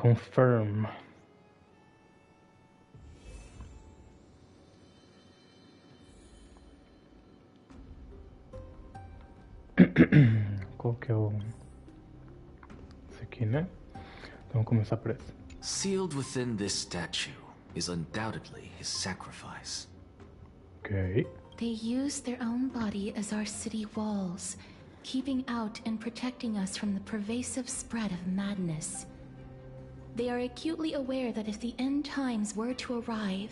Confirm. Qual que é o... Esse aqui, né? Então vamos começar por esse. Sealed within this statue is undoubtedly his sacrifice. Ok. They use their own body as our city walls, keeping out and protecting us from the pervasive spread of madness. They are acutely aware that if the end times were to arrive,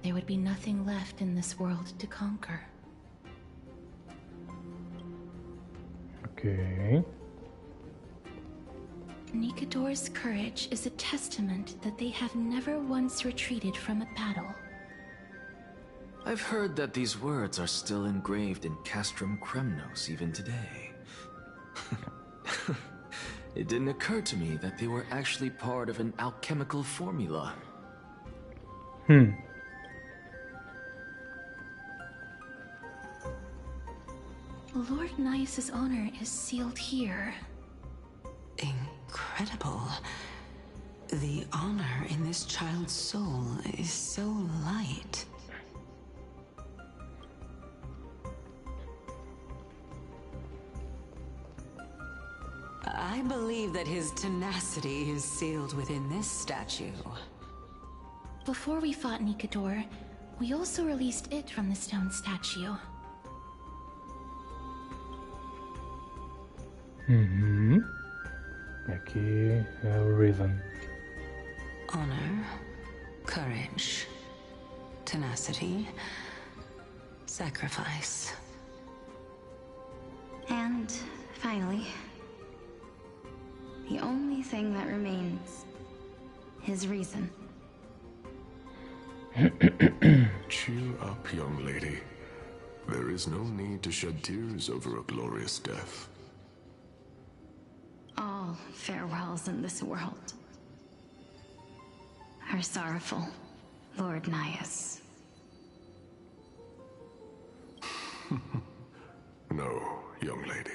there would be nothing left in this world to conquer. Ok. Nikador's courage is a testament that they have never once retreated from a battle. I've heard that these words are still engraved in Castrum Kremnos even today. It didn't occur to me that they were actually part of an alchemical formula. Lord Nias's honor is sealed here. Incredible. The honor in this child's soul is so light. I believe that his tenacity is sealed within this statue. Before we fought Nikador, we also released it from the stone statue. Aqui é o Reason. Honor, courage, tenacity, sacrifice. And finally, the only thing that remains, his reason. Cheer up, young lady. There is no need to shed tears over a glorious death. All farewells in this world are sorrowful, Lord Nias. No, young lady.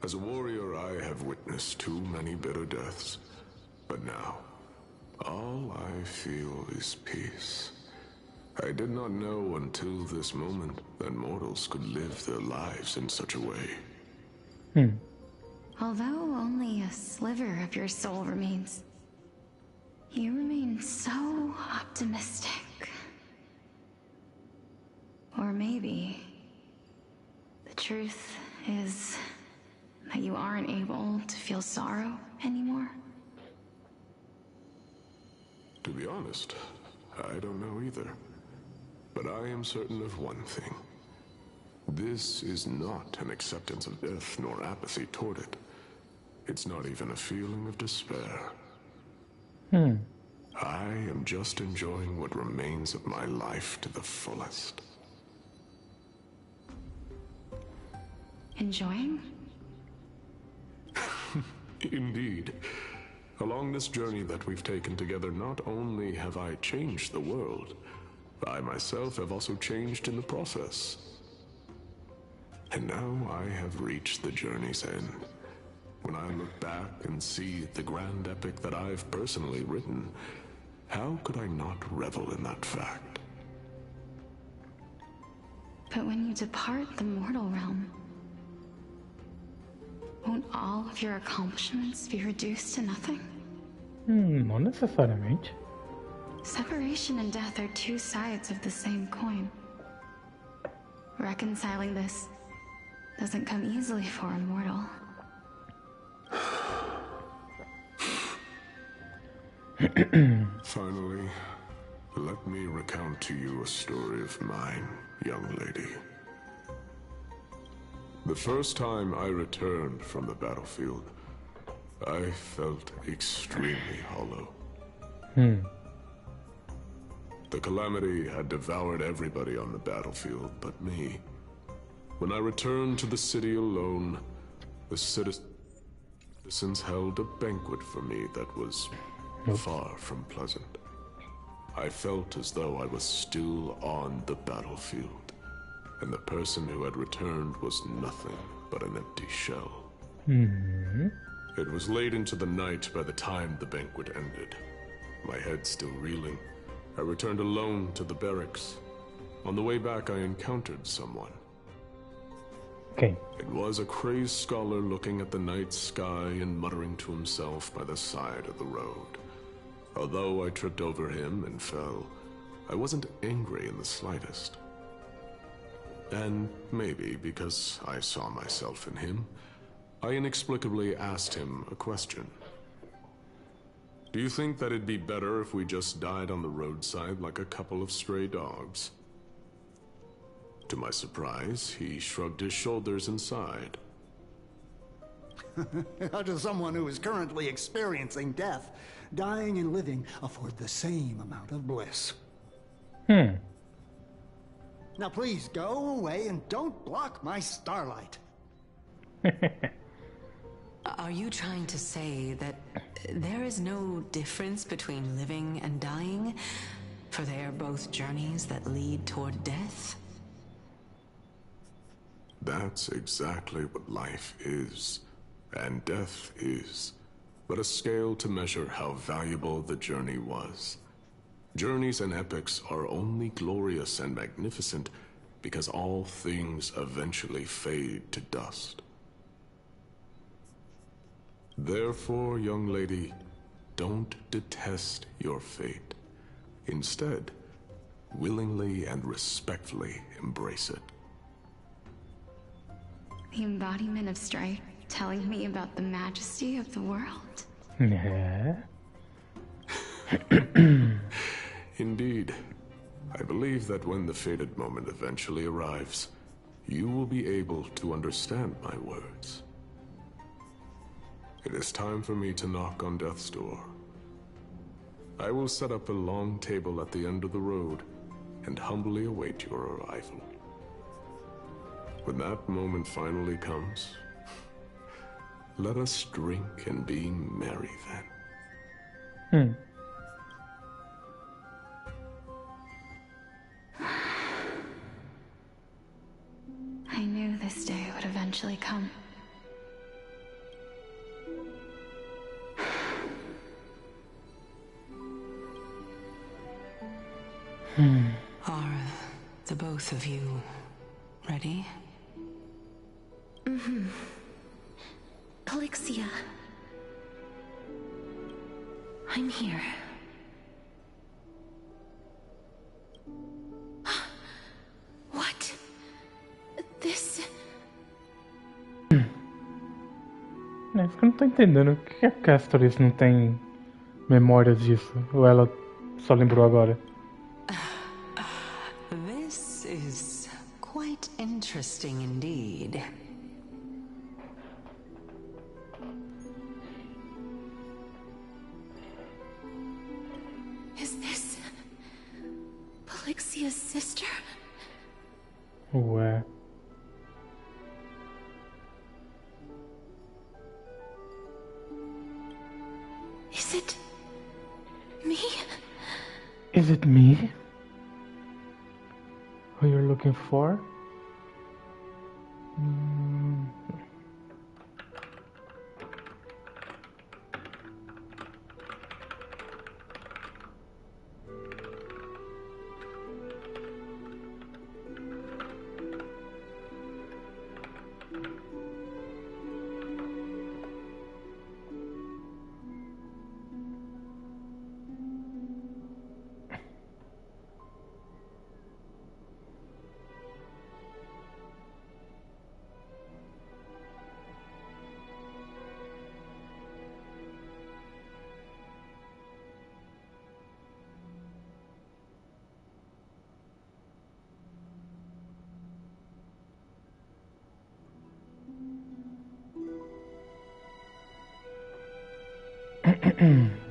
As a warrior, I have witnessed too many bitter deaths. But now, all I feel is peace. I did not know until this moment that mortals could live their lives in such a way. Although only a sliver of your soul remains, you remain so optimistic. Or maybe the truth is that you aren't able to feel sorrow anymore. To be honest, I don't know either. But I am certain of one thing. This is not an acceptance of death nor apathy toward it. It's not even a feeling of despair. I am just enjoying what remains of my life to the fullest. Enjoying? Indeed. Along this journey that we've taken together, not only have I changed the world, I myself have also changed in the process. And now I have reached the journey's end. When I look back and see the grand epic that I've personally written, how could I not revel in that fact? But when you depart the mortal realm, won't all of your accomplishments be reduced to nothing? Não necessariamente. Separation and death are two sides of the same coin. Reconciling this doesn't come easily for a mortal. Finally, let me recount to you a story of mine, young lady. The first time I returned from the battlefield, I felt extremely hollow. The calamity had devoured everybody on the battlefield but me. When I returned to the city alone, the citizens held a banquet for me that was far from pleasant. I felt as though I was still on the battlefield, and the person who had returned was nothing but an empty shell. It was late into the night by the time the banquet ended. My head still reeling, I returned alone to the barracks. On the way back, I encountered someone. Okay. It was a crazed scholar looking at the night sky and muttering to himself by the side of the road. Although I tripped over him and fell, I wasn't angry in the slightest. And maybe because I saw myself in him, I inexplicably asked him a question. Do you think that it'd be better if we just died on the roadside like a couple of stray dogs? To my surprise, he shrugged his shoulders and sighed. How does someone who is currently experiencing death, dying and living, afford the same amount of bliss? Now please go away and don't block my starlight. Are you trying to say that there is no difference between living and dying? For they are both journeys that lead toward death? That's exactly what life is, and death is, but a scale to measure how valuable the journey was. Journeys and epics are only glorious and magnificent because all things eventually fade to dust. Therefore, young lady, don't detest your fate. Instead, willingly and respectfully embrace it. The embodiment of strife telling me about the majesty of the world. Yeah. Indeed. I believe that when the fated moment eventually arrives, you will be able to understand my words. It is time for me to knock on death's door. I will set up a long table at the end of the road and humbly await your arrival. When that moment finally comes, let us drink and be merry then. I knew this day would eventually come. Are the both of you ready? Elixia. I'm here. What? This... É isso que eu não tô entendendo. Por que a Castoris não tem memória disso? Ou ela só lembrou agora? This is quite interesting indeed. Is this... Elixia's sister? Ué. Is it... me? Is it me? Who you're looking for?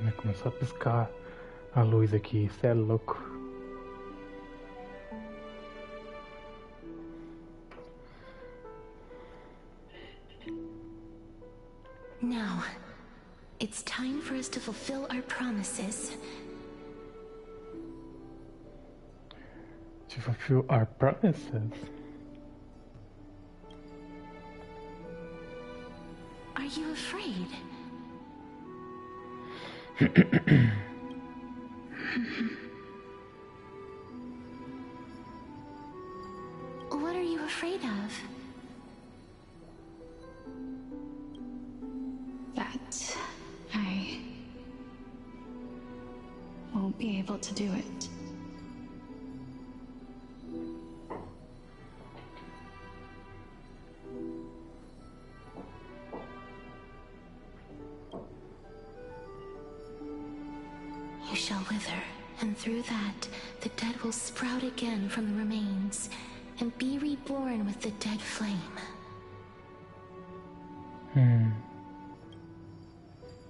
Vai começar a piscar a luz aqui, isso é louco. Now, it's time for us to fulfill our promises. To fulfill our promises? Are you afraid? What are you afraid of? That I won't be able to do it. You shall wither, and through that, the dead will sprout again from the remains, and be reborn with the dead flame.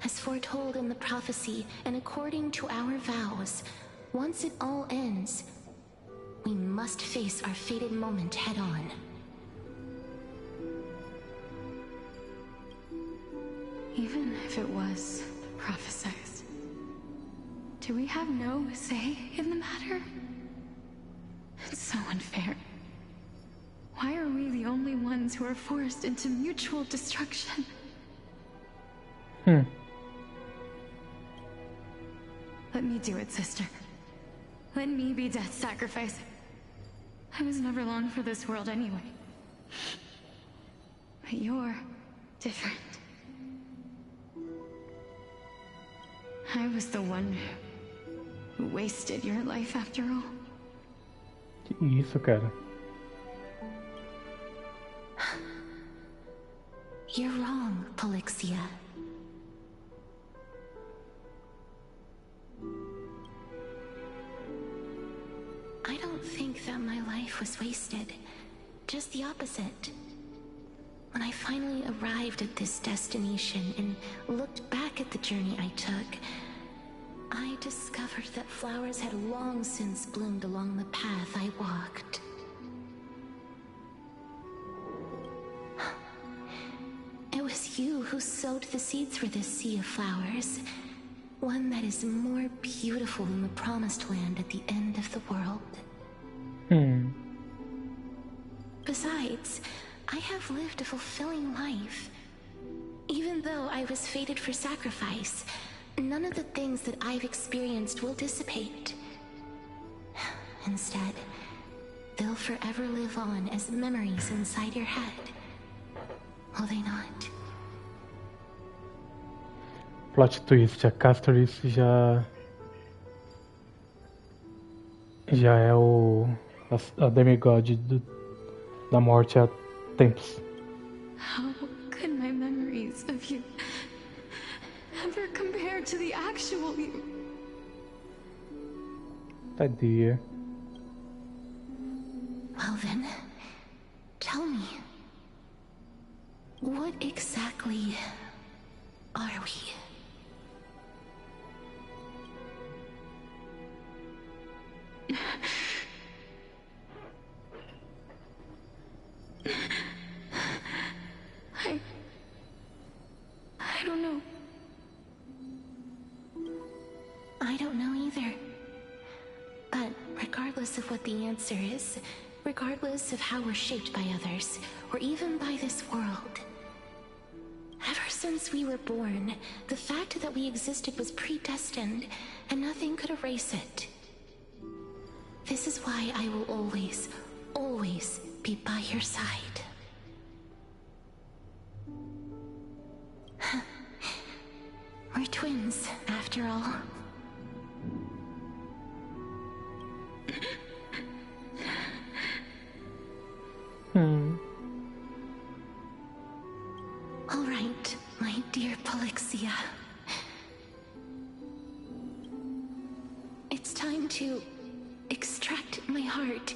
As foretold in the prophecy, and according to our vows, once it all ends, we must face our fated moment head-on. Even if it was prophesized, do we have no say in the matter? It's so unfair. Why are we the only ones who are forced into mutual destruction? Let me do it, sister. Let me be death's sacrifice. I was never long for this world anyway. But you're different. I was the one who wasted your life after all. Que isso, cara? You're wrong, Polixia. I don't think that my life was wasted. Just the opposite. When I finally arrived at this destination and looked back at the journey I took, I discovered that flowers had long since bloomed along the path I walked. It was you who sowed the seeds for this sea of flowers, one that is more beautiful than the promised land at the end of the world. Besides, I have lived a fulfilling life. Even though I was fated for sacrifice, none of the things that I've experienced will dissipate. Instead, they'll forever live on as memories inside your head. Will they not? Plot twist, a Castoris já é a demigod da morte há tempos. How could my memories of you ever compare to the actual you? Tadinha. Well then, tell me, what exactly are we? I don't know. I don't know either. But regardless of what the answer is, regardless of how we're shaped by others, or even by this world, ever since we were born, the fact that we existed was predestined, and nothing could erase it. This is why I will always, always be by your side. We're twins, after all. All right, my dear Polixia. It's time to extract my heart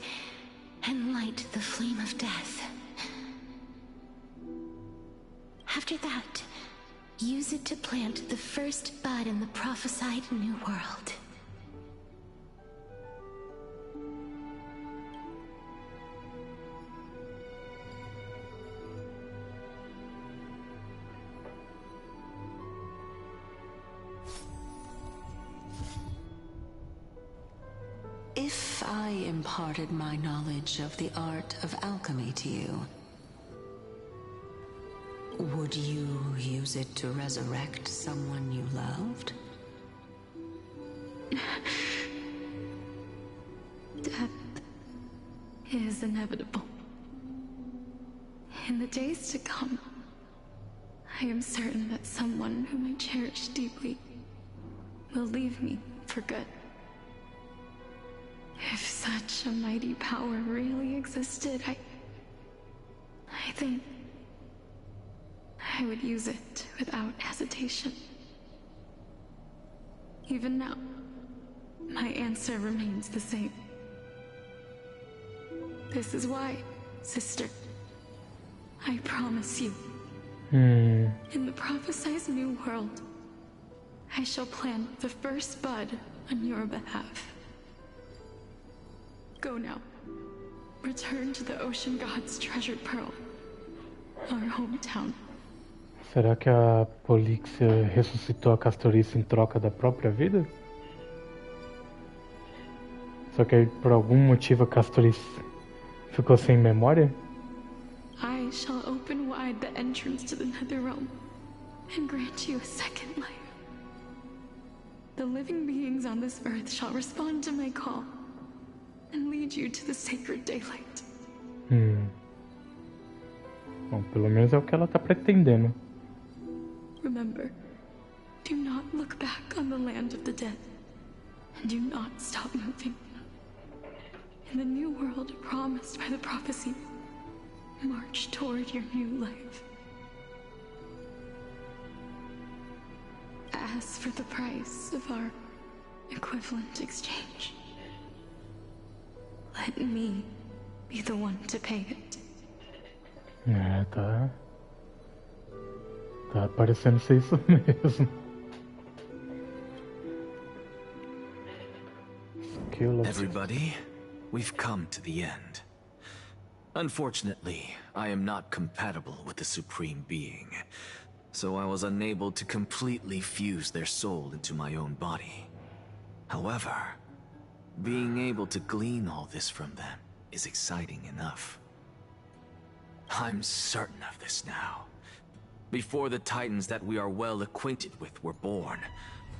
and light the flame of death. After that, use it to plant the first bud in the prophesied new world. If I imparted my knowledge of the art of alchemy to you, would you use it to resurrect someone you loved? is inevitable. In the days to come, I am certain that someone whom I cherish deeply will leave me for good. If such a mighty power really existed, I think I would use it without hesitation. Even now, my answer remains the same. This is why, sister, I promise you, in the prophesized new world, I shall plant the first bud on your behalf. Go now. Return to the Ocean God's treasured pearl, our hometown. Será que a Políxia ressuscitou a Castorice em troca da própria vida? Só que aí, por algum motivo, a Castorice ficou sem memória? I shall open wide the entrance to the Netherrealm and grant you a second life. The living beings on this earth shall respond to my call and lead you to the sacred daylight. Bom, pelo menos é o que ela tá pretendendo. Remember, do not look back on the land of the dead, and do not stop moving. In the new world promised by the prophecy, march toward your new life. As for the price of our equivalent exchange, let me be the one to pay it. É, tá parecendo ser isso mesmo. Everybody, we've come to the end. Unfortunately, I am not compatible with the Supreme Being, so I was unable to completely fuse their soul into my own body. However, being able to glean all this from them is exciting enough. I'm certain of this now. Before the Titans that we are well acquainted with were born,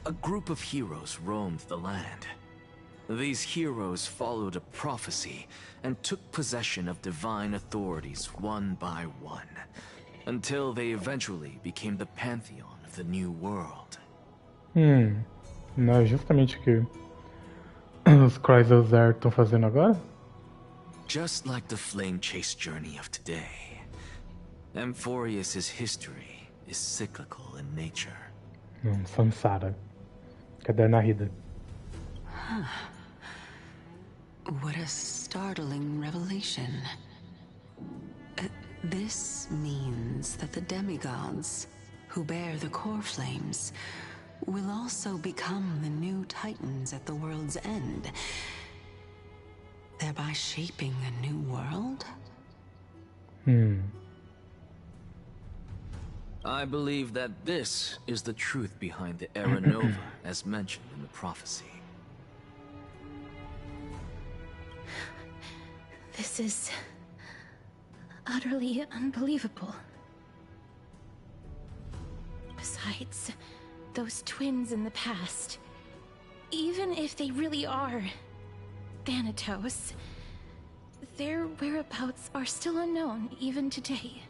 a group of heroes roamed the land. These heroes followed a prophecy and took possession of divine authorities one by one, until they eventually became the pantheon of the new world. Não é justamente o que os Trailblazer estão fazendo agora? Just like the flame chase journey of today, Amphorius' history is cyclical in nature. Samsara. Caderno Rida. What a startling revelation. This means that the demigods, who bear the core flames, will also become the new Titans at the world's end, thereby shaping a new world? I believe that this is the truth behind the Era Nova, as mentioned in the prophecy. This is utterly unbelievable. Besides, those twins in the past, even if they really are Thanatos, their whereabouts are still unknown even today.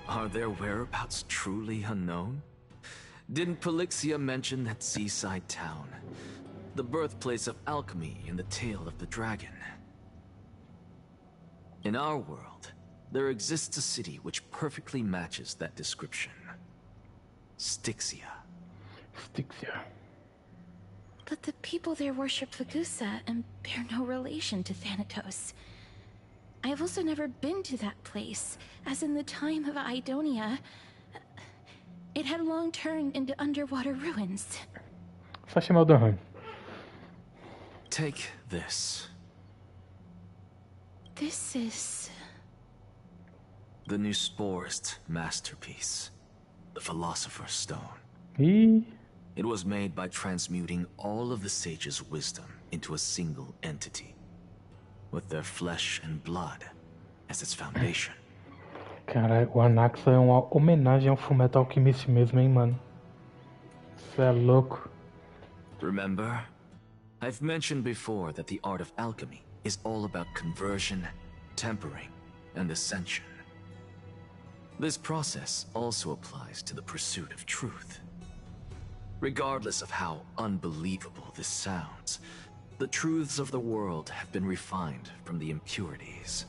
Are their whereabouts truly unknown? Didn't Polixia mention that seaside town, the birthplace of alchemy and the tale of the dragon? In our world, there exists a city which perfectly matches that description. Styxia. But the people there worship Vagusa and bear no relation to Thanatos. I have also never been to that place, as in the time of Idonia, it had long turned into underwater ruins. Só chamar o Dohan. Take this. This is... the new Sporist masterpiece, the Philosopher's Stone. It was made by transmuting all of the sages' wisdom into a single entity, with their flesh and blood as its foundation. Cara, o Anaxa é uma homenagem ao Fullmetal Alchemist mesmo, hein, mano? Isso é louco. Remember? I've mentioned before that the art of alchemy is all about conversion, tempering, and ascension. This process also applies to the pursuit of truth. Regardless of how unbelievable this sounds, the truths of the world have been refined from the impurities.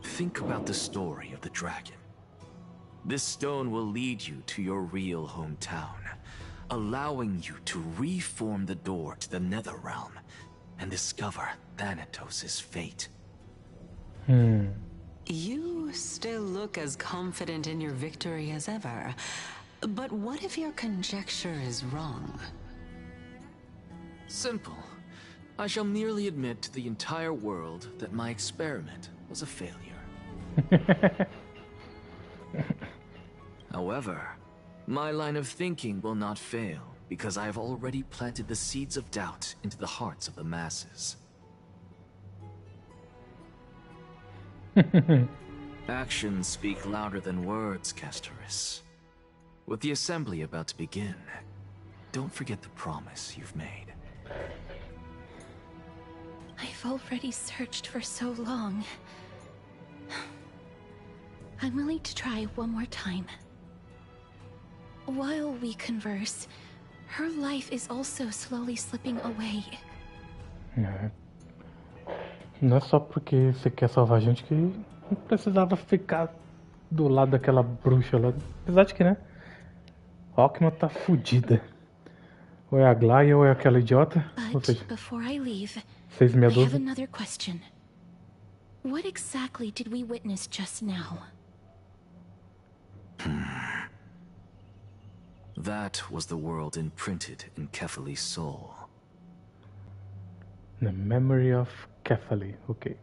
Think about the story of the dragon. This stone will lead you to your real hometown, allowing you to reform the door to the Netherrealm and discover Thanatos' fate. You still look as confident in your victory as ever. But what if your conjecture is wrong? Simple. I shall merely admit to the entire world that my experiment was a failure. However, my line of thinking will not fail because I have already planted the seeds of doubt into the hearts of the masses. Actions speak louder than words, Castoris. With the assembly about to begin, don't forget the promise you've made. I've already searched for so long. I'm willing to try one more time. While we converse, her life is also slowly slipping away. Não é só porque você quer salvar a gente que não precisava ficar do lado daquela bruxa lá. Apesar de que, né? A Alckmin tá fudida. Ou é a Glaia ou é aquela idiota. Ou seja, But before I leave, I have 662. another question. What exactly did we witness just now? That was the world imprinted in Kefali's soul. The memory of Kefali, ok.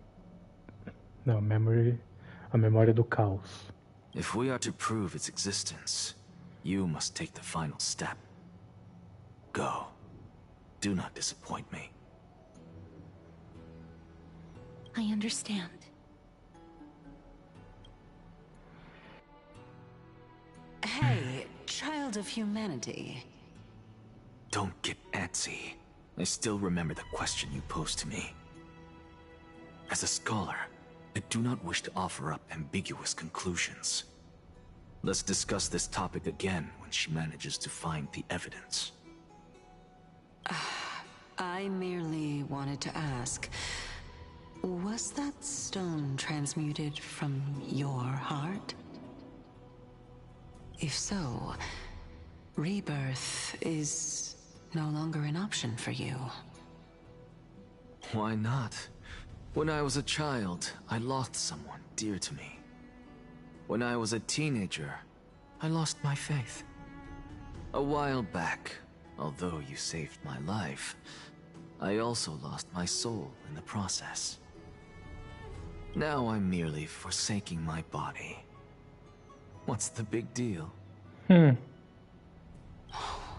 Não, a memória do caos. If we are to prove its existence, you must take the final step. Go. Do not disappoint me. I understand. Hey, child of humanity. Don't get antsy. I still remember the question you posed to me. As a scholar, I do not wish to offer up ambiguous conclusions. Let's discuss this topic again when she manages to find the evidence. I merely wanted to ask, was that stone transmuted from your heart? If so, rebirth is no longer an option for you. Why not? When I was a child, I lost someone dear to me. When I was a teenager, I lost my faith. A while back, although you saved my life, I also lost my soul in the process. Now I'm merely forsaking my body. What's the big deal?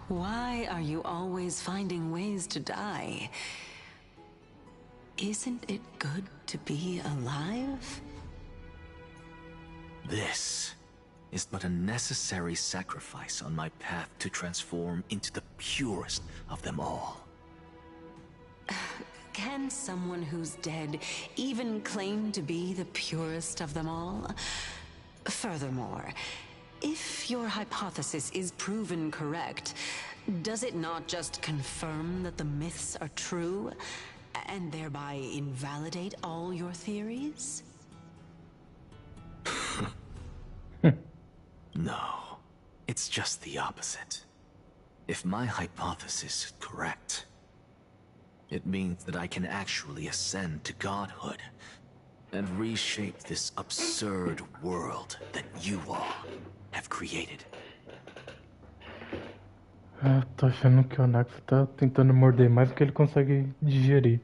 Why are you always finding ways to die? Isn't it good to be alive? This is but a necessary sacrifice on my path to transform into the purest of them all. Can someone who's dead even claim to be the purest of them all? Furthermore, if your hypothesis is proven correct, does it not just confirm that the myths are true, and thereby invalidate all your theories? No, it's just the opposite. If my hypothesis is correct, it means that I can actually ascend to godhood and reshape this absurd world that you all have created. Tô achando que o Anax tá tentando morder mais do que ele consegue digerir.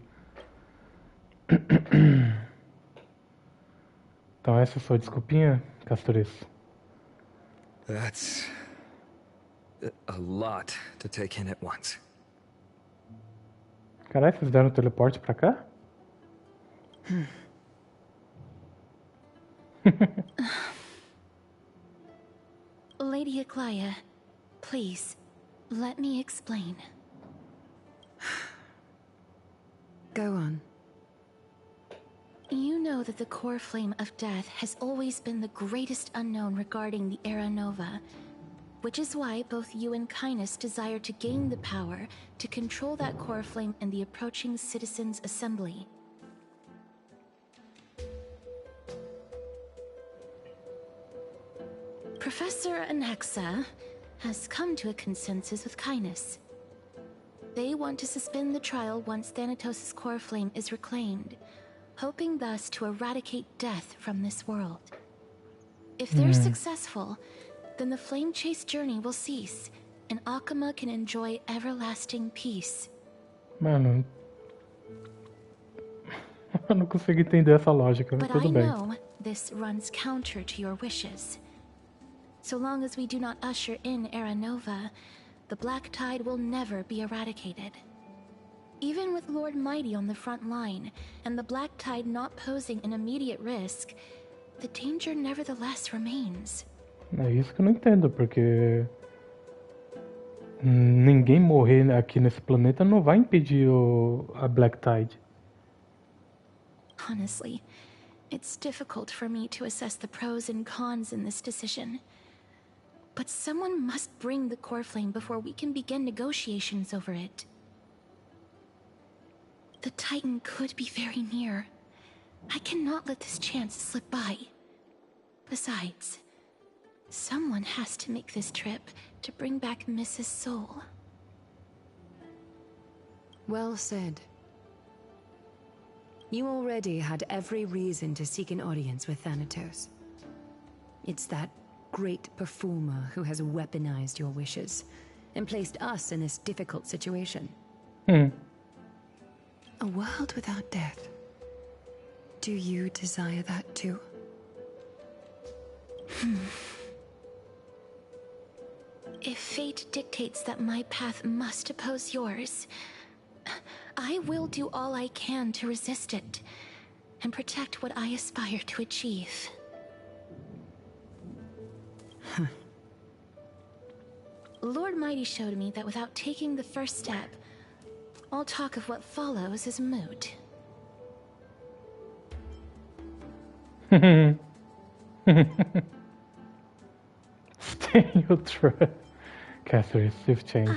Então essa é a sua desculpinha, Castoris? That's a lot to take in at once. Caralho, vocês deram o teleporte pra cá? Lady Aglaya, please, let me explain. Go on. You know that the core flame of death has always been the greatest unknown regarding the Era Nova, which is why both you and Kindness desire to gain the power to control that core flame in the approaching Citizens' Assembly. Professor Anaxa has come to a consensus with Kindness. They want to suspend the trial once Thanatos' core flame is reclaimed, hoping thus to eradicate death from this world. If they're successful, then the flame chase journey will cease, and Akama can enjoy everlasting peace. Mano, eu não consigo entender essa lógica, mas But tudo I bem. know this runs counter to your wishes. So long as we do not usher in Era Nova, the Black Tide will never be eradicated. Even with Lord Mighty on the front line, and the Black Tide not posing an immediate risk, the danger nevertheless remains. É isso que eu não entendo, porque ninguém morrer aqui nesse planeta não vai impedir a Black Tide. Honestly, it's difficult for me to assess the pros and cons in this decision. But someone must bring the core flame before we can begin negotiations over it. The Titan could be very near. I cannot let this chance slip by. Besides, someone has to make this trip to bring back Mrs. Soul. Well said. You already had every reason to seek an audience with Thanatos. It's that great performer who has weaponized your wishes and placed us in this difficult situation. A world without death. Do you desire that too? If fate dictates that my path must oppose yours, I will do all I can to resist it and protect what I aspire to achieve. Lord Mighty showed me that without taking the first step, all talk of what follows is moot. Stay neutral. Catherine, you've changed.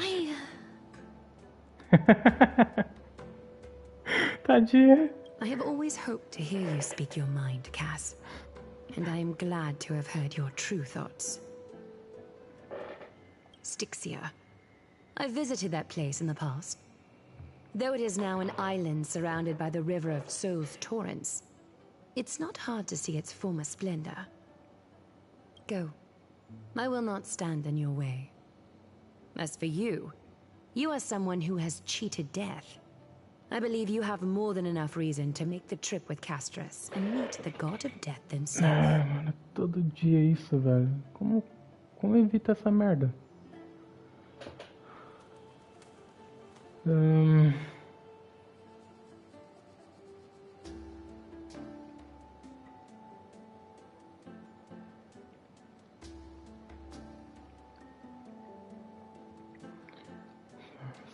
Tadinha. I have always hoped to hear you speak your mind, Cass. And I am glad to have heard your true thoughts. Styxia. I visited that place in the past. Though it is now an island surrounded by the river of Soul's torrents, it's not hard to see its former splendor. Go. I will not stand in your way. As for you, you are someone who has cheated death. I believe you have more than enough reason to make the trip with Castras and meet the god of death himself. Ah, mano, todo dia isso, velho. Como evita essa merda?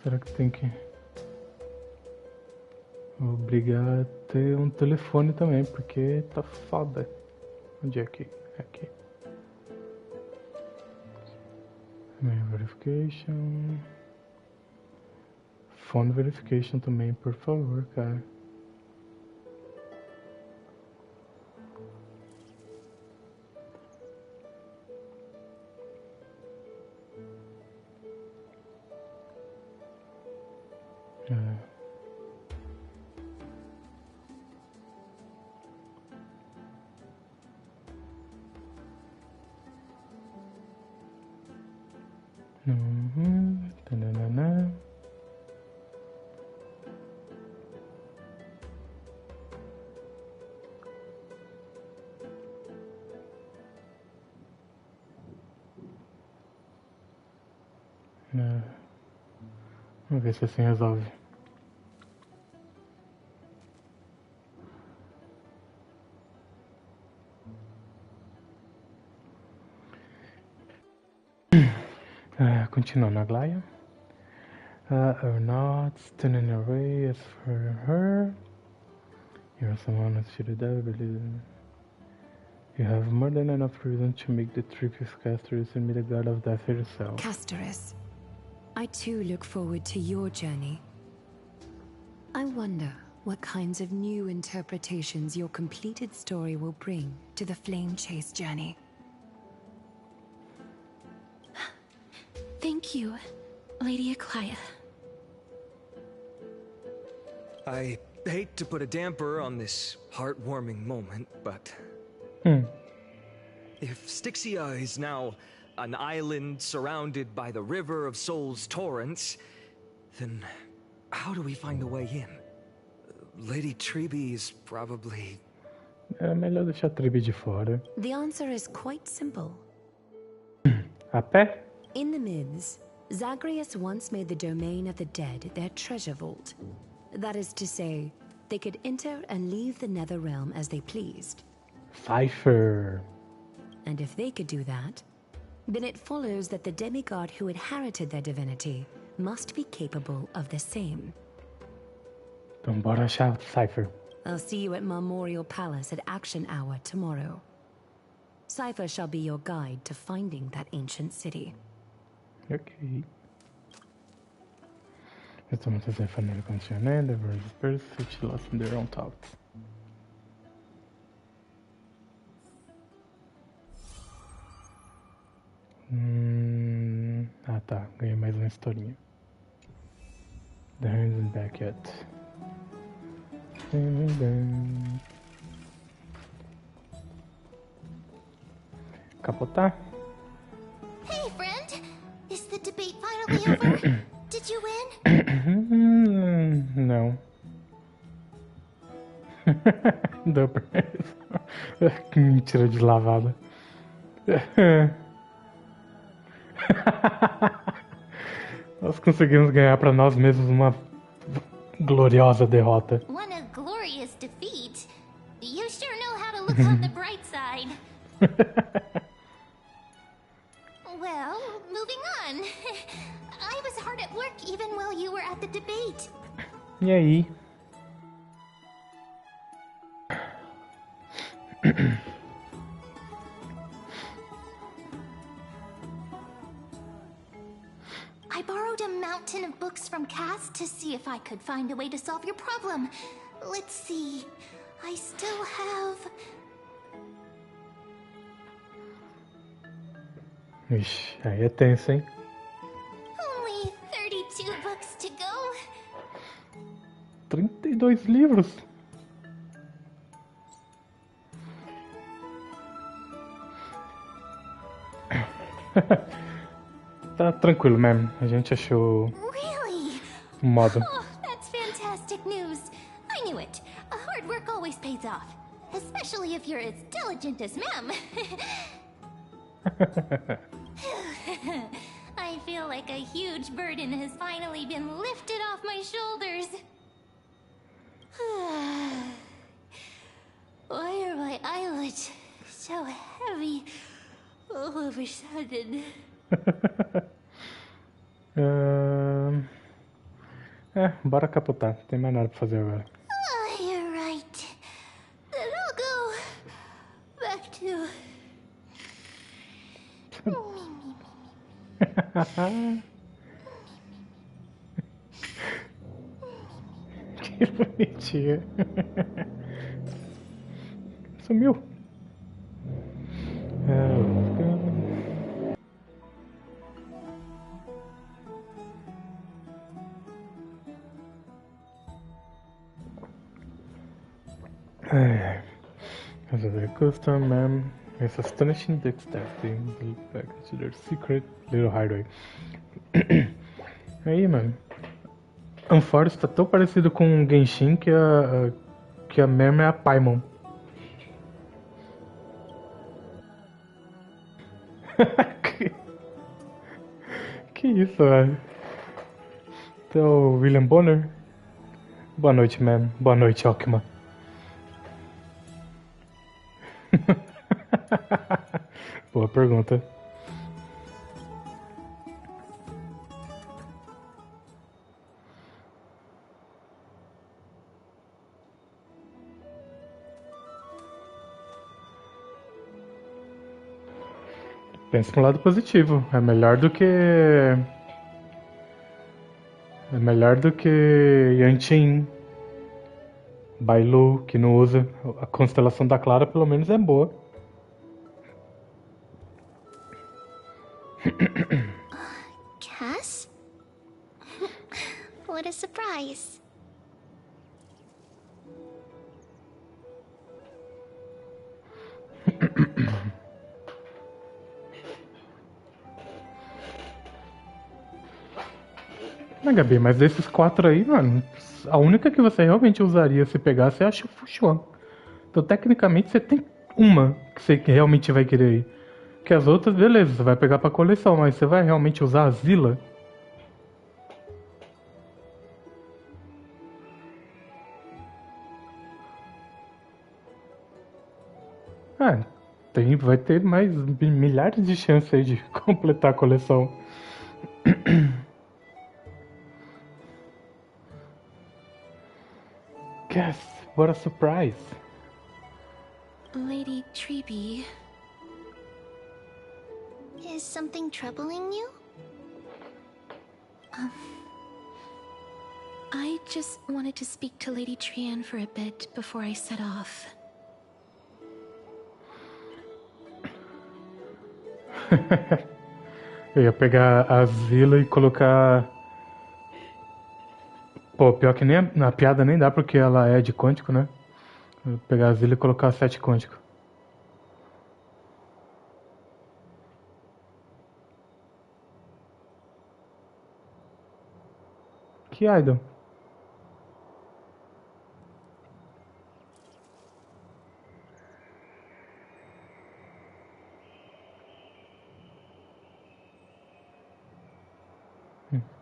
Será que tem que obrigar a ter um telefone também, porque tá foda. Onde é aqui? É aqui. Verification. Phone verification também, por favor, cara. Tananana. Vamos ver se assim resolve. Continuando a Glaia. Or not, standing away as for her. You're someone who's shooted out, believe it. You have more than enough reason to make the trip with Castorus and meet the god of death yourself. Castorus, I too look forward to your journey. I wonder what kinds of new interpretations your completed story will bring to the Flame Chase journey. Thank you, Lady Akaya. I hate to put a damper on this heartwarming moment, but... If Styxia is now an island surrounded by the River of Souls torrents, then how do we find a way in? Lady Tribi is probably... É melhor deixar a Tribi de fora. The answer is quite simple. A pé? In the myths, Zagreus once made the domain of the dead their treasure vault. That is to say, they could enter and leave the Nether Realm as they pleased. Cypher. And if they could do that, then it follows that the demigod who inherited their divinity must be capable of the same. Então bora achar Cypher. I'll see you at Memorial Palace at Action Hour tomorrow. Cypher shall be your guide to finding that ancient city. Ok. Estamos a família condicionada, the various persons lost in their own thoughts. Ah tá, ganhei mais uma historinha. The hand isn't back yet. Capotar? Hey, friend! Is the debate finally over? Did you win? Não. Deu pra isso. Que mentira de lavada. Nós conseguimos ganhar pra nós mesmos uma gloriosa derrota. Won a glorious defeat. You sure know how to look on the bright side. Well, moving on. I was hard at work even while you were at the debate. E aí? I borrowed a mountain of books from Cass to see if I could find a way to solve your problem. Let's see. I still have... Ixi, aí é tenso, hein? Only 32 books to go. 32 livros? Tá tranquilo mesmo, a gente achou Really? um modo. Oh, that's fantastic news. I knew it. Hard work always pays off. Especially if you're as diligent as Mem. I feel like a huge burden has finally been lifted off my shoulders. Why are my eyelids so heavy all of a sudden? Bora capotar. Tem mais nada pra fazer agora. Oh, you're right. Then I'll go back to... Que bonitinha. Sumiu. As a custom man with astonishing dexterity, back to their secret little hideaway. Aí, mano. Unforest tá tão parecido com o Genshin que a Mem é a Paimon. que isso, velho? Então, William Bonner? Boa noite, Mem. Boa noite, Okma. Boa pergunta. Pensa pro lado positivo. É melhor do que. É melhor do que Yanqing, Bailu, que não usa. A constelação da Clara pelo menos é boa. Cass? What a surprise. Gabi, mas desses 4 aí, mano, a única que você realmente usaria se pegasse é a Fuxuan. Então, tecnicamente, você tem uma que você realmente vai querer ir. Que as outras, beleza, você vai pegar pra coleção, mas você vai realmente usar a Zilla? Vai ter mais milhares de chances aí de completar a coleção. Guess, what a surprise. Lady Treeby. Is something troubling you? I just wanted to speak to Lady Trian for a bit before I set off. Eu ia pegar a Zilla e colocar... Pô, pior que nem na piada nem dá porque ela é de quântico, né? Eu ia pegar a Zilla e colocar 7 quântico. Que idol?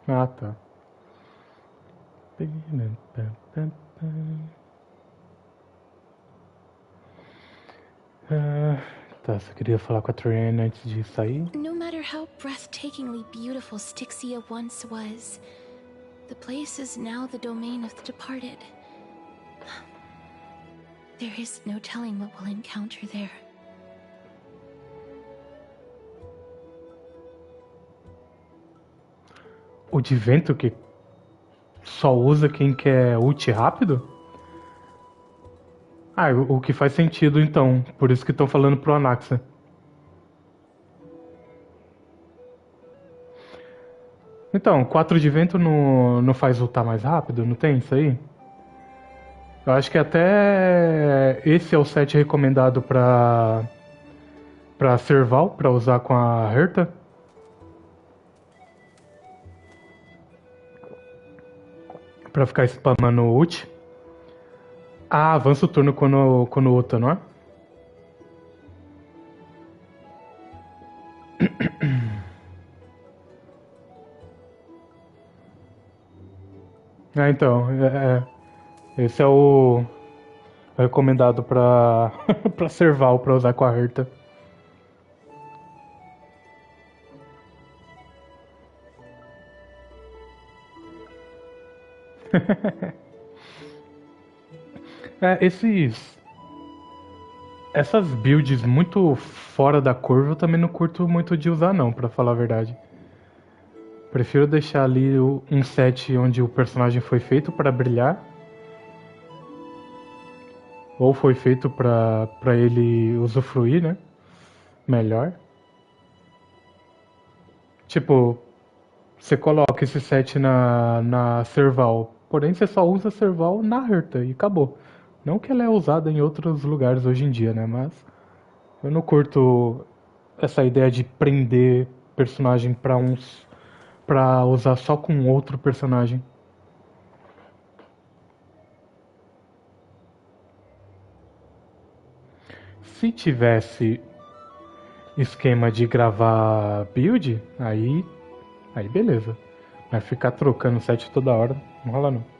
Ah, tá. Tá, só queria falar com a Triana antes de sair. No matter how breathtakingly beautiful Styxia once was, the place is now the domain of the departed. There is no telling what we'll encounter there. O de vento que só usa quem quer ult rápido? O que faz sentido então. Por isso que estão falando pro Anaxa. Então, 4 de vento não faz ultar mais rápido? Não tem isso aí? Eu acho que até esse é o set recomendado pra Serval, pra usar com a Herta. Pra ficar spamando o ult. Avança o turno quando ulta, não é? Então, esse é o recomendado pra, pra Serval, pra usar com a Herta. Essas builds muito fora da curva eu também não curto muito de usar não, pra falar a verdade. Prefiro deixar ali um set onde o personagem foi feito pra brilhar. Ou foi feito pra ele usufruir, né? Melhor. Tipo, você coloca esse set na Serval. Porém, você só usa Serval na Herta e acabou. Não que ela é usada em outros lugares hoje em dia, né? Mas eu não curto essa ideia de prender personagem pra usar só com outro personagem. Se tivesse esquema de gravar build, aí beleza. Mas ficar trocando set toda hora, não rola não.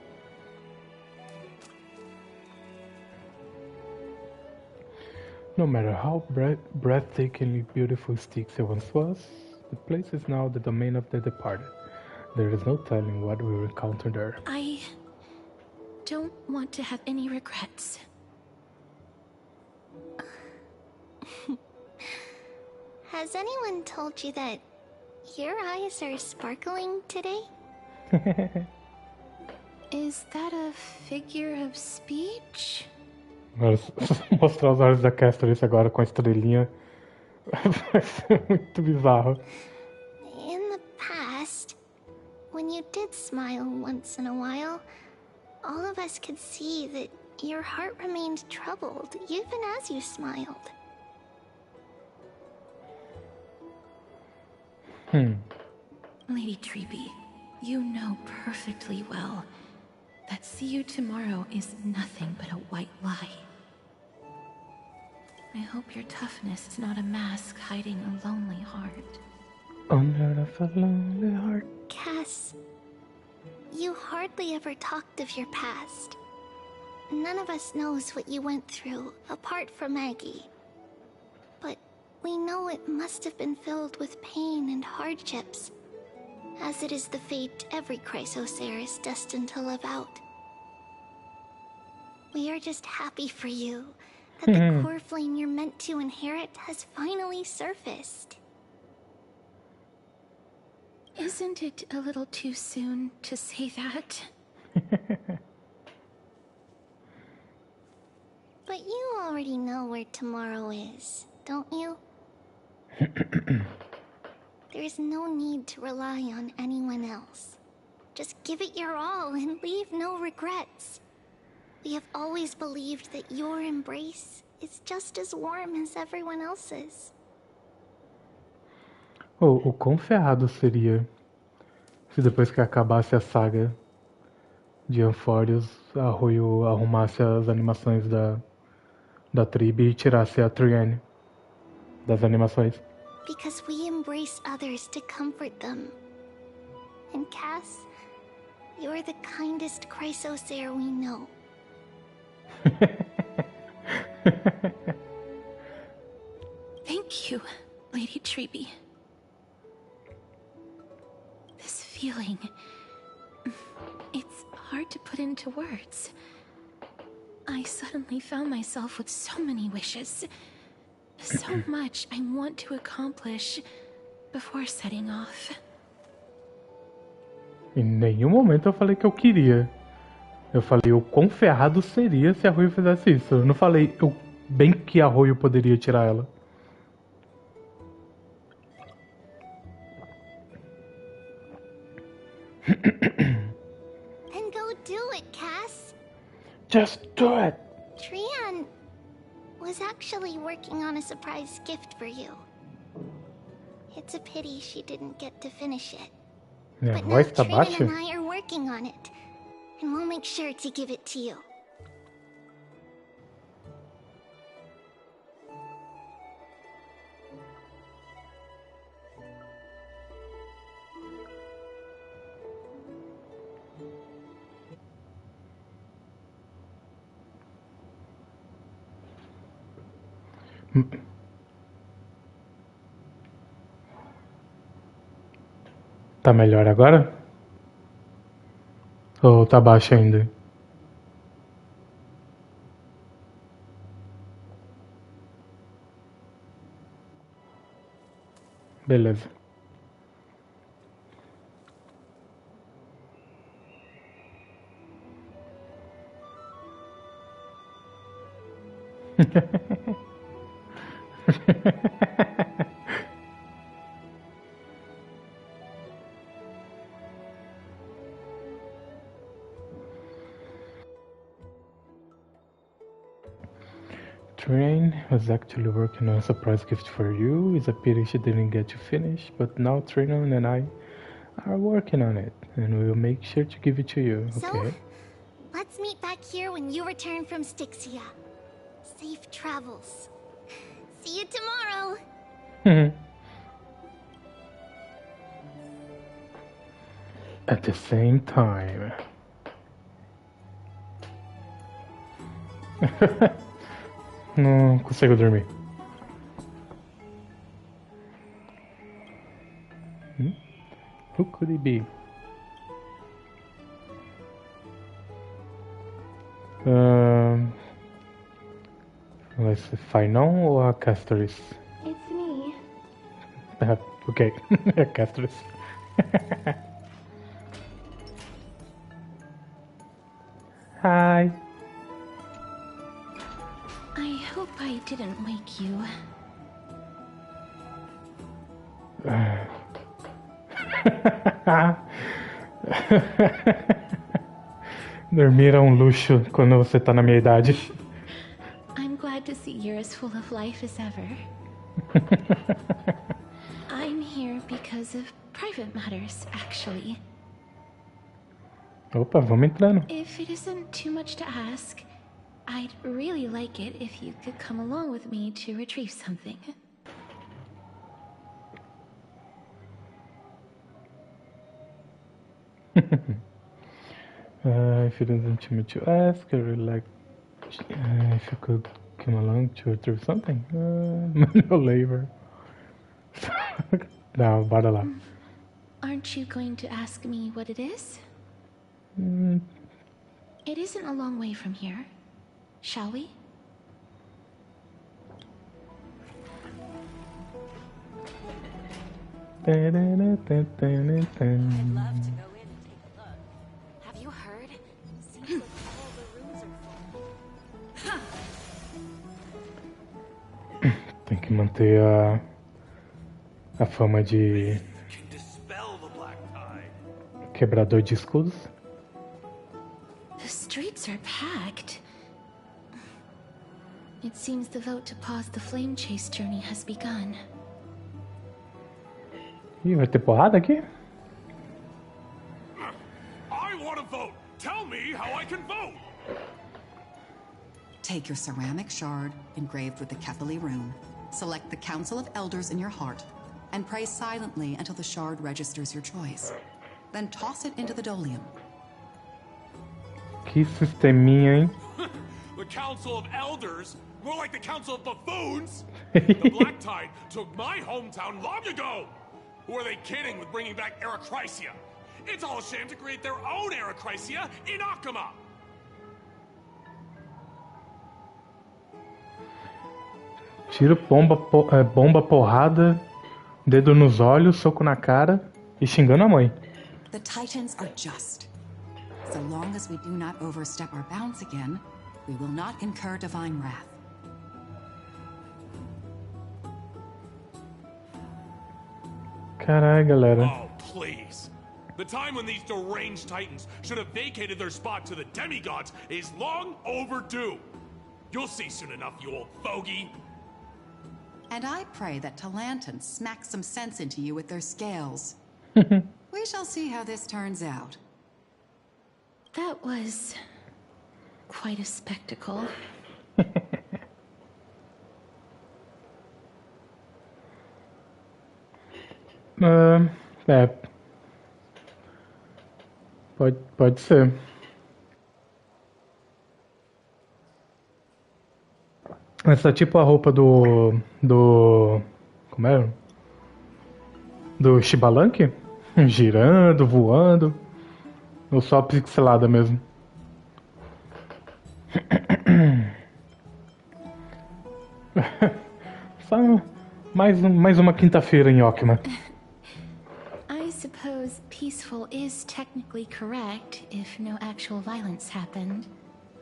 No matter how breathtakingly beautiful Styxia once was, the place is now the domain of the departed. There is no telling what we will encounter there. I don't want to have any regrets. Has anyone told you that your eyes are sparkling today? Is that a figure of speech? Agora, mostrar os olhos da Casterix agora com a estrelinha vai ser muito bizarro. In the past, when you did smile once in a while, all of us could see that your heart remained troubled even as you smiled. Lady Treeby, you know perfectly well that see you tomorrow is nothing but a white lie. I hope your toughness is not a mask hiding a lonely heart. Under a lonely heart. Cass, you hardly ever talked of your past. None of us knows what you went through, apart from Maggie. But we know it must have been filled with pain and hardships, as it is the fate every Chrysosaur is destined to live out. We are just happy for you that the core flame you're meant to inherit has finally surfaced. Isn't it a little too soon to say that? But you already know where tomorrow is, don't you? There's no need to rely on anyone else. Just give it your all and leave no regrets. We have always believed that your embrace is just as warm as everyone else's. O quão ferrado seria se depois que acabasse a saga de Anfórios, a Arroio arrumasse as animações da Tribe e tirasse a Trienne das animações. Because we embrace others to comfort them. And Cass, you're the kindest Chrysosaur we know. Thank you, Lady Treeby. This feeling... it's hard to put into words. I suddenly found myself with so many wishes. So much I want to accomplish before setting off. Em nenhum momento eu falei que eu queria. Eu falei o quão ferrado seria se a Arroio fizesse isso. Eu não falei o bem que a Arroio poderia tirar ela. Then go do it, Cass. Just do it! Trian was actually working on a surprise gift for you. It's a pity she didn't get to finish it. Minha But now voz tá Trian baixa? and I are working on it. And we'll make sure to give it to you. Tá melhor agora? Ou tá baixo ainda? Beleza. Train was actually working on a surprise gift for you. It's a pity she didn't get to finish, but now Phainon and I are working on it, and we will make sure to give it to you, So, okay? let's meet back here when you return from Styxia. Safe travels. See you tomorrow. At the same time. Não consigo dormir. Who could it be? Vai ser Phainon ou a Castoris? It's me. Ok. Castros. Hi. I hope I didn't wake you. Dormir é um luxo quando você tá na minha idade. I'm glad to see you're as full of life as ever. I'm here because of private matters, actually. Opa, vamos entrando. If it isn't too much to ask, I'd really like it if you could come along with me to retrieve something. If it isn't too much to ask, I would like if you could come along to retrieve something. Manual labor. Não, bora lá. Aren't you going to ask me what it is? It isn't a long way from here. Shall we? I'd love to go in and take a look. Have you heard? Seems like all the rooms are full. Tem que manter a fama de quebrador de escudos. The streets are packed. It seems the vote to pause the flame chase journey has begun. Ih, vai ter porrada aqui? I want to vote. Tell me how I can vote. Take your ceramic shard engraved with the Kethali rune, select the Council of Elders in your heart, and pray silently until the shard registers your choice. Then toss it into the Dolium. Que sisteminha, hein? The Council of Elders? More like the Council of Buffoons? The Black Tide took my hometown long ago! Who are they kidding with bringing back Erechrysia? It's all a sham to create their own Erechrysia in Akama! Tiro, bomba, porrada, dedo nos olhos, soco na cara e xingando a mãe. The Titans are just. So long as we do not overstep our bounds again, we will not incur divine wrath. Caralho, galera. Oh, please. The time when these deranged Titans should have vacated their spot to the demigods is long overdue. You'll see soon enough, you old fogey. And I pray that Talanton smacks some sense into you with their scales. We shall see how this turns out. That was quite a spectacle. Pode ser. Essa é tipo a roupa do como é? Do Shibalanque? Girando, voando. Ou só pixelada mesmo? Só mais uma quinta-feira em Okima. I suppose peaceful is technically correct if no actual violence happened.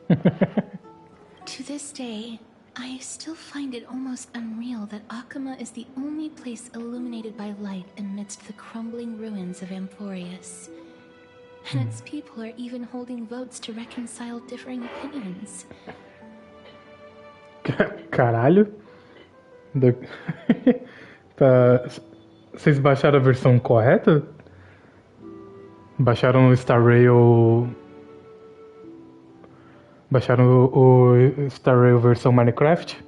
To this day, I still find it almost unreal that Akama is the only place illuminated by light amidst the crumbling ruins of Amphorius. And its people are even holding votes to reconcile differing opinions. Caralho. Tá. Vocês baixaram a versão correta? Baixaram o Star Rail. Baixaram o Star Rail versão Minecraft?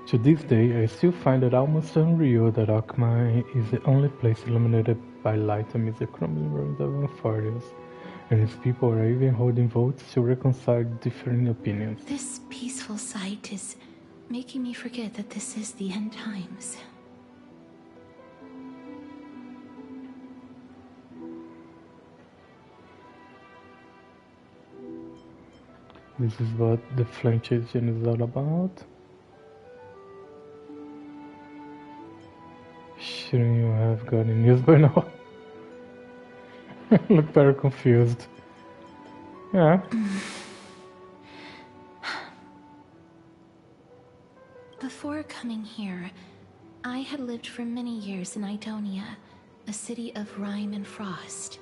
To this day, I still find it almost unreal that Okma is the only place illuminated by light amidst the crumbling ruins of Amphorius, and its people are even holding votes to reconcile differing opinions. This peaceful sight is making me forget that this is the end times. This is what the flame chasing is all about. Shouldn't you have gotten news by now? Look very confused. Yeah. Before coming here, I had lived for many years in Idonia, a city of rime and frost.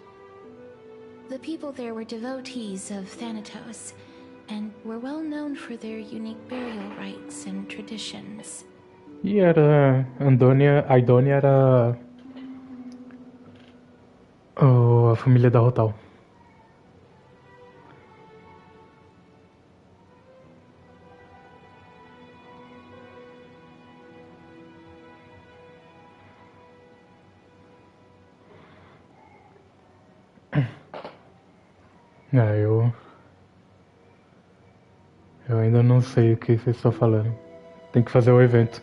The people there were devotees of Thanatos, and were well known for their unique burial rites and traditions. E era... Idonia era... a família da Rotal. Eu ainda não sei o que vocês estão falando. Tem que fazer o evento.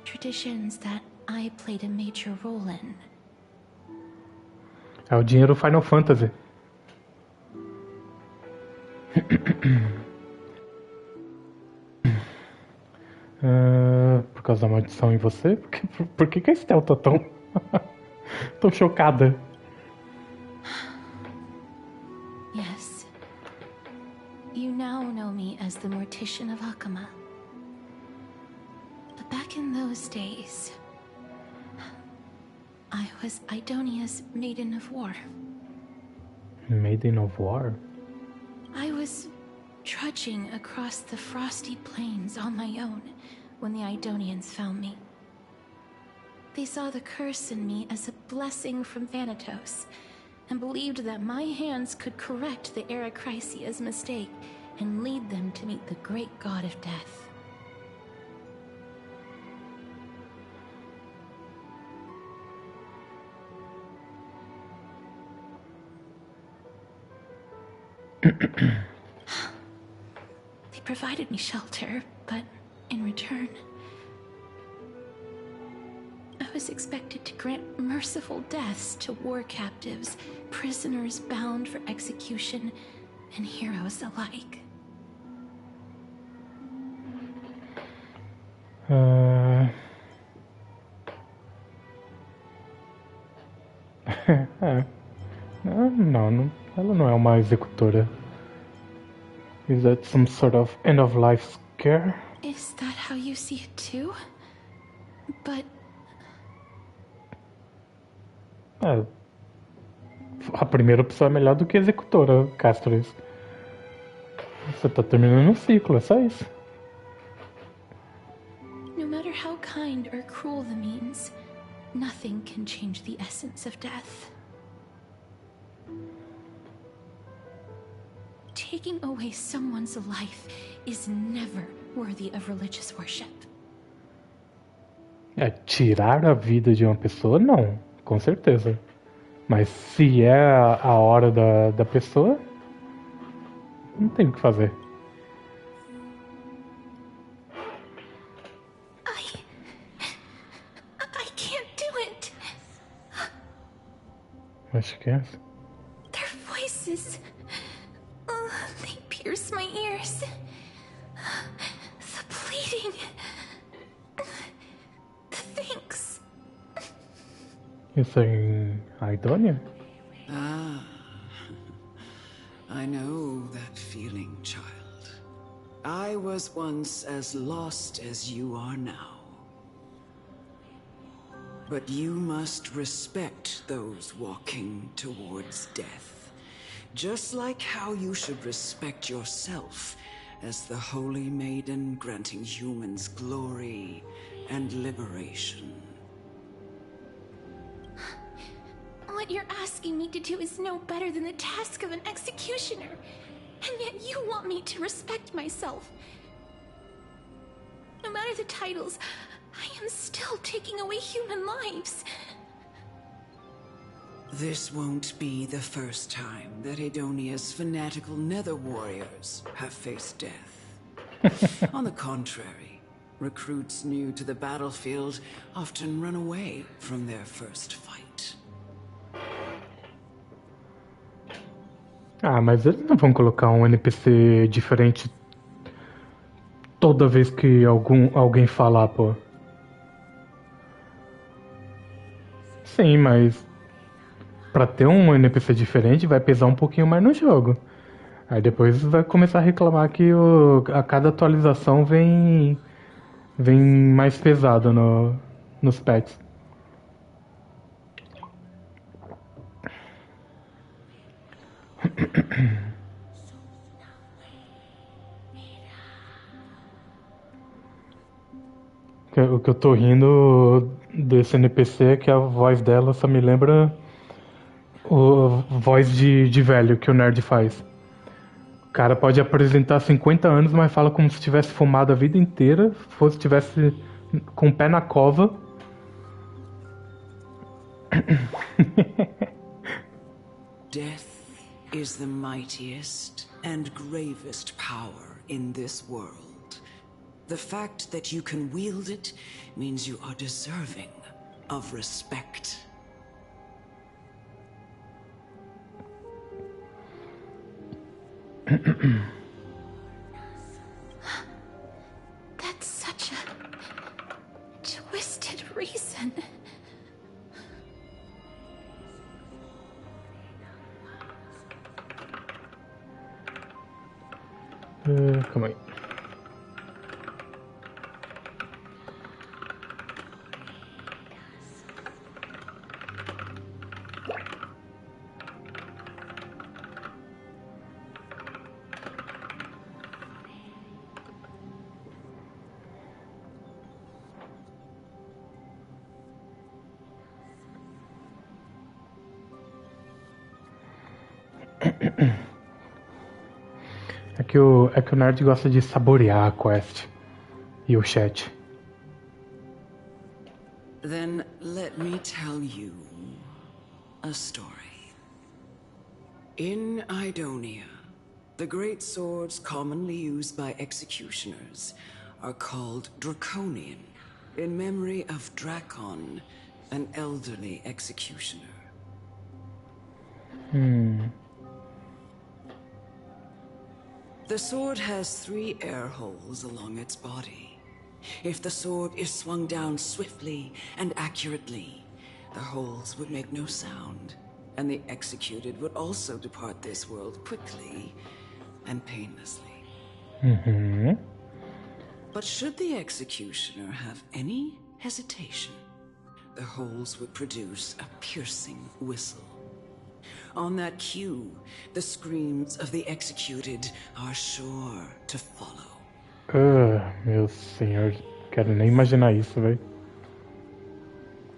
Traditions that I played a major role in. É o dinheiro Final Fantasy. Por causa da maldição em você? Por que a Estel tá tão chocada? Yes. You now know me as the Mortician of Akama. But back in those days, I was Idonia's Maiden of War. Maiden of War? I was trudging across the frosty plains on my own when the Idonians found me. They saw the curse in me as a blessing from Thanatos, and believed that my hands could correct the Eracrisia's mistake and lead them to meet the great god of death. They provided me shelter, but in return, I was expected to grant merciful deaths to war captives, prisoners bound for execution, and heroes alike. Não, ela não é uma executora. Is that some sort of end-of-life scare? Is that how you see it too? But... A primeira opção é melhor do que executora, Castros. Você tá terminando um ciclo, é só isso. No matter how kind or cruel the means, nothing can change the essence of death. Taking away someone's life is never worthy of religious worship. Tirar a vida de uma pessoa, não, com certeza. Mas se é a hora da pessoa, não tem o que fazer. I can't do it. Acho que é. Their voices, they pierce my ears. The pleading, the thanks. Isso é em Idonia? I know that feeling, child. I was once as lost as you are now. But you must respect those walking towards death. Just like how you should respect yourself as the Holy Maiden granting humans glory and liberation. What you're asking me to do is no better than the task of an executioner. And yet you want me to respect myself. No matter the titles, I am still taking away human lives. This won't be the first time that Idonia's fanatical nether warriors have faced death. On the contrary, Recruits new to the battlefield often run away from their first fight. Ah, mas eles não vão colocar um NPC diferente toda vez que alguém falar, pô. Sim, mas pra ter um NPC diferente vai pesar um pouquinho mais no jogo. Aí depois vai começar a reclamar que a cada atualização vem mais pesado nos patches. O que eu tô rindo desse NPC é que a voz dela só me lembra a voz de velho que o nerd faz. O cara pode apresentar 50 anos, mas fala como se tivesse fumado a vida inteira, fosse tivesse com o pé na cova. Death is the mightiest and gravest power in this world. The fact that you can wield it means you are deserving of respect. That's such a twisted reason. Calma aí. É que o nerd gosta de saborear a quest e o chat. Then let me tell you a story. In Idonia, the great swords commonly used by executioners are called Draconian, in memory of Drakon, an elderly executioner. The sword has 3 air holes along its body. If the sword is swung down swiftly and accurately, the holes would make no sound, and the executed would also depart this world quickly and painlessly. But should the executioner have any hesitation, the holes would produce a piercing whistle. On that cue, the screams of the executed are sure to follow. Meu senhor, quero nem imaginar isso, velho.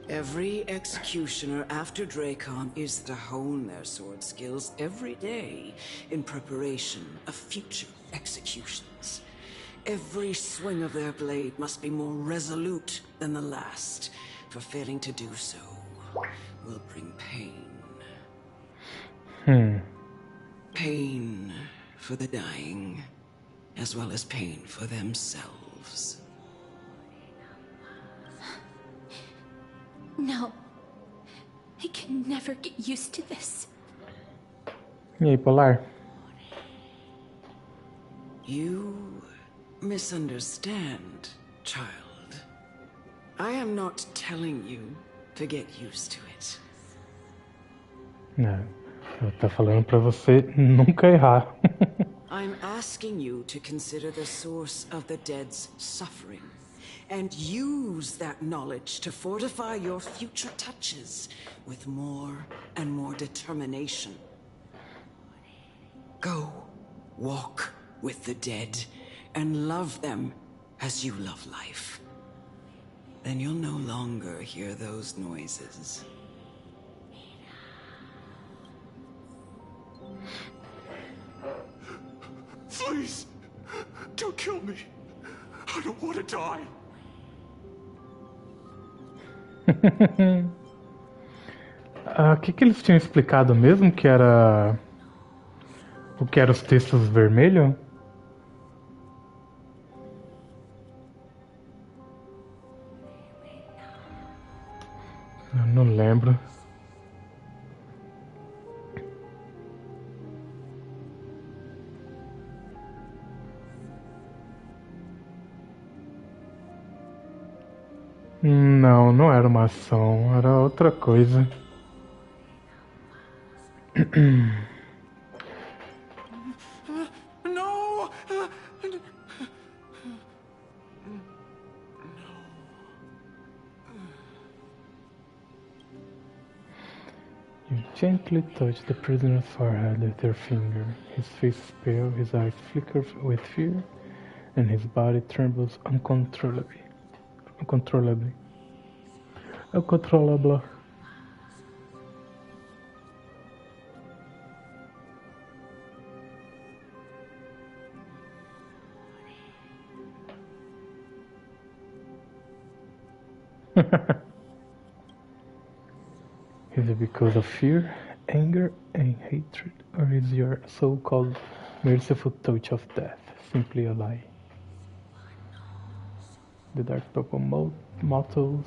Every executioner after Drakon is to hone their sword skills every day in preparation of future executions. Every swing of their blade must be more resolute than the last, for failing to do so will bring pain. Pain for the dying, as well as pain for themselves. No. I can never get used to this. E aí, Polar? You misunderstand, child. I am not telling you to get used to it. Não, eu tô falando pra você nunca errar. I'm asking you to consider the source of the dead's suffering and use that knowledge to fortify your future touches with more and more determination. Go, walk with the dead and love them as you love life. Then you'll no longer hear those noises. Please, don't kill me. I don't want to die. O que eles tinham explicado mesmo que era... O que eram os textos vermelhos? Eu não lembro. Não, não era uma ação, era outra coisa. No! You gently touch the prisoner's forehead with your finger. His face is pale, his eyes flicker with fear, and his body trembles uncontrollably. Uncontrollably. Uncontrollable. Is it because of fear, anger, and hatred, or is your so-called merciful touch of death simply a lie? The dark purple mottles,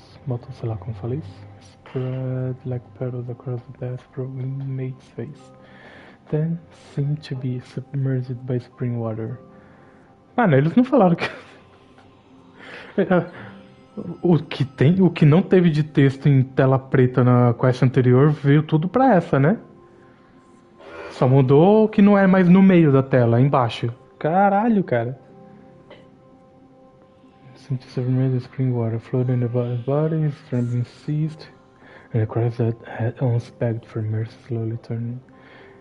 sei lá como falei isso, spread like petals across the death-broken inmate's face, then seem to be submerged by spring water. Mano, eles não falaram que... O que não teve de texto em tela preta na quest anterior veio tudo pra essa, né? Só mudou que não é mais no meio da tela, é embaixo. Caralho, cara. Seem to submerge the spring water, floating in the body, his trembling ceased, and the cries that had once begged for mercy slowly turned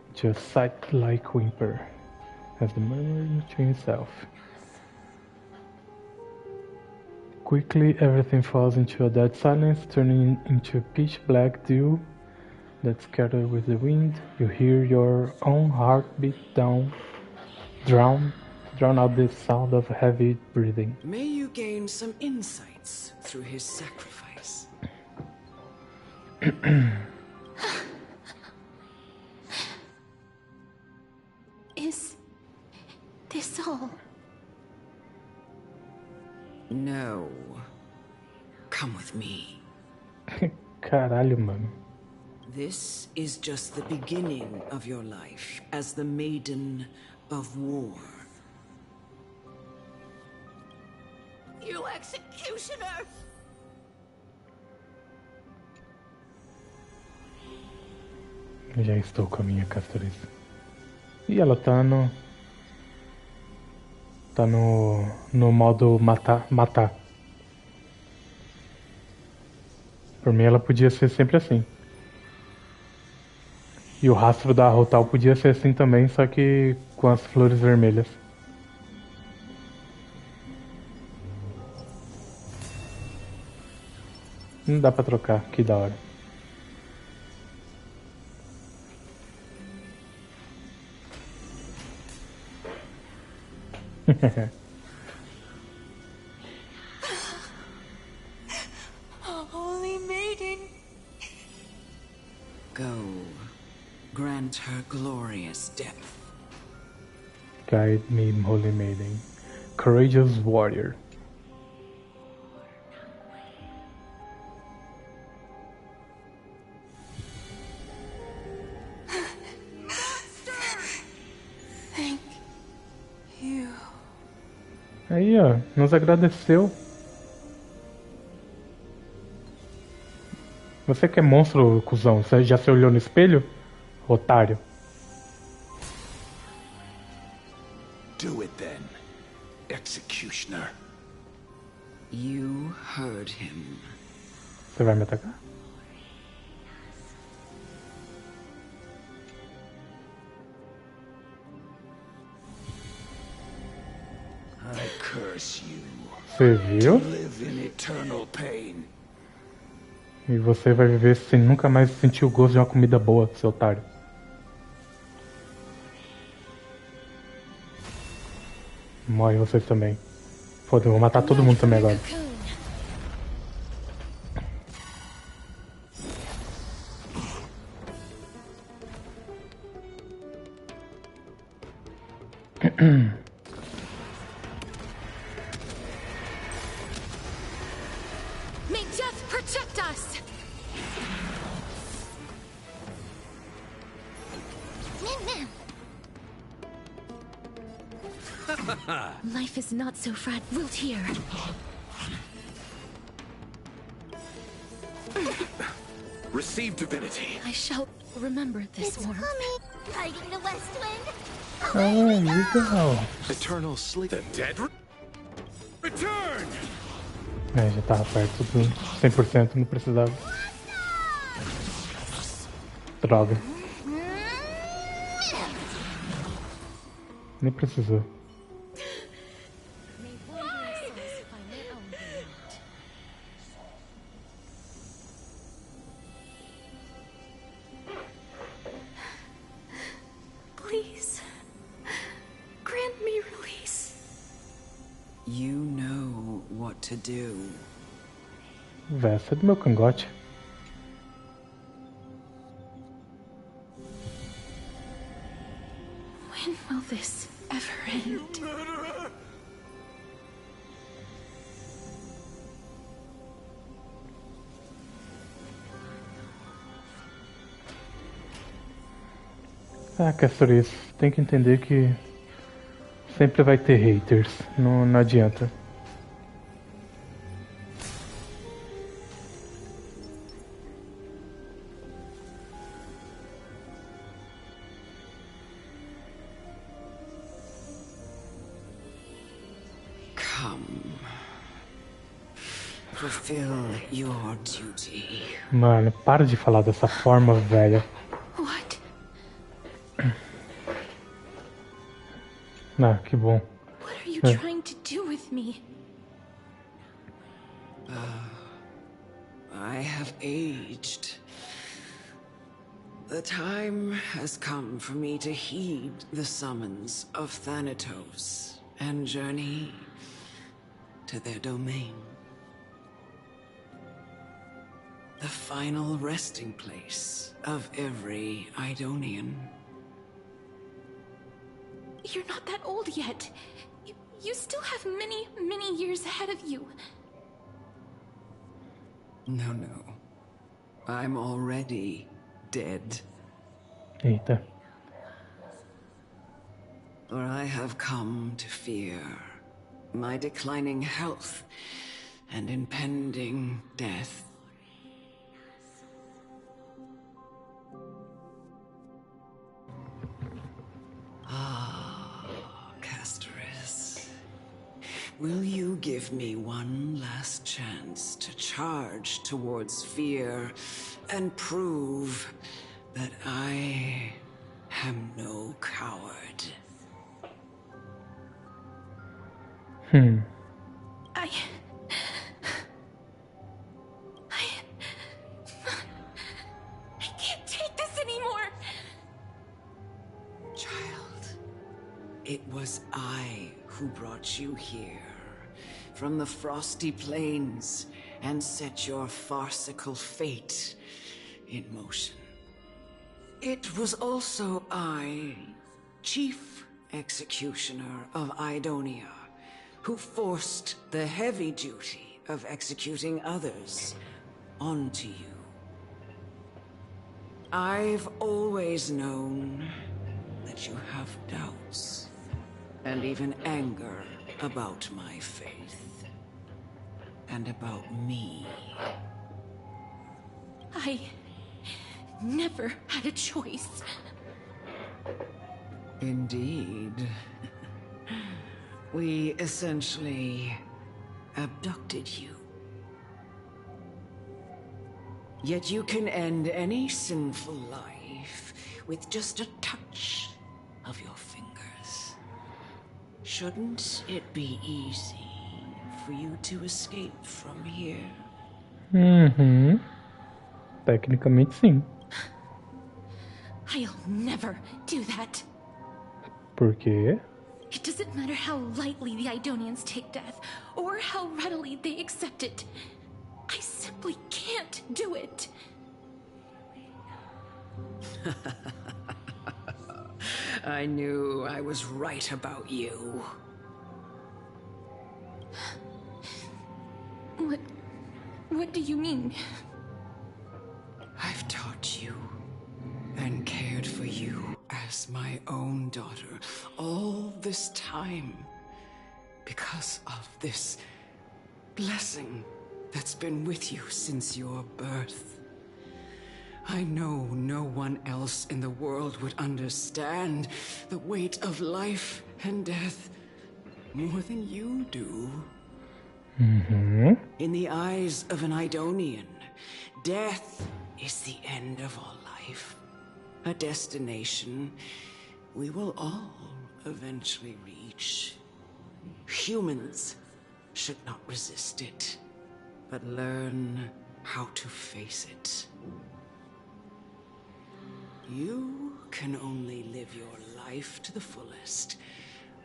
into a sight-like whimper, as the murmuring to himself. Quickly, everything falls into a dead silence, turning into a pitch-black dew that scatters with the wind. You hear your own heartbeat drown out the sound of heavy breathing. May you gain some insights through his sacrifice. Is this all? No. Come with me. Caralho, mano. This is just the beginning of your life as the Maiden of War. You executioner! Já estou com a minha Castores. E ela tá no... Tá no modo matar. Por mim ela podia ser sempre assim. E o rastro da Rotal podia ser assim também, só que com as flores vermelhas. Não dá pra trocar, que da hora. Holy Maiden! Go. Grant her glorious death. Guide me, Holy Maiden. Courageous warrior. Thank you. Aí, ó, nos agradeceu. Você que é monstro, cuzão, você já se olhou no espelho? Otário. Do it then, executioner. You heard him. Você vai me atacar? I curse you. Você viu? Live in eternal pain. E você vai viver sem nunca mais sentir o gosto de uma comida boa, seu otário. Morre vocês também. Foda, eu vou matar todo mundo também agora. May death protect us! Life is not so fragile here. Receive divinity. I shall remember this It's warmth. coming. Fighting the West Wind. Oh, legal. Eternal sleep. The dead return. É, já tava perto do 100%, não precisava. Droga. Nem precisou. Please, grant me release. You know what to do. Essa é do meu cangote. When will this ever end? Ah, Castoris, tem que entender que sempre vai ter haters, não adianta. Come. Fulfill your duty. Mano, para de falar dessa forma, velha. What? Ah, que bom. What are you trying to do with me? I have aged. The time has come for me to heed the summons of Thanatos and journey to their domain. The final resting place of every Idonian. You're not that old yet. You still have many, many years ahead of you. No. I'm already dead. Eita. For I have come to fear my declining health and impending death. Castoris, will you give me one last chance to charge towards fear and prove that I am no coward? I can't take this anymore. Child, it was I who brought you here from the frosty plains and set your farcical fate in motion. It was also I, Chief Executioner of Idonia, who forced the heavy duty of executing others onto you. I've always known that you have doubts and even anger about my faith and about me. I never had a choice. Indeed. We essentially abducted you. Yet you can end any sinful life with just a touch of your fingers. Shouldn't it be easy for you to escape from here? Tecnicamente sim. I'll never do that. Por quê? It doesn't matter how lightly the Idonians take death, or how readily they accept it. I simply can't do it. I knew I was right about you. What do you mean? as my own daughter all this time because of this blessing that's been with you since your birth. I know no one else in the world would understand the weight of life and death more than you do. In the eyes of an Idonian, death is the end of all life. A destination we will all eventually reach. Humans should not resist it, but learn how to face it. You can only live your life to the fullest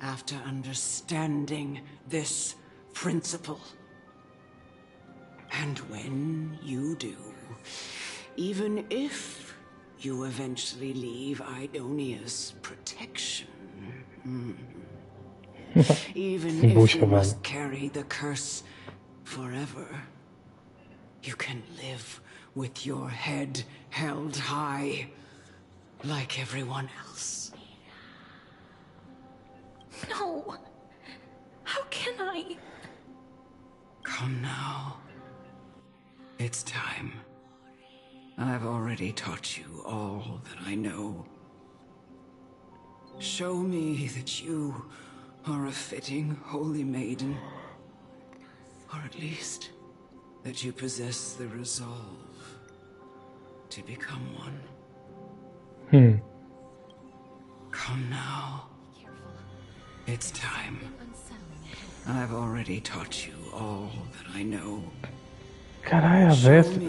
after understanding this principle. And when you do, even if you eventually leave Idonia's protection, even if you must carry the curse forever, you can live with your head held high, like everyone else. No! How can I? Come now. It's time. I've already taught you all that I know. Show me that you are a fitting holy maiden. Or at least, that you possess the resolve to become one. Come now. It's time. I've already taught you all that I know. Caralho, a Vesta.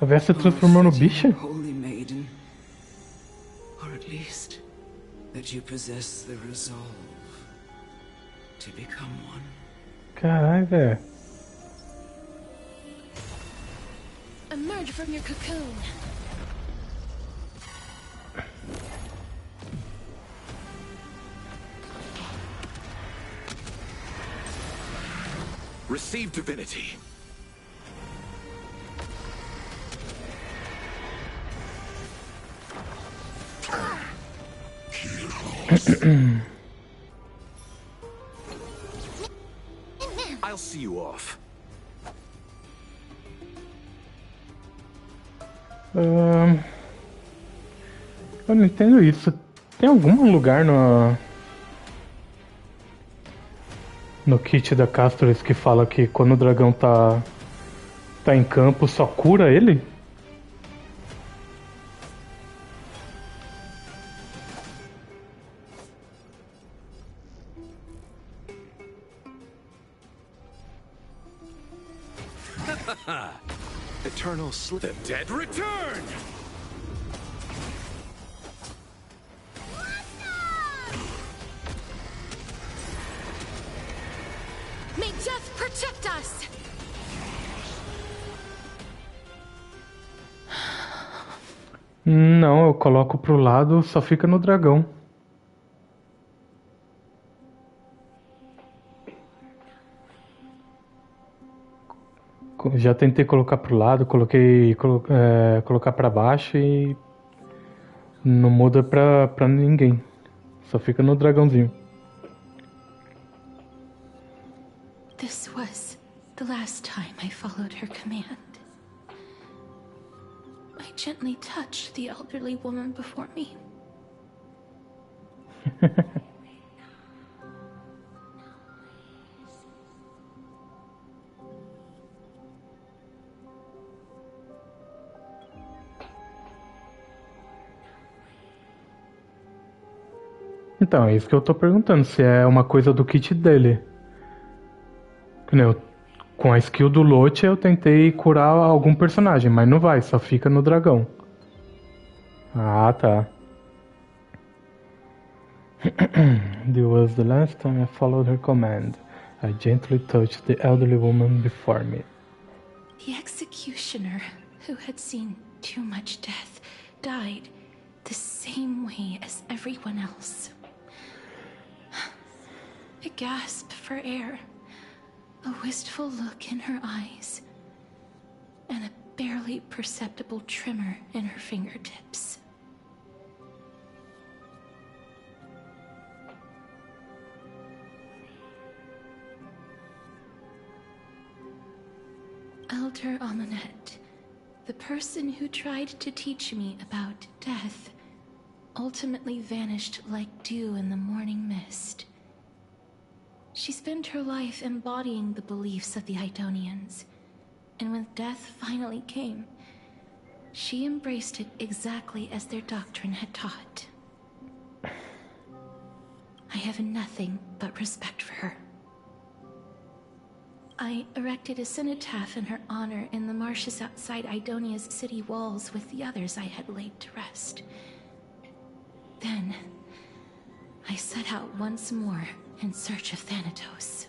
A Vesta transformou no bicho? Holy maiden. Or at least that you possess the resolve to become one. Caralho, velho. Emerge from your cocoon. Receive divinity. I'll see you off. Eu não entendo isso. Tem algum lugar no kit da Castores que fala que quando o dragão tá em campo só cura ele? Eternal sleep. The dead return! May death protect us! Não, eu coloco pro lado, só fica no dragão. Já tentei colocar pro lado, colocar pra baixo e não muda pra ninguém. Só fica no dragãozinho. This was the last time I followed her command. I gently touched the elderly woman before me. Então, é isso que eu tô perguntando, se é uma coisa do kit dele. Com a skill do Lote eu tentei curar algum personagem, mas não vai, só fica no dragão. Ah, tá. This was the last time I followed her command. I gently touched the elderly woman before me. The executioner, who had seen too much death, died the same way as everyone else. A gasp for air, a wistful look in her eyes, and a barely perceptible tremor in her fingertips. Elder Amunet, the person who tried to teach me about death, ultimately vanished like dew in the morning mist. She spent her life embodying the beliefs of the Idonians, and when death finally came, she embraced it exactly as their doctrine had taught. I have nothing but respect for her. I erected a cenotaph in her honor in the marshes outside Idonia's city walls with the others I had laid to rest. Then, I set out once more in search of Thanatos.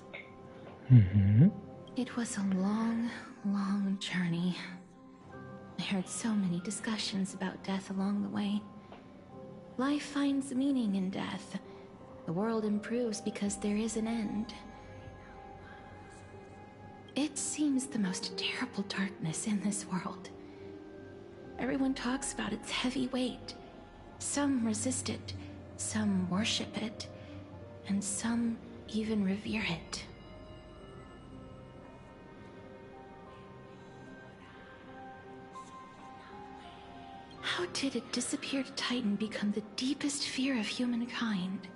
It was a long, long journey. I heard so many discussions about death along the way. Life finds meaning in death. The world improves because there is an end. It seems the most terrible darkness in this world. Everyone talks about its heavy weight. Some resist it, some worship it, and some even revere it. How did a disappeared titan become the deepest fear of humankind?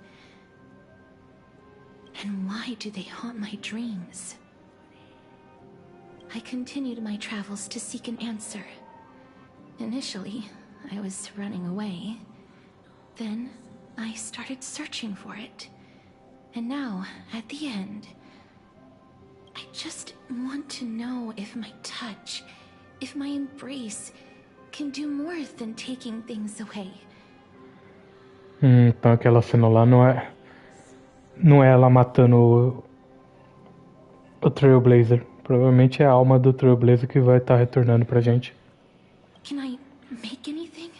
And why do they haunt my dreams? I continued my travels to seek an answer. Initially, I was running away. Then, I started searching for it. And now, at the end, I just want to know if my touch, if my embrace, can do more than taking things away. Então aquela cena lá não é ela matando o Trailblazer. Provavelmente é a alma do Trailblazer que vai estar retornando pra gente. Can I make anything?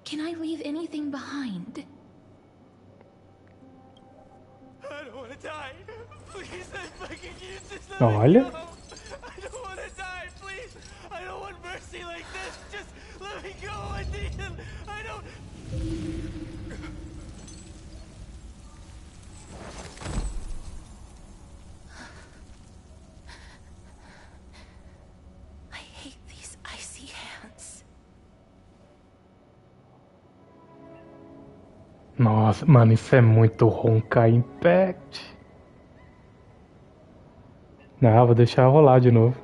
Can I leave anything behind? I don't want to die. Please, I'm begging you, just let Olha. me go. I don't want to die, please. I don't want mercy like this. Just let me go. I need it. I don't... I hate these icy hands. Nossa, mano, isso é muito Honkai Impact. Não, vou deixar rolar de novo.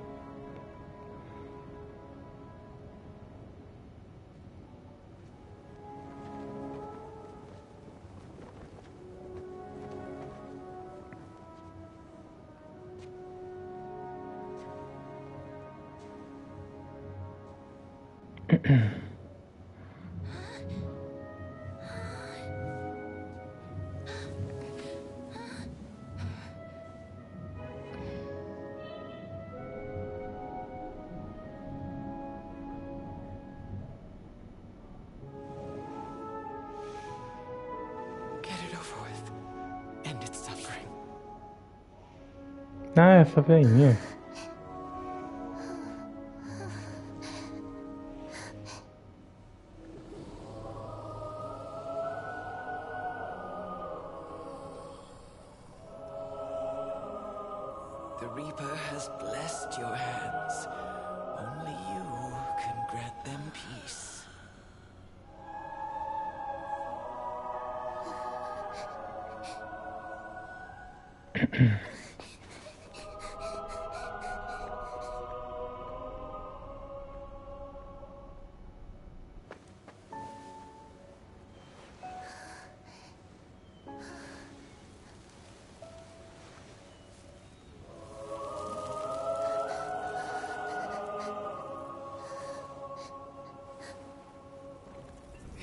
Ah, essa veinha. The Reaper has blessed your hands. Only you can grant them peace.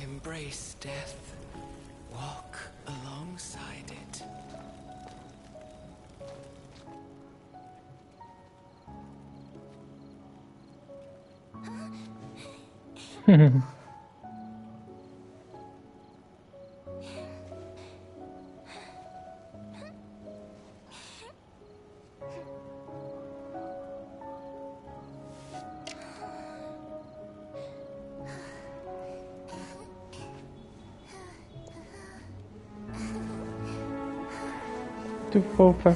Embrace death. Walk alongside it. Muito fofa.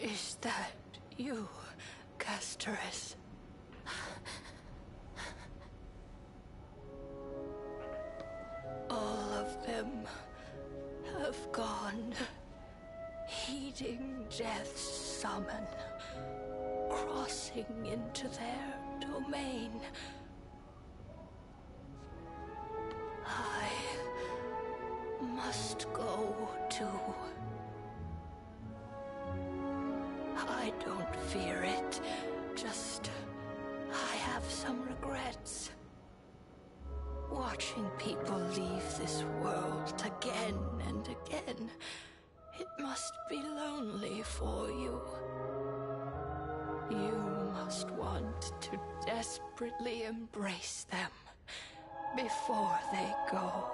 Is that you, Casteress? All of them have gone, heeding death's summon, crossing into their domain. I must go too. I don't fear it, just I have some regrets. Watching people leave this world again and again, it must be lonely for you. You must want to desperately embrace them before they go.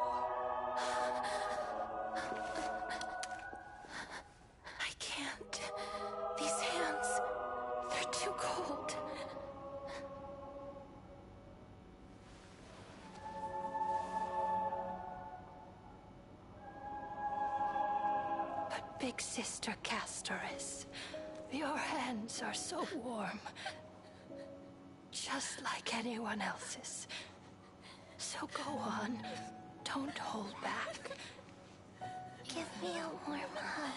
I can't. These hands, they're too cold. But Big Sister Casteress, your hands are so warm. Just like anyone else's. So go on. Don't hold back. Give me a warm hug.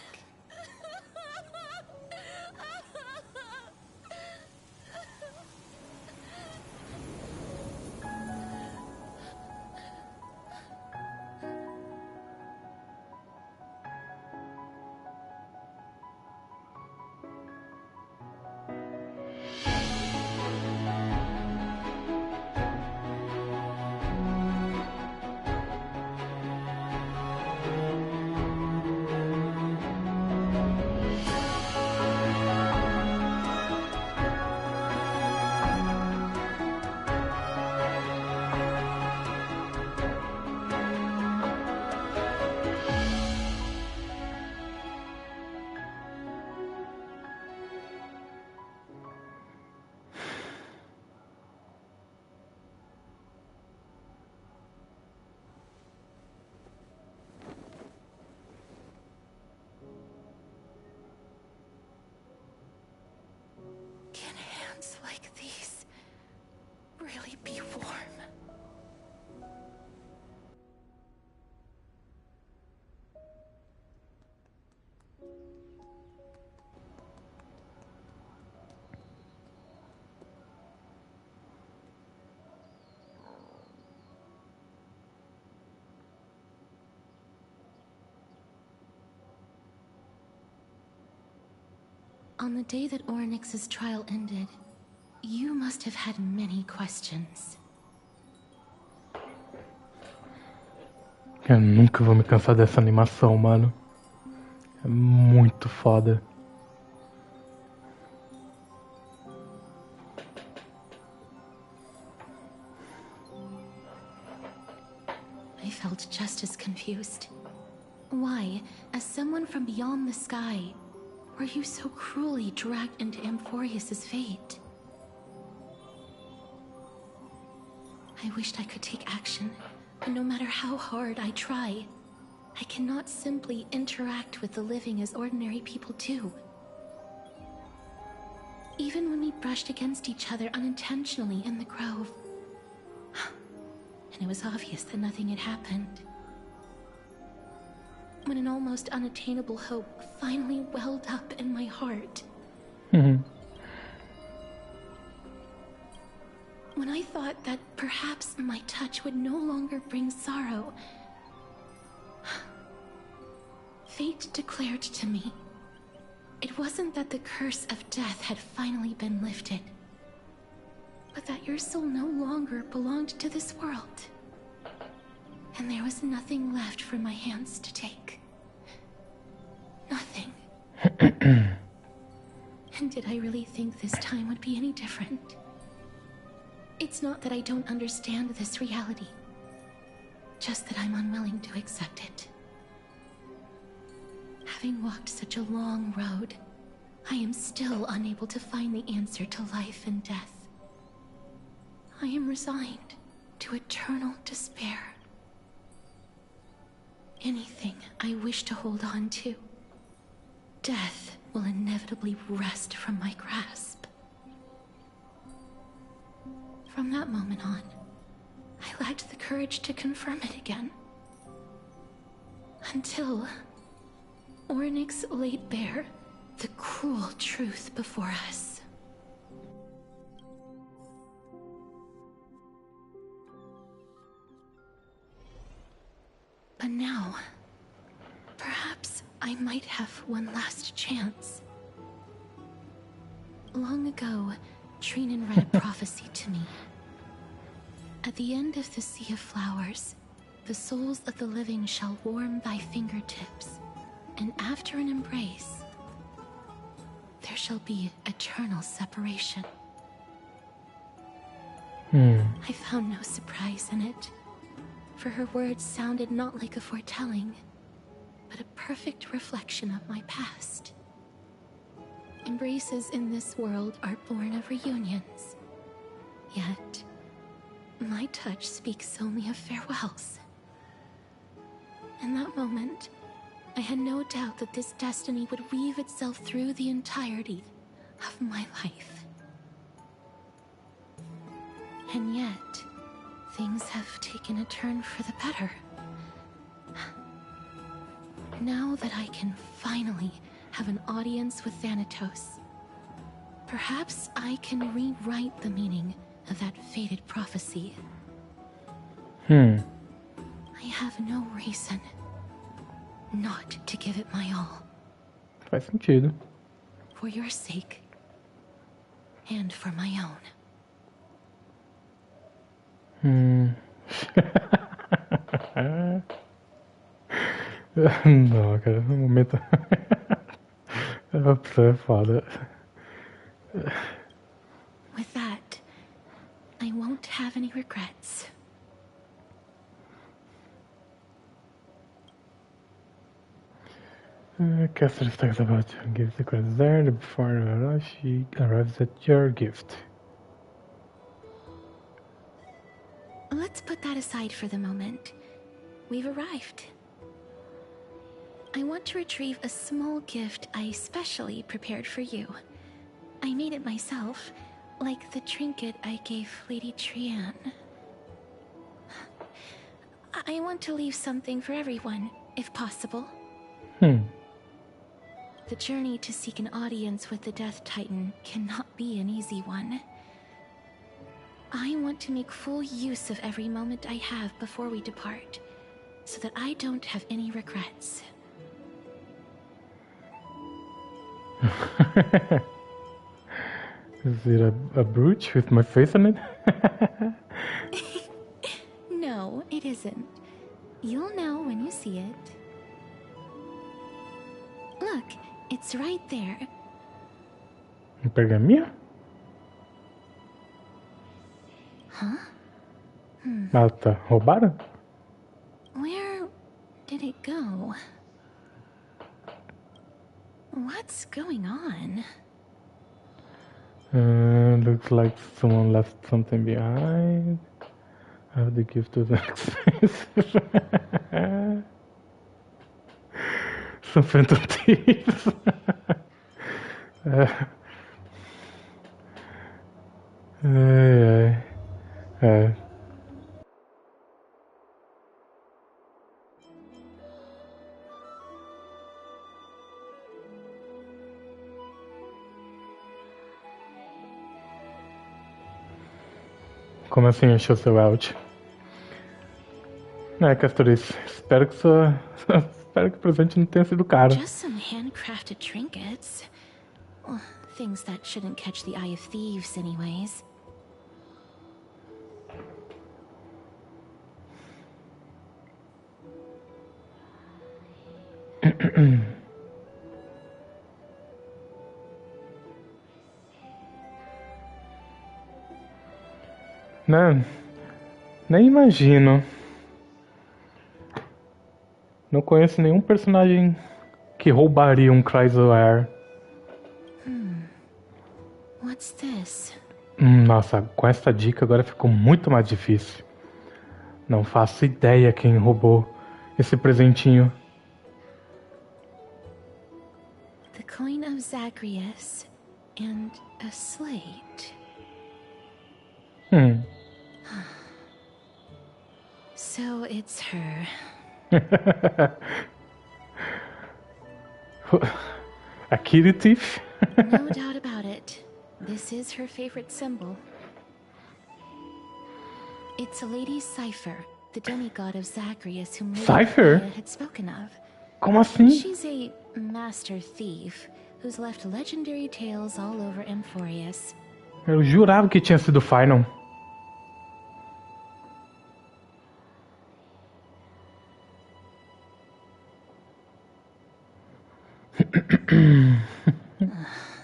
Can hands like these really be warm? On the day that Oryx's trial ended, you must have had many questions. Eu nunca vou me cansar dessa animação, mano. É muito foda. I felt just as confused. Why, as someone from beyond the sky, were you so cruelly dragged into Amphorius's fate? I wished I could take action, but no matter how hard I try, I cannot simply interact with the living as ordinary people do. Even when we brushed against each other unintentionally in the grove, and it was obvious that nothing had happened. When an almost unattainable hope finally welled up in my heart. When I thought that perhaps my touch would no longer bring sorrow, fate declared to me, it wasn't that the curse of death had finally been lifted, but that your soul no longer belonged to this world. And there was nothing left for my hands to take. Nothing. And did I really think this time would be any different? It's not that I don't understand this reality, just that I'm unwilling to accept it. Having walked such a long road, I am still unable to find the answer to life and death. I am resigned to eternal despair. Anything I wish to hold on to, death will inevitably inevitably wrest from my grasp. From that moment on, I lacked the courage to confirm it again. Until Ornyx laid bare the cruel truth before us. But now, perhaps I might have one last chance. Long ago, Phainon read a prophecy to me. At the end of the Sea of Flowers, the souls of the living shall warm thy fingertips, and after an embrace, there shall be eternal separation. I found no surprise in it, for her words sounded not like a foretelling, but a perfect reflection of my past. Embraces in this world are born of reunions, yet my touch speaks only of farewells. In that moment, I had no doubt that this destiny would weave itself through the entirety of my life. And yet, things have taken a turn for the better. Now that I can finally have an audience with Thanatos, perhaps I can rewrite the meaning of that fated prophecy. I have no reason not to give it my all. Faz sentido. For your sake, and for my own. Não, cara, no momento. É foda. With that, I won't have any regrets. Caster talks about give the credits there before she arrives at your gift. Let's put that aside for the moment. We've arrived. I want to retrieve a small gift I specially prepared for you. I made it myself, like the trinket I gave Lady Trian. I want to leave something for everyone, if possible. The journey to seek an audience with the Death Titan cannot be an easy one. I want to make full use of every moment I have before we depart, so that I don't have any regrets. Is it a brooch with my face on it? No, it isn't. You'll know when you see it. Look, it's right there. Um pergaminho? Huh? Ah, tá. Roubaram? Where did it go? What's going on? Looks like someone left something behind. I have the gift of expensive. Some phantom thieves. Como assim achou seu áudio? Castorice, espero que espero que o presente não tenha sido caro. Just some handcrafted trinkets. Well, things that shouldn't catch the eye of thieves anyways. Não, nem imagino. Não conheço nenhum personagem que roubaria um Chrysler. What's this? Nossa, com essa dica agora ficou muito mais difícil. Não faço ideia quem roubou esse presentinho. The coin of Zagreus and a slate. So it's her. A kitty thief? No doubt about it. This is her favorite symbol. It's a Lady Cypher, the demigod of Zagreus whom Lady Cypher? Gaia had spoken of. Como assim? She's a master thief who's left legendary tales all over Amphorius. Eu jurava que tinha sido Phainon.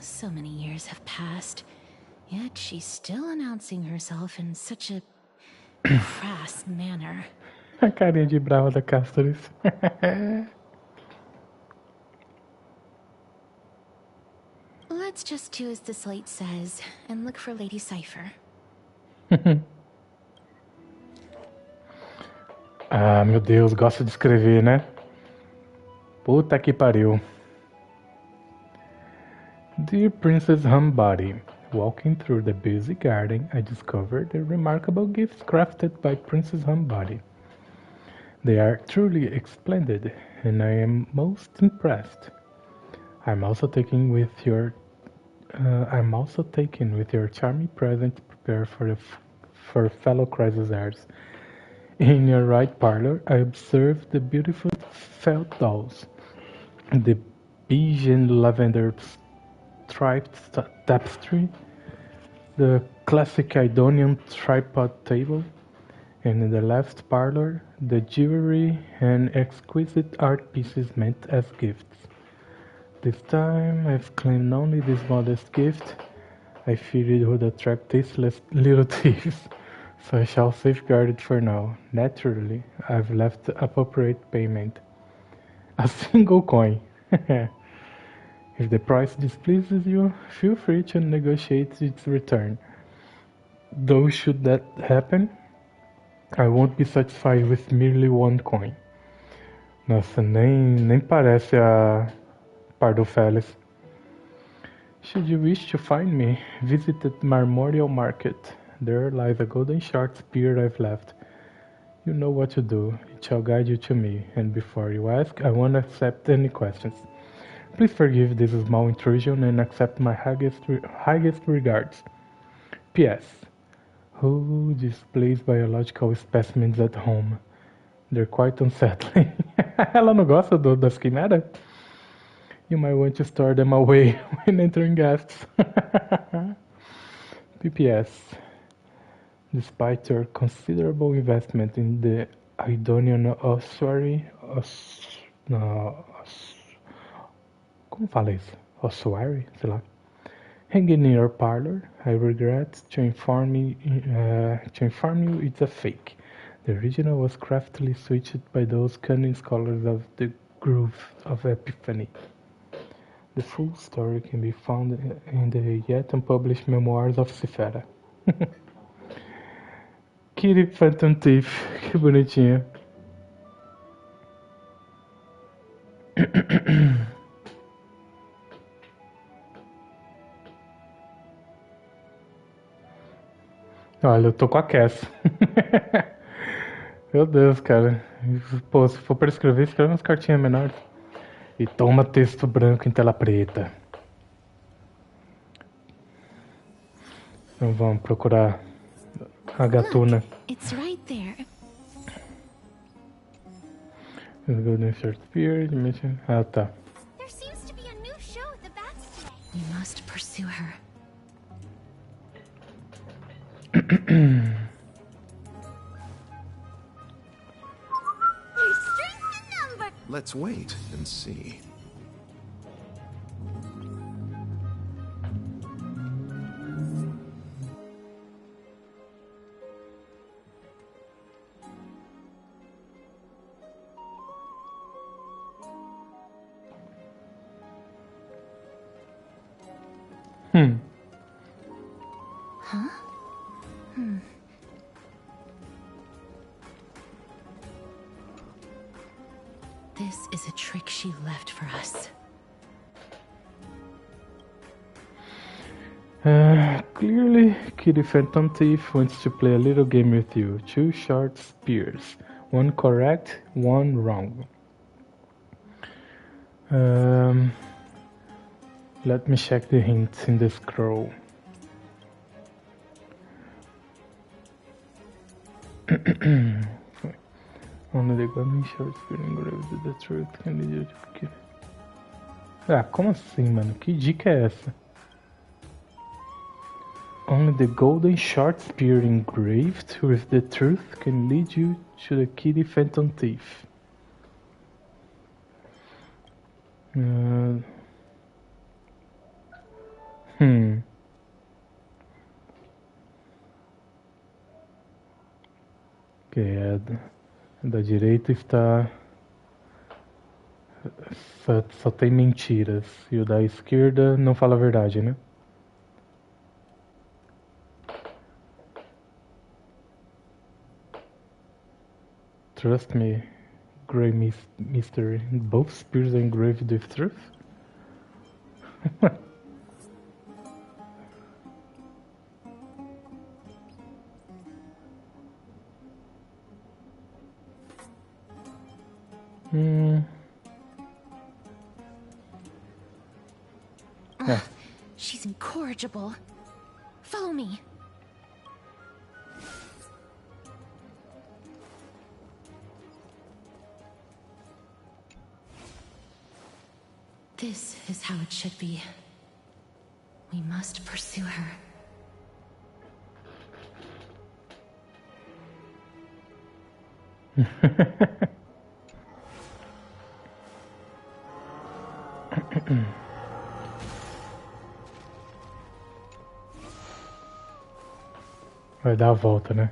So many years have passed, yet she's still announcing herself in such a crass manner. A carinha de brava da Castoris. Let's just do as the slate says and look for Lady Cypher. Ah, meu Deus, gosta de escrever, né? Puta que pariu. Dear Princess Humbody, walking through the busy garden, I discovered the remarkable gifts crafted by Princess Humbody. They are truly splendid, and I am most impressed. I'm also taken with your charming present prepared for fellow Chrysosers. In your right parlor, I observed the beautiful felt dolls, the beige and lavender striped tapestry, the classic Idonian tripod table, and in the left parlor, the jewelry and exquisite art pieces meant as gifts. This time, I've claimed only this modest gift. I feared it would attract tasteless little thieves, so I shall safeguard it for now. Naturally, I've left appropriate payment. A single coin. If the price displeases you, feel free to negotiate its return. Though should that happen, I won't be satisfied with merely one coin. Nossa, nem parece a Pardofelis. Should you wish to find me, visit the Marmorial Market. There lies a golden short spear I've left. You know what to do. It shall guide you to me, and before you ask, I won't accept any questions. Please forgive this small intrusion and accept my highest regards. P.S. Who displays biological specimens at home? They're quite unsettling. Ela não gosta das quimeras? You might want to store them away when entering guests. P.P.S. Despite your considerable investment in the Idonian ossuary, como fala isso? Ossuary? Sei lá. Hanging in your parlor, I regret to inform you it's a fake. The original was craftily switched by those cunning scholars of the Grove of Epiphany. The full story can be found in the yet unpublished memoirs of Cyphera. Kitty Phantom Thief, que bonitinho. Olha, eu tô com a Cass. Meu Deus, cara. Pô, se for pra escrever, escreve umas cartinhas menores. E toma texto branco em tela preta. Então vamos procurar a gatuna. It's right there. Golden Short Spear, Dimension. Ah, tá. There seems to be a new show at the bats today. We must pursue her. Let's wait and see. Huh? This is a trick she left for us. Clearly, Kitty Phantom Thief wants to play a little game with you. 2 short spears. 1 correct, 1 wrong. Let me check the hints in the scroll. Only the golden short spear engraved with the truth can lead you to kill. Ah, como assim, mano? Que dica é essa? Only the golden short spear engraved with the truth can lead you to the Kitty Phantom Thief. Ok, da direita está... Só tem mentiras. E o da esquerda não fala a verdade, né? Trust me, Grey Mystery. Both spears are engraved with truth? She's incorrigible. Follow me. This is how it should be. We must pursue her. Vai dar a volta, né?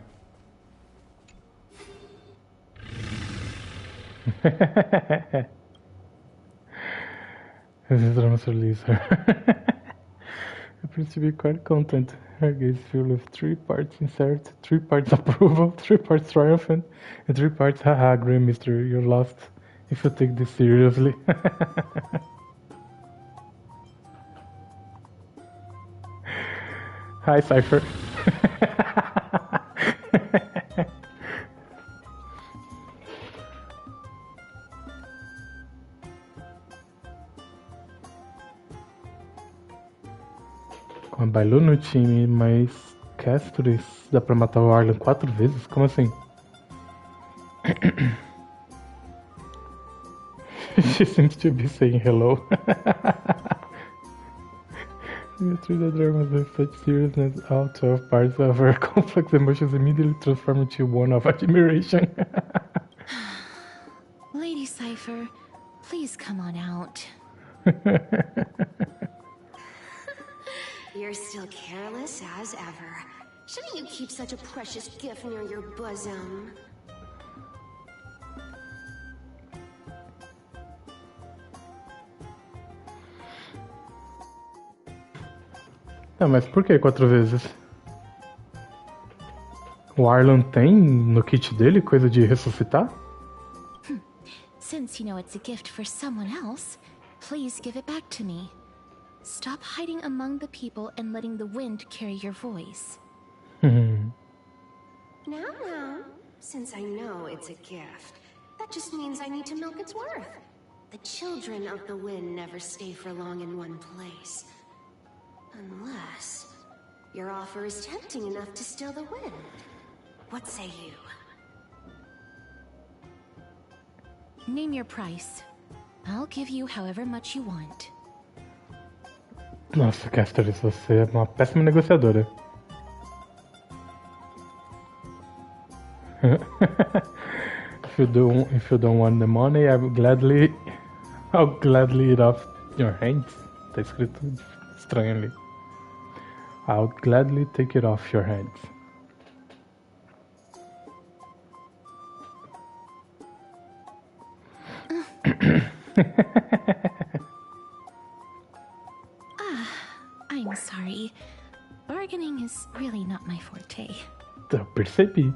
Vamos release her. Appears to be quite content. Her gaze full of 3 parts insert, 3 parts approval, 3 parts triumphant, and 3 parts haha, Grey Mystery. You're lost if you take this seriously. Hi, Cypher. Com a Bailu no time, mas Castures dá pra matar o Arlen 4 vezes? Como assim? She seems to be saying hello. You treat the dramas with such seriousness, all 12 parts of her complex emotions immediately transform into one of admiration. Lady Cypher, please come on out. You're still careless as ever. Shouldn't you keep such a precious gift near your bosom? Ah, mas por que 4 vezes? O Arlen tem no kit dele coisa de ressuscitar? Since you know it's a gift for someone else, please give it back to me. Stop hiding among the people and letting the wind carry your voice. Now, since I know it's a gift, that just means I need to milk its worth. The children of the wind never stay for long in one place. Unless your offer is tempting enough to still the wind. What say you? Name your price. I'll give you however much you want. Nossa, Castores, você é uma péssima negociadora. If you don't want the money, I'll gladly eat off your hands. Tá escrito estranho ali. I'll gladly take it off your hands. I'm sorry. Bargaining is really not my forte. Eu percebi.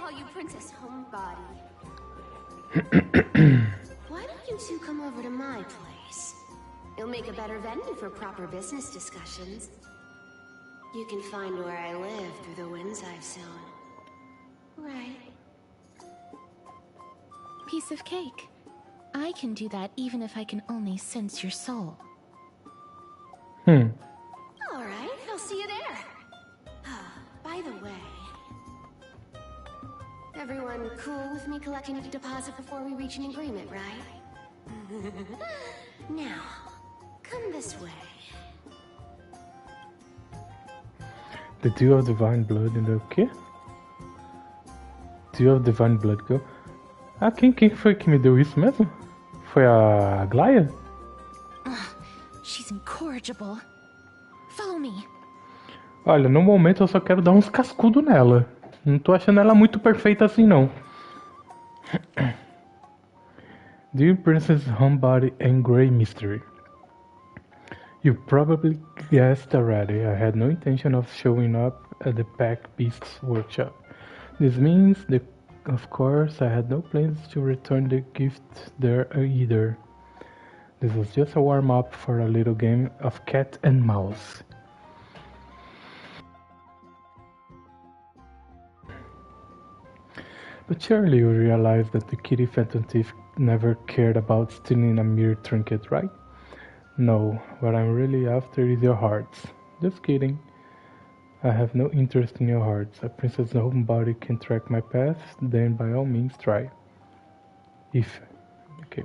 call you Princess Homebody. Why don't you two come over to my place? It'll make a better venue for proper business discussions. You can find where I live through the winds I've sown. Right. Piece of cake. I can do that even if I can only sense your soul. All right, I'll see you there. By the way, everyone cool with me collecting a deposit before we reach an agreement, right? Now, come this way. The Dew of Divine Blood in the quê? Dew of Divine Blood Girl. Ah, quem foi que me deu isso mesmo? Foi a Glaia? She's incorrigible. Follow me. Olha, no momento eu só quero dar uns cascudos nela. Não tô achando ela muito perfeita assim, não. Dear Princess Homebody and Grey Mystery, you probably guessed already, I had no intention of showing up at the Pack Beasts workshop. This means that, of course, I had no plans to return the gift there either. This was just a warm-up for a little game of cat and mouse. But surely you realize that the kitty phantom thief never cared about stealing a mere trinket, right? No, what I'm really after is your hearts. Just kidding. I have no interest in your hearts. A princess homebody can track my path, then by all means try. Okay.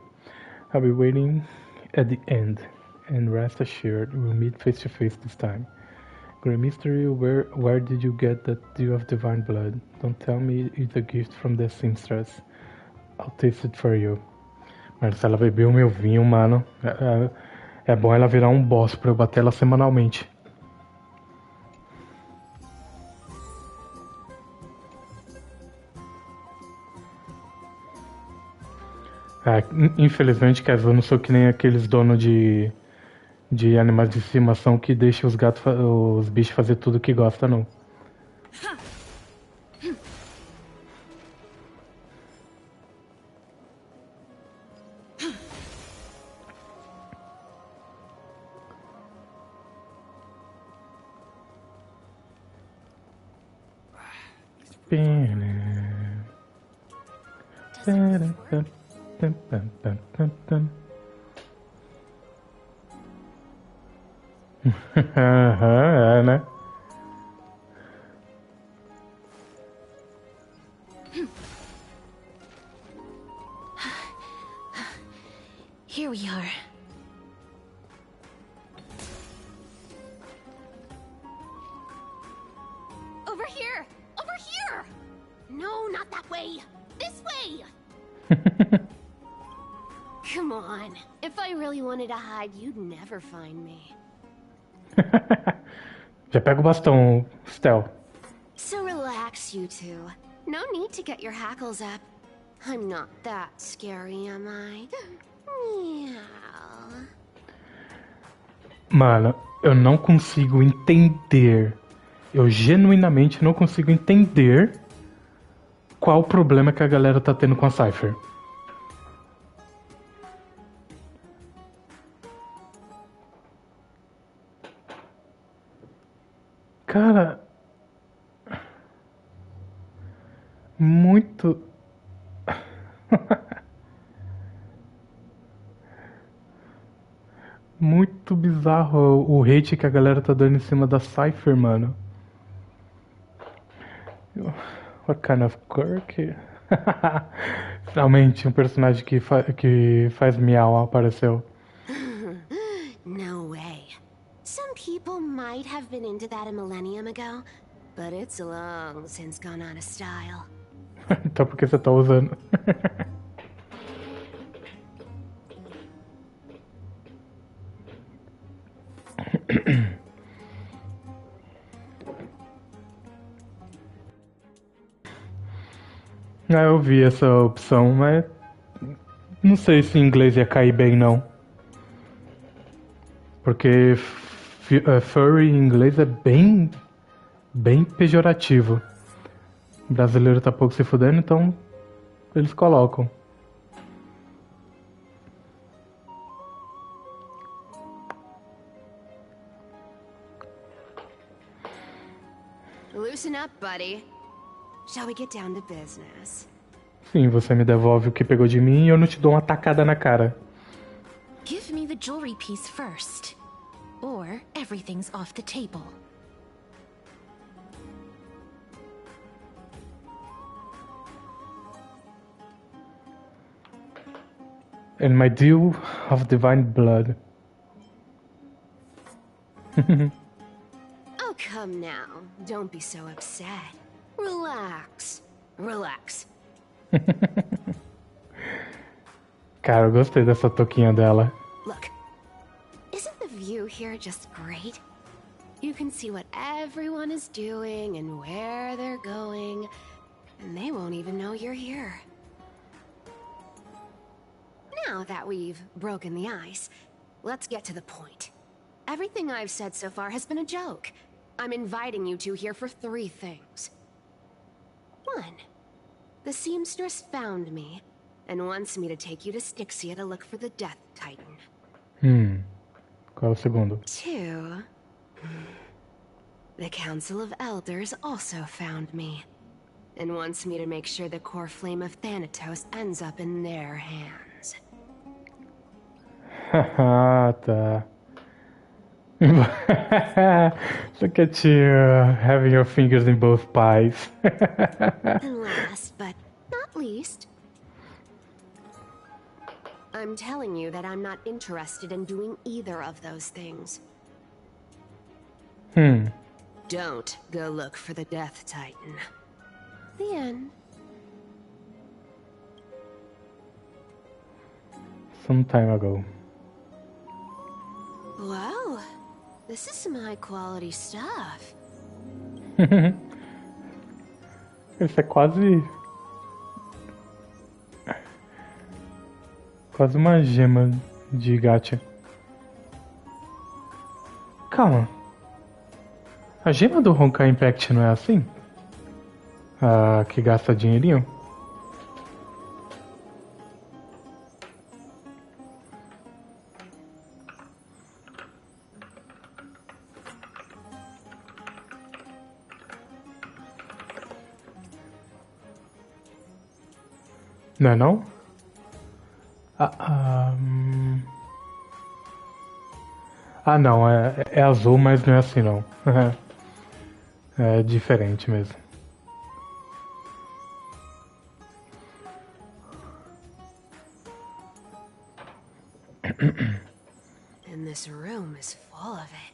I'll be waiting at the end, and rest assured, we'll meet face to face this time. Grey Mystery, where did you get that Dew of Divine Blood? Don't tell me it's a gift from the seamstress. I'll taste it for you. Mas se ela bebeu meu vinho, mano, é bom ela virar um boss pra eu bater ela semanalmente. Infelizmente, Kevin, eu não sou que nem aqueles donos de animais de estimação que deixam os bichos fazer tudo que gosta, não. Aham, né? Here we are. Over here! Over here! No, not that way! This way! Come on. If I really wanted to hide, you'd never find me. Já pega o bastão, Stel. So relax, you two. No need to get your hackles up. I'm not that scary, am I? Meow. Mano, eu não consigo entender. Eu genuinamente não consigo entender qual o problema que a galera tá tendo com a Cypher. Cara, muito muito bizarro o hate que a galera tá dando em cima da Cypher, mano. What kind of quirk? Finalmente um personagem que faz miau apareceu. No way. Some people might have been into that a millennium ago, but it's long since gone out of style. Então por que você tá usando? Eu vi essa opção, mas não sei se em inglês ia cair bem, não. Porque furry em inglês é bem pejorativo. O brasileiro tá pouco se fudendo, então eles colocam. Loosen up, buddy. Shall we get down to business? Sim, você me devolve o que pegou de mim e eu não te dou uma tacada na cara. Give me the jewelry piece first, or everything's off the table. And my dew of divine blood. Oh, come now. Don't be so upset. Relax. Relax. Cara, eu gostei dessa touquinha dela. Look, isn't the view here just great? You can see what everyone is doing and where they're going, and they won't even know you're here. Now that we've broken the ice, let's get to the point. Everything I've said so far has been a joke. I'm inviting you two here for 3 things. 1. The seamstress found me and wants me to take you to Styxia to look for the Death Titan. Qual é o segundo? 2. The Council of Elders also found me and wants me to make sure the core flame of Thanatos ends up in their hands. Haha, tá. Look at you, having your fingers in both pies. And last but not least, I'm telling you that I'm not interested in doing either of those things. Don't go look for the Death Titan. The end. Some time ago. Wow, this is some high quality stuff. Isso é quase uma gema de gacha. Calma. A gema do Honkai Impact não é assim? A que gasta dinheirinho? Não é não? Não, é azul, mas não é assim não. É diferente mesmo. And this room is full of it.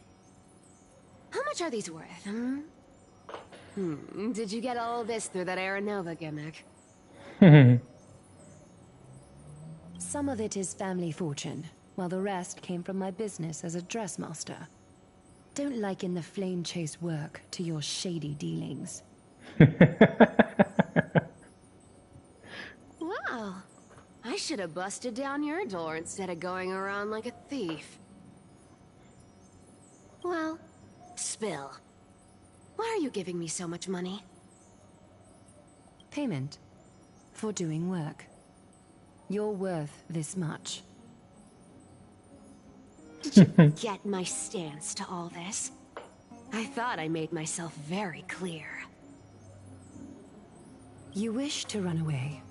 How much are these worth, Did you get all this through that Aranova gimmick? Some of it is family fortune, while the rest came from my business as a dressmaster. Don't liken the flame chase work to your shady dealings. Wow. I should have busted down your door instead of going around like a thief. Well, spill. Why are you giving me so much money? Payment for doing work. You're worth this much. Did you get my stance to all this? I thought I made myself very clear. You wish to run away.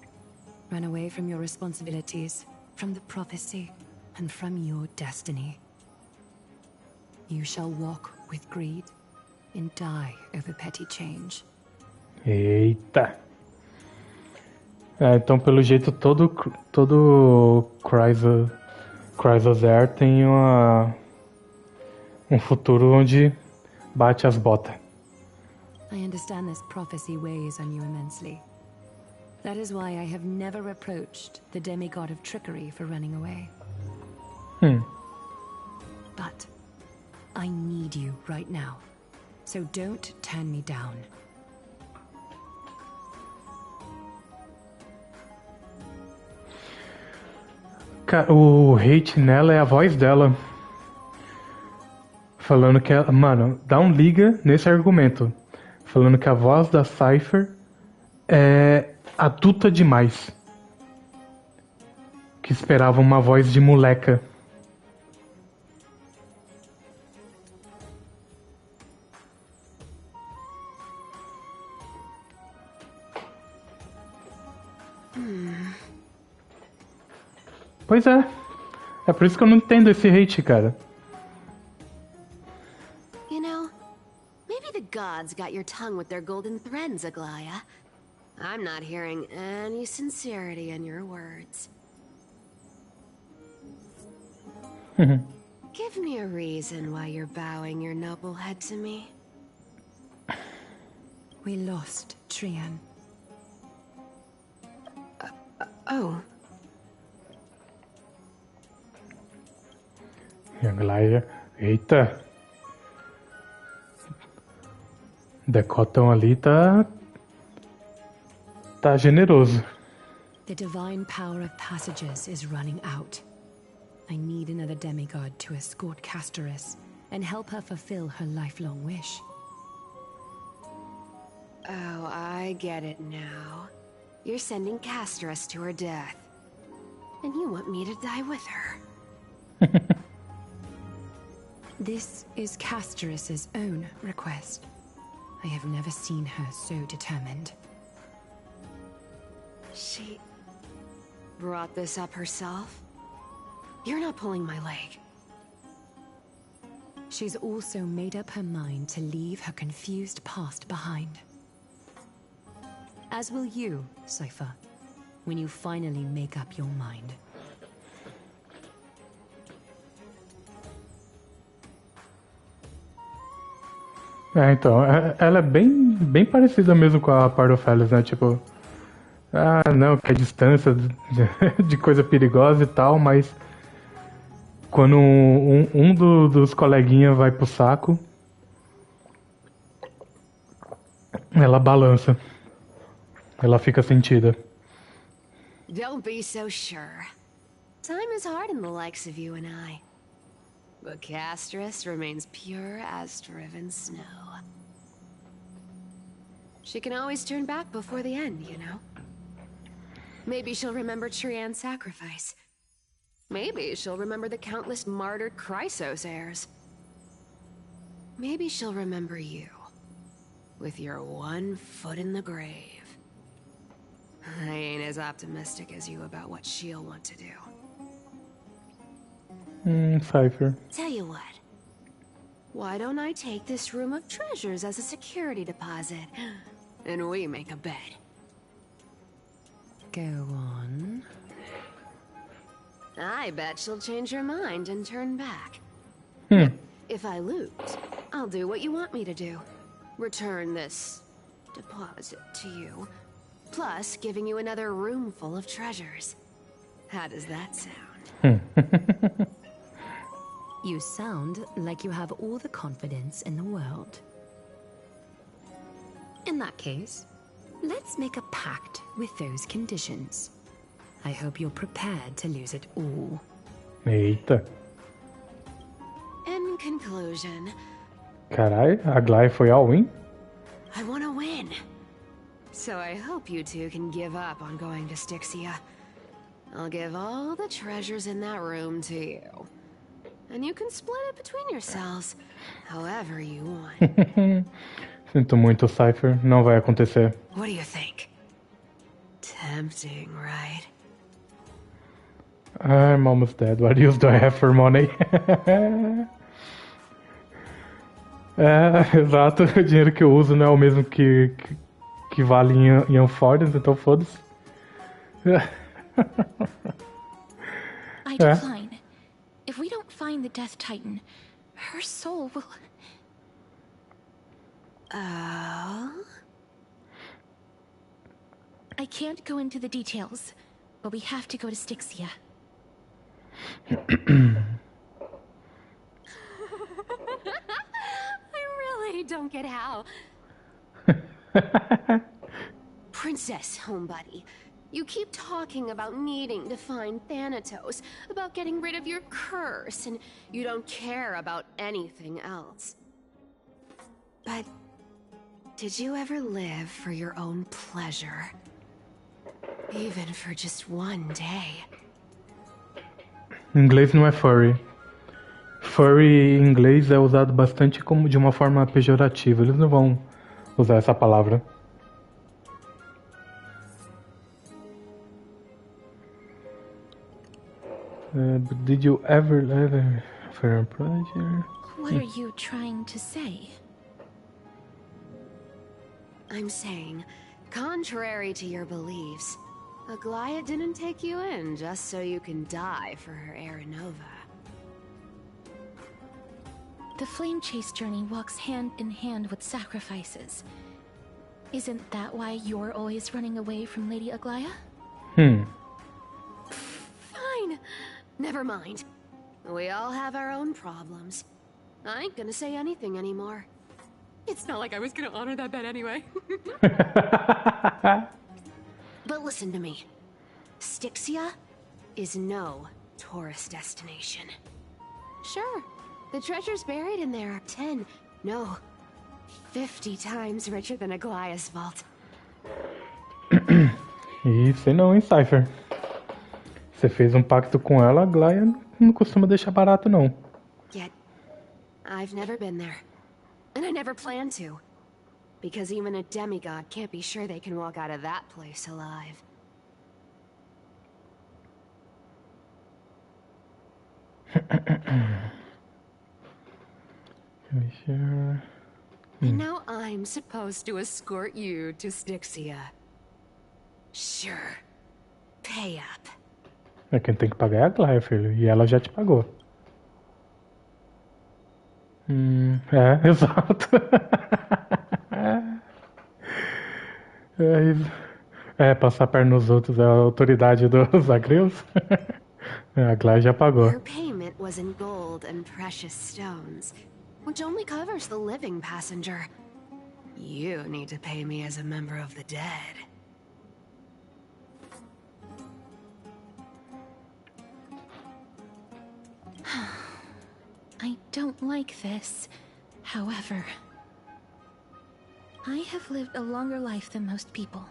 Run away from your responsibilities, from the prophecy, and from your destiny. You shall walk with greed and die over petty change. Eita. Então pelo jeito todo Chrysosar tem um futuro onde bate as botas. I understand this prophecy weighs on you immensely. That is why I have never approached the demigod of trickery for running away. But I need you right now, so don't turn me down. O hate nela é a voz dela. Falando que ela... Mano, dá um liga nesse argumento. Falando que a voz da Cypher é adulta demais. Que esperava uma voz de moleca. Pois é. É por isso que eu não entendo esse hate, cara. You know, maybe the gods got your tongue with their golden threads, Aglaya. I'm not hearing any sincerity in your words. Give me a reason why you're bowing your noble head to me. We lost Trian. Oh. Aglaya. Eita. Decotão ali tá generoso. The divine power of passages is running out. I need another demigod to escort Castoris and help her fulfill her lifelong wish. Oh, I get it now. You're sending Castoris to her death. And you want me to die with her. This is Castoris' own request. I have never seen her so determined. She brought this up herself? You're not pulling my leg. She's also made up her mind to leave her confused past behind. As will you, Cypher, when you finally make up your mind. É, então, ela é bem parecida mesmo com a Pardophelis, né? Tipo, não, que é distância de coisa perigosa e tal, mas quando dos coleguinhas vai pro saco, ela balança. Ela fica sentida. Don't be so sure. Time is hard in the likes of you and I. But Castoris remains pure as driven snow. She can always turn back before the end, you know? Maybe she'll remember Trian's sacrifice. Maybe she'll remember the countless martyred Chrysos heirs. Maybe she'll remember you, with your one foot in the grave. I ain't as optimistic as you about what she'll want to do. Cypher. Tell you what. Why don't I take this room of treasures as a security deposit, and we make a bet? Go on. I bet she'll change her mind and turn back. If I lose, I'll do what you want me to do. Return this deposit to you, plus giving you another room full of treasures. How does that sound? You sound like you have all the confidence in the world. In that case, let's make a pact with those conditions. I hope you're prepared to lose it all. Eita. In conclusion, Carai, a Aglaya foi all-in? I want to win. So I hope you two can give up on going to Styxia. I'll give all the treasures in that room to you. And you can split it between yourselves, however you want. Sinto muito, Cypher. Não vai acontecer. What do you think? Tempting, right? I'm almost dead. What use do I have for money? Exato. O dinheiro que eu uso não é o mesmo que vale em Unfortunate, então foda-se. I decline. If we don't find the Death Titan, her soul will... Oh? I can't go into the details, but we have to go to Styxia. I really don't get how. Princess, homebuddy. You keep talking about needing to find Thanatos, about getting rid of your curse, and you don't care about anything else. But Did you ever live for your own pleasure? Even for just one day? Em inglês não é furry. Furry em inglês é usado bastante como de uma forma pejorativa. Eles não vão usar essa palavra. Did you ever live for your pleasure? What are you trying to say? I'm saying, contrary to your beliefs, Aglaia didn't take you in just so you can die for her Aranova. The flame chase journey walks hand in hand with sacrifices. Isn't that why you're always running away from Lady Aglaia? Fine. Never mind. We all have our own problems. I ain't gonna say anything anymore. It's not like I was gonna honor that bet anyway. But listen to me. Styxia is no tourist destination. Sure, the treasures buried in there are 10, no, 50 times richer than Aglaia's vault. E sei não, hein, Cypher? Você fez um pacto com ela, a Aglaia não costuma deixar barato, não. Yet, I've never been there. And I never plan to. Because even a demigod can't be sure they can walk out of that place alive. And now I'm supposed to escort you to Styxia. Sure. Pay up. É, quem tem que pagar é a Aglaia, filho. E ela já te pagou. Exato. Passar a perna nos outros é a autoridade dos agrios. A Aglaia já pagou. Her payment was in gold and precious stones, which only covers the living passenger. You need to pay me as a member of the dead. I don't like this. However, I have lived a longer life than most people.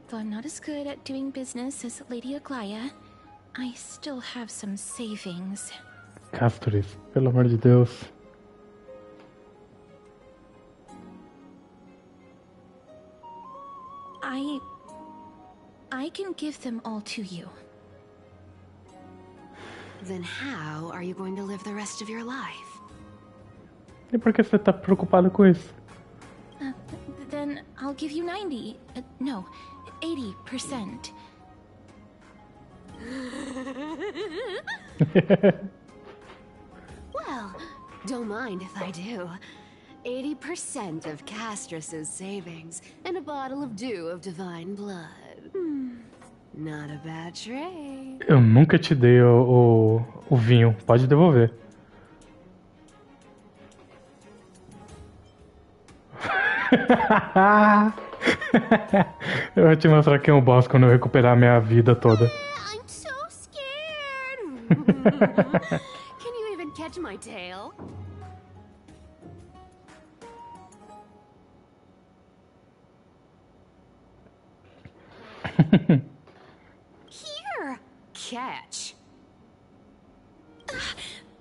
Though I'm not as good at doing business as Lady Aglaia, I still have some savings. Castores, pelo amor de Deus. I can give them all to you. Then how are you going to live the rest of your life? E por que você tá preocupado com isso? Then I'll give you 90. No, 80%. Well, Don't mind if I do. 80% of Castrus's savings and a bottle of dew of divine blood. Not a bad trade. Eu nunca te dei o vinho. Pode devolver. Eu vou te mostrar quem é o boss quando eu recuperar minha vida toda. I'm so scared. Can you even catch my tail? Here, catch.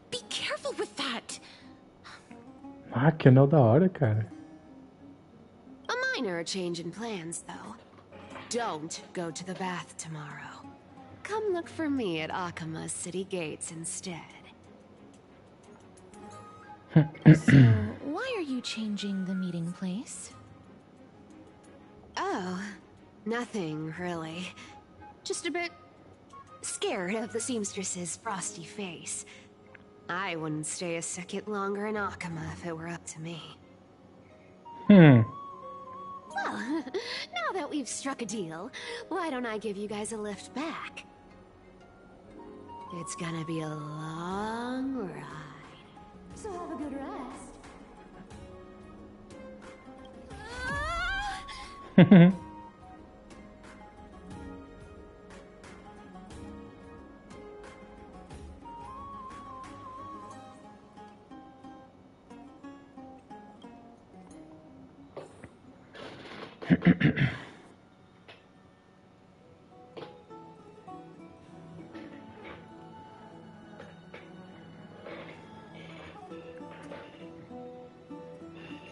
Be careful with that. Ah, que anel da hora, cara. A minor change in plans, though. Don't go to the bath tomorrow. Come look for me at Akama's city gates instead. So, why are you changing the meeting place? Oh, nothing really. Just a bit scared of the seamstress's frosty face. I wouldn't stay a second longer in Akama if it were up to me. Well, now that we've struck a deal, why don't I give you guys a lift back? It's gonna be a long ride. So have a good rest.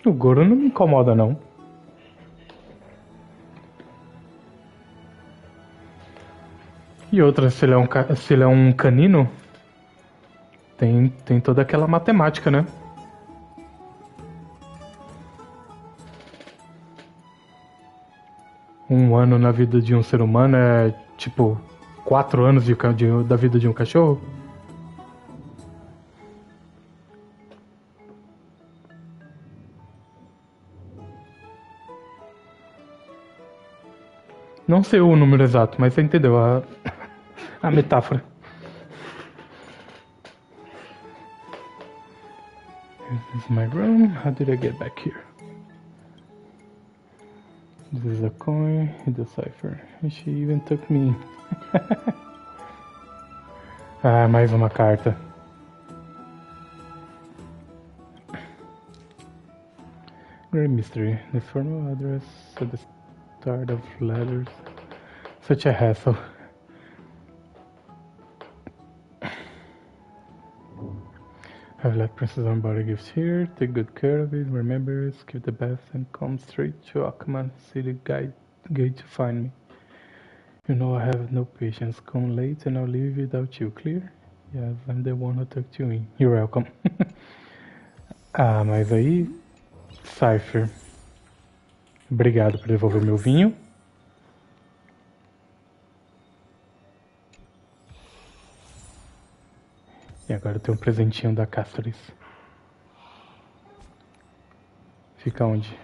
O Goro não me incomoda, não. E outra, se ele é um canino, tem toda aquela matemática, né? Um ano na vida de um ser humano é tipo 4 anos da vida de um cachorro. Não sei o número exato, mas você entendeu a metáfora. This is my room. How did I get back here? This is a coin. The cipher. She even took me. Ah, mais uma carta. Great mystery. The formal address at the start of letters. Such a hassle. I've let Princess on body gifts here. Take good care of it. Remember, skip the bath and come straight to Ackman City Gate to find me. You know I have no patience. Come late and I'll leave without you. Clear? Yes, I'm the one who took you in. You're welcome. Ah, mas aí... Cypher. Obrigado por devolver meu vinho. E agora eu tenho um presentinho da Castris. Fica onde?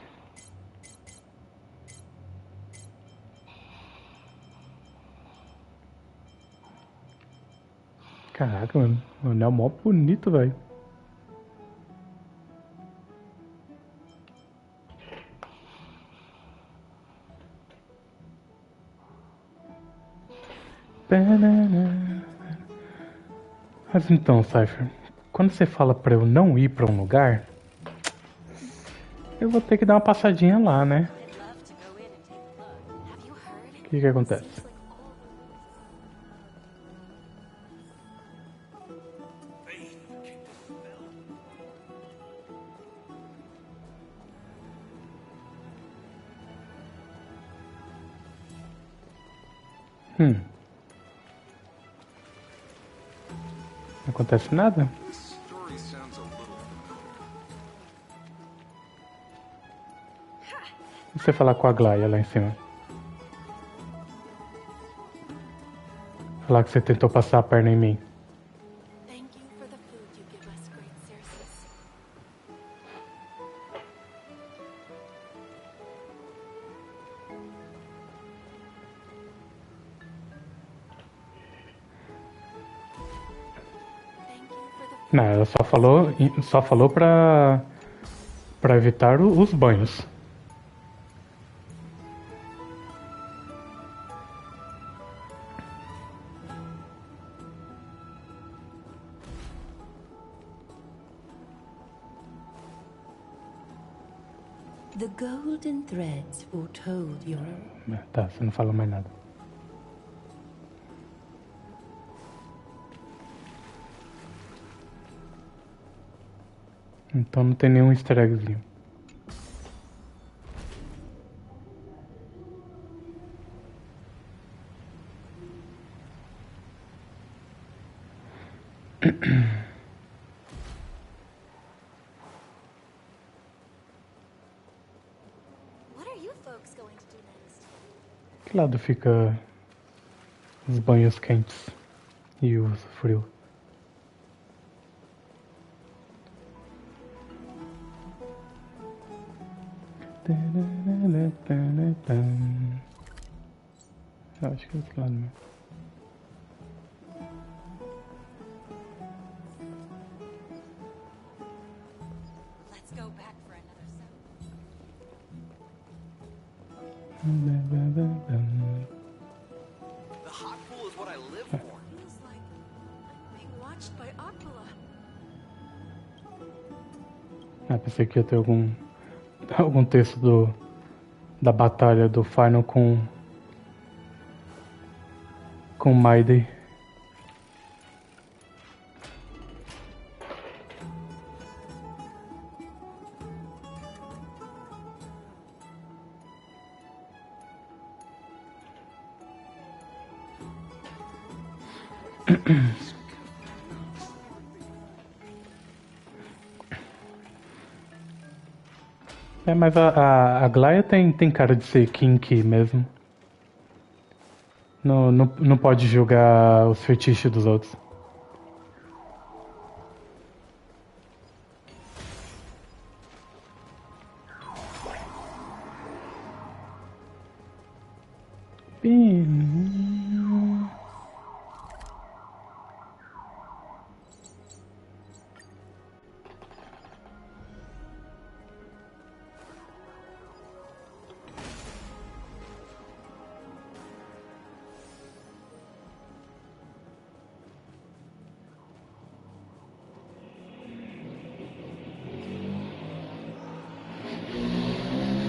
Caraca, mano. O anel mó bonito, velho. Mas então, Cypher, quando você fala pra eu não ir pra um lugar, eu vou ter que dar uma passadinha lá, né? O que acontece? Não acontece nada? E você falar com a Glaia lá em cima? Falar que você tentou passar a perna em mim. Não, ela só falou pra evitar os banhos. The golden threads foretold your... Tá, você não falou mais nada. Então não tem nenhum easter eggzinho. Que lado fica os banhos quentes e o frio? Eu acho que é esse lado mesmo. Let's go back for another sip. The hot pool is what I live for. Feels like I'm being watched by Aquila. Ah, pensei que ia ter algum texto da batalha do Phainon com Maiden. Mas a Glaia tem cara de ser kinky mesmo. Não pode julgar os fetiches dos outros.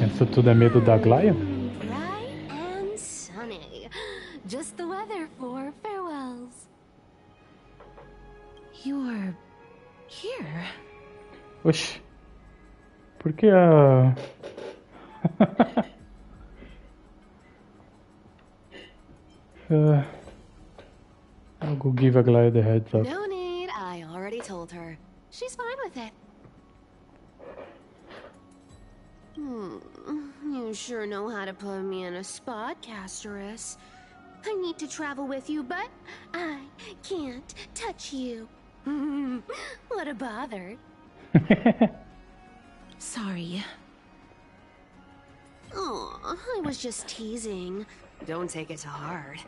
Isso tudo é medo da Glaia? Bright and sunny. Just the weather for farewells. You're here. Oxi. Por que a... I'll go give a Glaia the heads up. No need, I already told her. She's fine with it. You sure know how to put me in a spot, Casterus. I need to travel with you, but I can't touch you. What a bother. Sorry. Oh, I was just teasing. Don't take it to heart.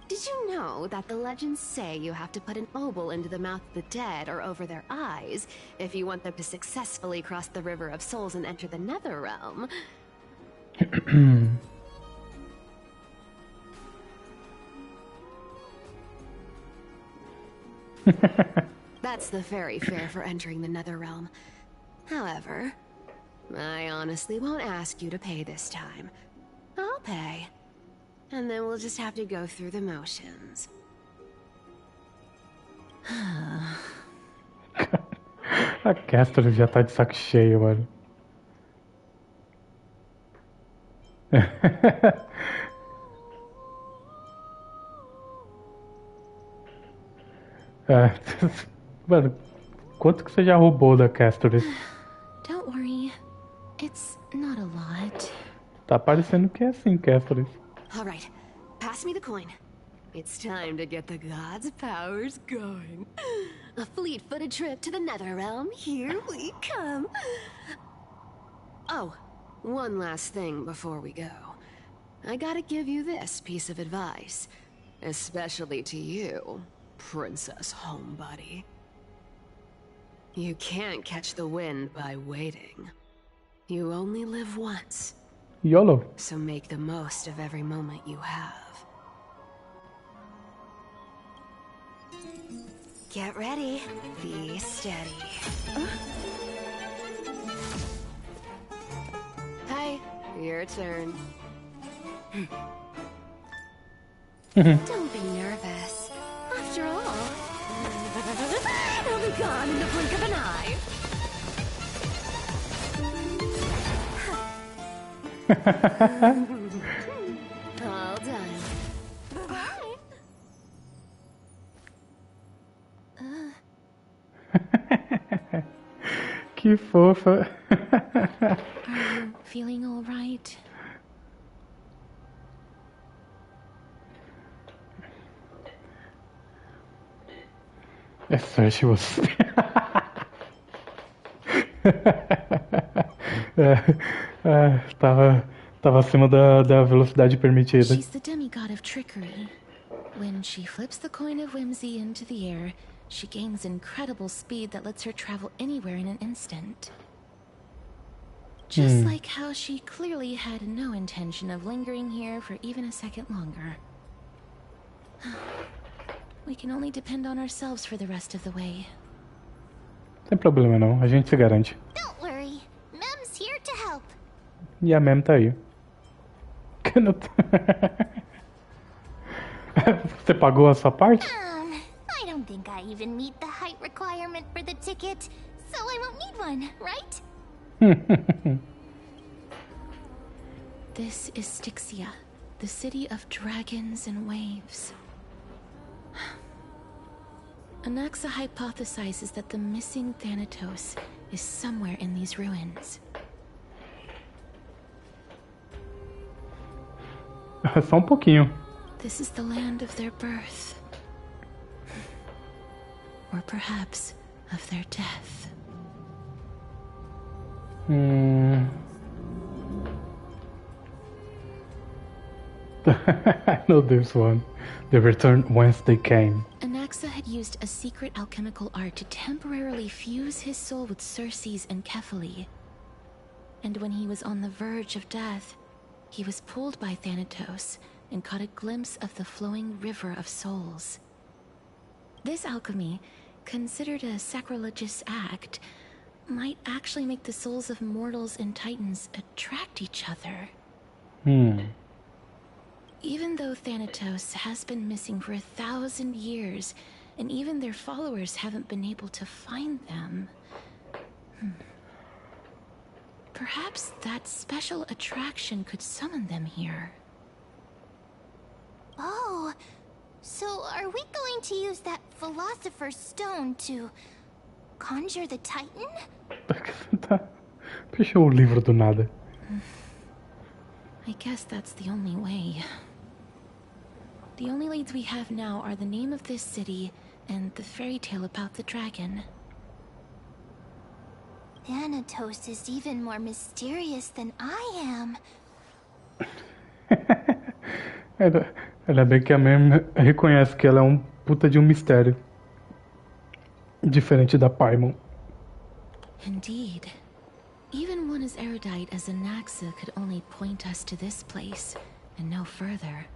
Did you know that the legends say you have to put an obol into the mouth of the dead or over their eyes if you want them to successfully cross the River of Souls and enter the Nether Realm? That's the fairy fare for entering the Nether Realm. However, I honestly won't ask you to pay this time. I'll pay. And then we'll just have to go through the motions. A Castor já tá de saco cheio, mano. Mano, quanto que você já roubou da Castor? Don't worry. It's not a lot. Tá parecendo que é assim, Castor. All right, pass me the coin. It's time to get the gods' powers going. A fleet-footed trip to the Nether Realm. Here we come. Oh, one last thing before we go. I gotta give you this piece of advice. Especially to you, Princess Homebody. You can't catch the wind by waiting. You only live once. YOLO. So make the most of every moment you have. Get ready. Be steady. Hi, your turn. Don't be nervous. After all, it'll be gone in the blink of an eye. All done. Bye. Que fofa. Are you feeling all right? É sorte você. Tava acima da velocidade permitida. She's the demigod of trickery. When she flips the coin of whimsy into the air, she gains incredible speed that lets her travel anywhere in an instant. Just like how she clearly had no intention of lingering here for even a second longer. We can only depend on ourselves for the rest of the way. Sem problema não, a gente se garante. Don't worry. Mem's here to help. E a Mem tá aí. Que não tá- Você pagou a sua parte? I don't think I even meet the height requirement for the ticket, so I won't need one, right? This is Styxia, the city of dragons and waves. Anaxa hypothesizes that the missing Thanatos is somewhere in these ruins. Só pouquinho. This is the land of their birth. Or perhaps of their death. I know this one. They returned whence they came. Anaxa had used a secret alchemical art to temporarily fuse his soul with Circe's and Kephale. And when he was on the verge of death, he was pulled by Thanatos and caught a glimpse of the flowing river of souls. This alchemy, considered a sacrilegious act, might actually make the souls of mortals and titans attract each other. Even though Thanatos has been missing for 1,000 years, and even their followers haven't been able to find them, perhaps that special attraction could summon them here. Oh, so are we going to use that Philosopher's Stone to conjure the Titan? Fechou o livro do nada. I guess that's the only way. The only leads we have now are the name of this city and the fairy tale about the dragon. Thanatos is even more mysterious than I am. Ainda bem que a Mem reconhece que ela é um puta de um mistério. Diferente da Phainon. Indeed. Even one as erudite as Anaxa could only point us to this place, and no further.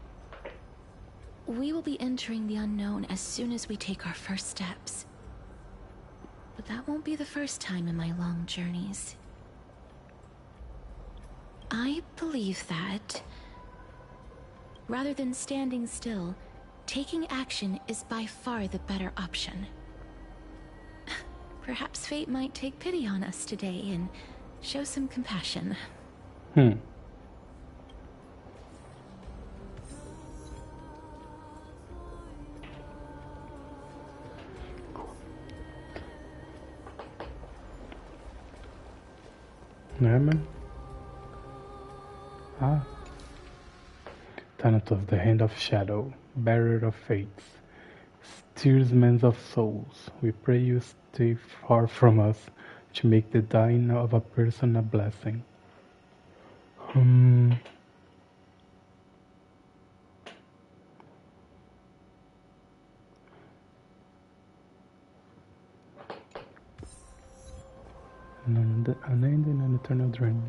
We will be entering the unknown as soon as we take our first steps. But that won't be the first time in my long journeys. I believe that, rather than standing still, taking action is by far the better option. Perhaps fate might take pity on us today and show some compassion. Né, man? Thanatos, the Hand of Shadow, Bearer of Fates, Steersman of Souls, we pray you stay far from us to make the dying of a person a blessing. Unending and eternal dream.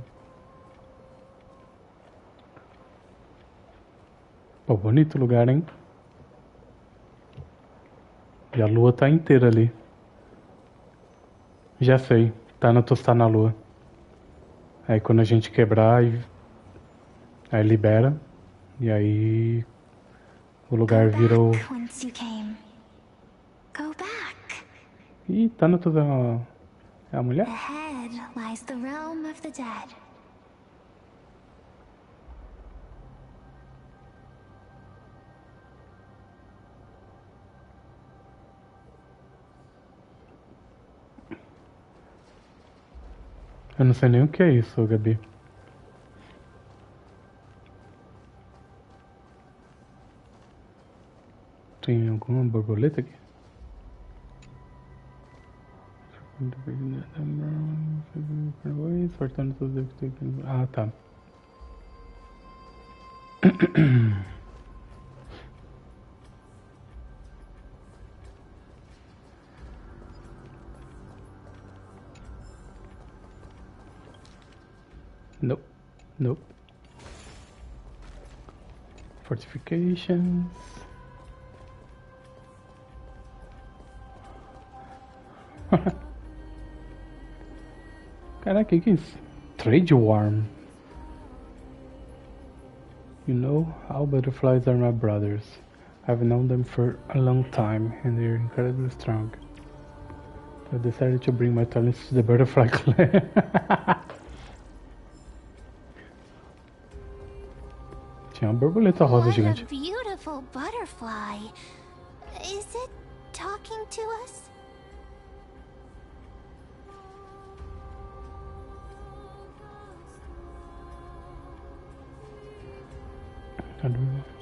Pô, bonito lugar, hein? E a lua tá inteira ali. Já sei, Thanatos tá na lua. Aí quando a gente quebrar, aí libera. E aí o lugar vira o... Ih, Thanatos é a mulher? Ahead lies the realm of the dead. Eu não sei nem o que é isso, Gabi. Tem alguma borboleta aqui? Ah, tá. Nope. Nope. Fortifications. Caraca, que é isso? Trade Worm. You know, all butterflies are my brothers. I've known them for a long time, and they're incredibly strong. I decided to bring my talents to the butterfly clan. Tinha uma borboleta rosa gigante. What a beautiful butterfly. Is it talking to us?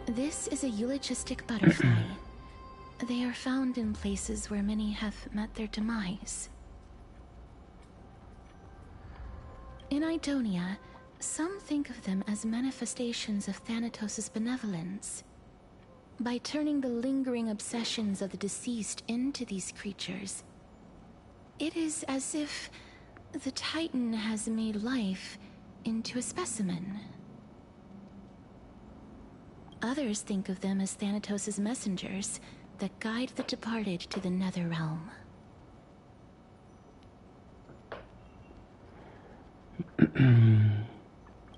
This is a eulogistic butterfly. They are found in places where many have met their demise. In Idonia, some think of them as manifestations of Thanatos' benevolence. By turning the lingering obsessions of the deceased into these creatures, it is as if the Titan has made life into a specimen. Others think of them as Thanatos' messengers that guide the departed to the nether realm.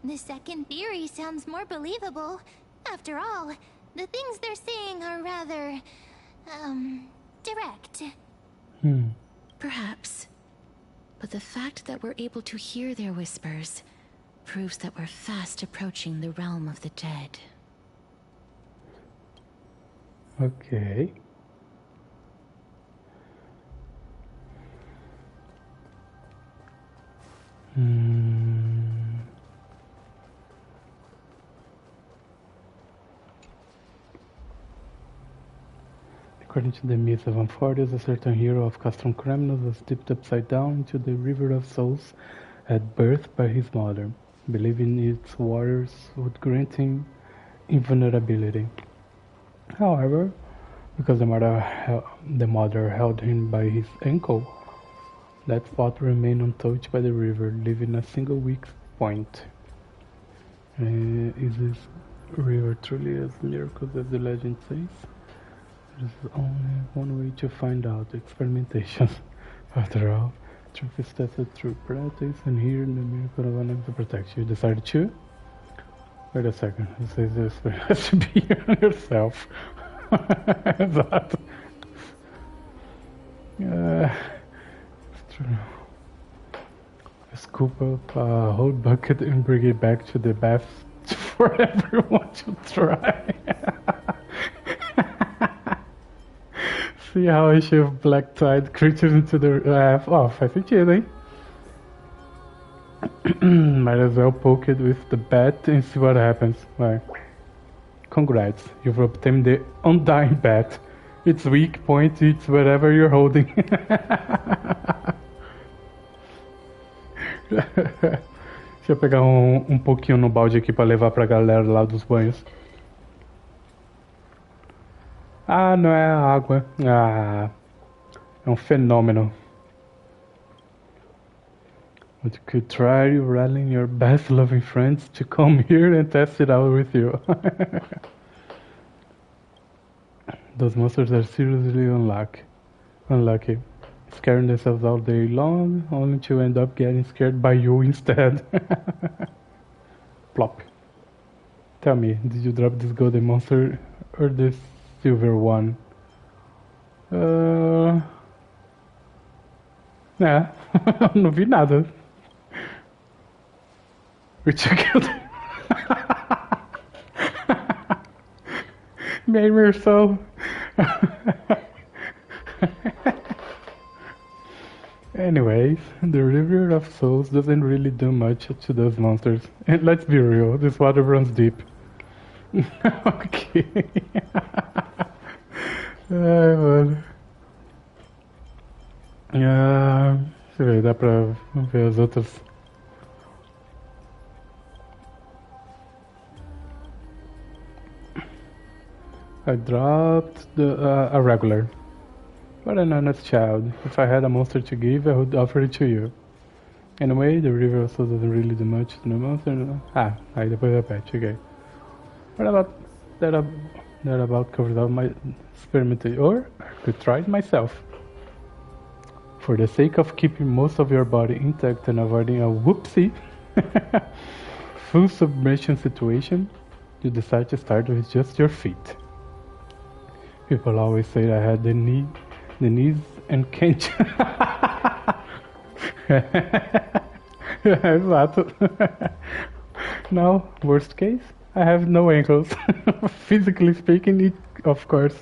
The second theory sounds more believable. After all, the things they're saying are rather, direct. Perhaps. But the fact that we're able to hear their whispers proves that we're fast approaching the realm of the dead. Ok. According to the myth of Amphoreus, a certain hero of Castrum Cremnos was dipped upside down into the River of Souls at birth by his mother, believing its waters would grant him invulnerability. However, because the mother held him by his ankle, that spot remained untouched by the river, leaving a single weak point. Is this river truly as miracles as the legend says? There's only one way to find out: experimentation. After all, truth is tested through practice, and here the miracle of an to protect you. Decided to? Wait a second. It says this has to be on yourself. Exato. It's true. Scoop up a whole bucket and bring it back to the bath for everyone to try. See how I shove black-tide creatures into the bath. Oh, faz sentido, hein? Might as well poke it with the bat and see what happens. Right. Congrats, you've obtained the Undying Bat. Its weak point, it's whatever you're holding. Deixa eu pegar um pouquinho no balde aqui pra levar pra galera lá dos banhos. Ah, não é água. Ah, é um fenômeno. But you could try rallying your best loving friends to come here and test it out with you. Those monsters are seriously unlucky. Scaring themselves all day long, only to end up getting scared by you instead. Plop. Tell me, did you drop this golden monster or this silver one? Não vi nada. Richard killed him. Made me so. Anyways, the River of Souls doesn't really do much to those monsters. And let's be real, this water runs deep. Ok. Ai, mano. Deixa eu ver, dá pra ver as outras. I dropped a regular. But an honest child. If I had a monster to give, I would offer it to you. Anyway, the River of Souls doesn't really do much to the monster. Ah, aí depois repete, ok. What about that about covers up my experimentation, or I could try it myself. For the sake of keeping most of your body intact and avoiding a whoopsie full submersion situation, You decide to start with just your feet. People always say I had the knees and can't. Exato. Now, worst case, I have no ankles. Physically speaking, of course.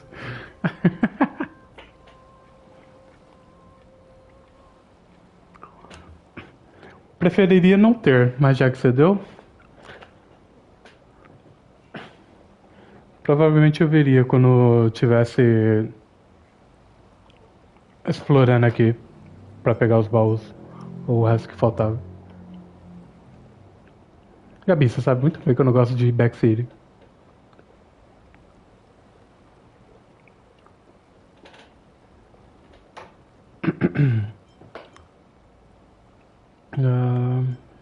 Preferiria não ter, mas já que você deu, provavelmente eu veria quando eu tivesse explorando aqui pra pegar os baús ou o resto que faltava. Gabi, você sabe muito bem que eu não gosto de Backcity.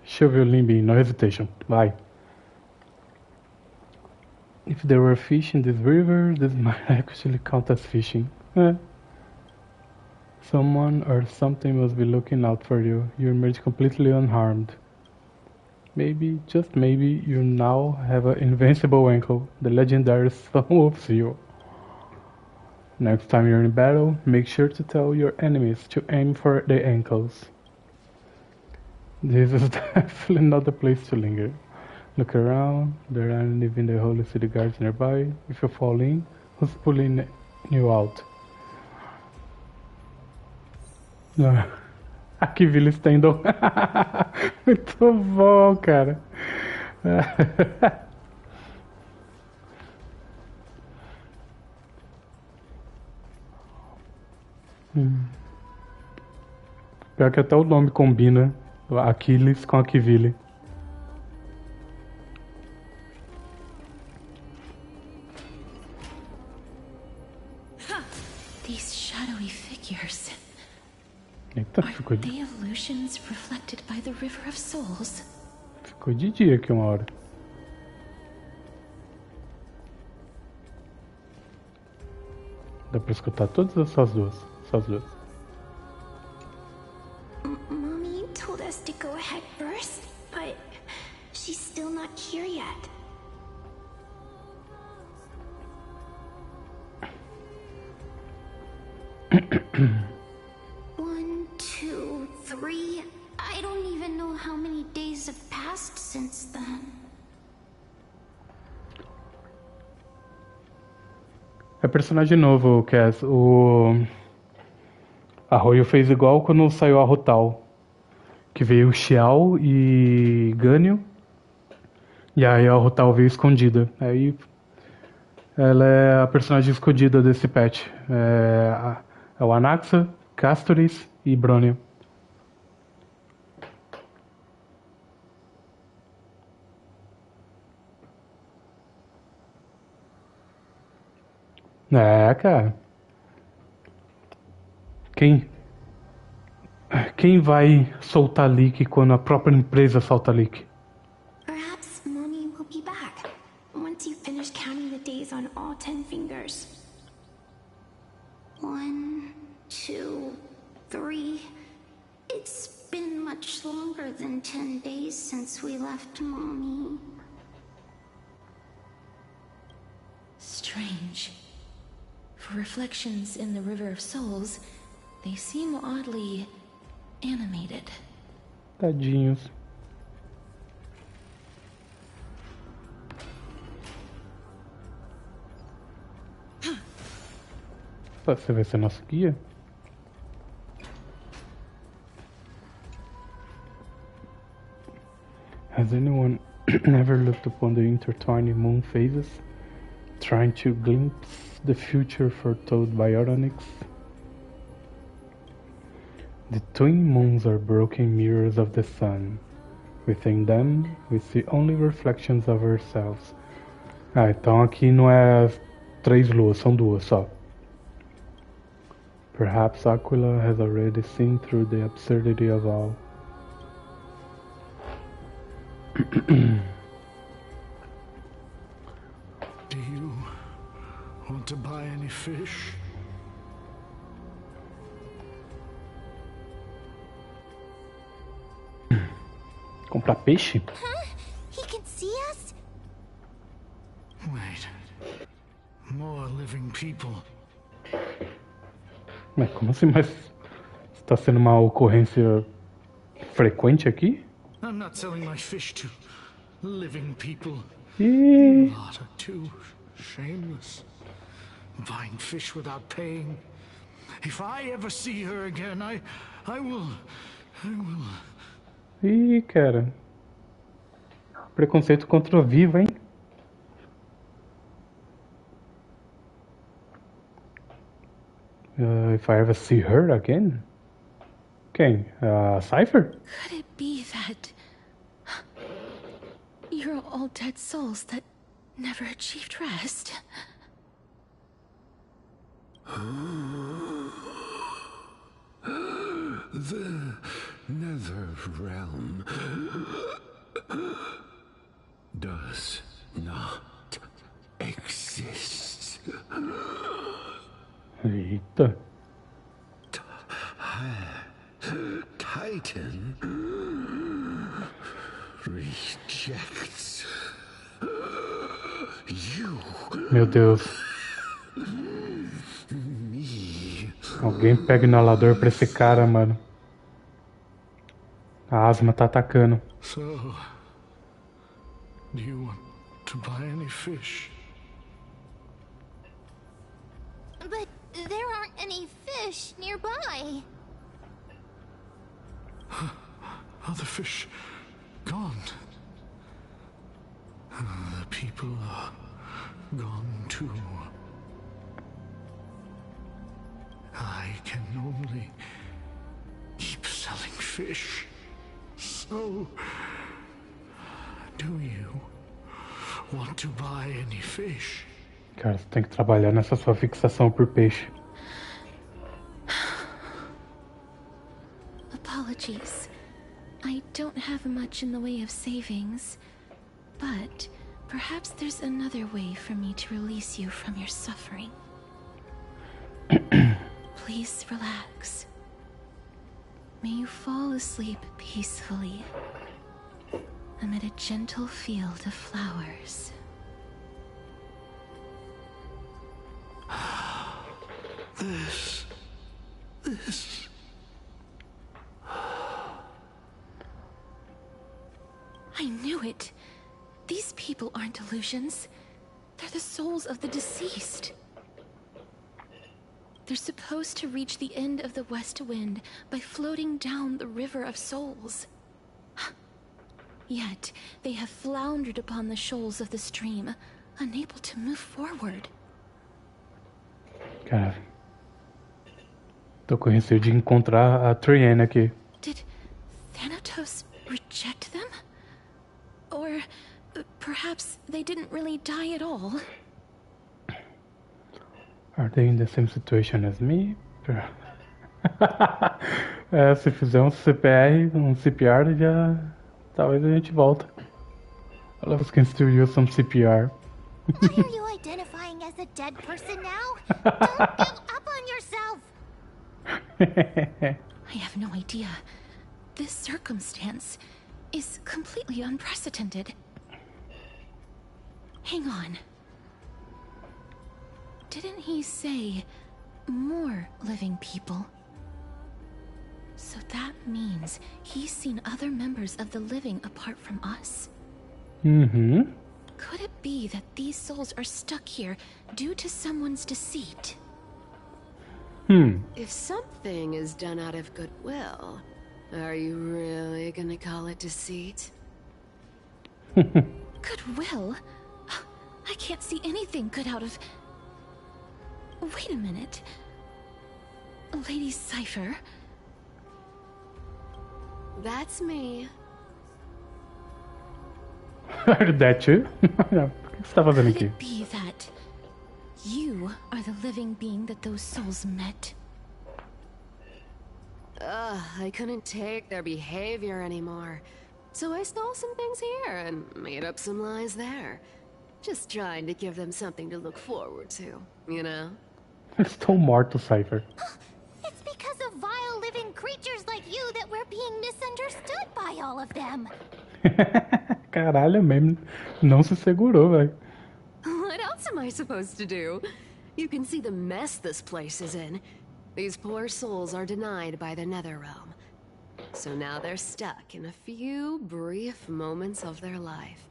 Deixa eu ver o Limby, no hesitation. Vai. If there were fish in this river, this might actually count as fishing. Someone or something must be looking out for you. You emerge completely unharmed. Maybe, just maybe, you now have an invincible ankle. The legendary sun wolves you. Next time you're in battle, make sure to tell your enemies to aim for the ankles. This is definitely not the place to linger. Look around, there aren't even the holy city guards nearby. If you fall in, who's pulling you out? Aqui, Vila Stendhal. Muito bom, cara. Pior que até o nome combina. Aquiles com Aquiville. These shadowy figures. Eita, Are they illusions reflected by the River of Souls? Ficou de dia aqui uma hora. Dá pra escutar todas essas duas. Mommy told us to go ahead first, but she's still not here yet. One, two, three. I don't even know how many days have passed since then. É personagem novo, Cass. O Arroio fez igual quando saiu a Rotal. Que veio Xiao e Ganyu. E aí a Rotal veio escondida. Aí ela é a personagem escondida desse patch. É o Anaxa, Castoris e Bronia. É, cara. Quem vai soltar leak quando a própria empresa solta leak? Perhaps Mommy will be back once you finish counting the days on all 10 fingers. 1, 2, 3. It's been much longer than 10 days since we left Mommy. Strange. For reflections in the River of Souls, they seem oddly animated. Tadinhos. Você vai ser nosso guia? Has anyone ever looked upon the intertwining moon phases, trying to glimpse the future foretold by Onyx? The twin moons are broken mirrors of the sun. Within them, we see only reflections of ourselves. Ah, então aqui não é 3 luas, são 2 só. Perhaps Aquila has already seen through the absurdity of all. Do you want to buy any fish? Comprar peixe? Huh? He can see us? Wait. More living people. Mas como assim? Mas está sendo uma ocorrência frequente aqui? I'm not selling my fish to living people. E... You lot are too shameless. Buying fish without paying. If I ever see her again, I will. Ih, cara. Preconceito contra o vivo, hein? If I ever see her again? Quem? Cypher? Could it be that you're all dead souls that never achieved rest? The Nether Realm does not exist. Eita. Titan rejects you. Meu Deus. Alguém pega o inalador pra esse cara, mano. A asma tá atacando. So, do you want to buy any fish? But there aren't any fish nearby. Other fish gone. The people are gone too. I can only keep selling fish. So, do you want to buy any fish? Cara, você tem que trabalhar nessa sua fixação por peixe. Apologies. I don't have much in the way of savings, but perhaps there's another way for me to release you from your suffering. Please relax. May you fall asleep peacefully amid a gentle field of flowers. This. I knew it. These people aren't illusions. They're the souls of the deceased. They're supposed to reach the end of the West Wind by floating down the River of Souls. Yet, they have floundered upon the shoals of the stream, unable to move forward. Cara, tô com receio de encontrar a Triana aqui. Did Thanatos reject them? Or perhaps they didn't really die at all? Are they in the same situation as me? Se fizer um CPR, já talvez a gente volta. All of us can still use some CPR. Why are you identifying as a dead person now? Don't give up on yourself! I have no idea. This circumstance is completely unprecedented. Hang on. Didn't he say more living people? So that means he's seen other members of the living apart from us? Mm-hmm. Could it be that these souls are stuck here due to someone's deceit? If something is done out of goodwill, are you really gonna call it deceit? Goodwill? I can't see anything good out of... Wait a minute. Lady Cypher? That's me. Heard that too? O que você tá fazendo aqui? Could it be that you are the living being that those souls met? I couldn't take their behavior anymore. So I stole some things here and made up some lies there. Just trying to give them something to look forward to, you know? Estou morto, Cypher. It's because of vile living creatures like you that we're being misunderstood by all of them. Caralho, mesmo não se segurou, velho. else am I supposed to do? You can see the mess this place is in. These poor souls are denied by the Netherrealm. So now they're stuck in a few brief moments of their life.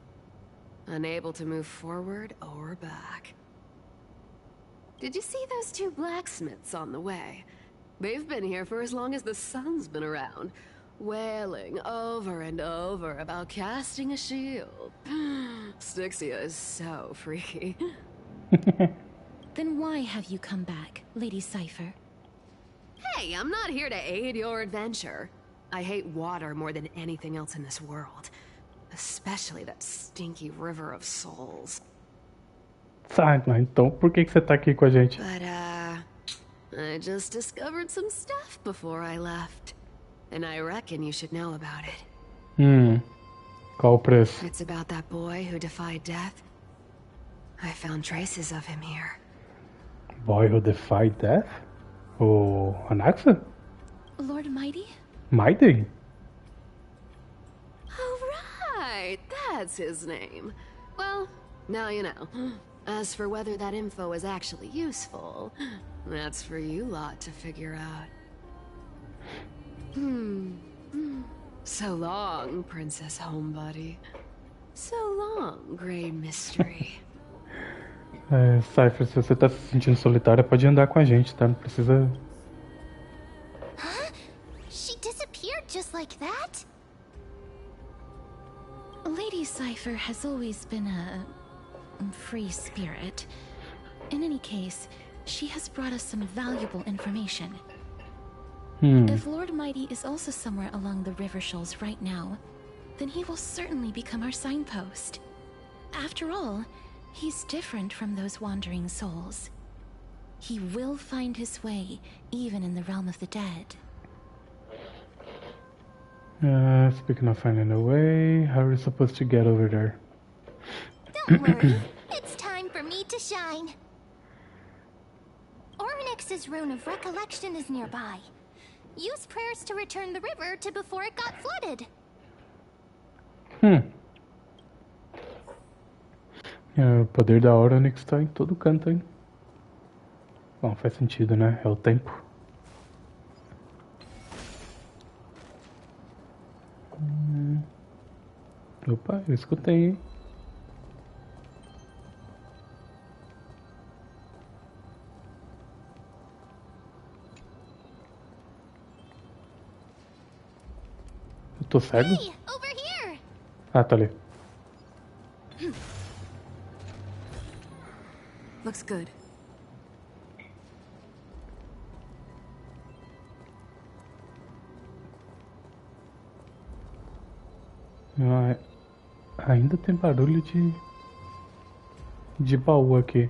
Unable to move forward or back. Did you see those two blacksmiths on the way? They've been here for as long as the sun's been around, wailing over and over about casting a shield. Styxia is so freaky. Then why have you come back, Lady Cypher? Hey, I'm not here to aid your adventure. I hate water more than anything else in this world. Especially that stinky river of souls. Sai, mas então por que você tá aqui com a gente? But, I just discovered some stuff before I left. And I reckon you should know about it. Qual o preço? It's about that boy who defied death. I found traces of him here. Boy who defied death? O Anaxa? Lord Mighty? Mighty? Oh, right. That's his name. Well, now you know. As for whether that info is actually useful, that's for you lot to figure out. So long, Princess Homebody. So long, Grey Mystery. Cypher, se você tá se sentindo solitária, pode andar com a gente, tá? Não precisa... Huh? She disappeared just like that? Lady Cypher has always been a free spirit. In any case, she has brought us some valuable information. If Lord Mighty is also somewhere along the river shoals right now, then he will certainly become our signpost. After all, he's different from those wandering souls. He will find his way, even in the realm of the dead. Speaking of finding a way, how are we supposed to get over there? Don't worry, it's time for me to shine. Ornyx's rune of recollection is nearby. Use prayers to return the river to before it got flooded. O poder da Ornyx tá em todo canto, hein? Bom, faz sentido, né? É o tempo. Opa, eu escutei, hein? Eu tô cego? Hey, over here. Ah, tá ali. Looks good. Ainda tem barulho de baú aqui.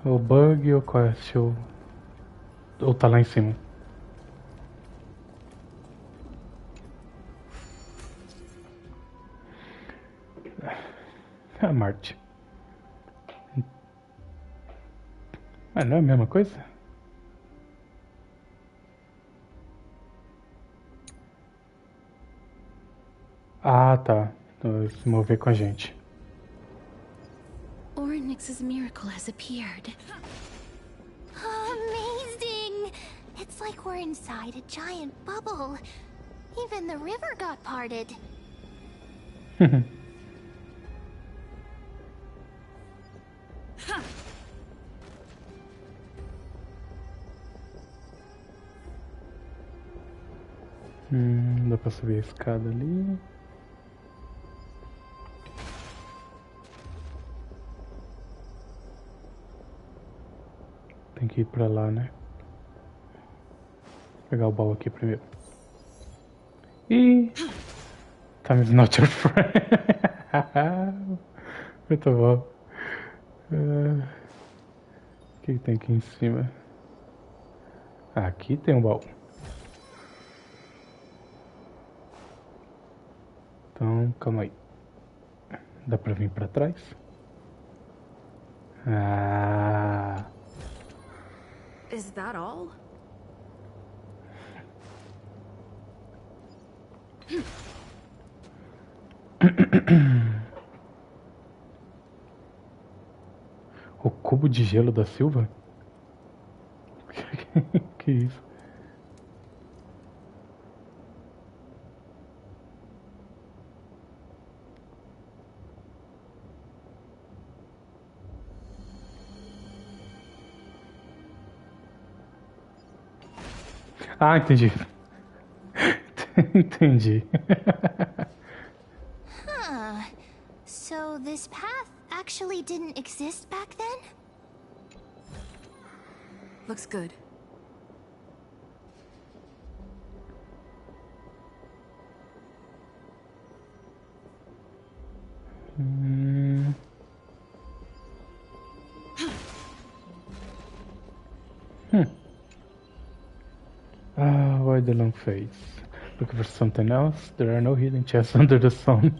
O bug ou quest ou tá lá em cima? A Marte. Mas não é a mesma coisa? Ah, tá. Então, se mover com a gente. Ornyx's miracle has appeared. Amazing! It's like we're inside a giant bubble. Even the river got parted. Dá pra subir a escada ali. Tem que ir pra lá, né? Vou pegar o baú aqui primeiro. Ih! Time is not your friend. Muito bom. O que tem aqui em cima? Aqui tem um baú. Então, calma aí. Dá pra vir pra trás? Ah! Is that all? O cubo de gelo da Silva? Que isso? Ah, entendi. Entendi. Huh. So this path actually didn't exist back then? Looks good. Why the long face? Looking for something else? There are no hidden chests under the sun.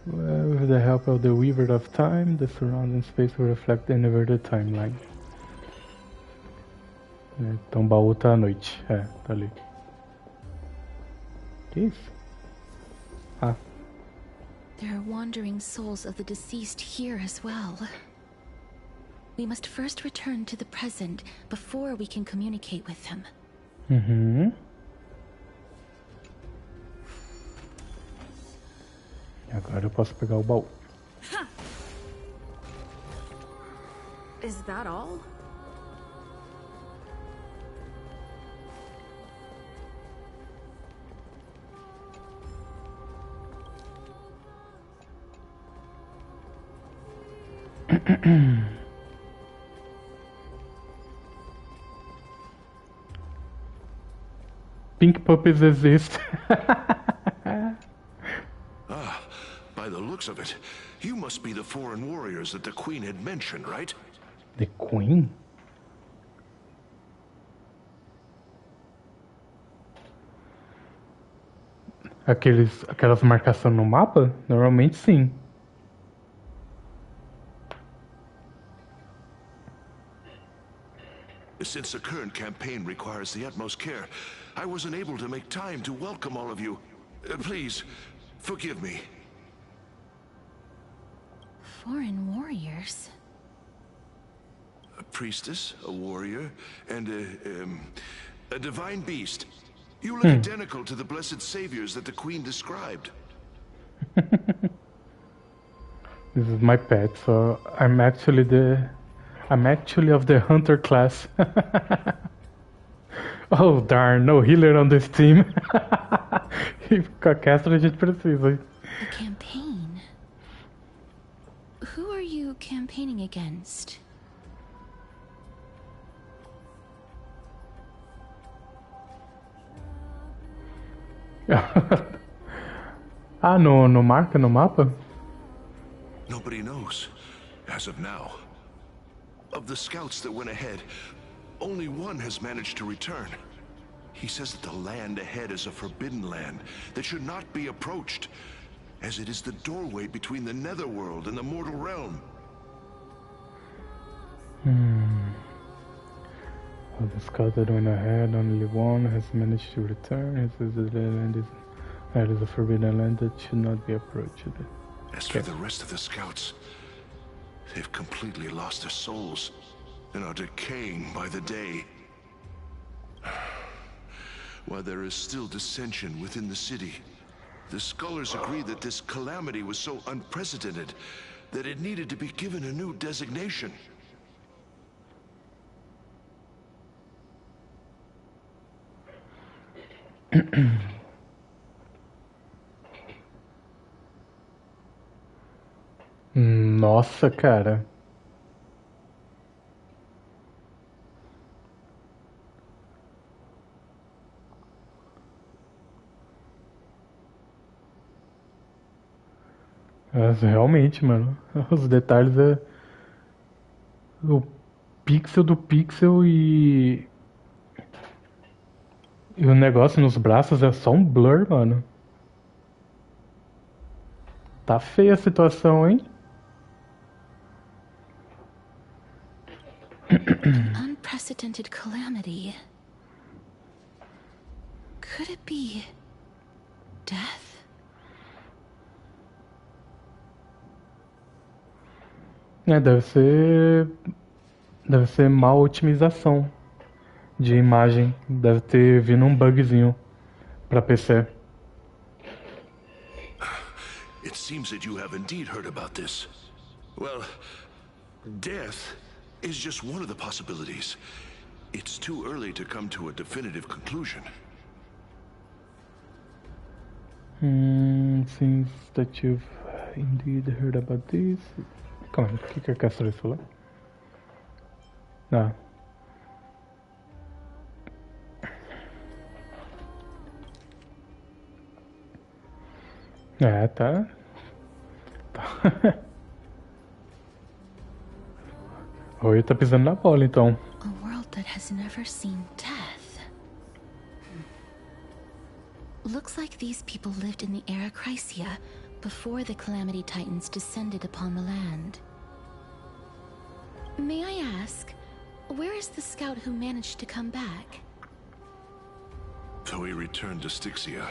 Well, with the help of the Weaver of Time, the surrounding space will reflect the inverted timeline. Então o baú tá à noite. É, tá ali. Que isso? Ah. There are wandering souls of the deceased here as well. We must first return to the present before we can communicate with them. Uhum. Agora eu posso pegar o baú. Is that all? Pink puppies exist. By the looks of it, you must be the foreign warriors that the Queen had mentioned, right? The Queen? Aquelas marcações no mapa? Normalmente sim. Since the current campaign requires the utmost care, I wasn't able to make time to welcome all of you. Please, forgive me. Foreign warriors? A priestess, a warrior, and a divine beast. You look identical to the blessed saviors that the Queen described. This is my pet, so I'm actually of the hunter class. Oh darn, no healer on this team. E com a Castra a gente precisa. A campaign? Who are you campaigning against? Ah, no marca no mapa? Nobody knows, as of now. Of the scouts that went ahead, only one has managed to return. He says that the land ahead is a forbidden land that should not be approached, as it is the doorway between the netherworld and the mortal realm. Of the scouts that went ahead, only one has managed to return. He says that the land is a forbidden land that should not be approached. As for the rest of the scouts, they've completely lost their souls and are decaying by the day. While there is still dissension within the city, the scholars agree that this calamity was so unprecedented that it needed to be given a new designation. Nossa, cara. Mas realmente, mano, os detalhes é o pixel do pixel e o negócio nos braços é só um blur, mano. Tá feia a situação, hein? Unprecedented calamity. Could it be death? É, deve ser mal otimização de imagem. Deve ter vindo um bugzinho pra PC. It seems that you have indeed heard about this. Well, death is just one of the possibilities. It's too early to come to a definitive conclusion. Seems that you've indeed heard about this. Calma aí, o que a Castro falou? Ah. É, tá. Oi, tá pisando na bola, então. A world that has never seen death. Looks like these people lived in the era Chrysia before the Calamity Titans descended upon the land. May I ask, where is the scout who managed to come back? Though he returned to Styxia,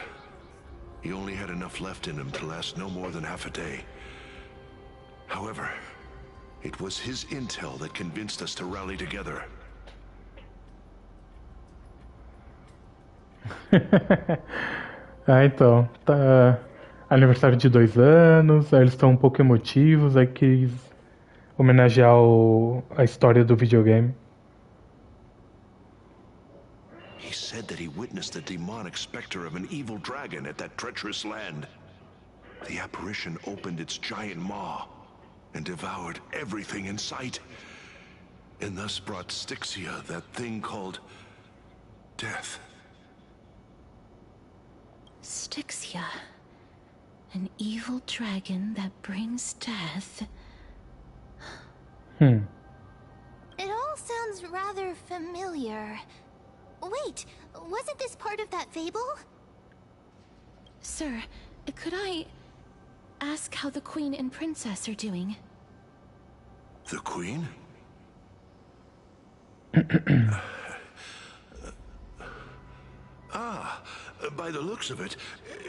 he only had enough left in him to last no more than half a day. However, it was his intel that convinced us to rally together. Ah, então, tá aniversário de 2 anos, aí eles estão um pouco emotivos, aí quis homenagear a história do videogame. He said that he witnessed the demonic specter of an evil dragon at that treacherous land. The apparition opened its giant maw and devoured everything in sight, and thus brought Styxia that thing called death. Styxia. An evil dragon that brings death. It all sounds rather familiar. Wait, wasn't this part of that fable? Sir, could I ask how the Queen and Princess are doing? The Queen? By the looks of it,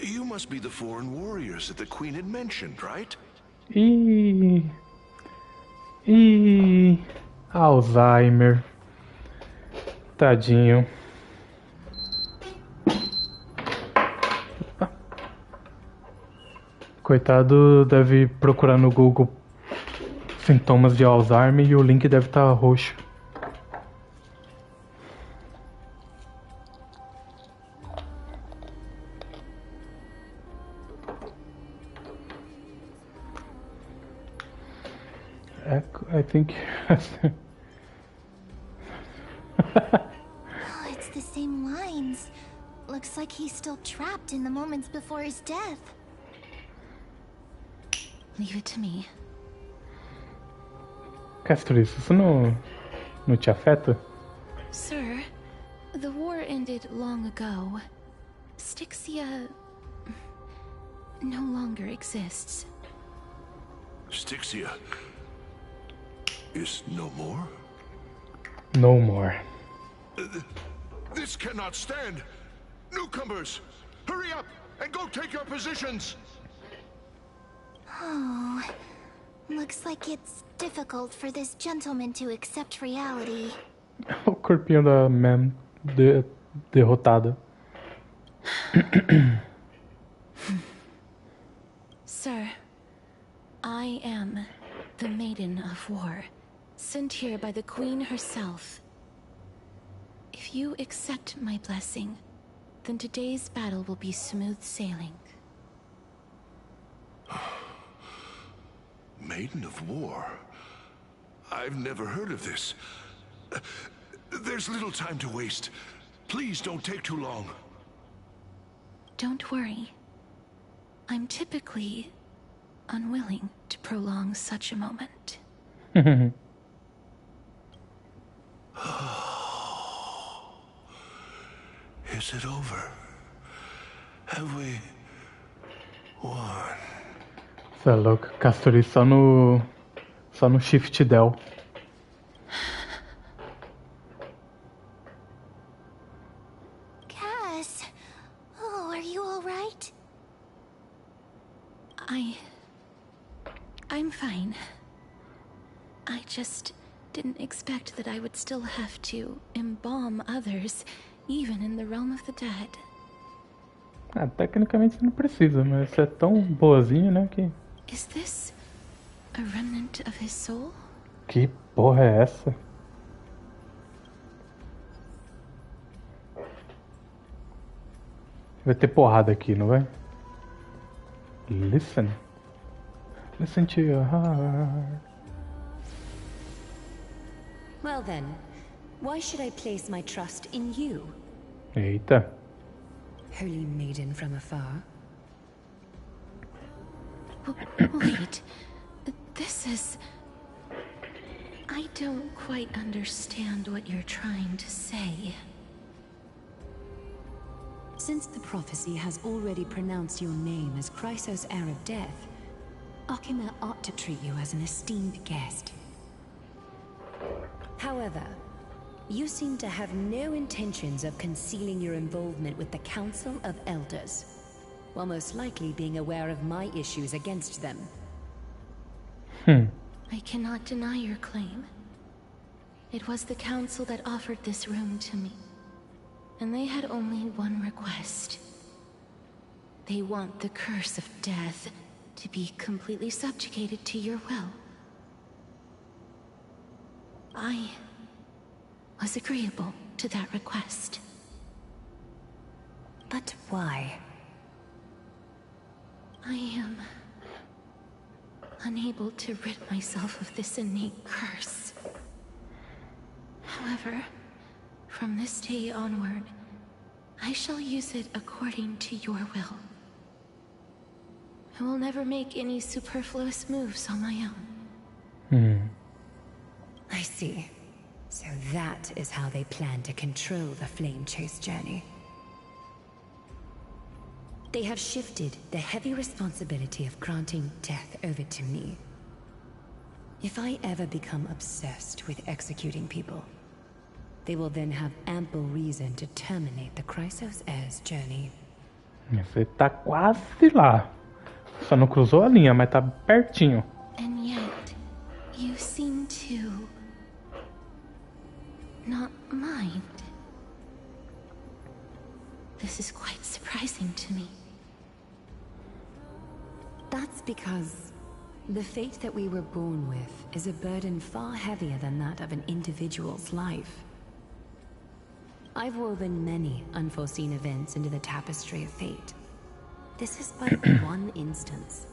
you must be the foreign warriors that the Queen had mentioned, right? Alzheimer. Tadinho. Coitado, deve procurar no Google sintomas de Alzheimer e o link deve estar roxo. I think. Oh, it's the same lines. Looks like he's still trapped in the moments before his death. Leave it to me. Castro, isso não te afeta? Sir, the war ended long ago. Styxia no longer exists. Styxia is no more? No more. This cannot stand! Newcomers, hurry up and go take your positions! Oh, looks like it's difficult for this gentleman to accept reality. O corpinho da Ma'am derrotada. Sir, I am the Maiden of War, sent here by the Queen herself. If you accept my blessing, then today's battle will be smooth sailing. Maiden of War? I've never heard of this. There's little time to waste. Please don't take too long. Don't worry. I'm typically unwilling to prolong such a moment. Is it over? Have we won? Você é louco, Castori só no Shift Del. Cass, oh, are you all right? I'm fine. I just didn't expect that I would still have to embalm others, even in the realm of the dead. Ah, tecnicamente você não precisa, mas você é tão boazinha, né, que... Is this a remnant of his soul? Que porra é essa? Vai ter porrada aqui, não vai? Listen. Listen to your heart. Well then, why should I place my trust in you? Eita. Holy maiden from afar. Wait. This is... I don't quite understand what you're trying to say. Since the prophecy has already pronounced your name as Chrysos, heir of death, Akima ought to treat you as an esteemed guest. However, you seem to have no intentions of concealing your involvement with the Council of Elders, while most likely being aware of my issues against them. I cannot deny your claim. It was the Council that offered this room to me. And they had only one request. They want the curse of death to be completely subjugated to your will. I was agreeable to that request. But why? I am unable to rid myself of this innate curse. However, from this day onward, I shall use it according to your will. I will never make any superfluous moves on my own. I see. So that is how they plan to control the Flame Chase journey. They have shifted the heavy responsibility of granting death over to me. If I ever become obsessed with executing people, they will then have ample reason to terminate the Chrysos heir's journey. Você tá quase lá. Só não cruzou a linha, mas tá pertinho. And yet, you seem to not mind. This is quite surprising to me. That's because the fate that we were born with is a burden far heavier than that of an individual's life. I've woven many unforeseen events into the tapestry of fate. This is but one instance.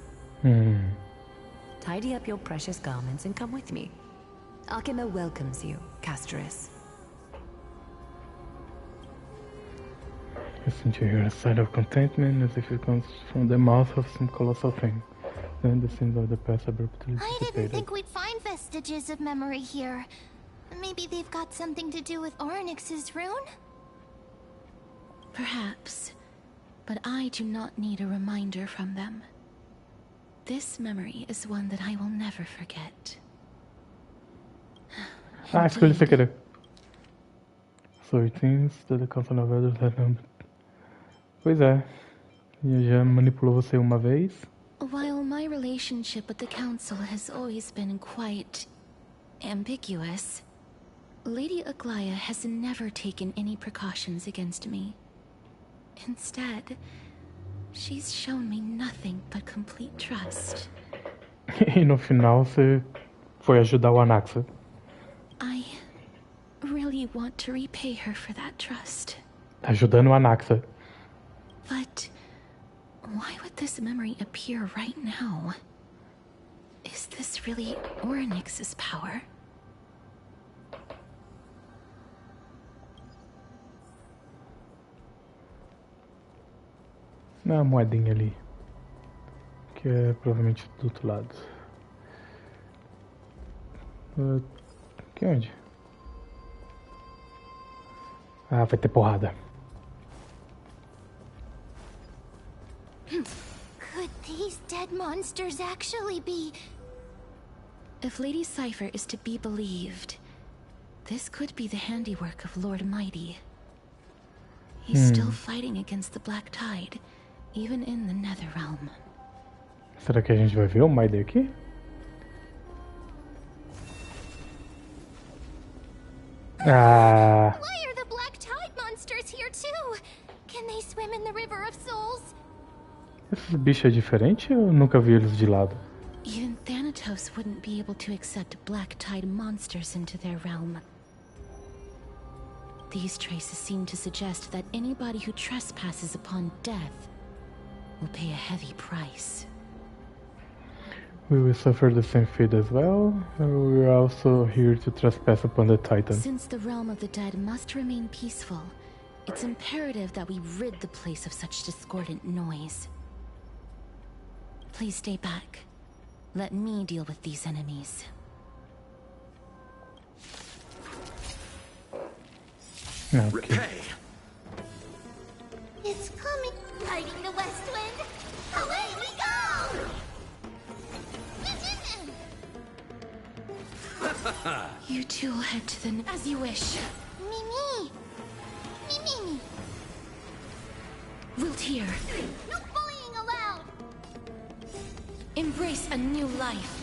Tidy up your precious garments and come with me. Akima welcomes you, Castoris. Listen to hear a sigh of contentment as if it comes from the mouth of some colossal thing. Then the sins of the past abruptly I dissipated. didn't think we'd find vestiges of memory here. Maybe they've got something to do with Orynyx's rune? Perhaps, but I do not need a reminder from them. This memory is one that I will never forget. Ah, escolhi sem querer. So it seems that the Council of Elders had known. Pois é. E já manipulou você uma vez. While my relationship with the Council has always been quite ambiguous, Lady Aglaya has never taken any precautions against me. Instead, she's shown me nothing but complete trust. E no final você foi ajudar o Anaxa. I really want to repay her for that trust. Ajudando o Anaxa. But why would this memory appear right now? Is this really Orynyx's power? Não, a moedinha ali. Que é provavelmente do outro lado. Que onde? Ah, vai ter porrada. Could these dead monsters actually be... If Lady Cypher is to be believed, this could be the handiwork of Lord Mighty. He's still fighting against the Black Tide, even in the Netherrealm. Será que a gente vai ver o Mighty aqui? Ah. Why are the black tide monsters here too? Can they swim in the River of Souls? Esses bichos é diferente ou eu nunca vi eles de lado? Even Thanatos wouldn't be able to accept black tide monsters into their realm. These traces seem to suggest that anybody who trespasses upon death will pay a heavy price. We will suffer the same fate as well, or we are also here to trespass upon the Titan? Since the realm of the dead must remain peaceful, it's imperative that we rid the place of such discordant noise. Please stay back. Let me deal with these enemies. Okay. Repay. It's coming. Fighting the west wind. Away we go! You two head to the... as you wish. Mimi! Mimi! Wilt hear. No bullying allowed! Embrace a new life.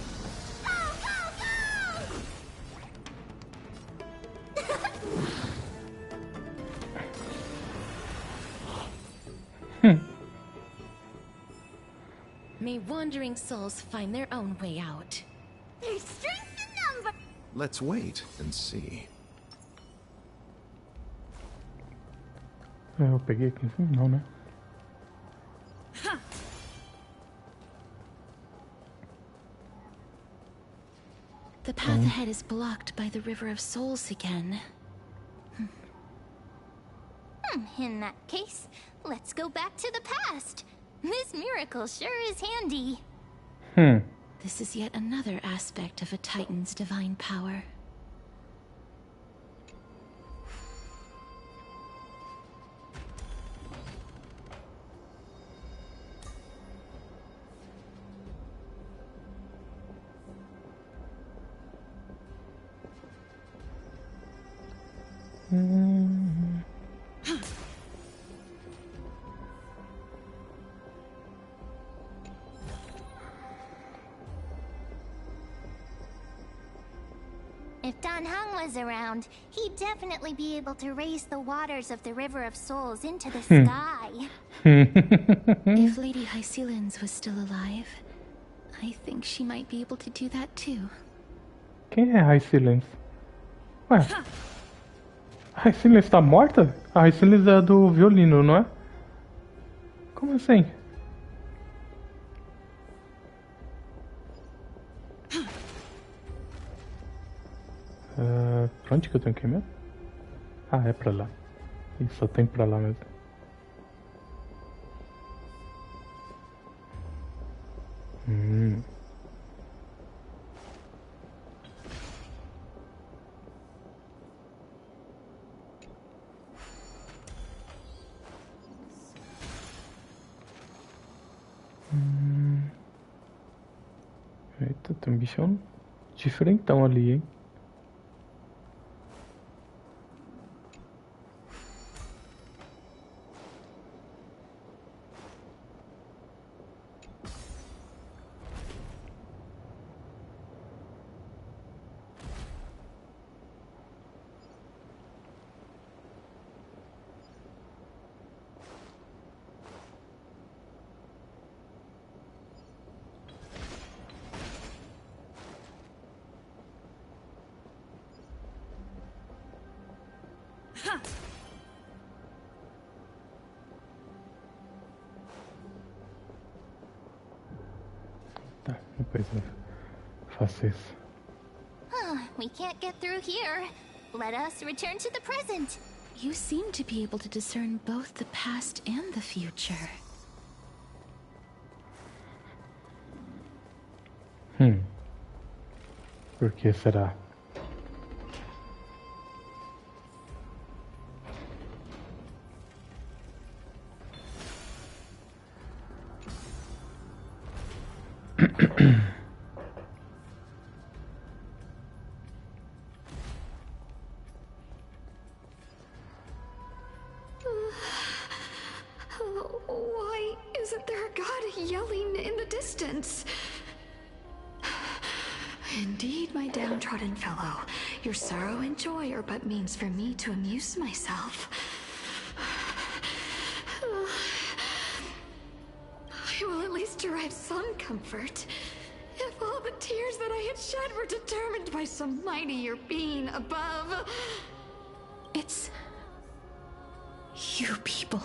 May wandering souls find their own way out. There's strength in number! Let's wait and see. Eu peguei aqui em cima? Não, né? The path ahead is blocked by the River of Souls again. In that case, let's go back to the past. This miracle sure is handy. This is yet another aspect of a Titan's divine power. If Dan Heng was around, he'd definitely be able to raise the waters of the River of Souls into the sky. If Lady Hycelens was still alive, I think she might be able to do that too. Quem é a Hycelens? Ué, a Hycelens tá morta? A Hycelens é do violino, não é? Como assim? Pra onde que eu tenho que ir mesmo? Ah, é pra lá. E só tem pra lá mesmo. Eita, tem um bichão diferentão ali, hein? Tá, depois eu faço isso. We can't get through here. Let us return to the present. You seem to be able to discern both the past and the future. Por que será? Why isn't there a god yelling in the distance? Indeed, my downtrodden fellow. Your sorrow and joy are but means for me to amuse myself. I will at least derive some comfort. If all the tears that I had shed were determined by some mightier being above. It's you people.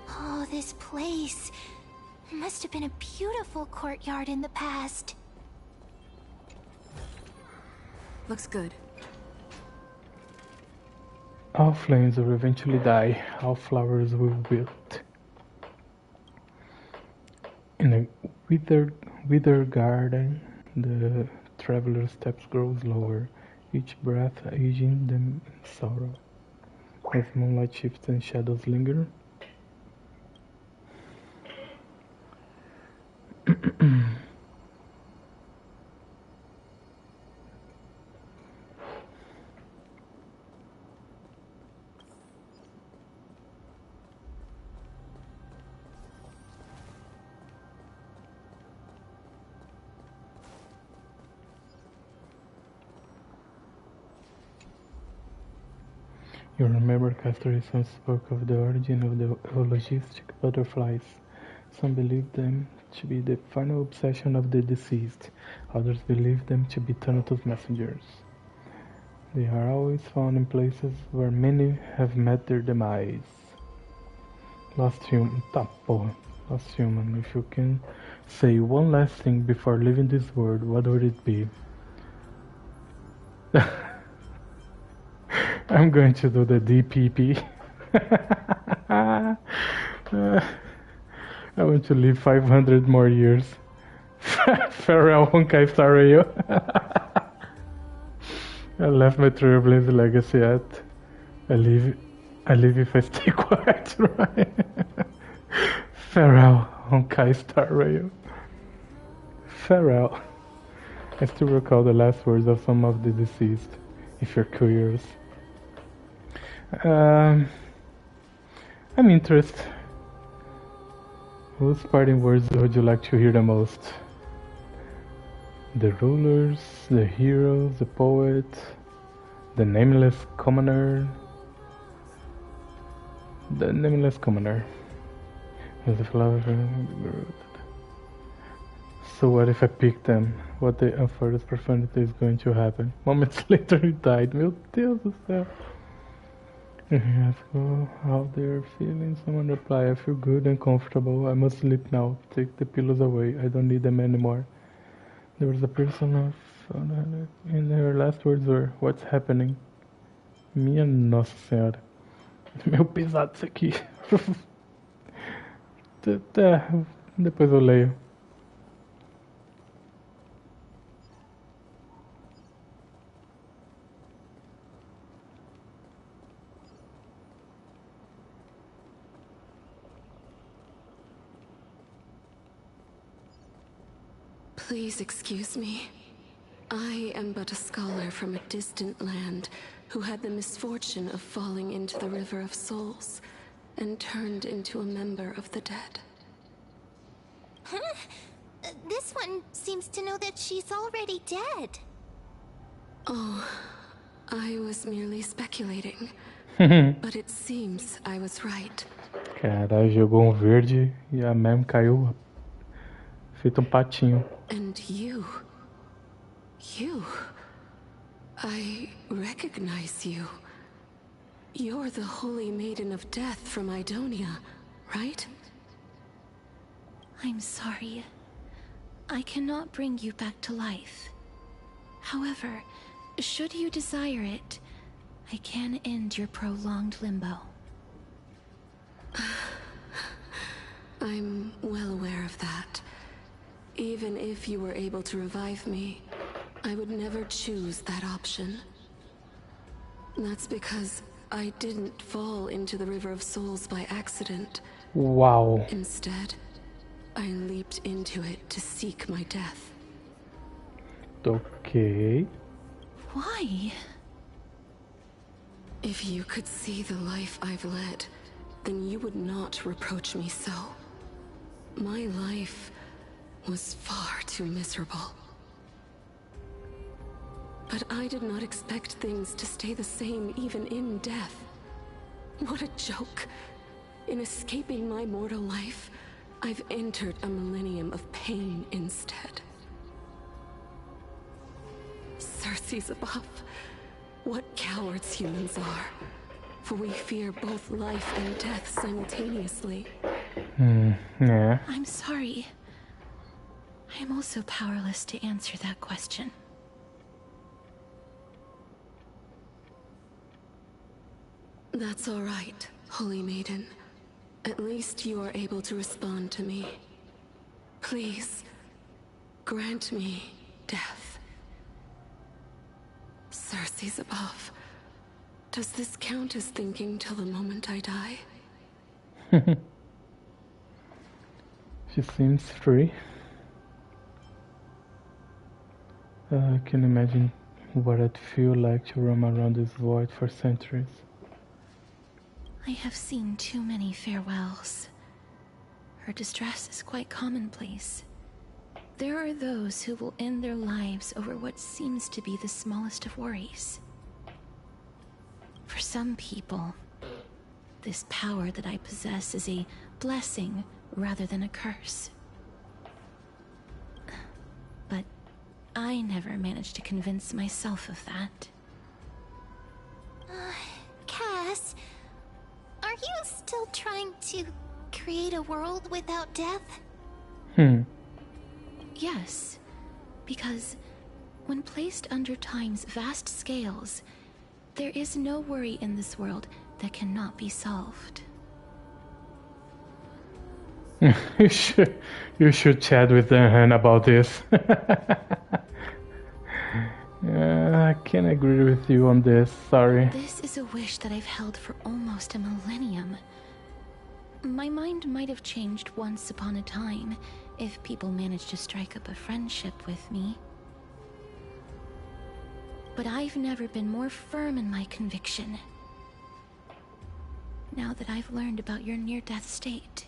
Oh, this place must have been a beautiful courtyard in the past. Looks good. All flames will eventually die, all flowers will wilt. In a withered garden, the traveler's steps grow lower, each breath aging them in sorrow. As moonlight shifts and shadows linger, you remember Castorism spoke of the origin of the eulogistic butterflies. Some believe them to be the final obsession of the deceased, others believe them to be Thanatos messengers. They are always found in places where many have met their demise. Lost human, Lost human, if you can say one last thing before leaving this world, what would it be? I'm going to do the DPP. I want to live 500 more years. Farewell, Honkai Star Rail. I left my Trailblazer legacy at. I live if I stay quiet, right? Farewell, Honkai Star Rail. Farewell. I still recall the last words of some of the deceased, if you're curious. I'm interested. Whose parting words would you like to hear the most? The rulers, the heroes, the poet, the nameless commoner? The nameless commoner. As the flower. So what if I pick them? What the unfurthest profundity is going to happen? Moments later he died. Meu Deus do céu. He asked how they're feeling. Someone replied, I feel good and comfortable. I must sleep now. Take the pillows away. I don't need them anymore. There was a person and her last words were, what's happening? Minha Nossa Senhora. Meu pesado isso aqui. Depois eu leio. Please excuse me. I am but a scholar from a distant land who had the misfortune of falling into the River of Souls and turned into a member of the dead. Huh? This one seems to know that she's already dead. Oh, I was merely speculating. But it seems I was right. Caralho, jogou verde e a mem caiu feito patinho. And you... I recognize you. You're the Holy Maiden of Death from Idonia, right? I'm sorry. I cannot bring you back to life. However, should you desire it, I can end your prolonged limbo. I'm well aware of that. Even if you were able to revive me, I would never choose that option. That's because I didn't fall into the River of Souls by accident. Wow. Instead, I leaped into it to seek my death. Okay. Why? If you could see the life I've led, then you would not reproach me so. My life was far too miserable. But I did not expect things to stay the same even in death. What a joke. In escaping my mortal life, I've entered a millennium of pain instead. Circe's above. What cowards humans are. For we fear both life and death simultaneously. Yeah. I'm sorry. I'm also powerless to answer that question. That's all right, Holy Maiden. At least you are able to respond to me. Please, grant me death. Circe's above. Does this count as thinking till the moment I die? She seems free. I can imagine what it'd feel like to roam around this void for centuries. I have seen too many farewells. Her distress is quite commonplace. There are those who will end their lives over what seems to be the smallest of worries. For some people, this power that I possess is a blessing rather than a curse. But I never managed to convince myself of that. Cass, are you still trying to create a world without death? Yes, because when placed under time's vast scales, there is no worry in this world that cannot be solved. You should chat with Han about this. I can't agree with you on this, sorry. This is a wish that I've held for almost a millennium. My mind might have changed once upon a time if people managed to strike up a friendship with me. But I've never been more firm in my conviction. Now that I've learned about your near-death state,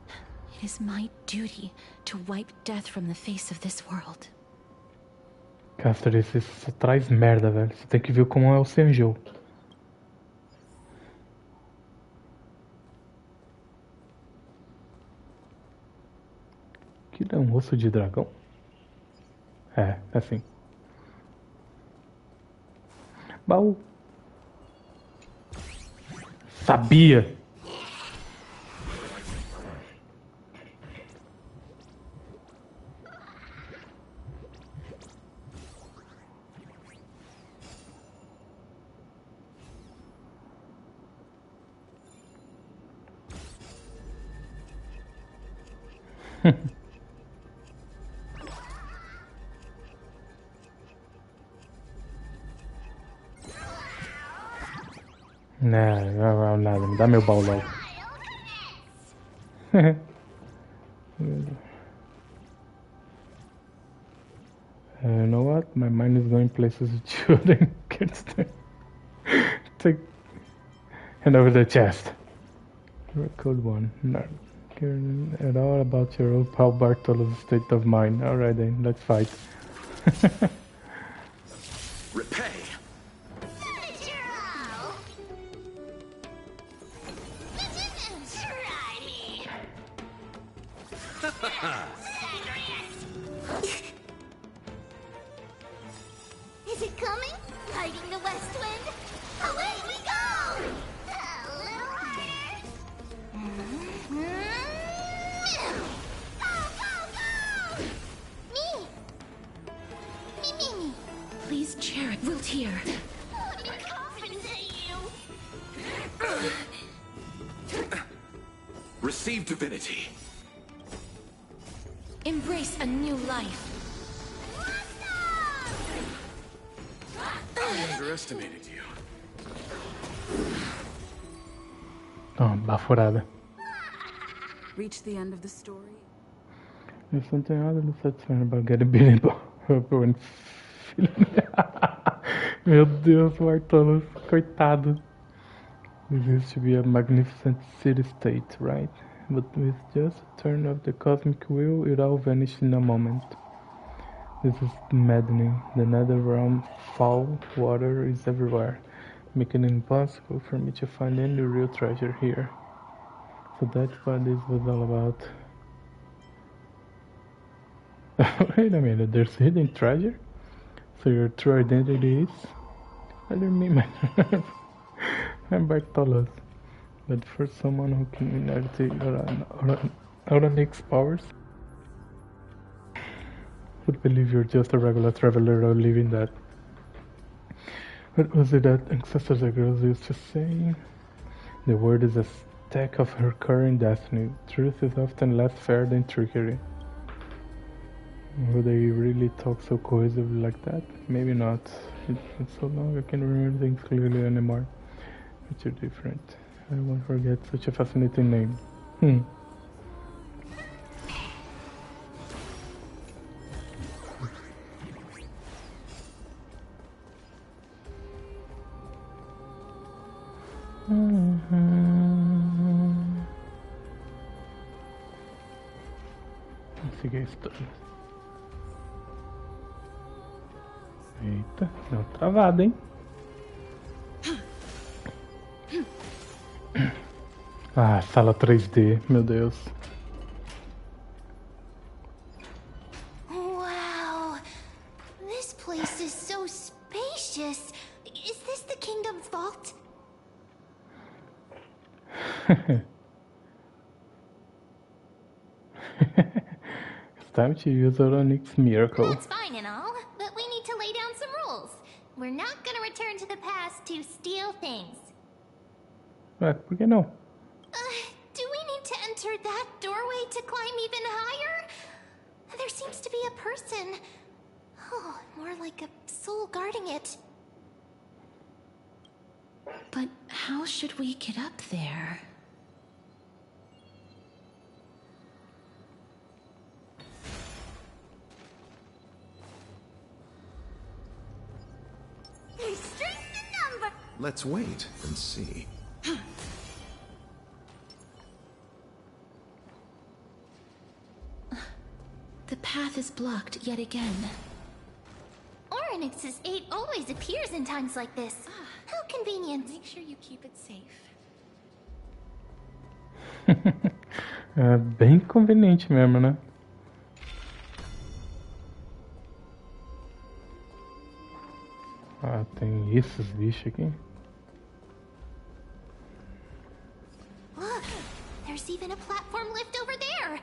it is my duty to wipe death from the face of this world. Caster, isso só traz merda, velho. Você tem que ver como é o Senjou. Aquilo é um osso de dragão? É assim. Baú. Sabia! Não, nada, me dá meu baú logo. You know what? My mind is going places it shouldn't. Take hand over the chest. Code 1. Not caring at all about your old pal Bartolo's state of mind. Alright then, let's fight. Repay! Is it coming? Fighting the west wind? Away we go! A little harder. Go! Me! Me. Please, Jarrett, wilt hear. Let me compensate you. Receive divinity. Embrace a new life. I underestimated you. Oh, baforada. Reach the end of the story. There's something other than satisfying about getting beaten up when feeling Meu Deus, Bartolos, coitado. This used to be a magnificent city-state, right? But with just a turn of the cosmic wheel, it all vanished in a moment. This is maddening. The nether realm foul water is everywhere, making it impossible for me to find any real treasure here. So that's what this was all about. Wait a minute, there's hidden treasure? So your true identity is? I don't mean my I'm Bartolos. But for someone who can meditate Onyx powers, would believe you're just a regular traveler or living that. What was it that ancestors and girls used to say? The word is a stack of her current destiny. Truth is often less fair than trickery. Would they really talk so cohesively like that? Maybe not. It's so long I can't remember things clearly anymore. But you're different. I won't forget such a fascinating name. Vamos seguir a história. Eita, deu uma travada, hein? Ah, sala 3D, meu Deus. Wow, this place is so spacious. Is this the kingdom's vault? It's time to use Onyx Miracle. That's fine and all, but we need to lay down some rules. We're not gonna return to the past to steal things. Ué, por que não? Do we need to enter that doorway to climb even higher? There seems to be a person. Oh, more like a soul guarding it. But how should we get up there? Strength in number. Let's wait and see. The path is blocked yet again. Oryx's 8 always appears in times like this. How convenient. Make sure you keep it safe. É bem conveniente mesmo, né? Ah, tem esses bichos aqui. Look, there's even a platform lift over there.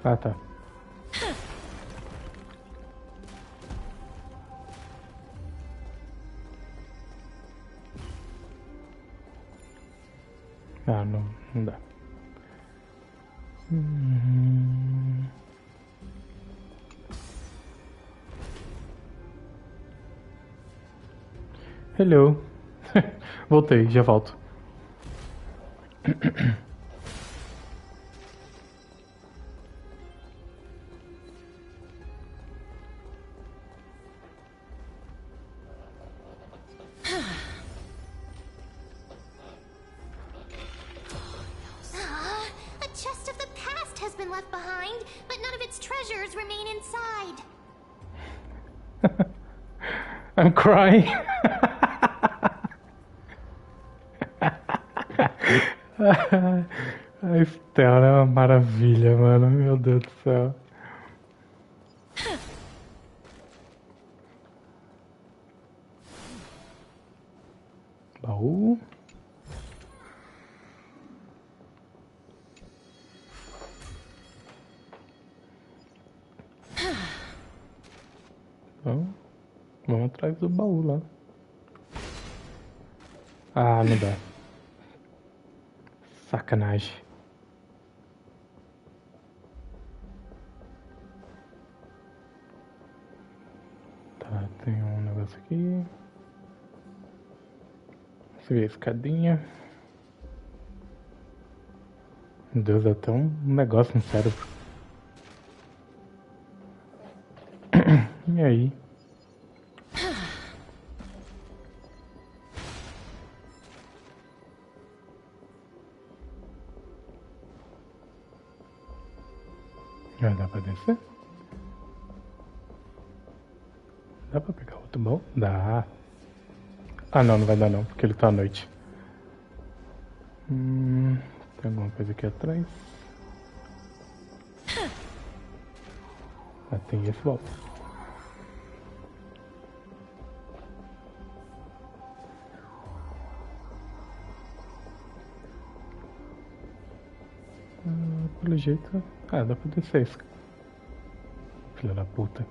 Ah, tá. Ah, não dá. Hello. Voltei, já volto. A chest of the past has been left behind, but none of its treasures remain inside. I'm crying. A Estela é uma maravilha, mano. Meu Deus do céu. Baú. Então, vamos atrás do baú lá. Ah, não dá. Sacanagem. Tá, tem um negócio aqui. Subir a escadinha. Meu Deus, até um negócio no cérebro. E aí? Já dá pra descer? Dá pra pegar outro bom? Dá. Ah não, não vai dar não, porque ele tá à noite. Tem alguma coisa aqui atrás? Ah, tem esse baú. Pelo jeito... Ah, dá pra descer isso. Filha da puta.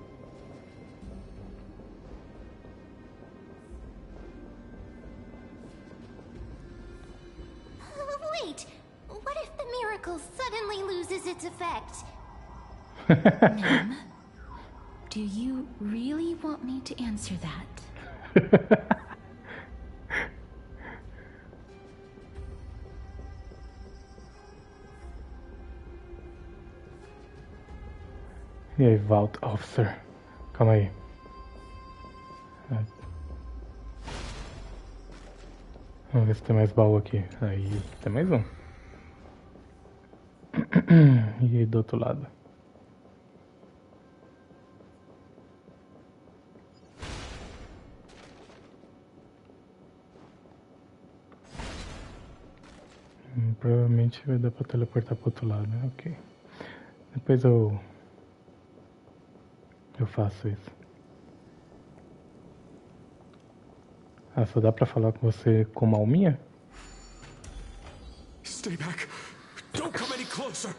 Wait! What if the miracle suddenly loses its effect? Ma'am, do you really want me to answer that? E aí, Vault Officer. Calma aí. Vamos ver se tem mais baú aqui. Aí, tem mais um. E aí do outro lado. Provavelmente vai dar pra teleportar pro outro lado, né? Ok. Depois eu faço isso. Ah, só dá pra falar com você com uma alminha? Stay back. Don't come any closer.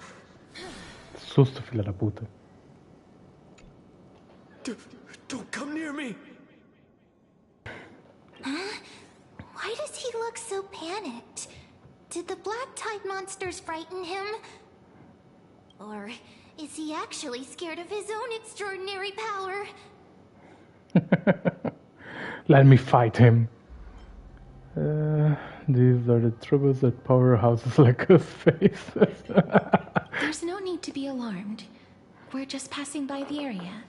Susto, filha da puta. Don't come near me. Huh? Why does he look so panicked? Did the black tide monsters frighten him? Or is he actually scared of his own extraordinary power? Let me fight him. These are the troubles that powerhouses like us face. There's no need to be alarmed. We're just passing by the area.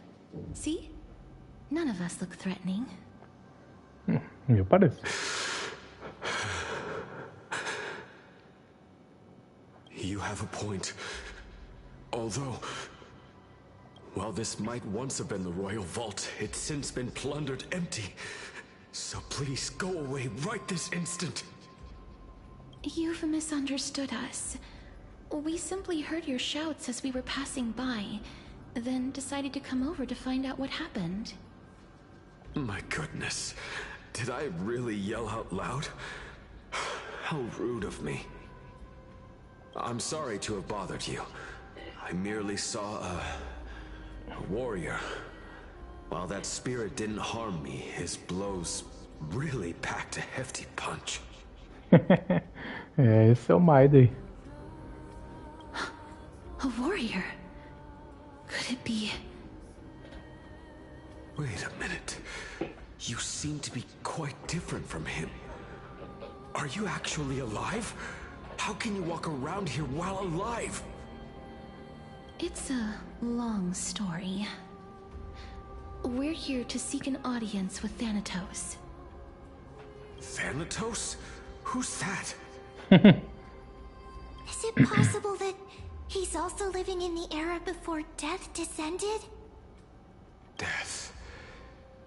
See? None of us look threatening. Me parece. You have a point. Although, while this might once have been the royal vault, it's since been plundered empty. So please go away right this instant. You've misunderstood us. We simply heard your shouts as we were passing by, then decided to come over to find out what happened. My goodness. Did I really yell out loud? How rude of me. I'm sorry to have bothered you. I merely saw a warrior. While that spirit didn't harm me, his blows really packed a hefty punch. Esse é o Maiden. A warrior? Could it be? Wait a minute. You seem to be quite different from him. Are you actually alive? How can you walk around here while alive? It's a long story. We're here to seek an audience with Thanatos. Thanatos? Who's that? Is it possible that he's also living in the era before death descended? Death?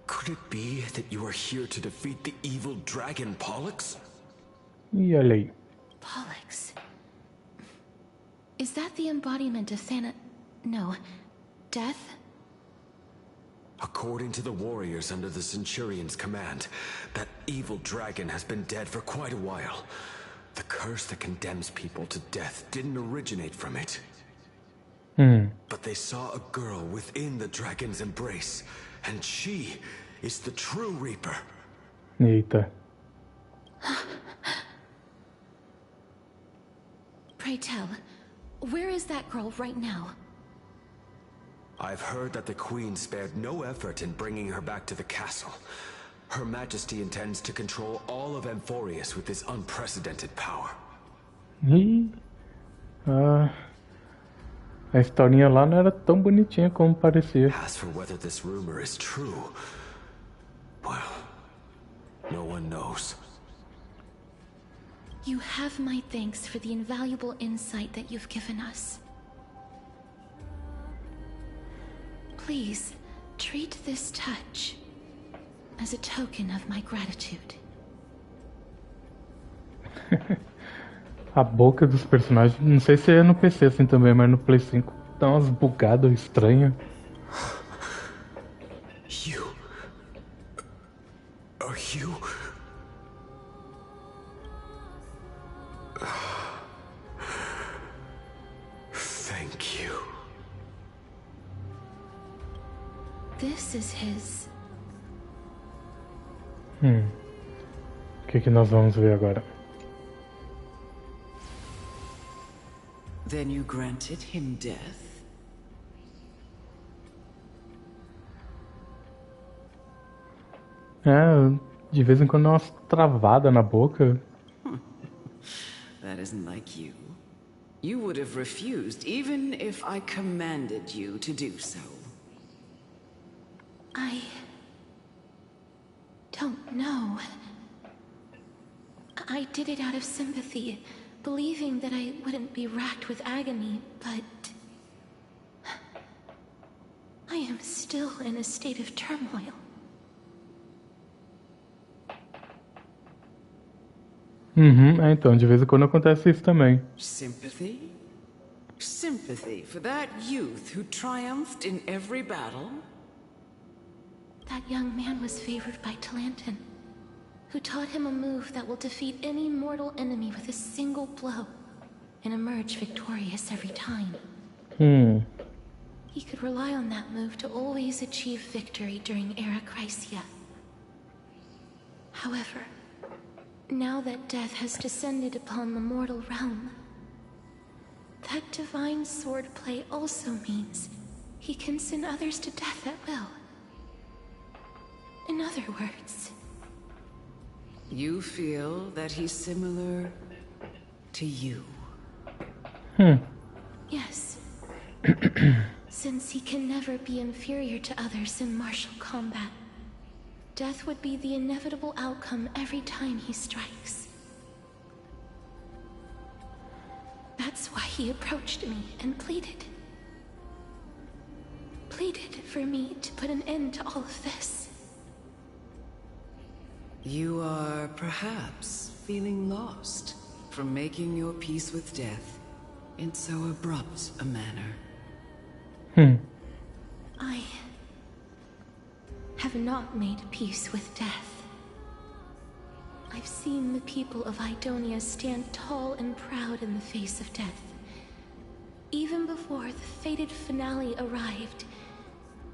Could it be that you are here to defeat the evil dragon Pollux? E olha aí. Pollux. Is that the embodiment of No. Death? According to the warriors under the Centurion's command, that evil dragon has been dead for quite a while. The curse that condemns people to death didn't originate from it. But they saw a girl within the dragon's embrace, and she is the true Reaper. Eita. Pray tell, where is that girl right now? I've heard that the Queen spared no effort in bringing her back to the castle. Her Majesty intends to control all of Amphorius with this unprecedented power. A historinha lá não era tão bonitinha como parecia. As for whether this rumor is true, well, no one knows. You have my thanks for the invaluable insight that you've given us. Please, treat this touch as a token of my gratitude. A boca dos personagens, não sei se é no PC assim também, mas no Play 5 dá umas bugadas estranhas. You... Are you... Thank you. This is his. O que nós vamos ver agora? Then you granted him death? De vez em quando dá umas travadas na boca. That isn't like you. You would have refused even if I commanded you to do so. I don't know. I did it out of sympathy, believing that I wouldn't be racked with agony, but I am still in a state of turmoil. Então, de vez em quando acontece isso também. Sympathy? Sympathy for that youth who triumphed in every battle? That young man was favored by Talantin, who taught him a move that will defeat any mortal enemy with a single blow and emerge victorious every time. He could rely on that move to always achieve victory during Era Chrysia. However, now that death has descended upon the mortal realm, that divine swordplay also means he can send others to death at will. In other words... You feel that he's similar to you? Yes. Since he can never be inferior to others in martial combat, death would be the inevitable outcome every time he strikes. That's why he approached me and pleaded. Pleaded for me to put an end to all of this. You are perhaps feeling lost from making your peace with death in so abrupt a manner. I have not made peace with death. I've seen the people of Idonia stand tall and proud in the face of death. Even before the fated finale arrived,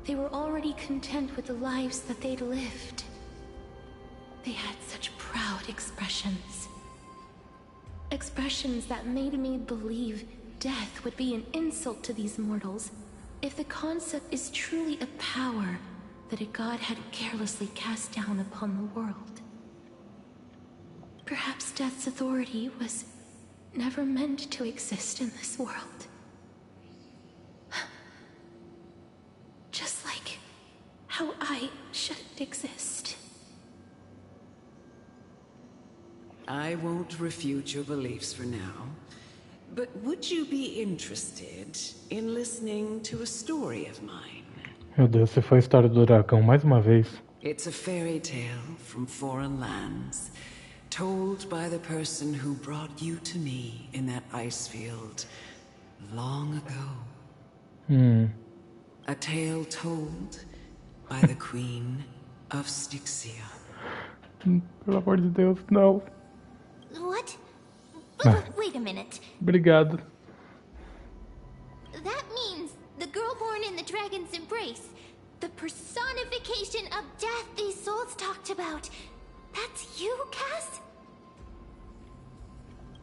they were already content with the lives that they'd lived. They had such proud expressions. Expressions that made me believe death would be an insult to these mortals if the concept is truly a power that a god had carelessly cast down upon the world. Perhaps death's authority was never meant to exist in this world. Just like how I shouldn't exist. I won't refute your beliefs for now, but would you be interested in listening to a story of mine? Meu Deus, se foi a história do dragão mais uma vez. It's a fairy tale from foreign lands, told by the person who brought you to me in that ice field long ago. A tale told by the Queen of Styxia. Pelo amor de Deus, não. What? Wait a minute. Obrigado. That means the girl born in the dragon's embrace, the personification of death these souls talked about. That's you, Cass?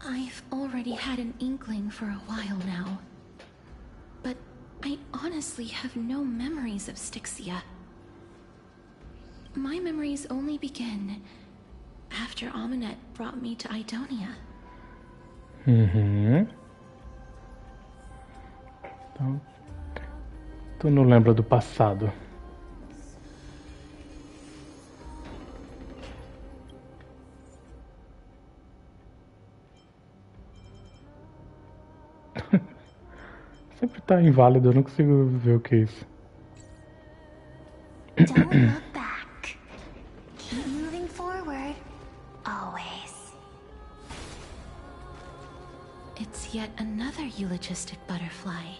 I've already had an inkling for a while now. But I honestly have no memories of Styxia. My memories only begin after Aminet brought me to Idonia. Então, tu não lembra do passado. Sempre tá inválido, eu não consigo ver o que é isso. Don't look back. Keep moving forward. Always. It's yet another eulogistic butterfly.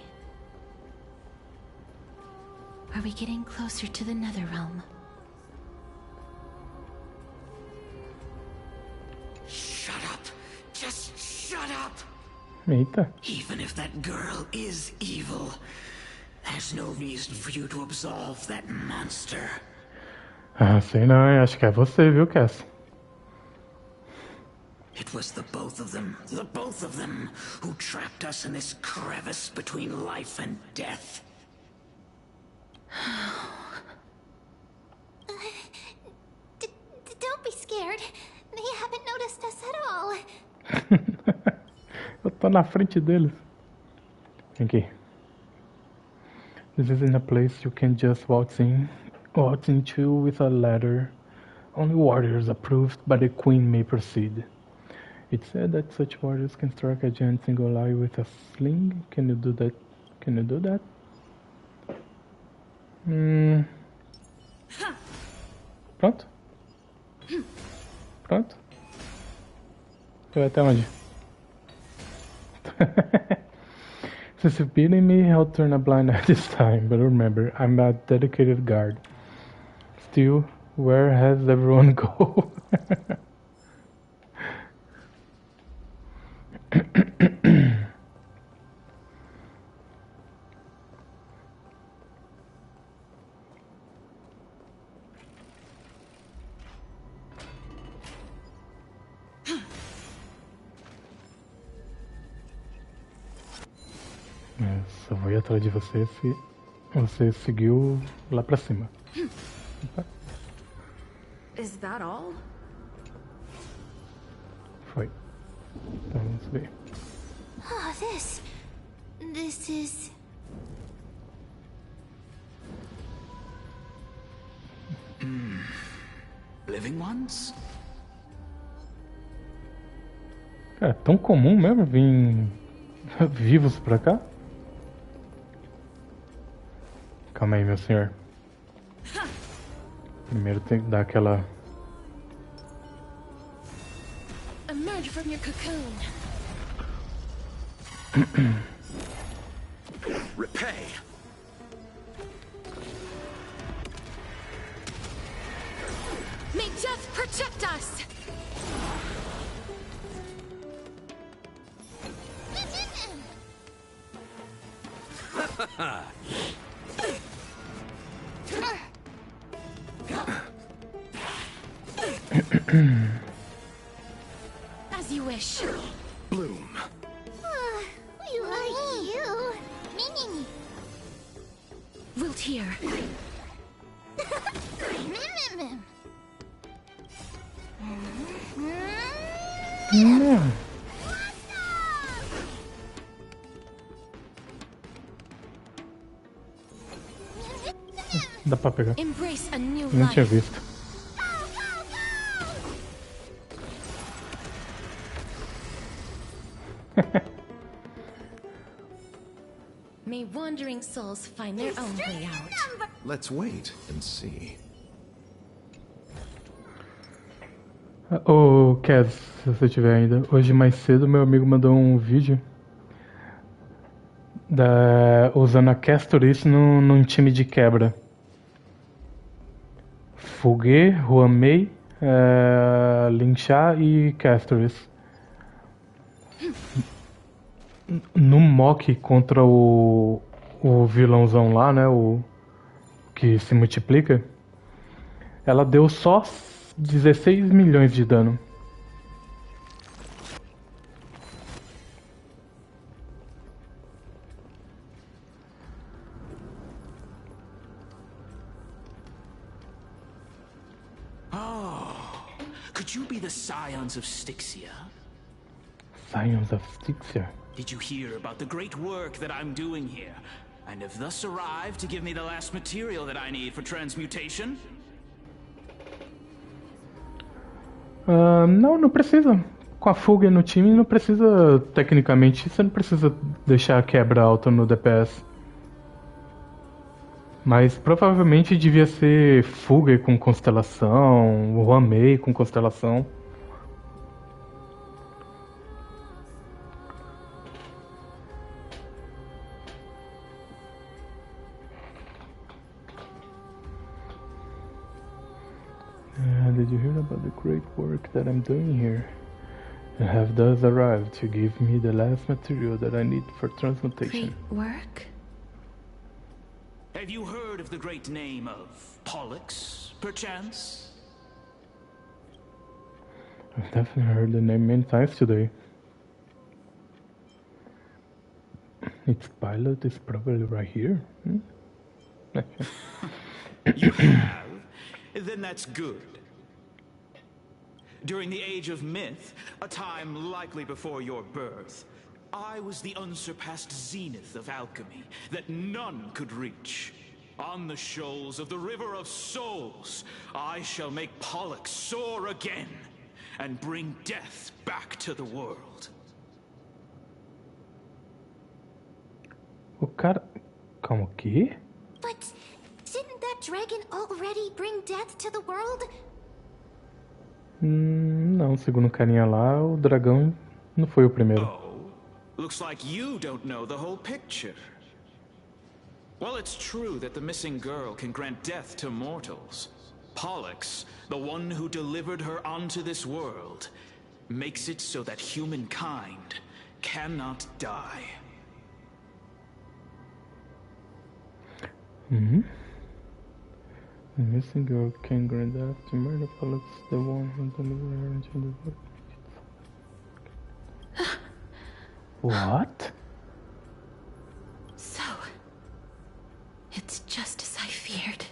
Are we getting closer to the Netherrealm? Shut up. Just shut up. Eita. Even if that girl is evil, there's no reason for you to absolve that monster. Ah, sei não, hein? Acho que é você, viu, Cass? It was the both of them, who trapped us in this crevice between life and death. Don't be scared. They haven't noticed us at all. Eu tô na frente deles. Aqui. This isn't a place you can just waltz into with a ladder. Only warriors approved by the queen may proceed. It's said that such warriors can strike a giant single eye with a sling. Can you do that? Can you do that? Pronto? Pronto? Tu vai até onde? Since you're beating me, I'll turn a blind eye this time, but remember, I'm a dedicated guard. Still, where has everyone go? Só vou ir atrás de você se você seguiu lá pra cima. Opa. Is that all? Foi. Então vamos ver. Oh, this is... Living ones? Cara, é tão comum mesmo vir vivos pra cá? Calma aí, meu senhor. Primeiro tem que dar aquela... Emerge from your cocoon. Repay. May death protect us. As you wish. Bloom. We like you. Wilt here. Dá pra pegar. Embrace a new Não tinha life. visto. May wandering souls find their own way out. Let's wait and see. Ô, Kev, se você tiver ainda. Hoje mais cedo meu amigo mandou um vídeo usando a Castoris num time de quebra. Fugê, Ruamei, Linchar e Castoris. No mock contra o vilãozão lá, né? O que se multiplica. Ela deu só 16 milhões de dano. Could you be the scions of Styxia? Scions of Styxia? Did you hear about the great work that I'm doing here? And have thus arrived to give me the last material that I need for transmutation? Não precisa. Com a fuga no time, não precisa, tecnicamente, você não precisa deixar a quebra alta no DPS. Mas provavelmente devia ser fuga com constelação, o Ramei com constelação. Did you hear about the great work that I'm doing here? I have thus arrived to give me the last material that I need for transmutation. Great work? Have you heard of the great name of Pollux, perchance? I've definitely heard the name many times today. Its pilot is probably right here. You have? Then that's good. During the Age of Myth, a time likely before your birth, I was the unsurpassed zenith of alchemy that none could reach. On the shoals of the River of Souls, I shall make Pollux soar again and bring death back to the world. O cara... Calma, o quê? But didn't that dragon already bring death to the world? Não, segundo o carinha lá, o dragão não foi o primeiro. Looks like you don't know the whole picture. Well, it's true that the missing girl can grant death to mortals. Pollux, the one who delivered her onto this world, makes it so that humankind cannot die. The missing girl can grant death to murder Pollux, the one who delivered her into the world. What? So, it's just as I feared.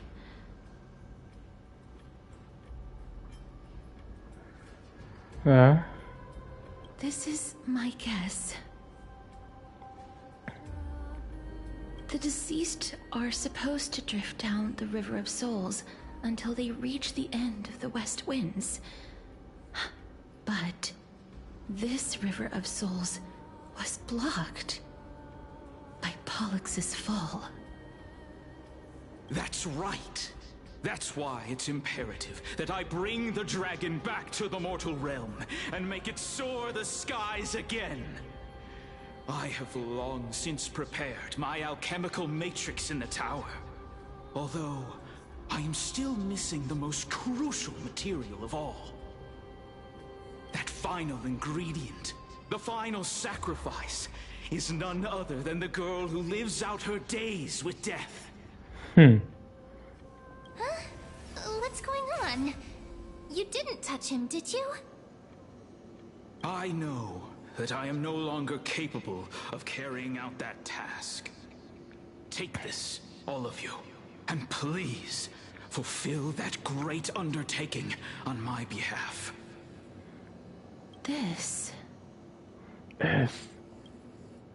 This is my guess. The deceased are supposed to drift down the River of Souls until they reach the end of the West Winds. But this River of Souls was blocked by Pollux's fall. That's right. That's why it's imperative that I bring the dragon back to the mortal realm and make it soar the skies again. I have long since prepared my alchemical matrix in the tower. Although, I am still missing the most crucial material of all. That final ingredient, the final sacrifice, is none other than the girl who lives out her days with death. Huh? What's going on? You didn't touch him, did you? I know that I am no longer capable of carrying out that task. Take this, all of you, and please fulfill that great undertaking on my behalf. This...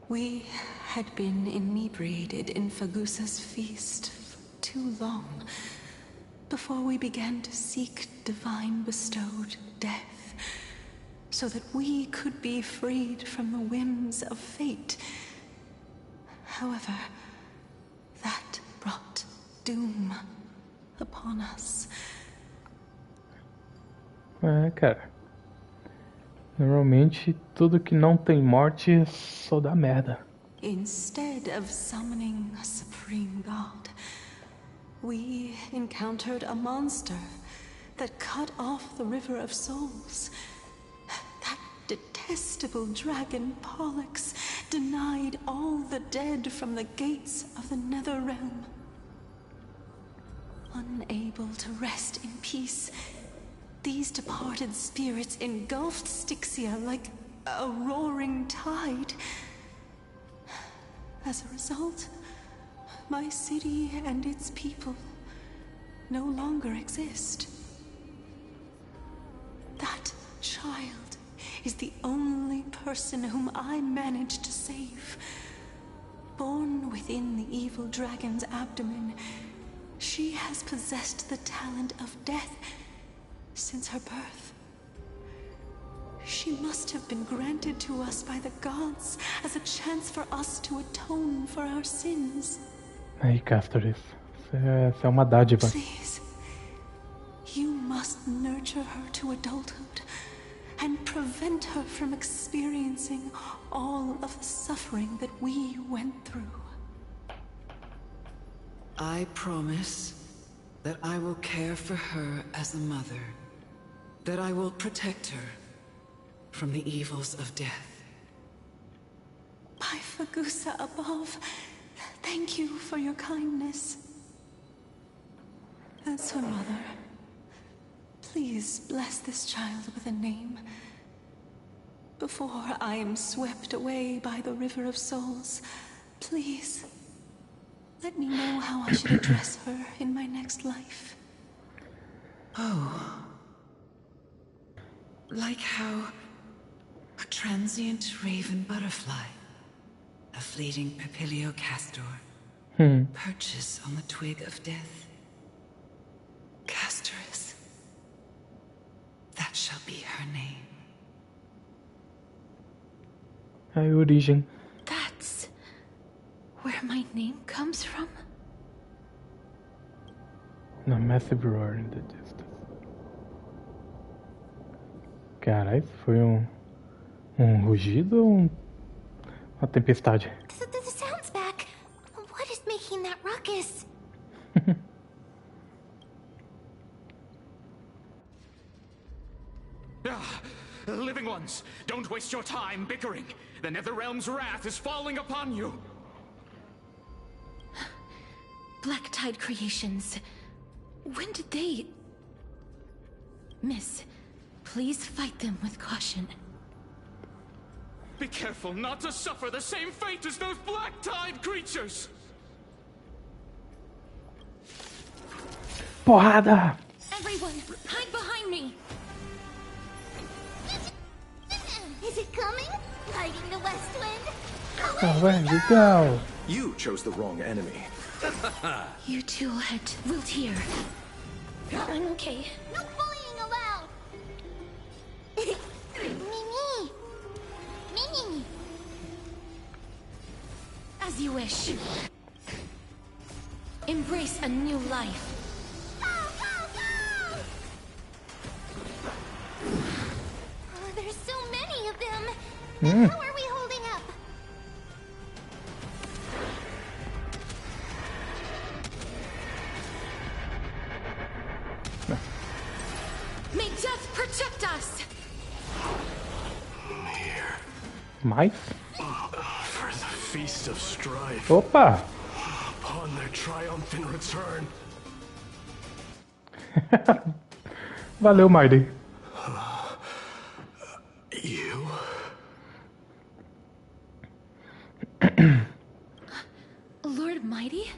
We had been inebriated in Fagusa's feast for too long before we began to seek divine bestowed death, so that we could be freed from the whims of fate. However, that brought doom upon us. Cara. Normalmente, tudo que não tem morte só dá merda. Instead of summoning a supreme god, we encountered a monster that cut off the River of Souls. That detestable dragon Pollux denied all the dead from the gates of the Nether Realm. Unable to rest in peace, these departed spirits engulfed Styxia like a roaring tide. As a result, my city and its people no longer exist. That child is the only person whom I managed to save. Born within the evil dragon's abdomen, she has possessed the talent of death since her birth. She must have been granted to us by the gods as a chance for us to atone for our sins. Aí, Castores, essa é uma dádiva. Please, you must nurture her to adulthood and prevent her from experiencing all of the suffering that we went through. I promise that I will care for her as a mother, that I will protect her from the evils of death. By Phagusa above, thank you for your kindness. As her mother, please bless this child with a name before I am swept away by the River of Souls. Please, let me know how I should address her in my next life. Oh. Like how a transient raven butterfly, a fleeting papilio castor, perches on the twig of death. Castorus. That shall be her name. A origem. That's where my name comes from? A massive roar in the distance. Caralho, isso foi rugido ou uma tempestade? The sound's back. What is making that ruckus? Living ones, don't waste your time bickering. The Netherrealm's wrath is falling upon you. Black Tide Creations. When did they... Miss, please fight them with caution. Be careful not to suffer the same fate as those Black Tide creatures! Porrada! Everyone, hide behind me! Is it coming? Lighting the west wind? Ah, vai, legal! You chose the wrong enemy. You two will wilt hear. I'm okay. No bullying allowed! Mimi! Mimi! As you wish. Embrace a new life. Oh, there's so many of them! How are we holding up? May death protect us! Mais? For the feast of strife. Opa! Upon their triumphant return. Valeu, Miley. You? Lord Mighty?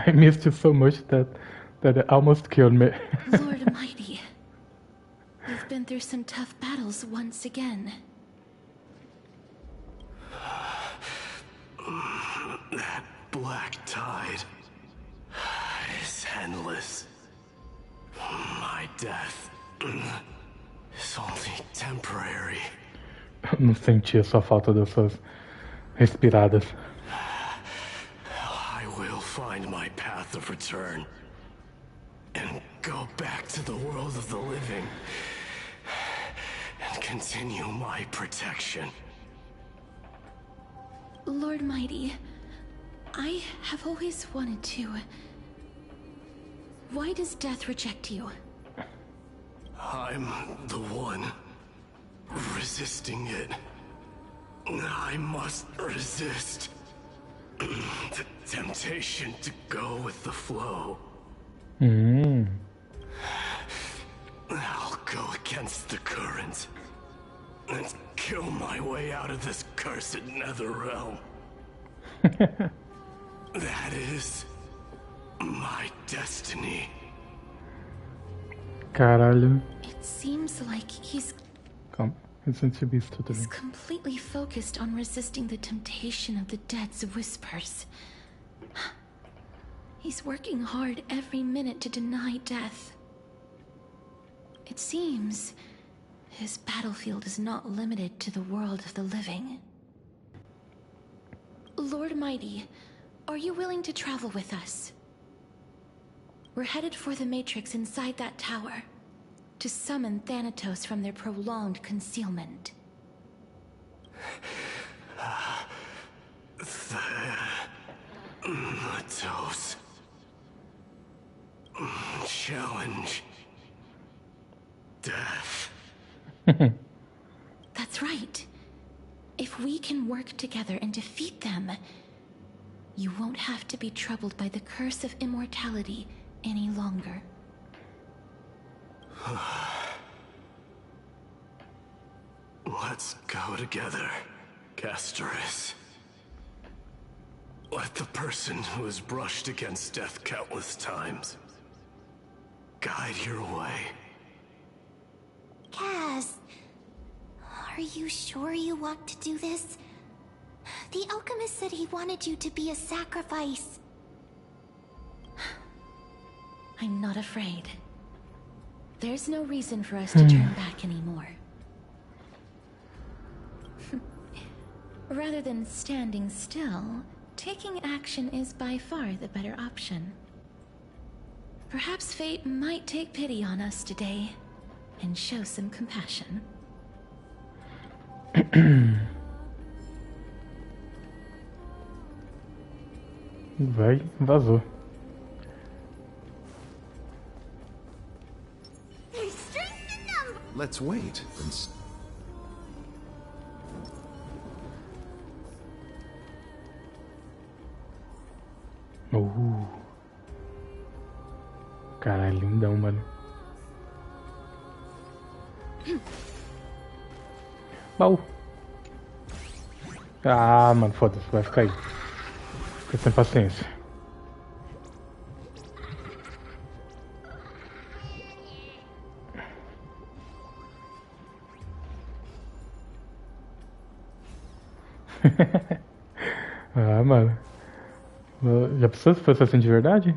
I missed you so much that it almost killed me. Lord Mighty. We've been through some tough battles once again. That black tide is endless. My death is only temporary. Não senti a sua falta dessas respiradas. I will find my path of return and go back to the world of the living and continue my protection. Lord Mighty, I have always wanted to... Why does death reject you? I'm the one resisting it. I must resist the temptation to go with the flow. I'll go against the current and kill my way out of this cursed nether realm. That is my destiny. Caralho. It seems like he's Calma, eu senti visto também. completely focused on resisting the temptation of the dead's whispers. He's working hard every minute to deny death. It seems his battlefield is not limited to the world of the living. Lord Mighty, are you willing to travel with us? We're headed for the Matrix inside that tower, to summon Thanatos from their prolonged concealment. Thanatos. Challenge. Death. That's right. If we can work together and defeat them, you won't have to be troubled by the curse of immortality any longer. Let's go together, Castoris. Let the person who has brushed against death countless times guide your way. Cass, are you sure you want to do this? The alchemist said he wanted you to be a sacrifice. I'm not afraid. There's no reason for us to turn back anymore. Rather than standing still, taking action is by far the better option. Perhaps fate might take pity on us today and show some compassion. Vai, vazou. Let's wait and Caralho, lindão, mano. Baú. Ah, mano, foda-se, vai ficar aí. Fica sem paciência. Ah, mano. Já pensou se fosse assim de verdade?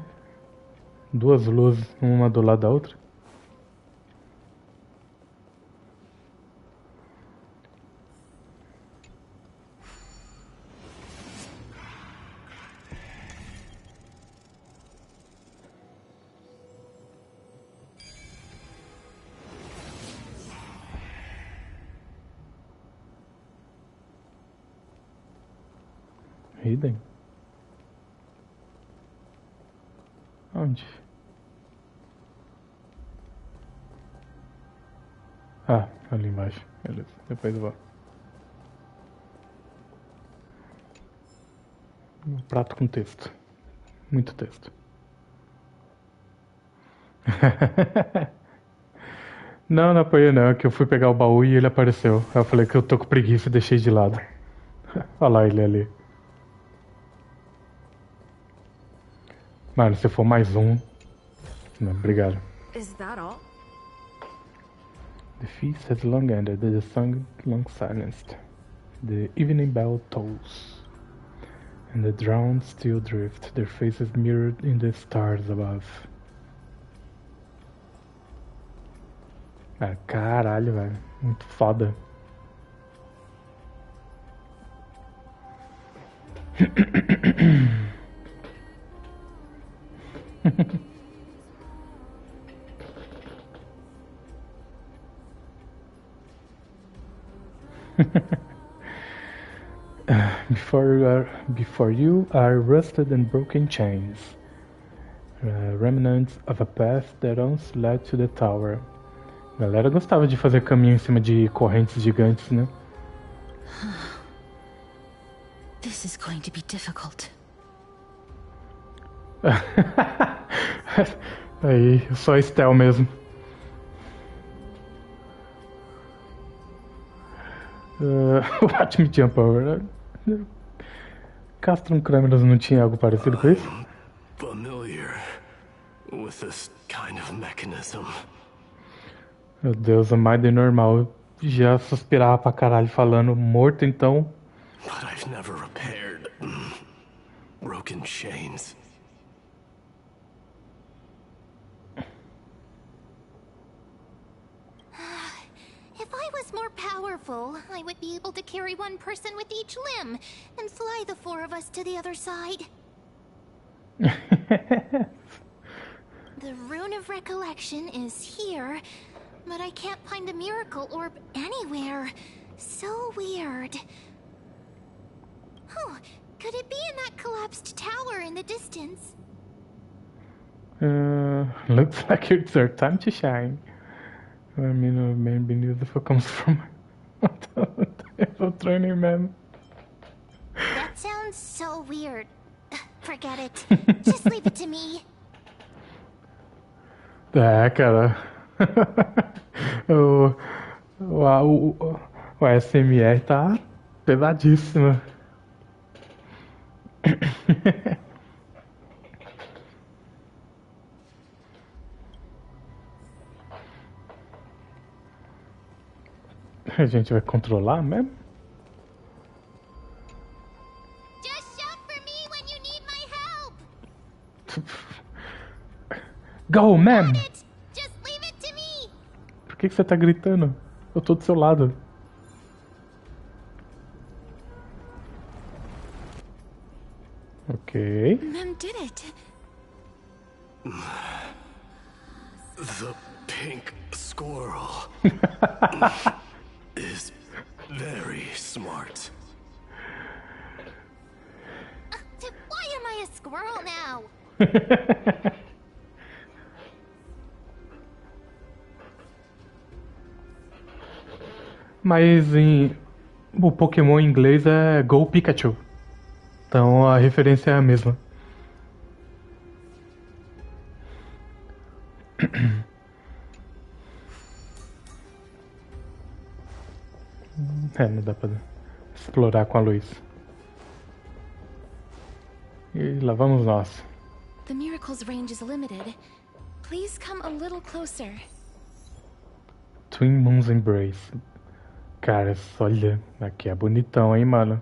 Duas luzes, uma do lado da outra. Hidden? Onde? Ah, ali embaixo. Beleza, depois eu vou. Um prato com texto. Muito texto. Não, não apoiei não. É que eu fui pegar o baú e ele apareceu. Aí eu falei que eu tô com preguiça e deixei de lado. Olha lá ele ali. Mano, se for mais um... Não, obrigado. Is that all? The feast has long ended, the sun long silenced. The evening bell tolls, and the drowned still drift, their faces mirrored in the stars above. Ah, caralho, velho. Muito foda. Before you are rusted and broken chains, remnants of a path that once led to the tower. A galera gostava de fazer caminho em cima de correntes gigantes, né? This is going to be difficult. Aí, só Estel mesmo. Watch me jump over. Castrum Câmeras não tinha algo parecido com isso? Familiar with this kind of mechanism. Meu Deus, é mais do normal. Eu já suspirava pra caralho falando morto, então. But I've never repaired broken chains. If I was more powerful, I would be able to carry one person with each limb and fly the 4 of us to the other side. The Rune of Recollection is here, but I can't find the miracle orb anywhere. So weird. Oh, could it be in that collapsed tower in the distance? Looks like it's our time to shine. I mean, maybe beautiful comes from evil training man. That sounds so weird. Forget it. Just leave it to me. É, cara. o SMR tá pesadíssimo. A gente vai controlar mesmo? Just shout for me when you need my help. Go, man! Just leave it to me. Por que você tá gritando? Eu tô do seu lado. Ok. Mem did it. The pink squirrel is very smart. Why am I a squirrel now? Mas o Pokémon em inglês é Go Pikachu. Então a referência é a mesma. Não dá pra explorar com a luz. E lá vamos nós. The miracle's range is limited. Please come a little closer. Twin Moons Embrace. Cara, olha, aqui é bonitão, hein, mano.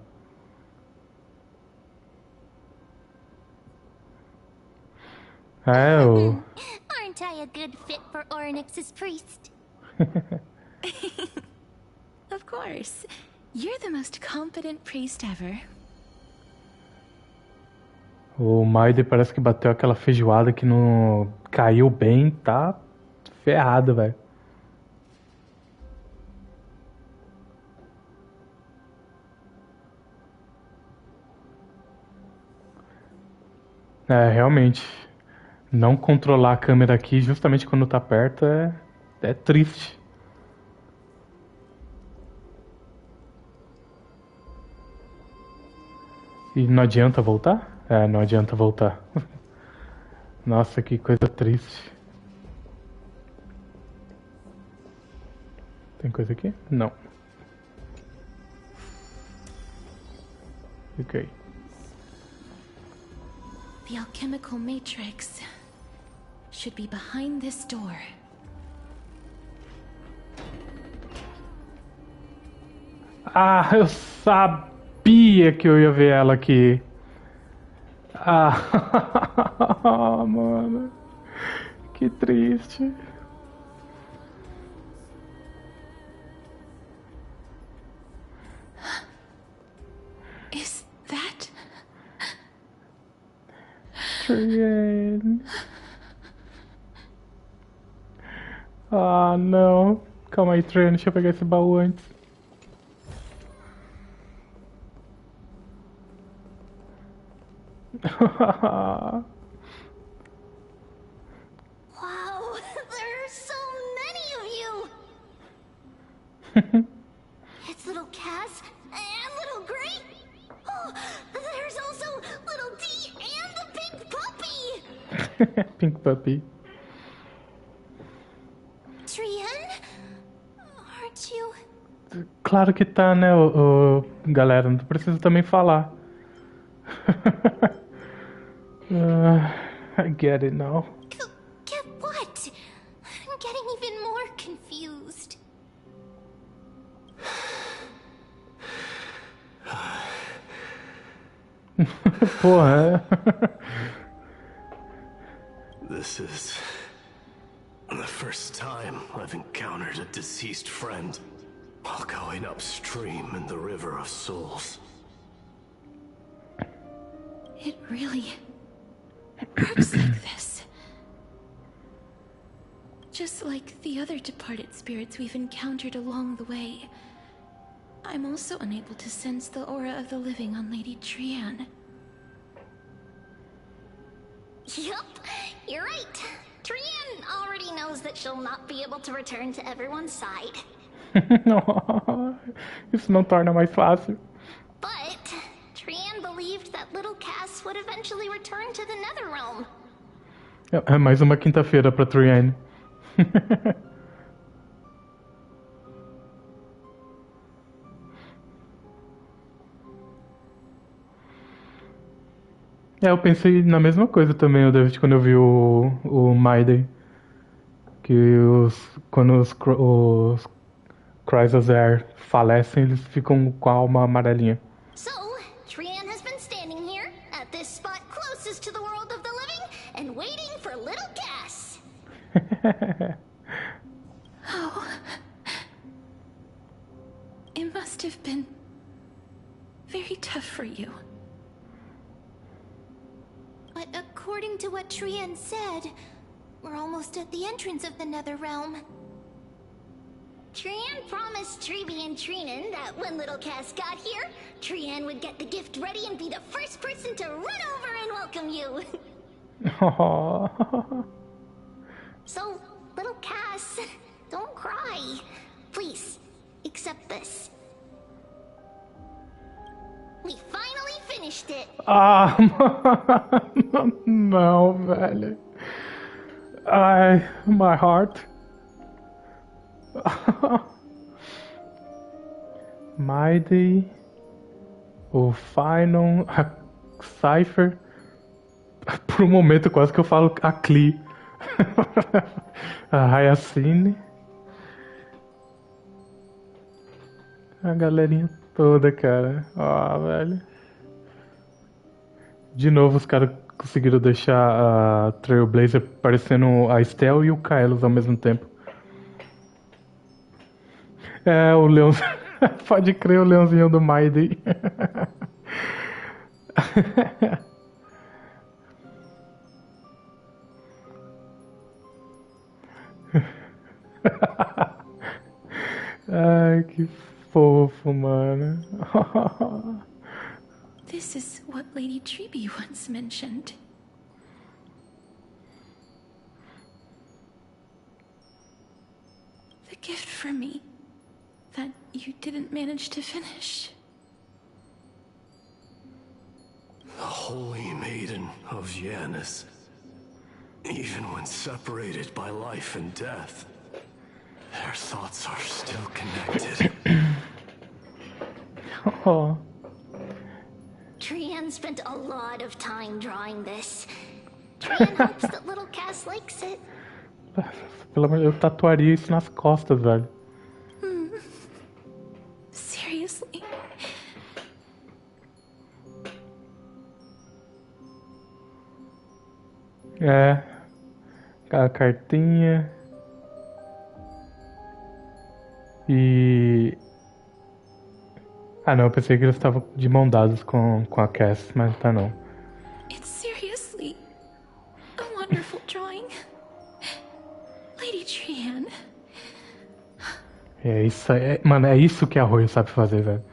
Aren't I a good fit for Ornyx's priest? Of course. You're the most competent priest ever. O Maide parece que bateu aquela feijoada que não caiu bem, tá ferrado, velho. É, realmente. Não controlar a câmera aqui justamente quando tá perto é triste. E não adianta voltar? É, não adianta voltar. Nossa, que coisa triste. Tem coisa aqui? Não. Ok. The alchemical matrix should be behind this door. Ah, eu sabia que eu ia ver ela aqui. Ah, mano. Que triste. Is that... Trian. Ah, não. Calma aí, Trian. Deixa eu pegar esse baú antes. Wow, there are so many of you! It's little Cass and little Gray. Oh, there's also little D and the pink puppy. Pink puppy. Trian, aren't you? Claro que tá, né, galera? Não precisa também falar. I get it now. Get what? I'm getting even more confused. Porra. This is the first time I've encountered a deceased friend while going upstream in the River of Souls. It really works like this. Just like the other departed spirits we've encountered along the way, I'm also unable to sense the aura of the living on Lady Trian. Yup, you're right. Trian already knows that she'll not be able to return to everyone's side. Isso não torna mais fácil. But Trian believed that little Cass would eventually return to the Netherrealm. É mais uma quinta-feira pra Trian. Eu pensei na mesma coisa também, o David, quando eu vi o Maiden. Que quando os Chrysaor falecem, eles ficam com a alma amarelinha. So, Trian has been standing here, at this spot closest to the world of the living, and waiting for little Cass. Oh. It must have been very tough for you. But according to what Trian said, we're almost at the entrance of the Netherrealm. Trian promised Treeby and Trinan that when little Cass got here, Trian would get the gift ready and be the first person to run over and welcome you. So, little Cass, don't cry. Please, accept this. We finally finished it. Ah, mano. Não, velho. Ai, my heart. Maiden, o Phainon, a Cypher. Por um momento quase que eu falo a Klee. A Hyacinth. A galerinha toda, cara. Ó, velho. De novo os caras conseguiram deixar a Trailblazer parecendo a Estel e o Kaelos ao mesmo tempo. É, o leão. Pode crer, o leãozinho do Maiden. Ai, que fofo, mano. This is what Lady Treeby once mentioned. The gift for me that you didn't manage to finish. The Holy Maiden of Yanis. Even when separated by life and death, their thoughts are still connected. Oh. Trian spent a lot of time drawing this. Trian hopes that little Cass likes it. Pelo amor de Deus, eu tatuaria isso nas costas, velho. Seriously? É. A cartinha. E... Ah, não, eu pensei que eles estavam de mão dadas com a Cass, mas tá não. It's seriously a wonderful drawing. Lady Trian. É isso, mano, é isso que a Roy sabe fazer, velho.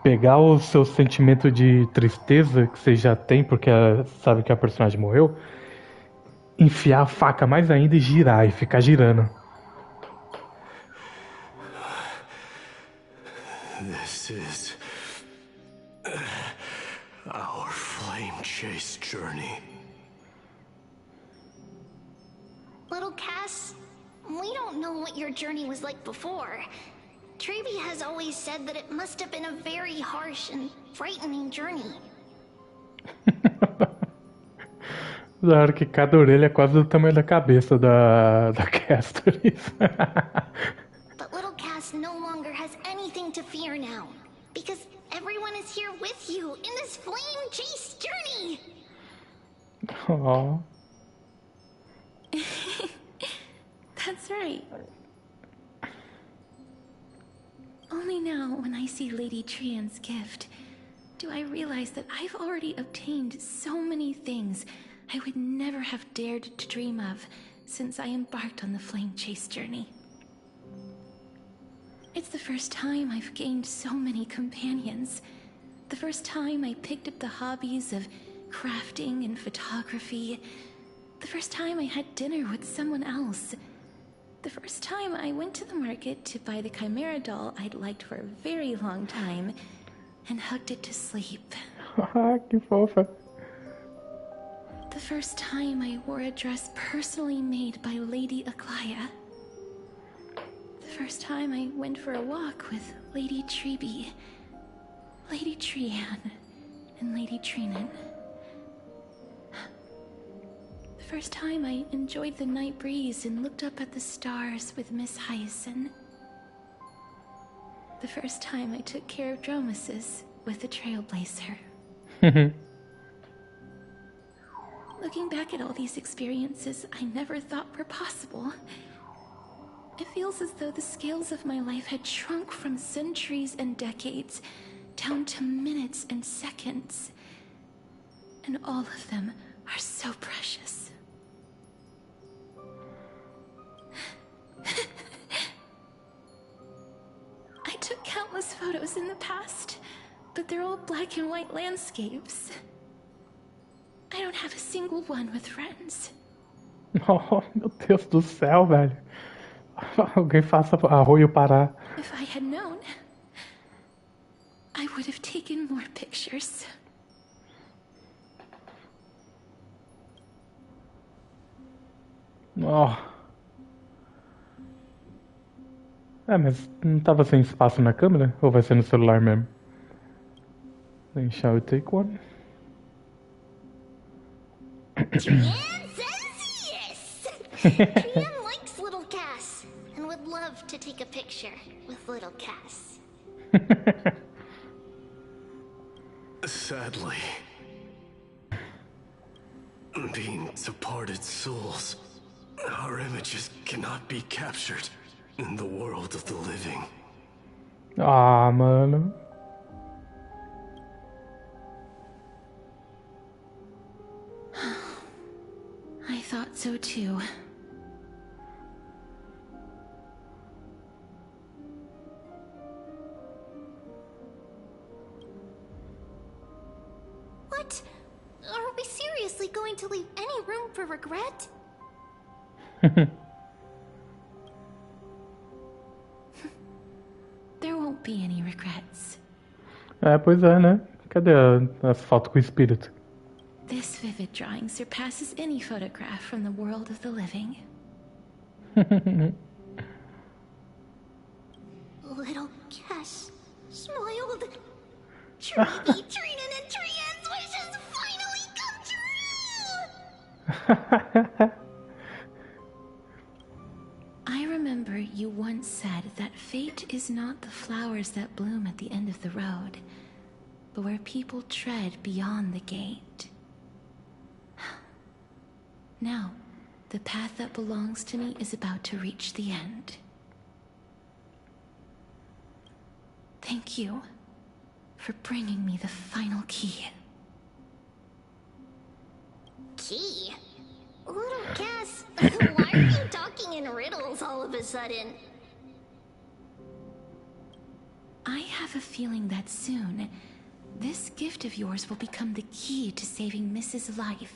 Pegar o seu sentimento de tristeza que você já tem porque sabe que a personagem morreu, enfiar a faca mais ainda e girar e ficar girando. This is our flame chase journey. Little Cass, we don't know what your journey was like before. Treeby has always said that it must have been a very harsh and frightening journey. Da hora que cada orelha é quase do tamanho da cabeça da Castoris. But little Cass no longer has anything to fear now. Because everyone is here with you in this flame chase journey. Oh. That's right. Only now, when I see Lady Trian's gift, do I realize that I've already obtained so many things I would never have dared to dream of since I embarked on the flame chase journey. It's the first time I've gained so many companions. The first time I picked up the hobbies of crafting and photography. The first time I had dinner with someone else. The first time I went to the market to buy the Chimera doll I'd liked for a very long time and hugged it to sleep. Que fofa. The first time I wore a dress personally made by Lady Aglaya. The first time I went for a walk with Lady Treeby, Lady Trian, and Lady Trinan. The first time I enjoyed the night breeze and looked up at the stars with Miss Hyacinth. The first time I took care of Dromesis with the Trailblazer. Looking back at all these experiences I never thought were possible, it feels as though the scales of my life had shrunk from centuries and decades down to minutes and seconds. And all of them are so precious. I took countless photos in the past, but they're all black and white landscapes. I don't have a single one with friends. Oh, meu Deus do céu, velho. Alguém faça arroio parar. If I had known, I would have taken more pictures. Oh. É, mas não tava sem espaço na câmera? Ou vai ser no celular mesmo? Then shall we take one? Trian says yes! Trian likes little Cass and would love to take a picture with little Cass. Sadly, being departed souls, our images cannot be captured in the world of the living. Ah, mano. I thought so too. What? Are we seriously going to leave any room for regret? There won't be any regrets. É, pois é, né? Cadê as fotos com o espírito? This vivid drawing surpasses any photograph from the world of the living. Little Cass smiled. Treeby, Trinan, and Trian's wishes finally come true! I remember you once said that fate is not the flowers that bloom at the end of the road, but where people tread beyond the gate. Now, the path that belongs to me is about to reach the end. Thank you for bringing me the final key. Key? Little Cass, why are you talking in riddles all of a sudden? I have a feeling that soon, this gift of yours will become the key to saving Mrs. Life.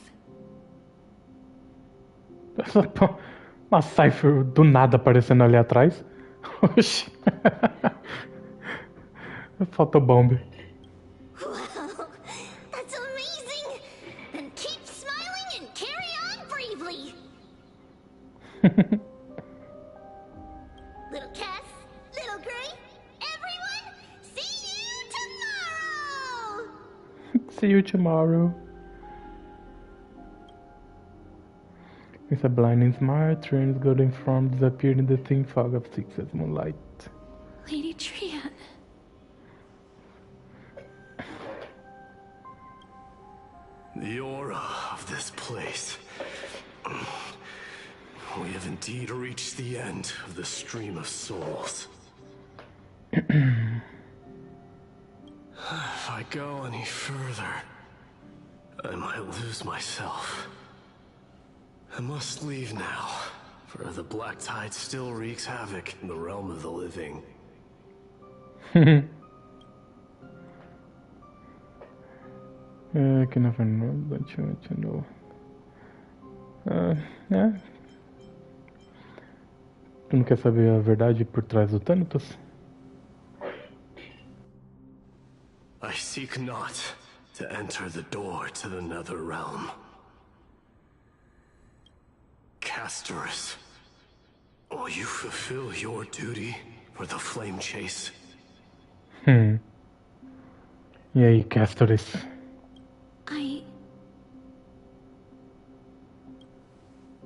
Uma cipher do nada aparecendo ali atrás. Oxi. Photobomb. Wow, that's amazing! Then keep smiling and carry on bravely! Little Cass, Little Gray, everyone, see you tomorrow! See See you tomorrow. With a blinding smile, Trian's golden form disappeared in the thin fog of Six's moonlight. Lady Trian. The aura of this place. We have indeed reached the end of the stream of souls. If I go any further, I might lose myself. I must leave now, for the black tide still wreaks havoc in the realm of the living. Que não foi no. É. Tu não quer saber a verdade por trás do Thanatos? I seek not to enter the door to the nether realm. Castorus, will you fulfill your duty for the flame chase? E aí, Castorus?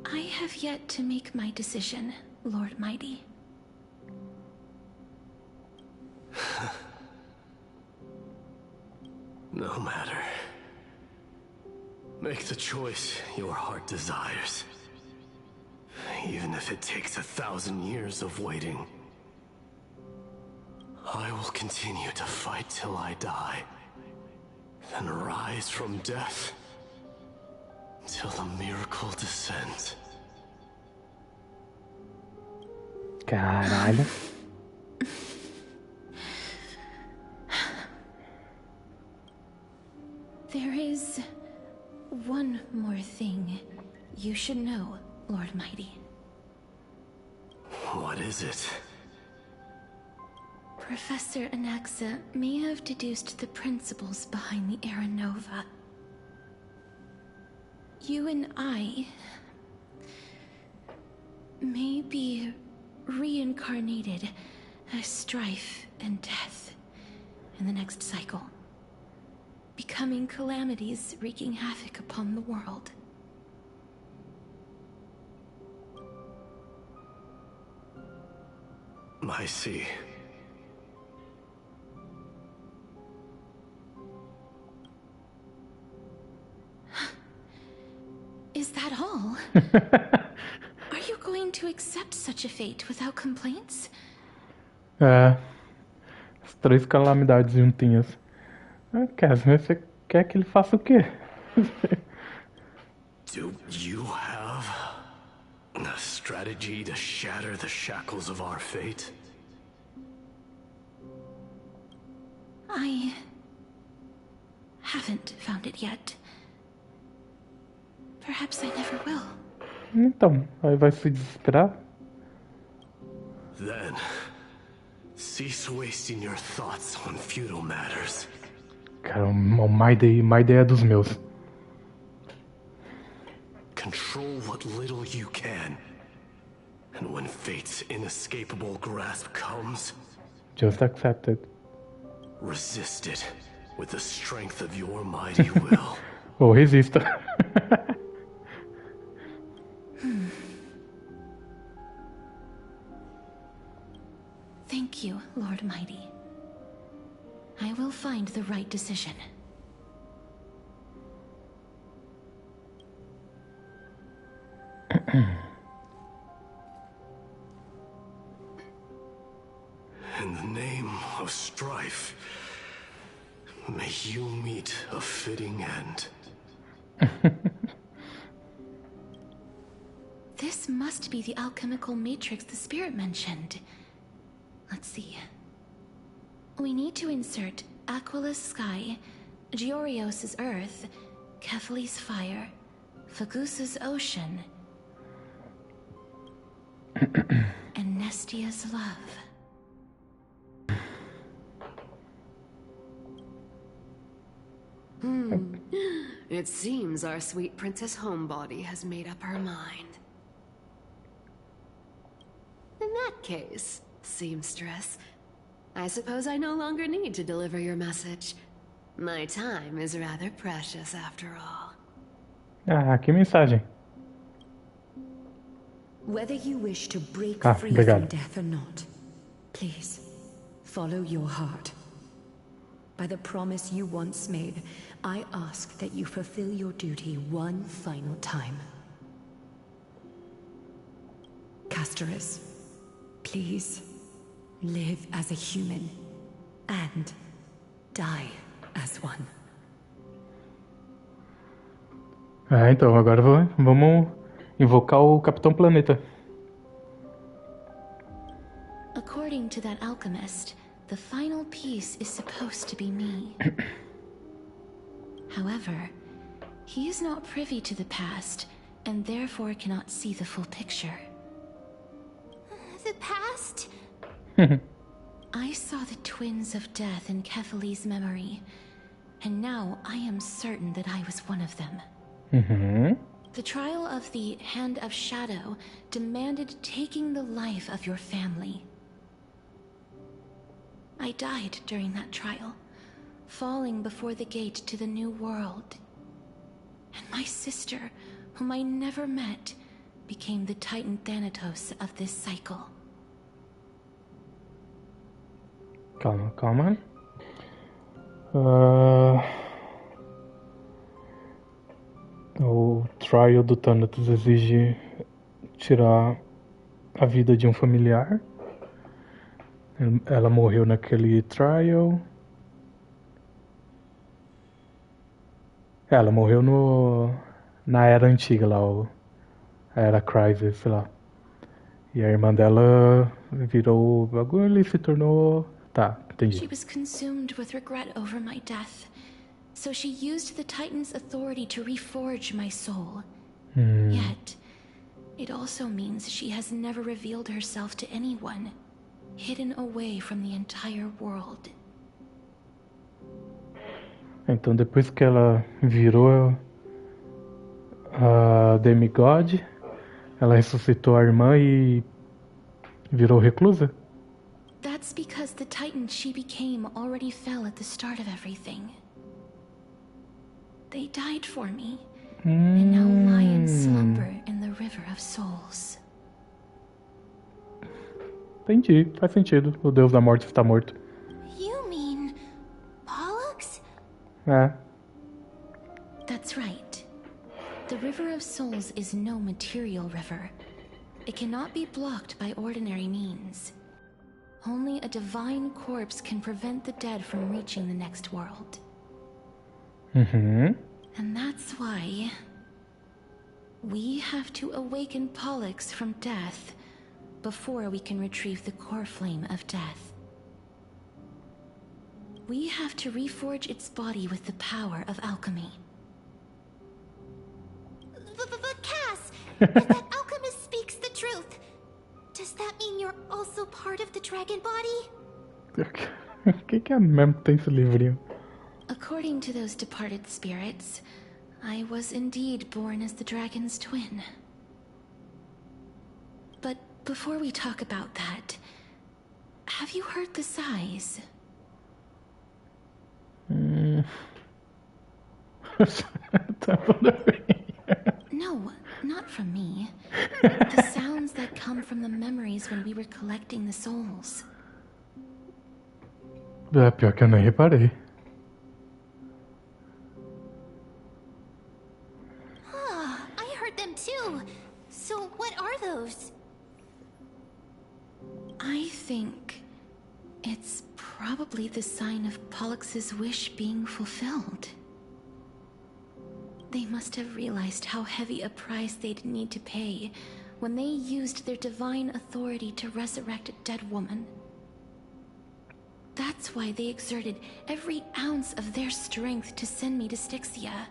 I have yet to make my decision, Lord Mighty. No matter. Make the choice your heart desires. Even if it takes 1,000 years of waiting. I will continue to fight till I die. Then rise from death. Till the miracle descends. Caralho. There is one more thing you should know, Lord Mighty. What is it? Professor Anaxa may have deduced the principles behind the Era Nova. You and I may be reincarnated as strife and death in the next cycle, becoming calamities wreaking havoc upon the world. I see. Is that all? Are you going to accept such a fate without complaints? É. As 3 calamidades juntinhas. Casmer, você quer que ele faça o quê? Do you have a strategy to shatter the shackles of our fate? I haven't found it yet. Perhaps I never will. Então, aí vai se desesperar? Then, cease wasting your thoughts on futile matters. Cara, má ideia dos meus. Control what little you can. And when fate's inescapable grasp comes, just accept it. Resist it with the strength of your mighty will. Ou resista. Thank you, Lord Mighty. I will find the right decision. In the name of strife, may you meet a fitting end. This must be the alchemical matrix the spirit mentioned. Let's see. We need to insert Aquila's sky, Georios' earth, Kethali's fire, Fagusa's ocean, and Nestia's love. It seems our sweet Princess Homebody has made up her mind. In that case, seamstress, I suppose I no longer need to deliver your message. My time is rather precious after all. Ah, que mensagem. Whether you wish to break free obrigado. from death or not, please, follow your heart. By the promise you once made, I ask that you fulfill your duty one final time. Castorus, please, live as a human, and die as one. Então, agora vamos invocar o Capitão Planeta. According to that alchemist, the final piece is supposed to be me. However, he is not privy to the past, and therefore cannot see the full picture. The past? I saw the twins of death in Kethali's memory, and now I am certain that I was one of them. The trial of the Hand of Shadow demanded taking the life of your family. I died during that trial, falling before the gate to the new world. And my sister, whom I never met, became the Titan Thanatos of this cycle. Calma. O trial do Thanatos exige tirar a vida de um familiar. Ela morreu naquele trial. Ela morreu na era antiga lá, a era Crisis, sei lá. E a irmã dela virou o bagulho e se tornou... Tá, entendi. She was consumed with regret over my death, so she used the Titan's authority to reforge my soul. Yet, it also means she has never revealed herself to anyone, hidden away from the entire world. Então depois que ela virou a Demigod, ela ressuscitou a irmã e virou reclusa? That's because the Titan she became already fell at the start of everything. They died for me, and now lie in slumber in the River of Souls. Entendi, faz sentido. O Deus da Morte está morto. You mean... Pollux? É. That's right. The River of Souls is no material river. It cannot be blocked by ordinary means. Only a divine corpse can prevent the dead from reaching the next world. And that's why we have to awaken Pollux from death before we can retrieve the core flame of death. We have to reforge its body with the power of alchemy. But Cass, if that alchemist speaks the truth, does that mean you're also part of the dragon body? que é mesmo que tem esse livrinho? According to those departed spirits, I was indeed born as the dragon's twin. But before we talk about that, have you heard the sighs? No, not from me. The sounds that come from the memories when we were collecting the souls. É, pior que eu nem reparei. I heard them too. So what are those? I think it's probably the sign of Pollux's wish being fulfilled. They must have realized how heavy a price they'd need to pay when they used their divine authority to resurrect a dead woman. That's why they exerted every ounce of their strength to send me to Styxia,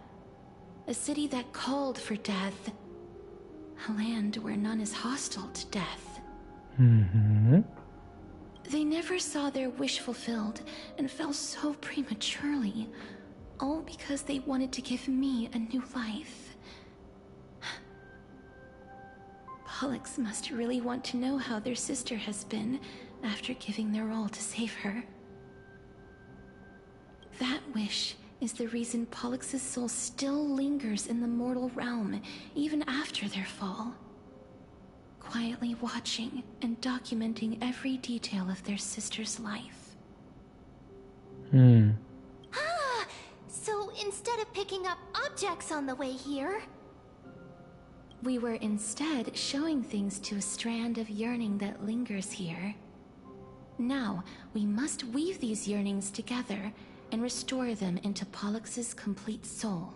a city that called for death, a land where none is hostile to death. They never saw their wish fulfilled and fell so prematurely, all because they wanted to give me a new life. Pollux must really want to know how their sister has been after giving their all to save her. That wish is the reason Pollux's soul still lingers in the mortal realm, even after their fall. Quietly watching and documenting every detail of their sister's life. Ah! So instead of picking up objects on the way here... We were instead showing things to a strand of yearning that lingers here. Now, we must weave these yearnings together and restore them into Pollux's complete soul.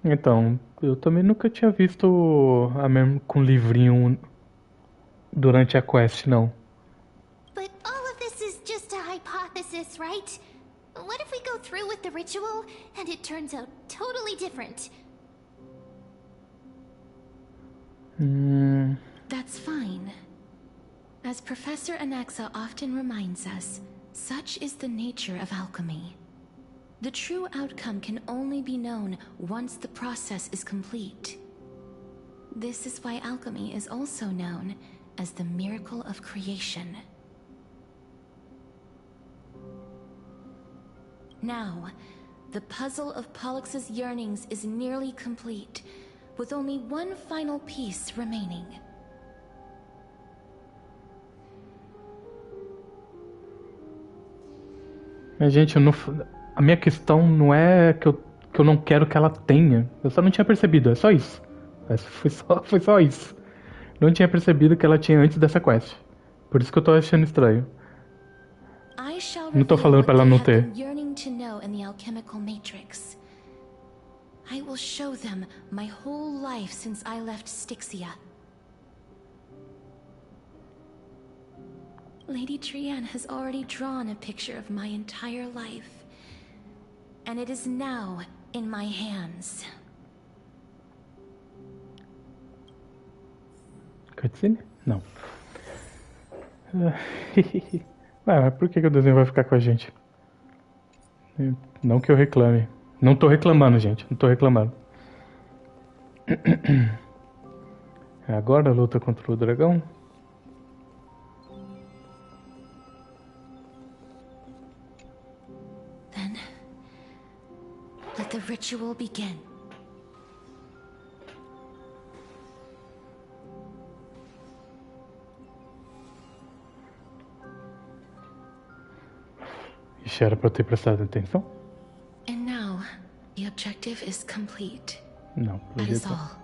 Então, eu também nunca tinha visto a mesmo com livrinho durante a quest, não. But all of this is just a hypothesis, right? What if we go through with the ritual and it turns out totally different? That's fine. As Professor Anaxa often reminds us, such is the nature of alchemy. The true outcome can only be known once the process is complete. This is why alchemy is also known as the miracle of creation. Now, the puzzle of Pollux's yearnings is nearly complete, with only one final piece remaining. Gente, a minha questão não é que eu não quero que ela tenha. Eu só não tinha percebido, é só isso. Foi só isso. Não tinha percebido que ela tinha antes dessa quest. Por isso que eu tô achando estranho. Não tô falando pra ela não ter. I will show them my whole life since I left Styxia. Lady Trianne has already drawn a picture of my entire life, and it is now in my hands. Cutscene? Não. Mas por que o desenho vai ficar com a gente? Não que eu reclame. Não tô reclamando, gente. Não tô reclamando. Agora a luta contra o dragão. Then, let the ritual begin. Ixi, era pra eu ter prestado atenção? And now, the objective is complete. Não, that is all.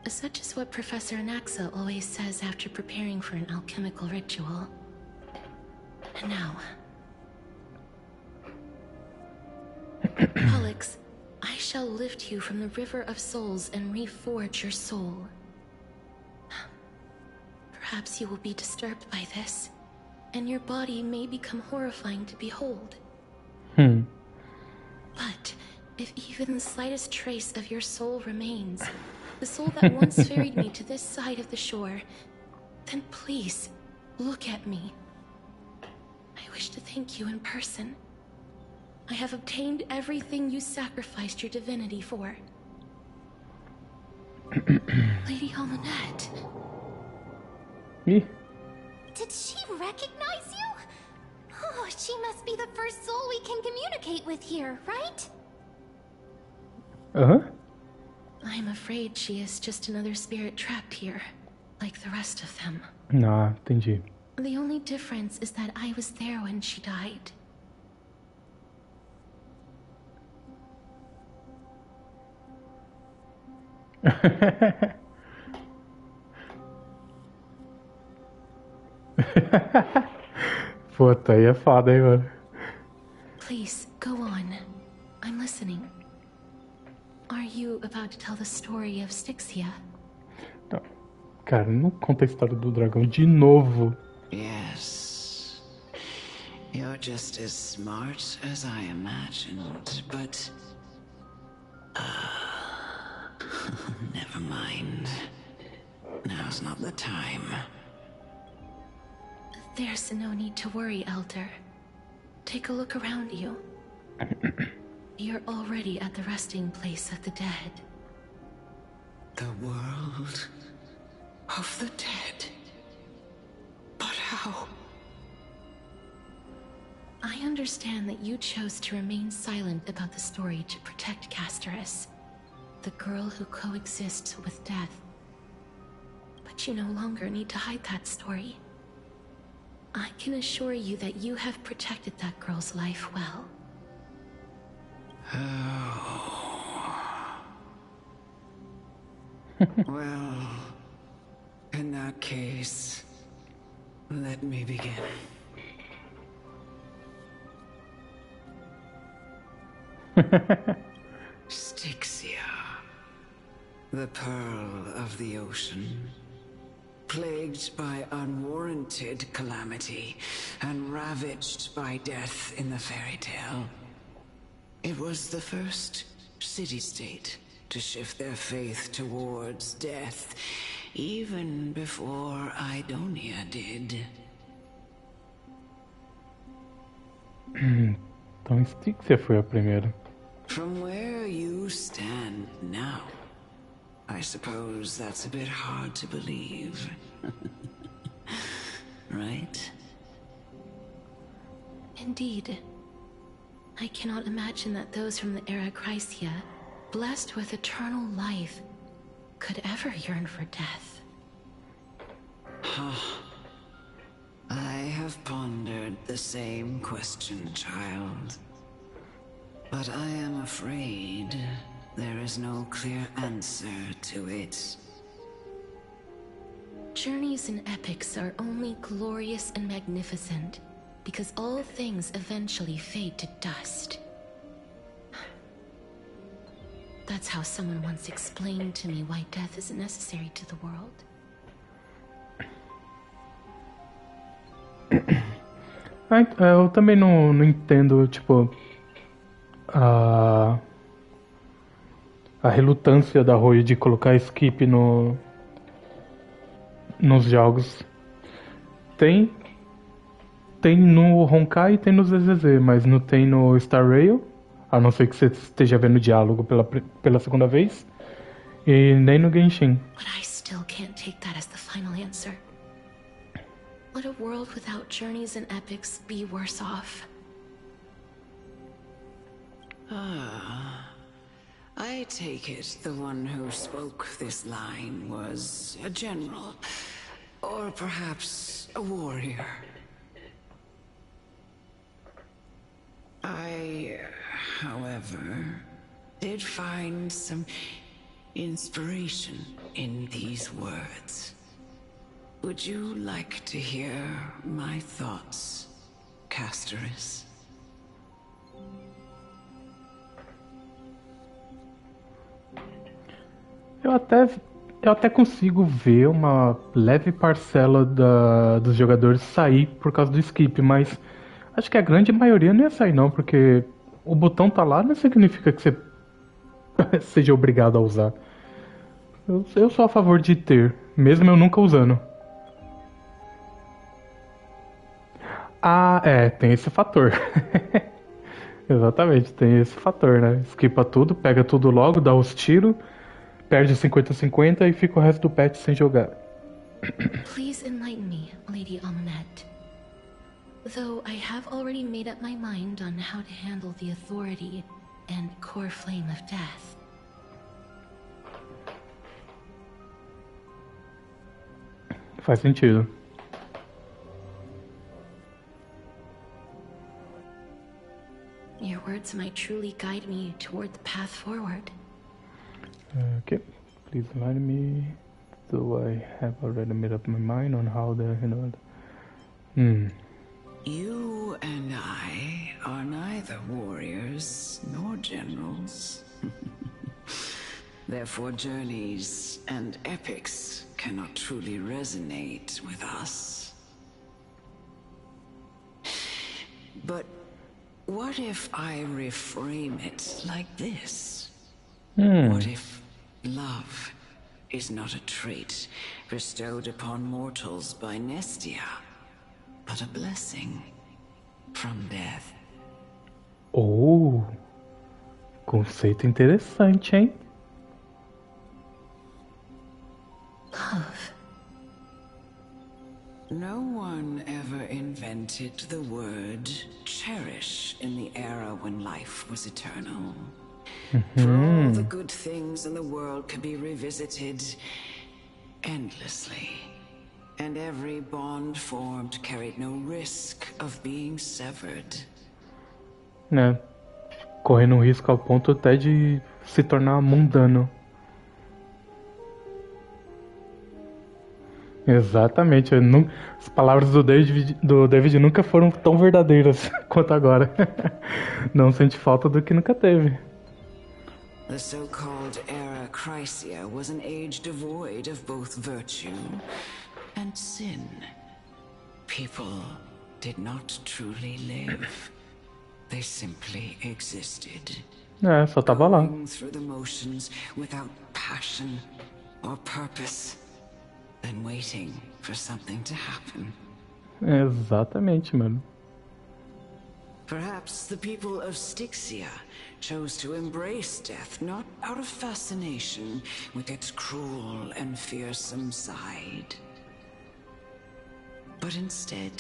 Such is what Professor Anaxa always says after preparing for an alchemical ritual. And now... Pollux, I shall lift you from the river of souls and reforge your soul. Perhaps you will be disturbed by this, and your body may become horrifying to behold. But if even the slightest trace of your soul remains, the soul that once ferried me to this side of the shore, then please, look at me. I wish to thank you in person. I have obtained everything you sacrificed your divinity for. Lady Almanette. Me? Did she recognize you? Oh, she must be the first soul we can communicate with here, right? Uh-huh. I'm afraid she is just another spirit trapped here, like the rest of them. Ah, entendi. The only difference is that I was there when she died. Puta, aí é foda, hein, mano. Please, go on. I'm listening. Are you about to tell the story of Styxia? Não. Cara, não conta a história do dragão de novo. Yes. You're just as smart as I imagined, but... never mind. Now's not the time. There's no need to worry, Elder. Take a look around you. You're already at the resting place of the dead. The world of the dead. how? I understand that you chose to remain silent about the story to protect Casterus, the girl who coexists with death. But you no longer need to hide that story. I can assure you that you have protected that girl's life well. Well, in that case, let me begin. Styxia, the pearl of the ocean, plagued by unwarranted calamity and ravaged by death in the fairy tale. It was the first city-state to shift their faith towards death, even before Idonia did. Então Styxia foi a primeira. From where you stand now, I suppose that's a bit hard to believe. Right? Indeed. I cannot imagine that those from the era Chrysia, blessed with eternal life, could ever yearn for death. I have pondered the same question, child. But I am afraid there is no clear answer to it. Journeys and epics are only glorious and magnificent because all things eventually fade to dust. That's how someone once explained to me why death is necessary to the world. Eu também não entendo, tipo, a relutância da Rui de colocar skip nos jogos. Tem no Honkai e tem no ZZZ, mas não tem no Star Rail, a não ser que você esteja vendo o diálogo pela segunda vez, e nem no Genshin. But I still can't take that as the final answer. Would a world without journeys and epics be worse off? I take it the one who spoke this line was a general, or perhaps a warrior. I, however, did find some inspiration in these words. Would you like to hear my thoughts, Casterus? Eu até consigo ver uma leve parcela dos jogadores sair por causa do skip, mas acho que a grande maioria não ia sair não, porque o botão tá lá, não significa que você seja obrigado a usar. Eu sou a favor de ter, mesmo eu nunca usando. Ah, tem esse fator. Exatamente, tem esse fator, né? Skipa tudo, pega tudo logo, dá os tiros, perde 50-50 e fica o resto do patch sem jogar. Please enlighten me, Lady Amunet. Though I have already made up my mind on how to handle the authority and core flame of death. Faz sentido. Your words might truly guide me toward the path forward. Okay, please enlighten me. Though I have already made up my mind on how to handle it. You and I are neither warriors nor generals. Therefore, journeys and epics cannot truly resonate with us. But what if I reframe it like this? What if love is not a trait bestowed upon mortals by Nestia, but a blessing from death? Oh, conceito interessante, hein? No one ever invented the word cherish in the era when life was eternal. For all the good things in the world could be revisited endlessly. And every bond formed carried no risk of being severed. Né? Correndo um risco ao ponto até de se tornar mundano. Exatamente. As palavras do David nunca foram tão verdadeiras quanto agora. Não sente falta do que nunca teve. The so-called Era Chrysia was an age devoid of both virtue and sin. People did not truly live. They simply existed. É, só tava lá. Going through the motions without passion or purpose, then waiting for something to happen. Exatamente, mano. Perhaps the people of Styxia chose to embrace death not out of fascination with its cruel and fearsome side, but instead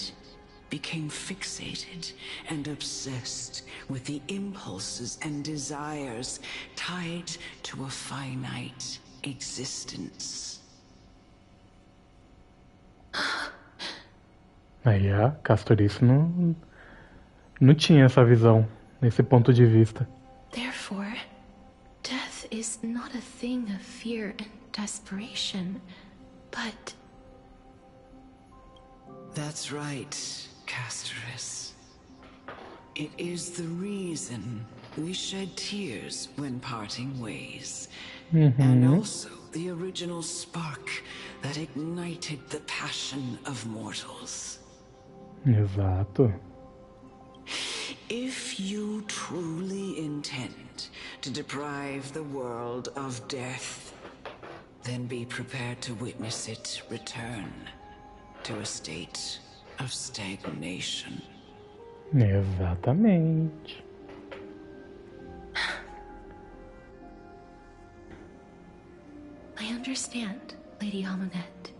became fixated and obsessed with the impulses and desires tied to a finite existence. Aí a Castorice não tinha essa visão, nesse ponto de vista. Therefore, death is not a thing of fear and desperation, but... That's right, Castorice. It is the reason we shed tears when parting ways. And also the original spark that ignited the passion of mortals. Exato. If you truly intend to deprive the world of death, then be prepared to witness it return to a state of stagnation. Exatamente. I understand, Lady Amunet.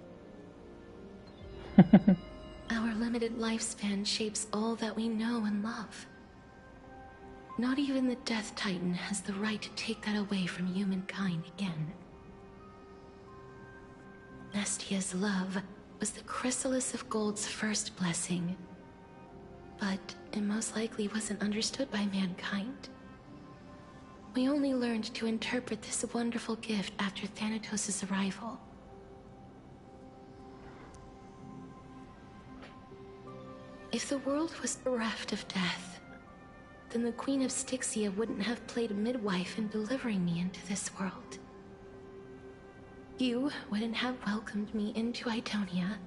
Our limited lifespan shapes all that we know and love. Not even the Death Titan has the right to take that away from humankind again. Nestia's love was the chrysalis of Gold's first blessing, but it most likely wasn't understood by mankind. We only learned to interpret this wonderful gift after Thanatos' arrival. If the world was bereft of death, then the Queen of Styxia wouldn't have played a midwife in delivering me into this world. You wouldn't have welcomed me into Idonia,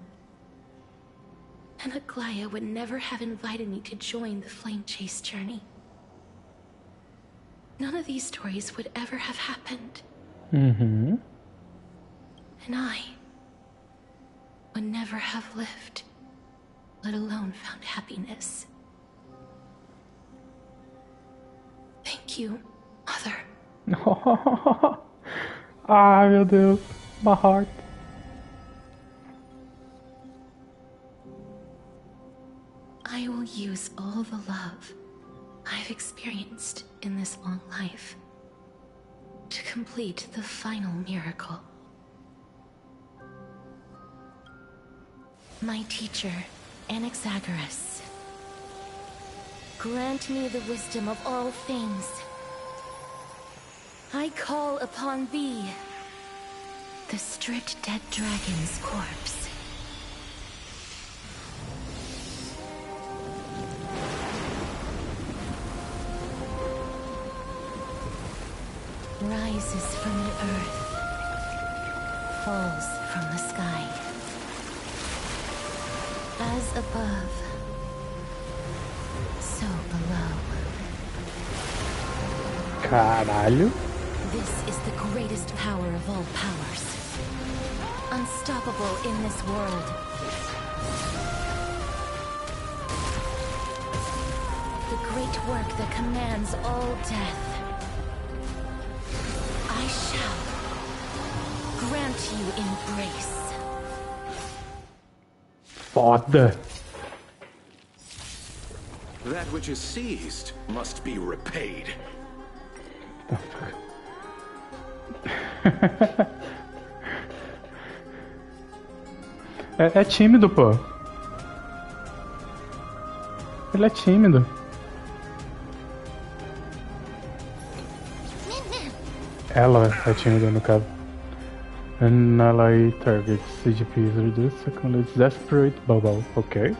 and Aglaya would never have invited me to join the Flame Chase journey. None of these stories would ever have happened. And I would never have lived, let alone found happiness. Thank you, Mother. Ai, meu Deus. My heart. I will use all the love I've experienced in this long life to complete the final miracle. My teacher, Anaxagoras, grant me the wisdom of all things. I call upon thee, the stripped dead dragon's corpse. Rises from the earth, falls from the sky. As above, so below. Caralho. This is the greatest power of all powers. Unstoppable in this world. The great work that commands all death. I shall grant you embrace. foda. That which is seized must be repaid. É tímido, pô. Ele é tímido. Ela é tímida, no caso. An ally target CGP is reduced. Secondly, it's desperate bubble. Okay.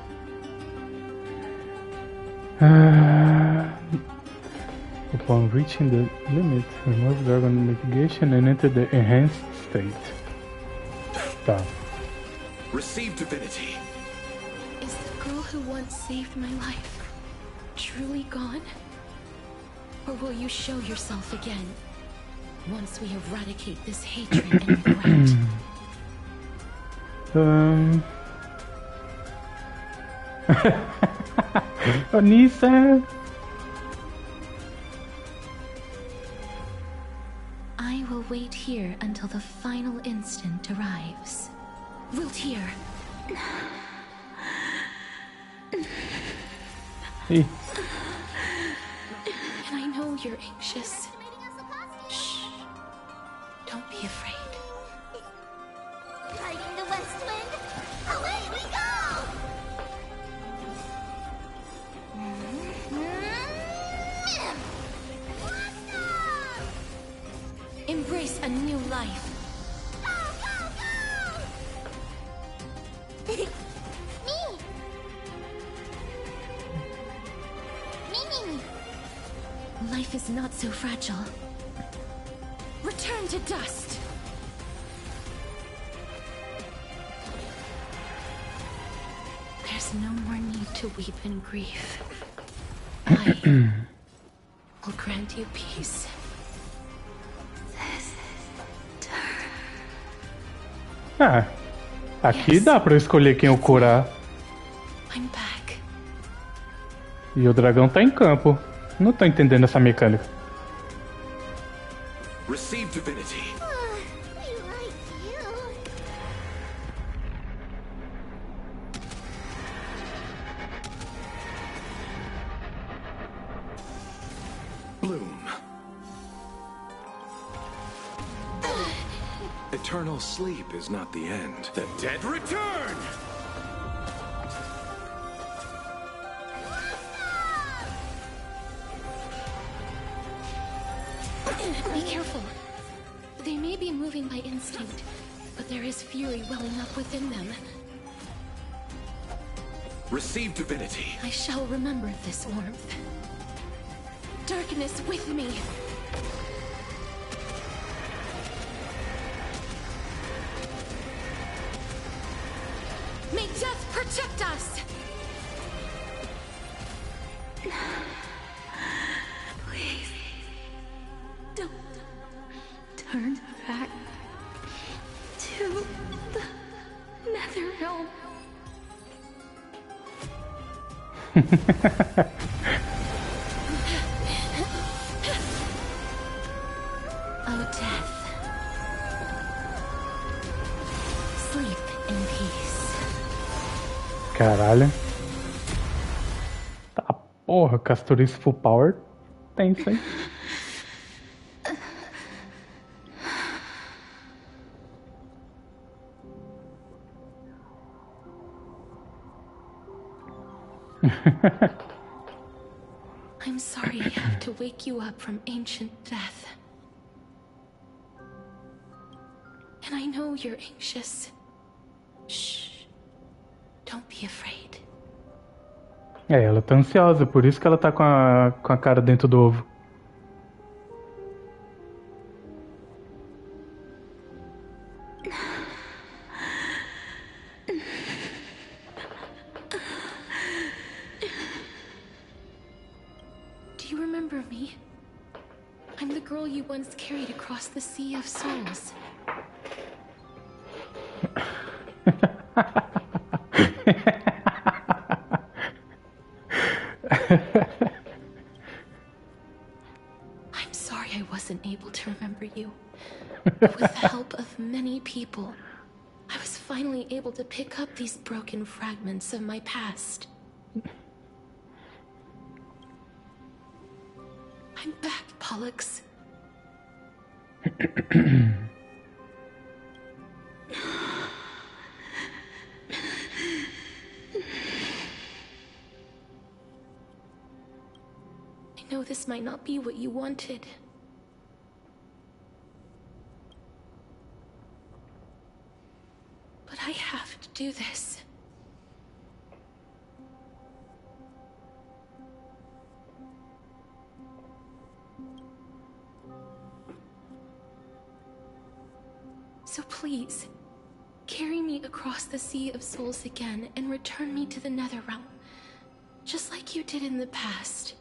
Upon reaching the limit, remove dragon mitigation and enter the enhanced state. Tá. Receive divinity. Is the girl who once saved my life truly gone? Or will you show yourself again once we eradicate this hatred and regret? Anissa! I will wait here until the final instant arrives. Wilt hear. Hey. And I know you're anxious. Shh. Don't be afraid. Riding the west wind, away we go! Embrace a new life. Life is not so fragile. Return to dust. There's no more need to weep in grief. I will grant you peace. Aqui dá pra eu escolher quem eu curar. I'm back. E o dragão tá em campo. Não tô entendendo essa mecânica. Receive divinity. Bloom. Eternal sleep is not the end. The dead return! Be careful. They may be moving by instinct, but there is fury welling up within them. Receive divinity. I shall remember this warmth. Darkness with me. May death protect us! Please, don't turn back to the Nether Realm. Oh, death. Sleep in peace. Caralho. Tá porra, Castorice Full Power. Tem isso aí. I'm sorry I have to wake you up from ancient death. And I know you're anxious. Shh. Don't be afraid. Ela tá ansiosa, por isso que ela tá com a cara dentro do ovo. Do you remember me? I'm the girl you once carried across the Sea of Souls. I'm sorry I wasn't able to remember you. But with the help of many people, I was finally able to pick up these broken fragments of my past. I'm back, Pollux. I know this might not be what you wanted. But I have to do this. So please, carry me across the Sea of Souls again and return me to the Netherrealm, just like you did in the past.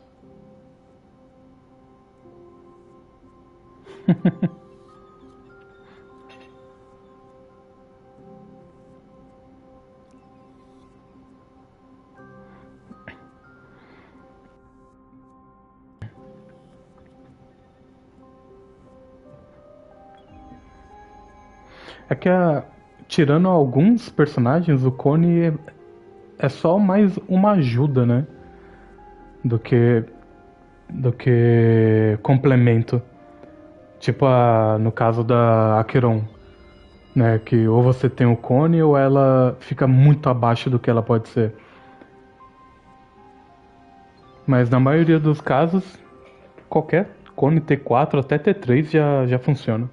É que tirando alguns personagens, o Cone é só mais uma ajuda, né? Do que complemento. Tipo no caso da Acheron, né? Que ou você tem o Cone ou ela fica muito abaixo do que ela pode ser. Mas na maioria dos casos, qualquer Cone T4 até T3 já funciona.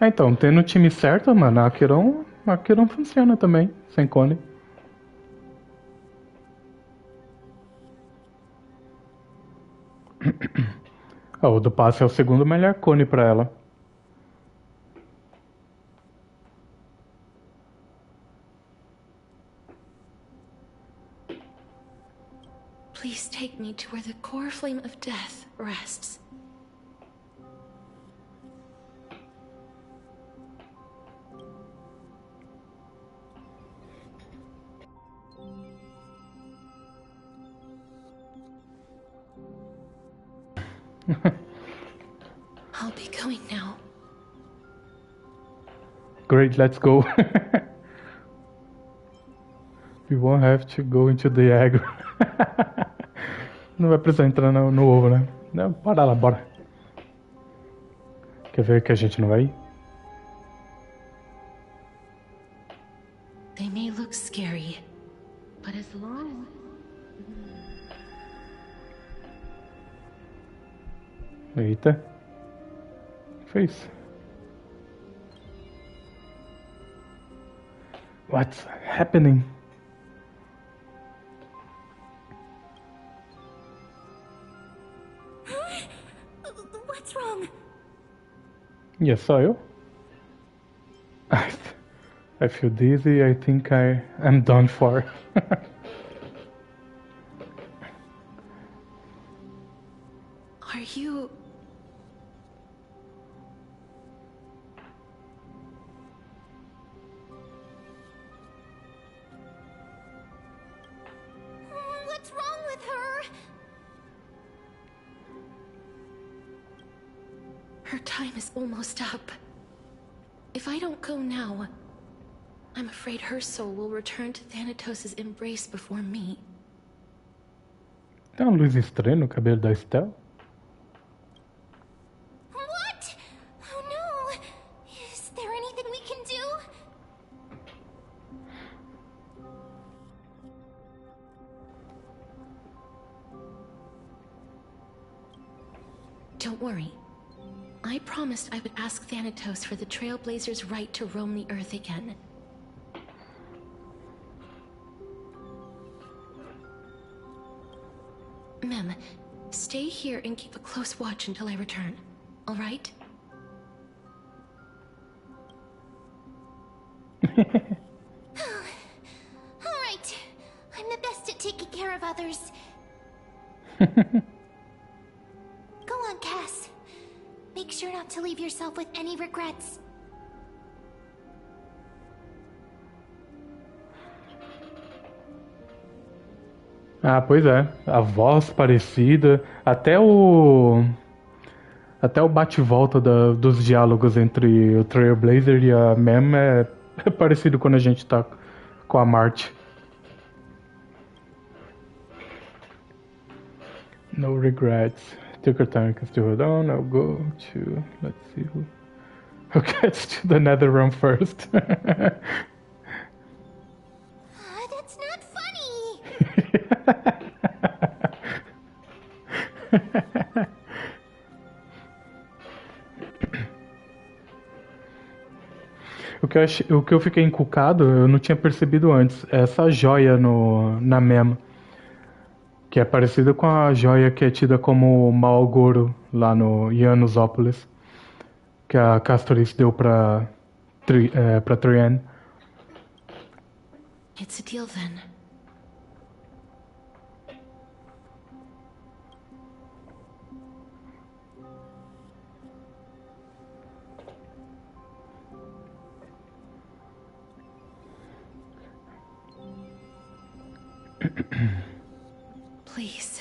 Então, tendo o time certo, mano, a Acheron funciona também, sem Cone. O do passe é o segundo melhor Cone pra ela. Please take me to where the core flame of death rests. I'll be going now. Great, let's go. We won't have to go into the aggro. Não vai precisar entrar no ovo, né? Não, bora lá, bora. Quer ver que a gente não vai ir? They may look scary, but as long Eita. Fez. What's happening? What's wrong? E é só eu? I feel dizzy, I think I'm done for. Are you... What's wrong with her? Her time is almost up. If I don't go now, I'm afraid her soul will return to Thanatos' embrace before me. Tem uma luz estranha no cabelo da Estelle? What? Oh no! Is there anything we can do? Don't worry. I promised I would ask Thanatos for the Trailblazer's right to roam the Earth again. Mem, stay here and keep a close watch until I return. All right? All right. I'm the best at taking care of others. to leave yourself with any regrets. Ah, pois é. A voz parecida. Até o bate-volta dos diálogos entre o Trailblazer e a Mem é parecido quando a gente tá com a Marty. No regrets. Take your time, can still hold on. I'll go to... Let's see who gets to the Netherrealm first. That's not funny! O que eu fiquei encucado, eu não tinha percebido antes. É essa joia na Mem. Que é parecida com a joia que é tida como Malgoro lá no Janusópolis. Que a Castoris deu pra Trienne. It's a deal then. Please.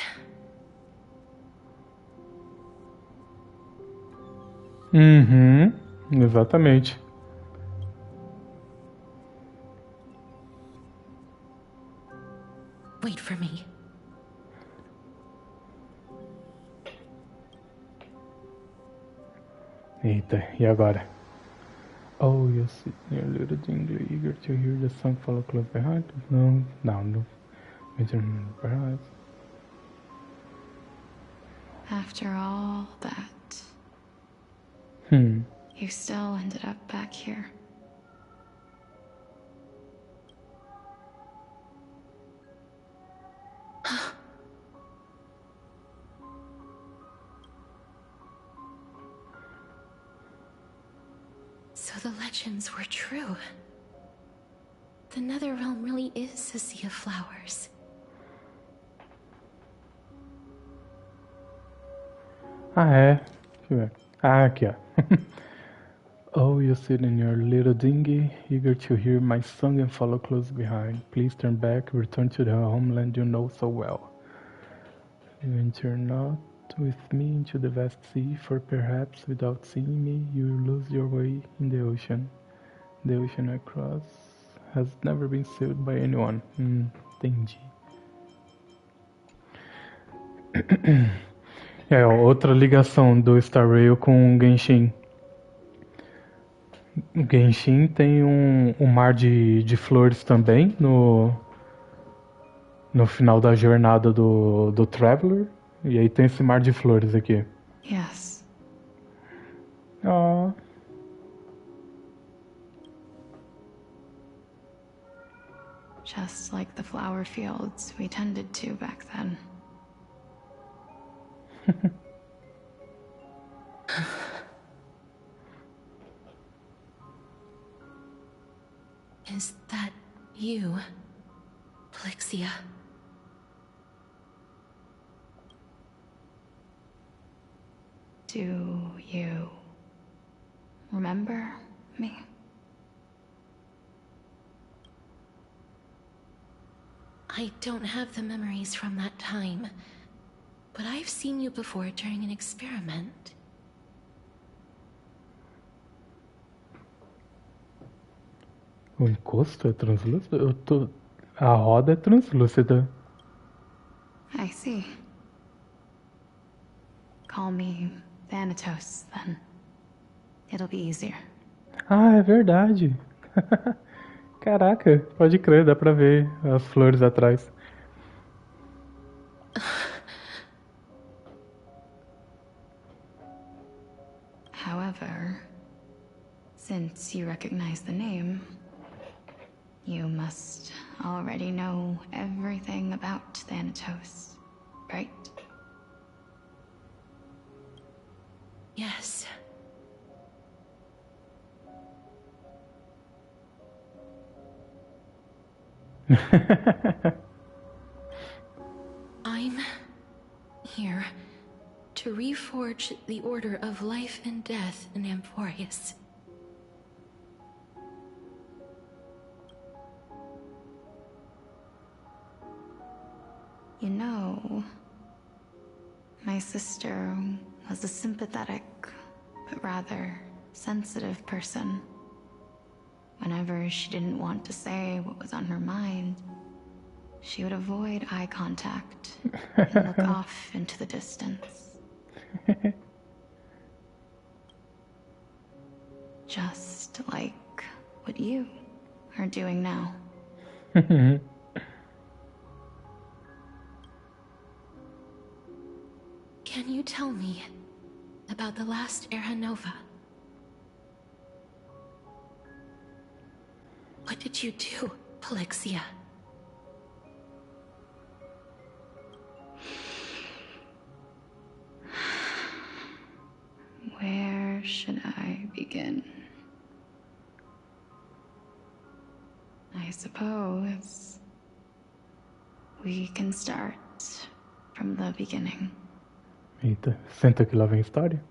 Uhum, exatamente. Wait for me. Eita, e agora? Oh, you sit near little dingle, eager to hear the song follow close behind. No. Perhaps. After all that, you still ended up back here. So the legends were true. The Netherrealm really is a sea of flowers. Ah, é. Deixa eu ver. Ah, aqui, ó. Oh, you sit in your little dinghy, eager to hear my song and follow close behind. Please turn back, return to the homeland you know so well. You enter not with me into the vast sea, for perhaps without seeing me, you lose your way in the ocean. The ocean I cross has never been sailed by anyone. Entendi. É, outra ligação do Star Rail com o Genshin. O Genshin tem um mar de flores também no final da jornada do Traveler. E aí tem esse mar de flores aqui. Yes. Oh. Just like the flower fields we tended to back then. Is that you, Plixia? Do you remember me? I don't have the memories from that time, but I've seen you before during an experiment. O encosto é translúcido? A roda é translúcida. I see. Call me Thanatos, then. It'll be easier. Ah, é verdade. Caraca, pode crer, dá pra ver as flores atrás. However, since you recognize the name, you must already know everything about Thanatos, right? Yes. I'm here to reforge the order of life and death in Amphorius. You know, my sister was a sympathetic, but rather sensitive person. Whenever she didn't want to say what was on her mind, she would avoid eye contact and look off into the distance. Just like what you are doing now. Can you tell me about the last Era Nova? What did you do, Polixia? Where should I begin? I suppose we can start from the beginning. Eita, senta que lá vem a história.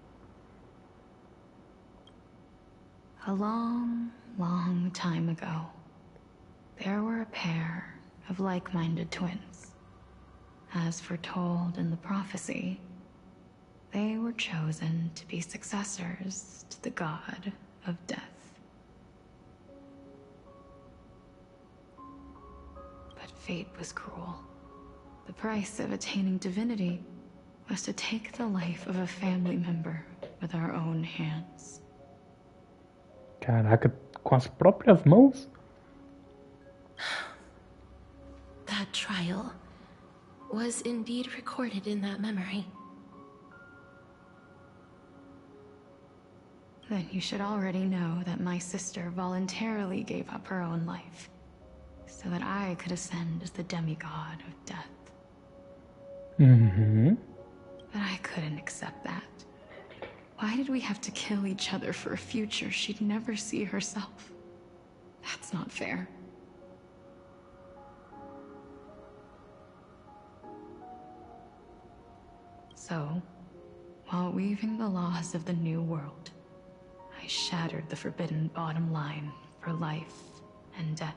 A long, long time ago, there were a pair of like-minded twins. As foretold in the prophecy, they were chosen to be successors to the god of death. But fate was cruel. The price of attaining divinity was to take the life of a family member with our own hands. Caraca, com as próprias mãos? That trial was indeed recorded in that memory. Then you should already know that my sister voluntarily gave up her own life, so that I could ascend as the demigod of death. Mm-hmm. But I couldn't accept that. Why did we have to kill each other for a future she'd never see herself? That's not fair. So, while weaving the laws of the new world, I shattered the forbidden bottom line for life and death.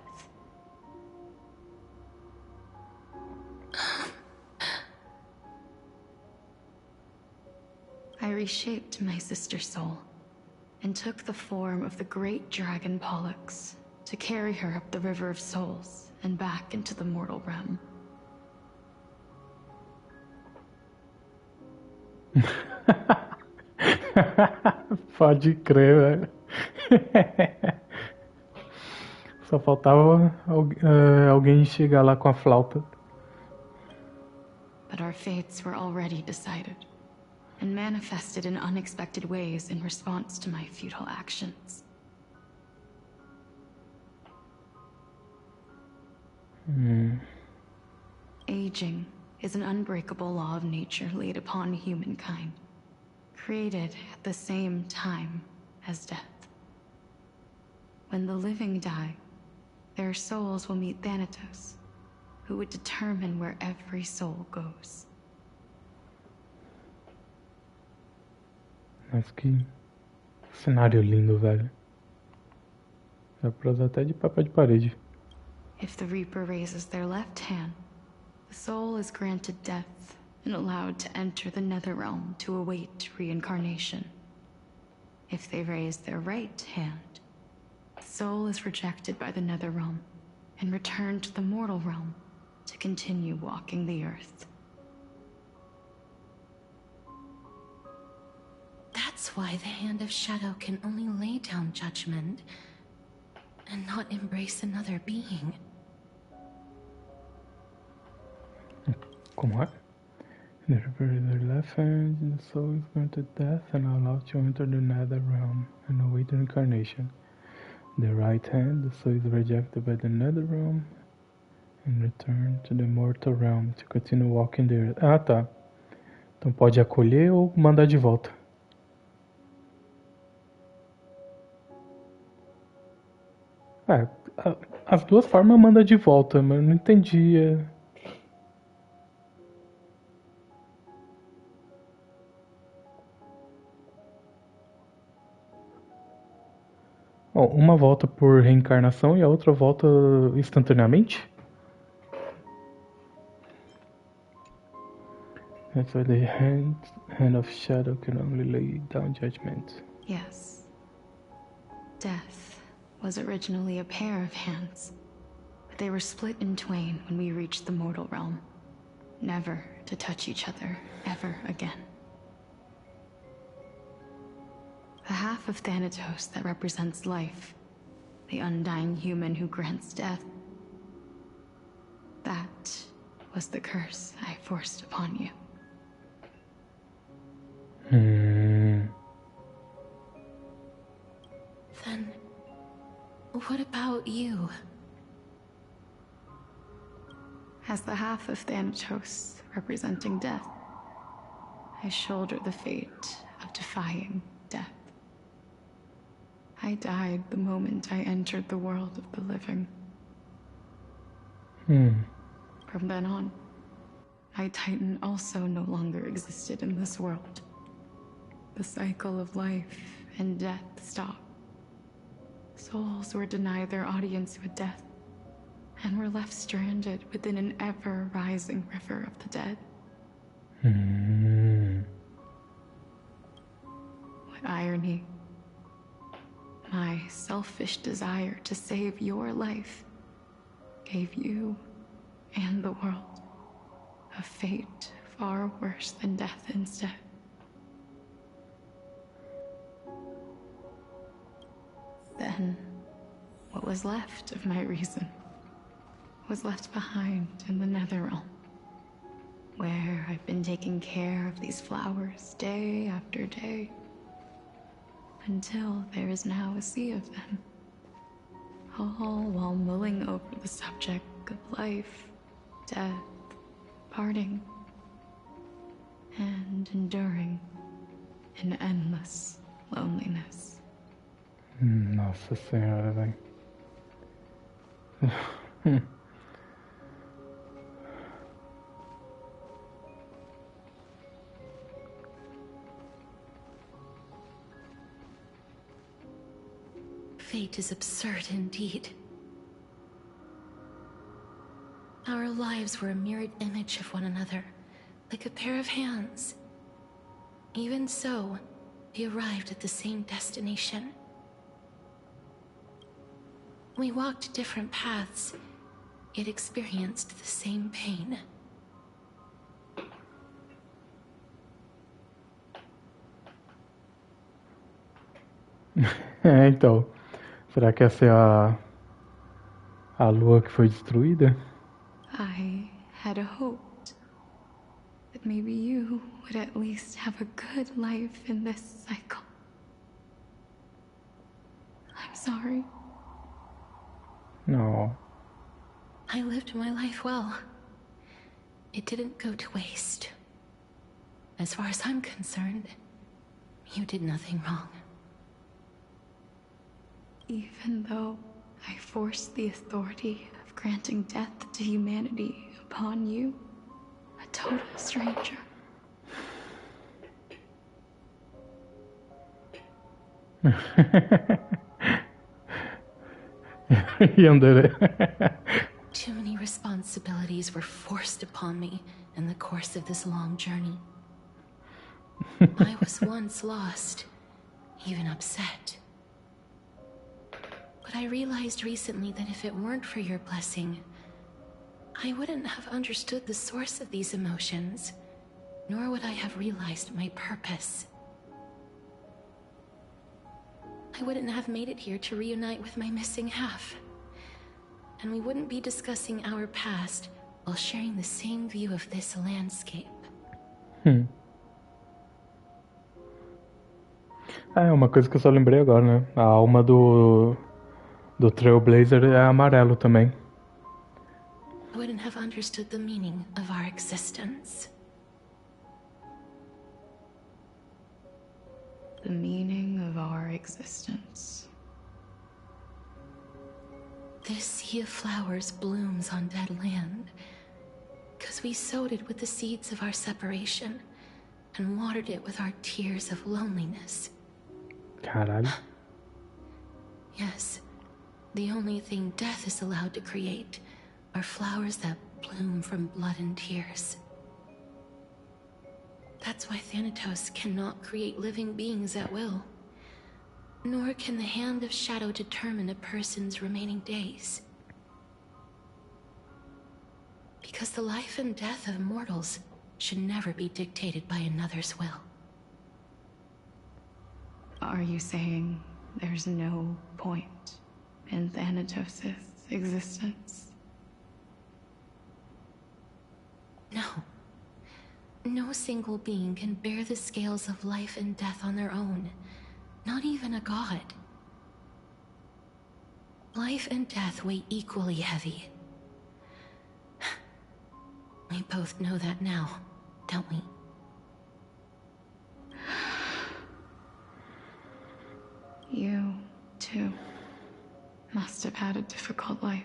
I reshaped my sister's soul and took the form of the great dragon Pollux to carry her up the River of Souls and back into the mortal realm. Pode crer, velho. Só faltava alguém chegar lá com a flauta. But our fates were already decided, and manifested in unexpected ways in response to my futile actions. Aging is an unbreakable law of nature laid upon humankind, created at the same time as death. When the living die, their souls will meet Thanatos, who would determine where every soul goes. Mas que cenário lindo, velho. Dá pra usar até de papel de parede. If the Reaper raises their left hand, the soul is granted death and allowed to enter the Netherrealm to await reincarnation. If they raise their right hand, the soul is rejected by the Netherrealm and returned to the mortal realm to continue walking the earth. That's why the Hand of Shadow can only lay down judgment and not embrace another being. Como é? The their left hand, the soul is granted death and allowed to enter the nether realm and await reincarnation. The right hand, the soul is rejected by the nether realm and returned to the mortal realm to continue walking the earth. Ah, tá. Então pode acolher ou mandar de volta. As duas formas manda de volta, mas eu não entendi. Bom, uma volta por reencarnação e a outra volta instantaneamente? That's why the hand of shadow can only lay down judgment. Yes. Death was originally a pair of hands, but they were split in twain when we reached the mortal realm, never to touch each other ever again. The half of Thanatos that represents life, the undying human who grants death, that was the curse I forced upon you. Then, what about you? As the half of Thanatos representing death, I shoulder the fate of defying death. I died the moment I entered the world of the living. From then on, my Titan also no longer existed in this world. The cycle of life and death stopped. Souls were denied their audience with death, and were left stranded within an ever-rising river of the dead. What irony. My selfish desire to save your life gave you and the world a fate far worse than death instead. Then, what was left of my reason was left behind in the Netherrealm, where I've been taking care of these flowers day after day, until there is now a sea of them, all while mulling over the subject of life, death, parting, and enduring an endless loneliness. Nossa senhora, velho. Fate is absurd indeed. Our lives were a mirrored image of one another, like a pair of hands. Even so, we arrived at the same destination. We walked different paths, yet experienced the same pain. Então, será que essa é a lua que foi destruída? I had hoped that maybe you would at least have a good life in this cycle. I'm sorry. No. I lived my life well. It didn't go to waste. As far as I'm concerned, you did nothing wrong. Even though I forced the authority of granting death to humanity upon you, a total stranger. Too many responsibilities were forced upon me in the course of this long journey. I was once lost, even upset. But I realized recently that if it weren't for your blessing, I wouldn't have understood the source of these emotions, nor would I have realized my purpose. I wouldn't have made it here to reunite with my missing half. And we wouldn't be discussing our past while sharing the same view of this landscape. É uma coisa que eu só lembrei agora, né? A alma do Trailblazer é amarelo também. I wouldn't have understood the meaning of our existence. The meaning of our existence. This sea of flowers blooms on dead land, because we sowed it with the seeds of our separation and watered it with our tears of loneliness. Caralho. Yes. The only thing death is allowed to create are flowers that bloom from blood and tears. That's why Thanatos cannot create living beings at will. Nor can the Hand of Shadow determine a person's remaining days. Because the life and death of mortals should never be dictated by another's will. Are you saying there's no point in Thanatos' existence? No. No single being can bear the scales of life and death on their own. Not even a god. Life and death weigh equally heavy. We both know that now, don't we? You, too, must have had a difficult life.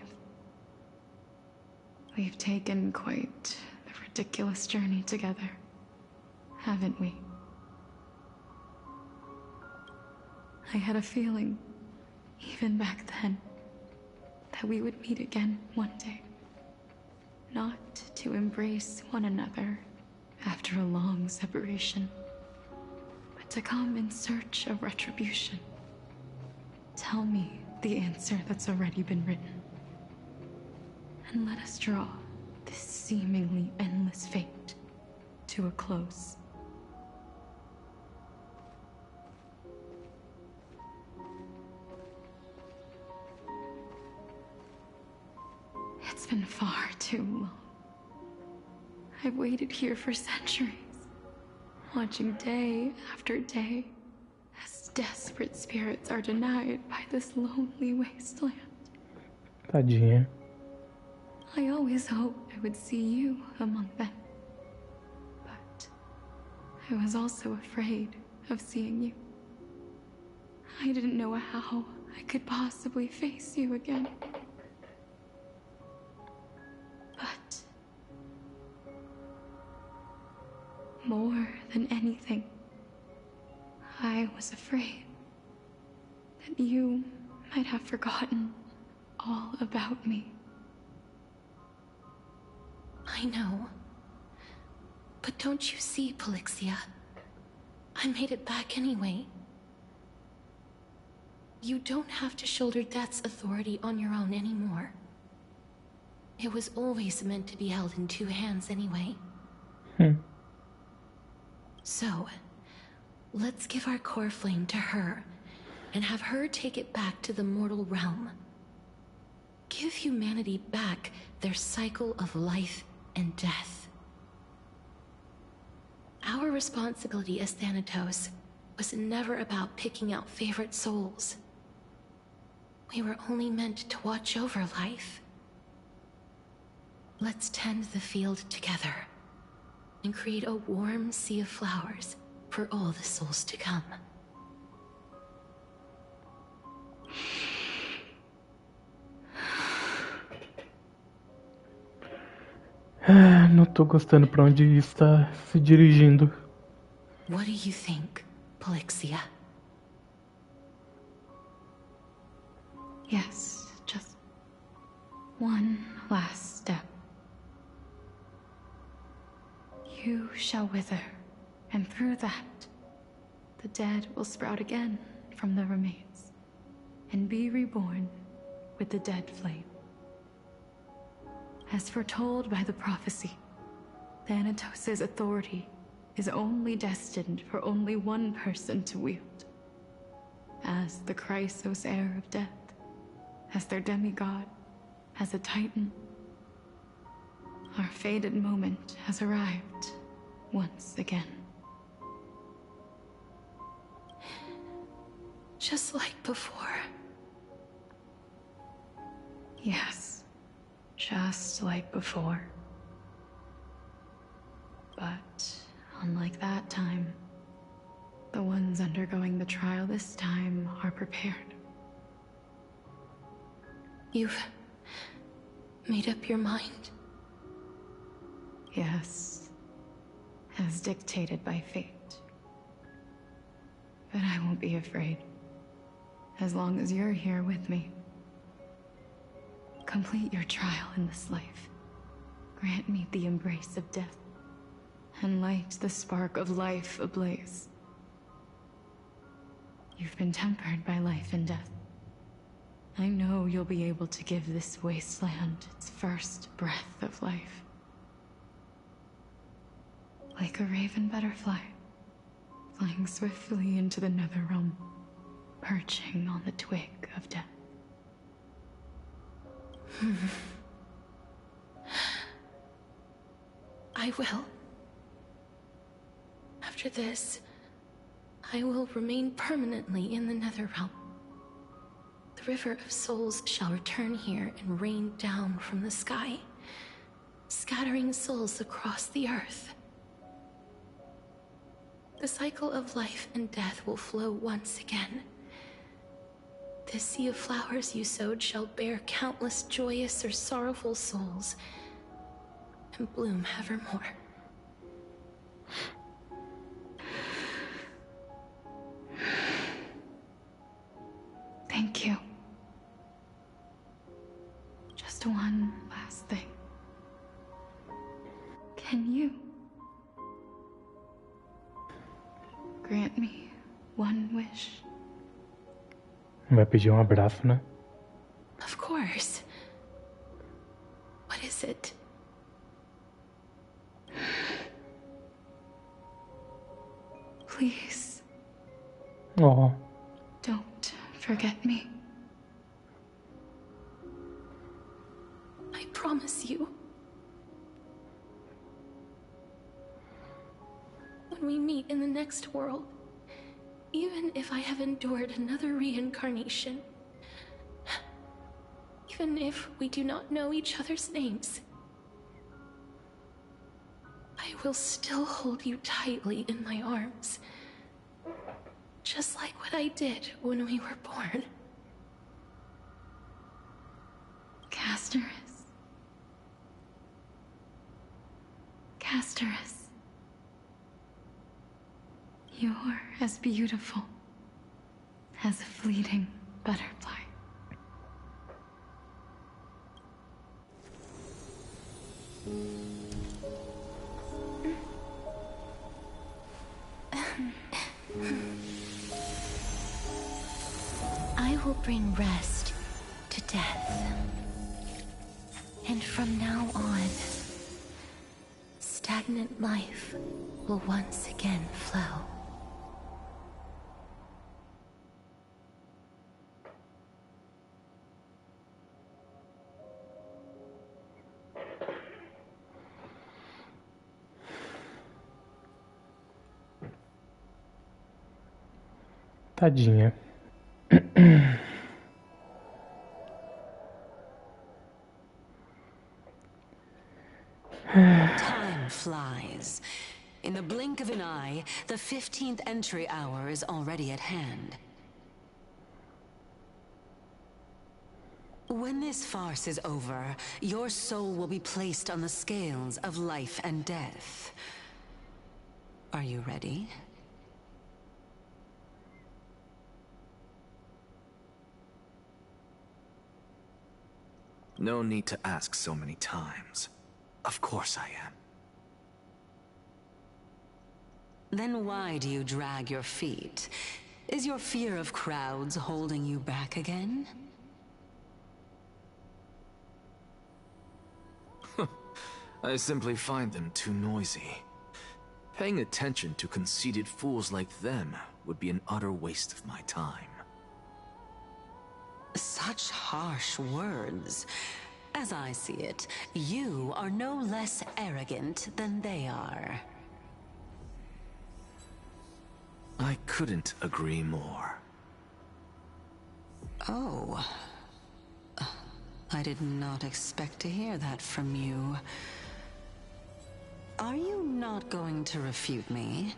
We've taken quite the ridiculous journey together, haven't we? I had a feeling, even back then, that we would meet again one day. Not to embrace one another after a long separation, but to come in search of retribution. Tell me the answer that's already been written, and let us draw this seemingly endless fate to a close. It's been far too long. I've waited here for centuries, watching day after day as desperate spirits are denied by this lonely wasteland. Tadinha. I always hoped I would see you among them. But I was also afraid of seeing you. I didn't know how I could possibly face you again. But more than anything, I was afraid that you might have forgotten all about me. I know. But don't you see, Polixia? I made it back anyway. You don't have to shoulder death's authority on your own anymore. It was always meant to be held in two hands anyway. So, let's give our core flame to her, and have her take it back to the mortal realm. Give humanity back their cycle of life and death. Our responsibility as Thanatos was never about picking out favorite souls. We were only meant to watch over life. Let's tend the field together, and create a warm sea of flowers for all the souls to come. Não tô gostando pra onde está se dirigindo. What do you think, Polixia? Yes, just one last step. You shall wither, and through that, the dead will sprout again from the remains, and be reborn with the dead flame. As foretold by the prophecy, Thanatos' authority is only destined for only one person to wield. As the Chrysos heir of death, as their demigod, as a titan. Our fated moment has arrived once again. Just like before. Yes, just like before. But unlike that time, the ones undergoing the trial this time are prepared. You've made up your mind? Yes, as dictated by fate. But I won't be afraid. as long as you're here with me. Complete your trial in this life. Grant me the embrace of death, and light the spark of life ablaze. You've been tempered by life and death. I know you'll be able to give this wasteland its first breath of life. Like a raven butterfly, flying swiftly into the netherrealm, perching on the twig of death. I will. After this, I will remain permanently in the Netherrealm. The River of Souls shall return here and rain down from the sky, scattering souls across the earth. The cycle of life and death will flow once again. This sea of flowers you sowed shall bear countless joyous or sorrowful souls, and bloom evermore. Thank you. Just one last thing. Can you grant me one wish? Vai pedir abraço, né? Of course. What is it? Please. Oh. Don't forget me. I promise you. When we meet in the next world, even if I have endured another reincarnation, even if we do not know each other's names, I will still hold you tightly in my arms. Just like what I did when we were born. Casterus. Casterus. You're as beautiful as a fleeting butterfly. I will bring rest to death. And from now on, stagnant life will once again flow. Tadinha. Time flies. In the blink of an eye, the 15th entry hour is already at hand. When this farce is over, your soul will be placed on the scales of life and death. Are you ready? No need to ask so many times. Of course I am. Then why do you drag your feet? Is your fear of crowds holding you back again? I simply find them too noisy. Paying attention to conceited fools like them would be an utter waste of my time. Such harsh words. As I see it, you are no less arrogant than they are. I couldn't agree more. Oh. I did not expect to hear that from you. Are you not going to refute me?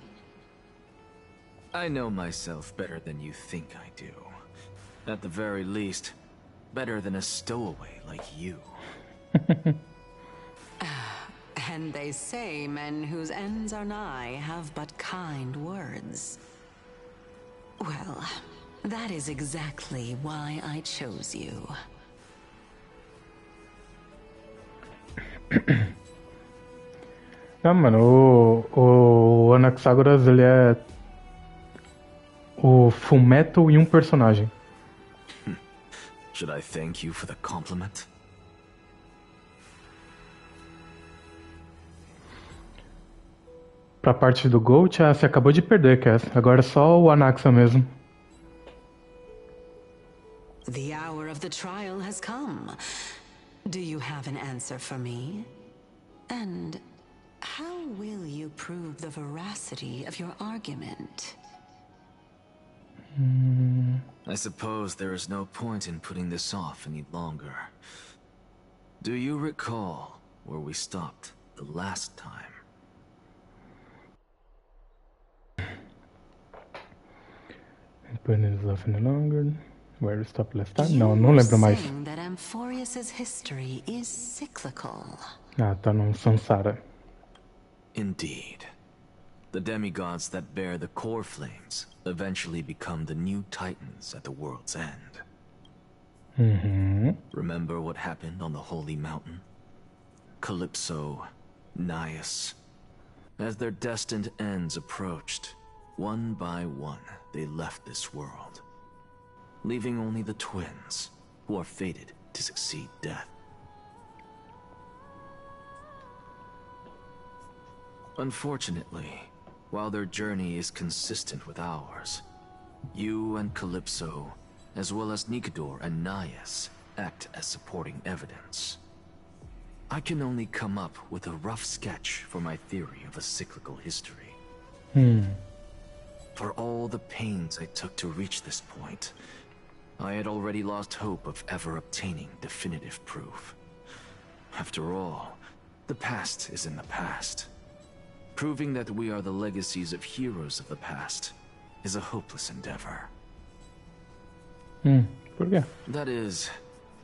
I know myself better than you think I do. At the very least, better than a stowaway like you. And they say men whose ends are nigh have but kind words. Well, That is exactly why I chose you. Não, mano, o Anaxagoras, ele é o Fullmetal e um personagem. Should I thank you for the compliment? Pra parte do Gold, você acabou de perder, Cass. Agora é só o Anaxa mesmo. The hour of the trial has come. Do you have an answer for me? And how will you prove the veracity of your argument? I suppose there is no point in putting this off any longer. Do you recall where we stopped the last time? Where we stopped last time? Não lembro mais. That Amphorius's history is cyclical. Ah, tá no Samsara. Indeed. The demigods that bear the core flames eventually become the new titans at the world's end. Remember what happened on the Holy Mountain? Calypso, Naias. As their destined ends approached, one by one they left this world, leaving only the twins, who are fated to succeed death. Unfortunately, while their journey is consistent with ours, you and Calypso, as well as Nikador and Naias, act as supporting evidence. I can only come up with a rough sketch for my theory of a cyclical history. For all the pains I took to reach this point, I had already lost hope of ever obtaining definitive proof. After all, the past is in the past. Proving that we are the legacies of heroes of the past is a hopeless endeavor. Por quê? That is,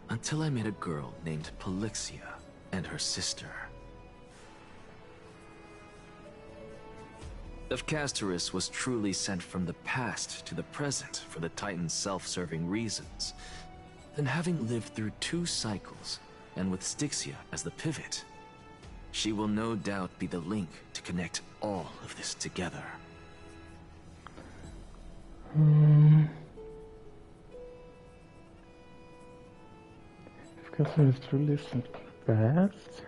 until I met a girl named Polixia and her sister. If Castorus was truly sent from the past to the present for the Titan's self-serving reasons, then having lived through 2 cycles, and with Styxia as the pivot, she will no doubt be the link to connect all of this together. If Castorus is truly sent from the past...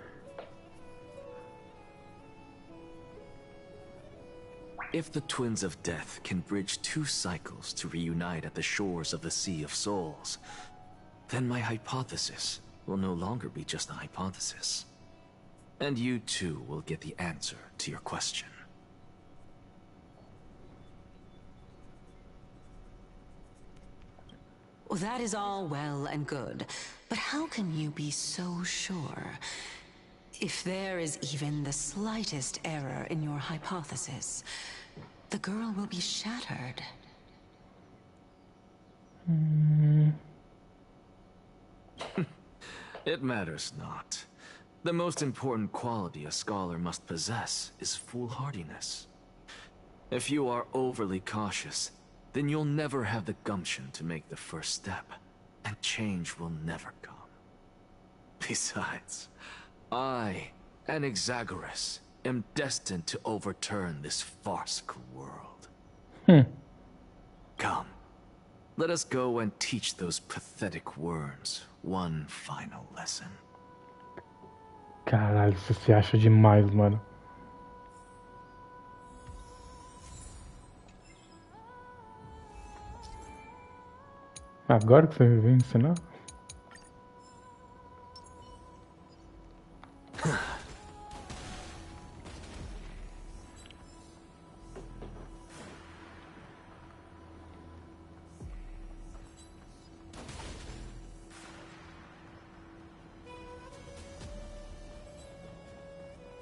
If the Twins of Death can bridge 2 cycles to reunite at the shores of the Sea of Souls, then my hypothesis will no longer be just a hypothesis. And you too will get the answer to your question. Well, that is all well and good, but how can you be so sure? If there is even the slightest error in your hypothesis, the girl will be shattered. It matters not. The most important quality a scholar must possess is foolhardiness. If you are overly cautious, then you'll never have the gumption to make the first step, and change will never come. Besides, I, Anaxagoras, am destined to overturn this farcical world. Come, let us go and teach those pathetic worms one final lesson. Caralho, você se acha demais, mano. Agora que você me veio ensinar?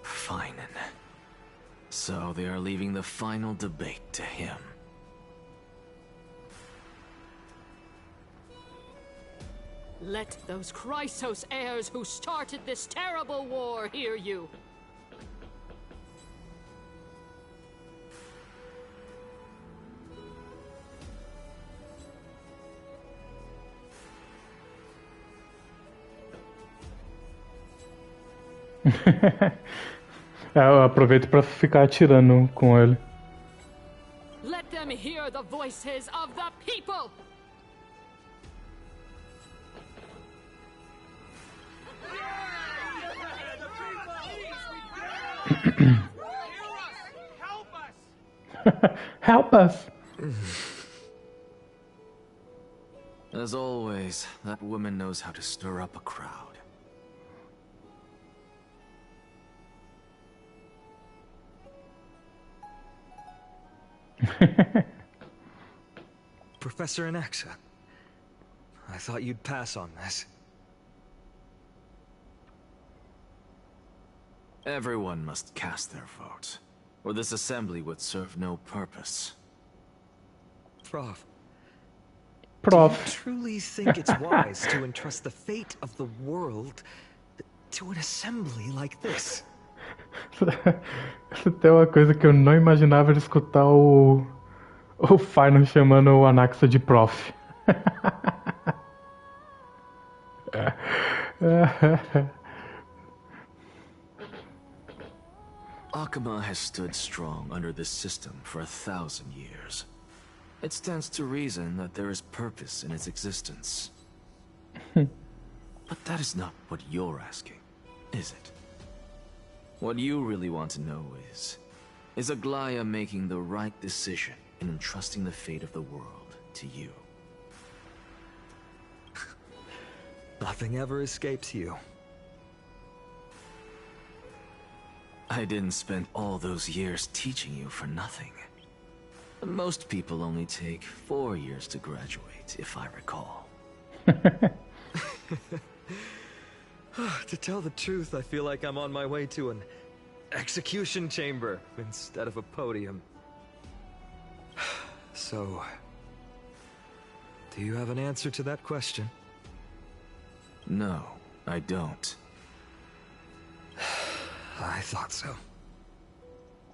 Phainon. So they are leaving the final debate to him. Let those Chrysos heirs who started this terrible war hear you. Eu aproveito pra ficar atirando com ele. Let them hear the voices of the people! Help us! As always, that woman knows how to stir up a crowd. Professor Anaxa, I thought you'd pass on this. Everyone must cast their vote, or this assembly would serve no purpose. Prof. Prof. Do you truly think it's wise to entrust the fate of the world to an assembly like this? Se tem uma coisa que eu não imaginava era escutar o Phainon chamando o Anaxa de prof. Akuma has stood strong under this system for 1,000 years. It stands to reason that there is purpose in its existence. But that is not what you're asking, is it? What you really want to know is Aglaya making the right decision in entrusting the fate of the world to you? Nothing ever escapes you. I didn't spend all those years teaching you for nothing. Most people only take 4 years to graduate, if I recall. To tell the truth, I feel like I'm on my way to an execution chamber instead of a podium. So, do you have an answer to that question? No, I don't. I thought so.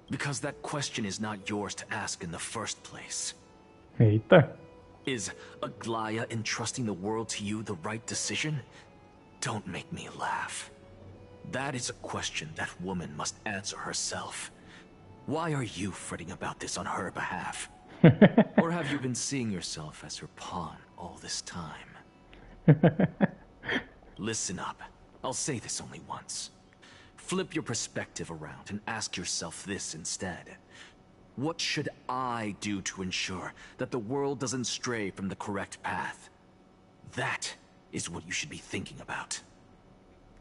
Because that question is not yours to ask in the first place. Eita. Is Aglaya entrusting the world to you the right decision? Don't make me laugh. That is a question that woman must answer herself. Why are you fretting about this on her behalf? Or have you been seeing yourself as her pawn all this time? Listen up. I'll say this only once. Flip your perspective around and ask yourself this instead. What should I do to ensure that the world doesn't stray from the correct path? That is what you should be thinking about.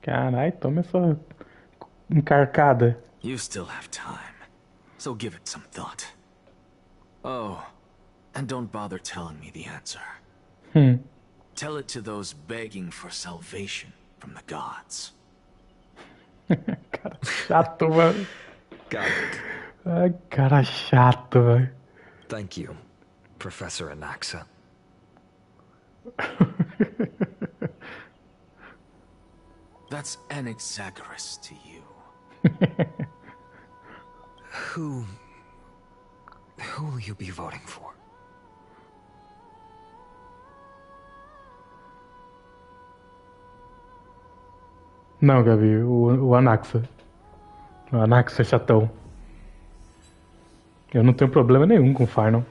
Carai, toma essa encarcada. You still have time, so give it some thought. Oh, and don't bother telling me the answer. Tell it to those begging for salvation from the gods. Cara chato, velho. Got it. Ai, cara chato, velho. Thank you, Professor Anaxa. That's Anaxagoras to you. Who will you be voting for? Não, Gabi, o Anaxa. O Anaxa é chatão. Eu não tenho problema nenhum com o Phainon.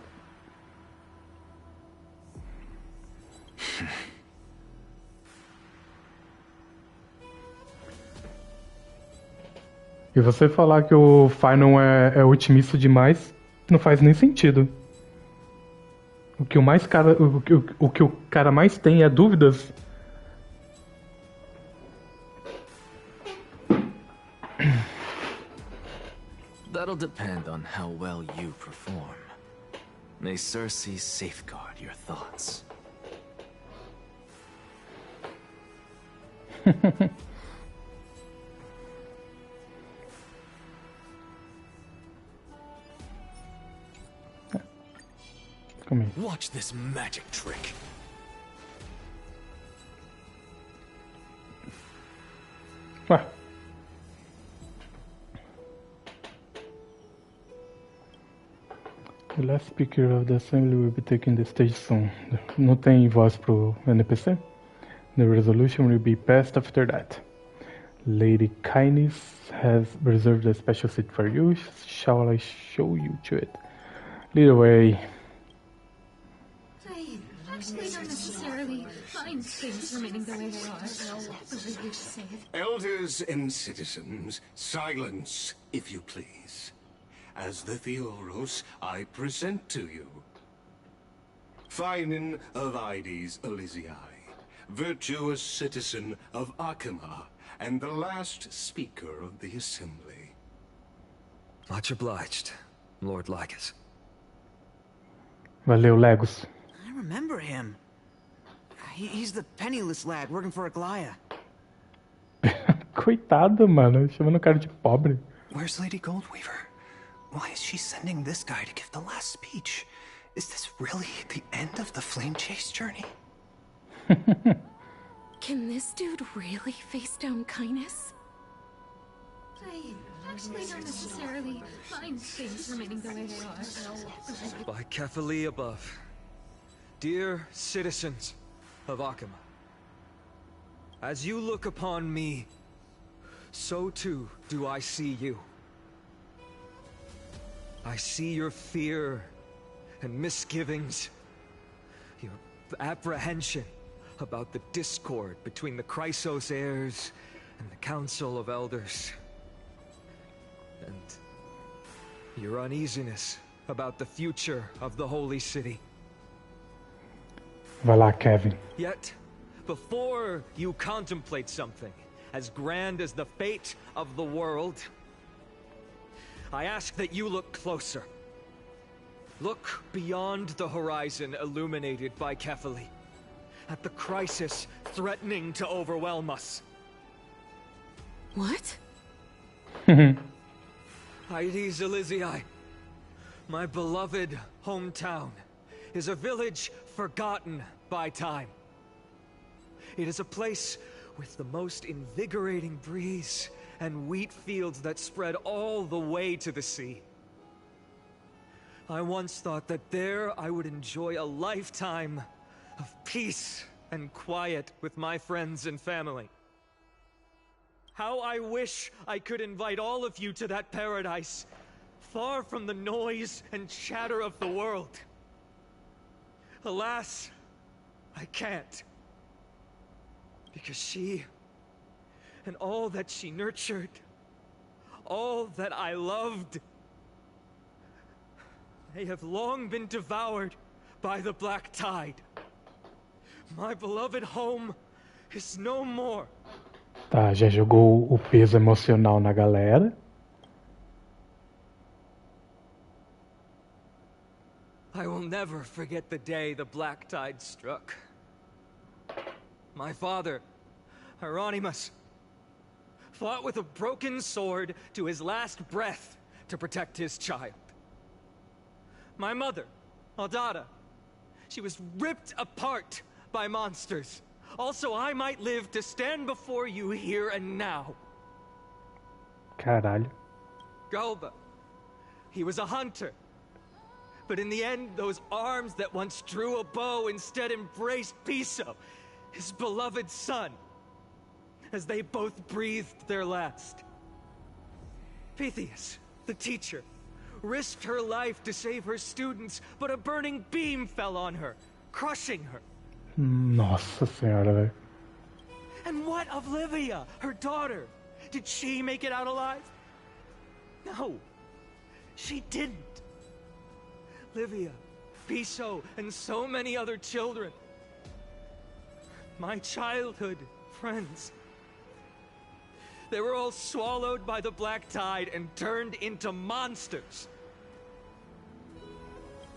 E você falar que o Phainon é otimista demais, não faz nem sentido. O que o cara mais tem é dúvidas. That'll depend on how well you perform. May Cersei safeguard your thoughts. Watch this magic trick. Ué. The last speaker of the assembly will be taking the stage soon. Não tem voz pro NPC? The resolution will be passed after that. Lady Kindness has reserved a special seat for you. Shall I show you to it? Lead away. I actually don't necessarily mind things remaining the way they are. Whatever you say. Elders and citizens, silence, if you please. As the Theoros, I present to you Phainon of Ides Elysiae, virtuous citizen of Akima, and the last speaker of the assembly. Much obliged, Lord Lycus. Valeu, Legos. I remember him. He's the penniless lad working for Aglaya. Coitado, mano. Chamando o cara de pobre. Where's Lady Goldweaver? Why is she sending this guy to give the last speech? Is this really the end of the Flame Chase journey? Can this dude really face down kindness? I actually don't necessarily mind things remaining the way they are. By Kefali above, dear citizens of Akima, as you look upon me, so too do I see you. I see your fear and misgivings, your apprehension about the discord between the Chrysos heirs and the Council of Elders, and your uneasiness about the future of the Holy City. Vai lá, Kevin. Yet, before you contemplate something as grand as the fate of the world, I ask that you look closer. Look beyond the horizon illuminated by Kefali, at the crisis threatening to overwhelm us. What? Ides Elysiae, my beloved hometown, is a village forgotten by time. It is a place with the most invigorating breeze and wheat fields that spread all the way to the sea. I once thought that there I would enjoy a lifetime of peace and quiet with my friends and family. How I wish I could invite all of you to that paradise, far from the noise and chatter of the world. Alas, I can't. Because she, and all that she nurtured, all that I loved, they have long been devoured by the black tide. My beloved home is no more. Tá, já jogou o peso emocional na galera. I will never forget the day the black tide struck. My father, Hieronymus, fought with a broken sword to his last breath to protect his child. My mother, Aldada, she was ripped apart by monsters. Also, I might live to stand before you here and now. Caralho. Galba, he was a hunter. But in the end, those arms that once drew a bow instead embraced Piso, his beloved son, as they both breathed their last. Pythias, the teacher, risked her life to save her students, but a burning beam fell on her, crushing her. Nossa senhora, velho. And what of Livia, her daughter? Did she make it out alive? No, she didn't. Livia, Piso, and so many other children. My childhood friends. They were all swallowed by the black tide and turned into monsters.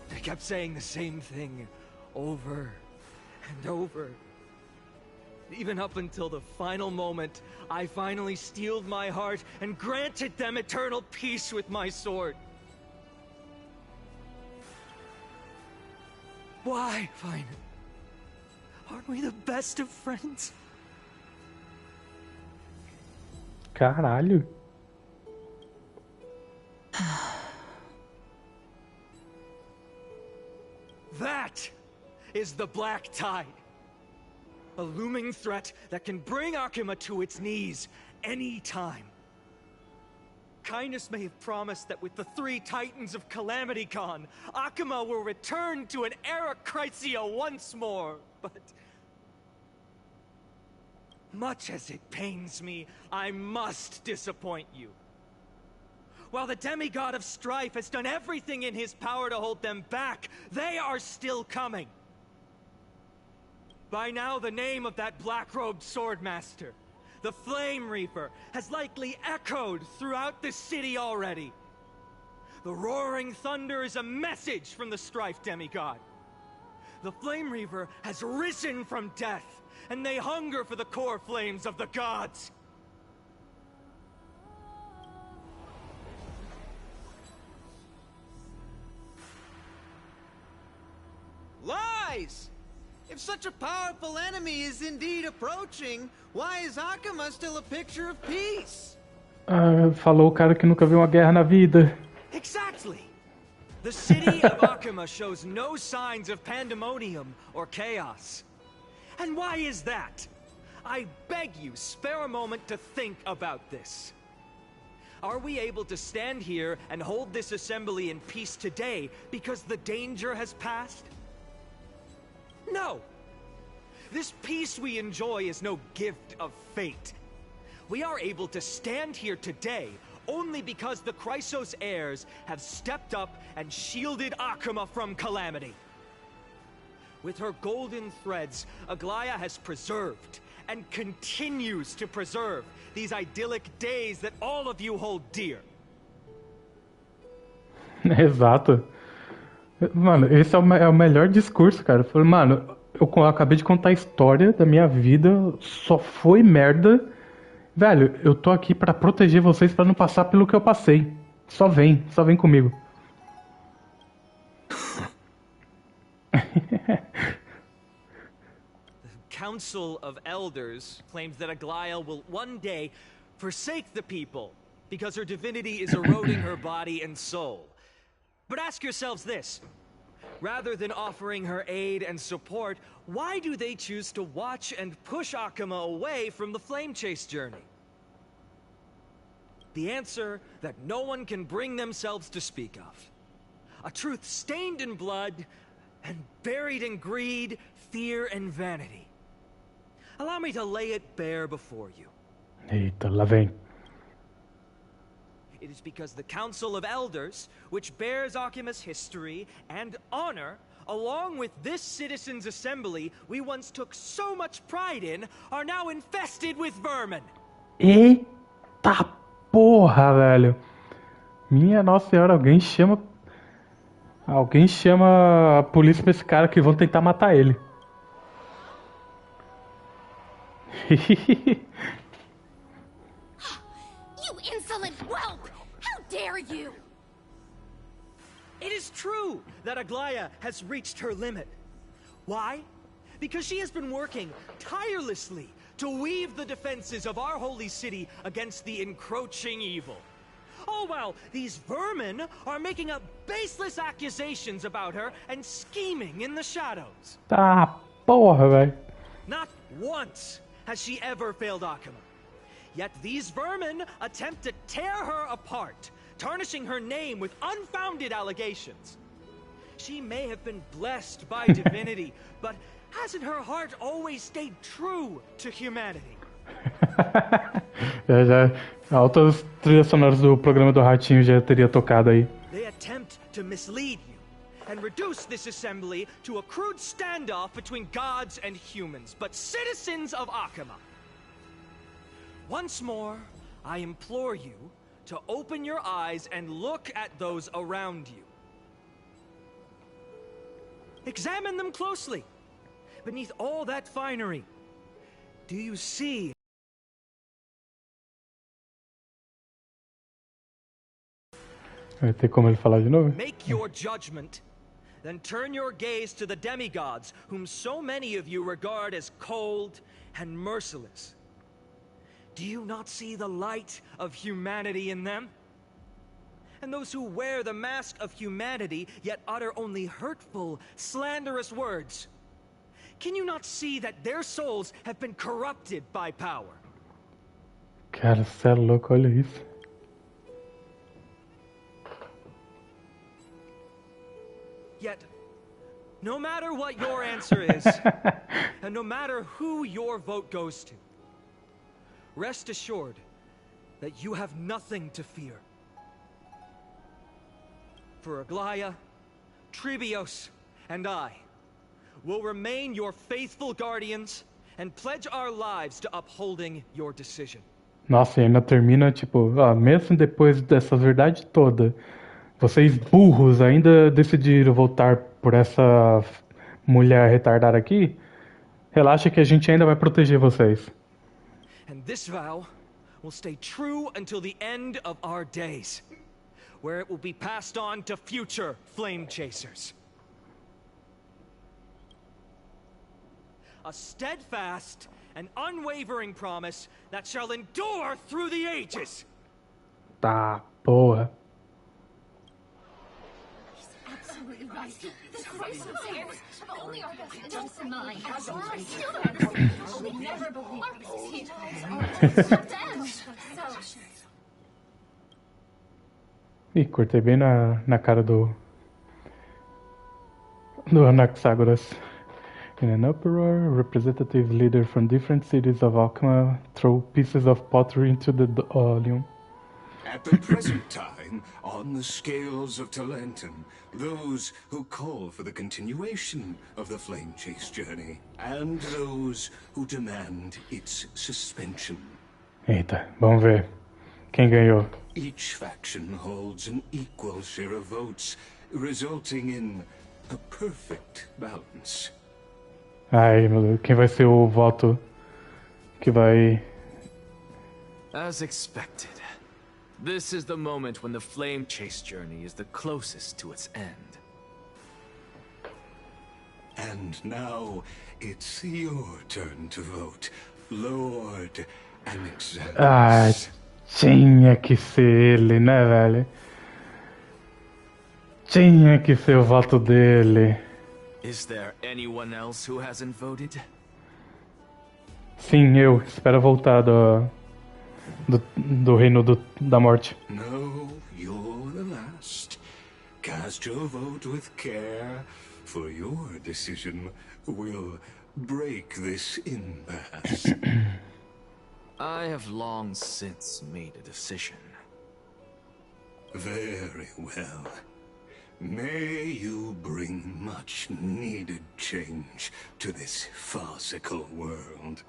They kept saying the same thing over and over. Even up until the final moment, I finally steeled my heart and granted them eternal peace with my sword. Why, Phainon? Aren't we the best of friends? Caralho. That is the black tide. A looming threat that can bring Akima to its knees any time. Kindness may have promised that with the 3 Titans of Calamity gone, Akuma will return to an era Chrysia once more, but... much as it pains me, I must disappoint you. While the demigod of strife has done everything in his power to hold them back, they are still coming. By now, the name of that black-robed swordmaster, the Flame Reaper, has likely echoed throughout the city already. The roaring thunder is a message from the strife demigod. The Flame Reaper has risen from death, and they hunger for the core flames of the gods. Lies! If such a powerful enemy is indeed approaching, why is Akuma still a picture of peace? Falou o cara que nunca viu uma guerra na vida. Exactly! The city of Akuma shows no signs of pandemonium or chaos. And why is that? I beg you, spare a moment to think about this. Are we able to stand here and hold this assembly in peace today because the danger has passed? No! This peace we enjoy is no gift of fate. We are able to stand here today only because the Chrysos heirs have stepped up and shielded Akuma from calamity. With her golden threads, Aglaya has preserved and continues to preserve these idyllic days that all of you hold dear. Exato. Mano, esse é o melhor discurso, cara. Eu falei, mano, eu acabei de contar a história da minha vida, só foi merda. Velho, eu tô aqui pra proteger vocês pra não passar pelo que eu passei. Só vem comigo. The Council of Elders claims that Aglaya will one day forsake the people because her divinity is eroding her body and soul. But ask yourselves this. Rather than offering her aid and support, why do they choose to watch and push Akuma away from the Flame Chase journey? The answer that no one can bring themselves to speak of. A truth stained in blood and buried in greed, fear, and vanity. Allow me to lay it bare before you. Eita, lá vem. It is because the Council of Elders, which bears Akuma's history and honor, along with this citizens' assembly we once took so much pride in, are now infested with vermin. Eita porra, velho. Minha Nossa Senhora, alguém chama a polícia pra esse cara que vão tentar matar ele. You insolent whelp! How dare you! It is true that Aglaya has reached her limit. Why? Because she has been working tirelessly to weave the defenses of our holy city against the encroaching evil. All while these vermin are making up baseless accusations about her and scheming in the shadows. Tá porra, velho. Not once has she ever failed Akuma. Yet these vermin attempt to tear her apart, tarnishing her name with unfounded allegations. She may have been blessed by divinity, but hasn't her heart always stayed true to humanity? Já altas trilhas sonoras do programa do Ratinho já teria tocado aí. They attempt to mislead you and reduce this assembly to a crude standoff between gods and humans, but citizens of Akuma. Once more, I implore you to open your eyes and look at those around you. Examine them closely. Beneath all that finery, do you see? Vai ter como ele falar de novo? Make your judgment, then turn your gaze to the demigods, whom so many of you regard as cold and merciless. Do you not see the light of humanity in them? And those who wear the mask of humanity yet utter only hurtful, slanderous words. Can you not see that their souls have been corrupted by power? Cara, cê é louco, olha isso. Yet, no matter what your answer is, and no matter who your vote goes to, rest assured that you have nothing to fear. For Aglaya, Tribios, and I will remain your faithful guardians and pledge our lives to upholding your decision. Nossa, e ainda termina tipo, mesmo depois dessa verdade toda, vocês burros ainda decidiram voltar por essa mulher retardada aqui? Relaxa que a gente ainda vai proteger vocês. And this vow will stay true until the end of our days, where it will be passed on to future flame chasers. A steadfast and unwavering promise that shall endure through the ages. Tá, porra. Absolutely right. This crisis airs have only our best interests in mind. We never believed Ih, cortei bem na cara do Anaxagoras. In an uproar, representative leaders from different cities of Alchema throw pieces of pottery into the oleum. At the present time, on the scales of Talentum, those who call for the continuation of the Flame Chase journey, and those who demand its suspension. Eita, vamos ver. Quem ganhou? Each faction holds an equal share of votes, resulting in a perfect balance. Ai, meu Deus, quem vai ser o voto que vai... As expected, this is the moment when the Flame Chase journey is the closest to its end. And now, it's your turn to vote, Lord Anaxagoras. Ah, tinha que ser ele, né, velho? Tinha que ser o voto dele. Is there anyone else who hasn't voted? Sim, eu. Espera voltar do reino da morte. No, you're the last. Cast your vote with care, for your decision will break this impasse. I have long since made a decision. Very well. May you bring much needed change to this farcical world.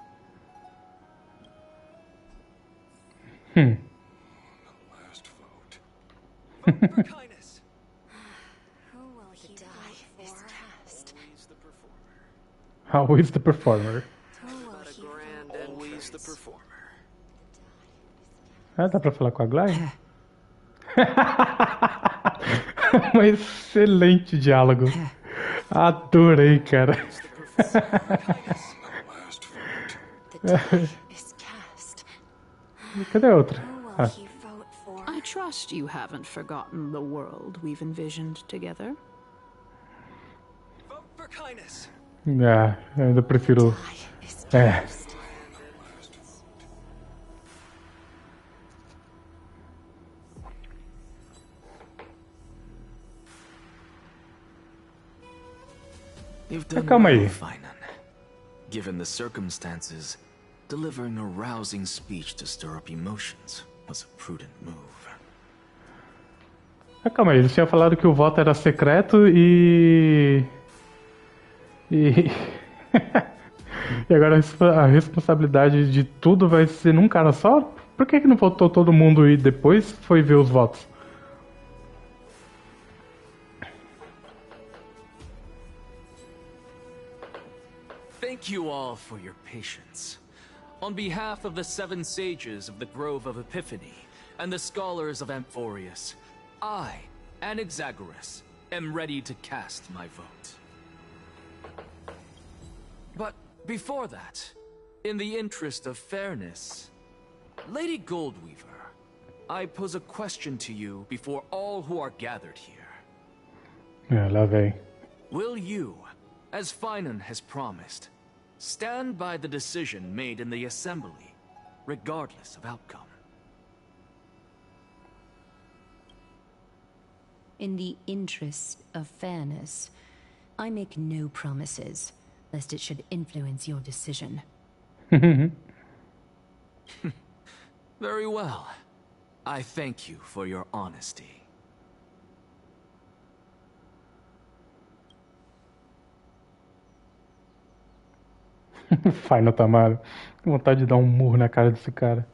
Last vote. Vote for kindness. Who will he die for? Always the performer. Always the performer. Ah, dá pra falar com a Glide? Um excelente diálogo. Adorei, cara. Cadê a outra? Ah. I trust you haven't forgotten the world we've envisioned together. Vote for kindness. Ah, eu ainda prefiro. É. You've done Calma aí. well, Phainon. Given the circumstances, delivering a rousing speech to stir up emotions was a prudent move. Ah, calma aí, eles tinham falado que o voto era secreto e e agora a responsabilidade de tudo vai ser num cara só? Por que não votou todo mundo e depois foi ver os votos? Thank you all for your patience. On behalf of the 7 sages of the Grove of Epiphany and the scholars of Amphorius, I, Anaxagoras, am ready to cast my vote. But before that, in the interest of fairness, Lady Goldweaver, I pose a question to you before all who are gathered here. É, lá vem. Will you, as Phainon has promised, stand by the decision made in the assembly regardless of outcome. In the interest of fairness, I make no promises, lest it should influence your decision. Very well. I thank you for your honesty. Phainon tá mal. Tenho vontade de dar um murro na cara desse cara.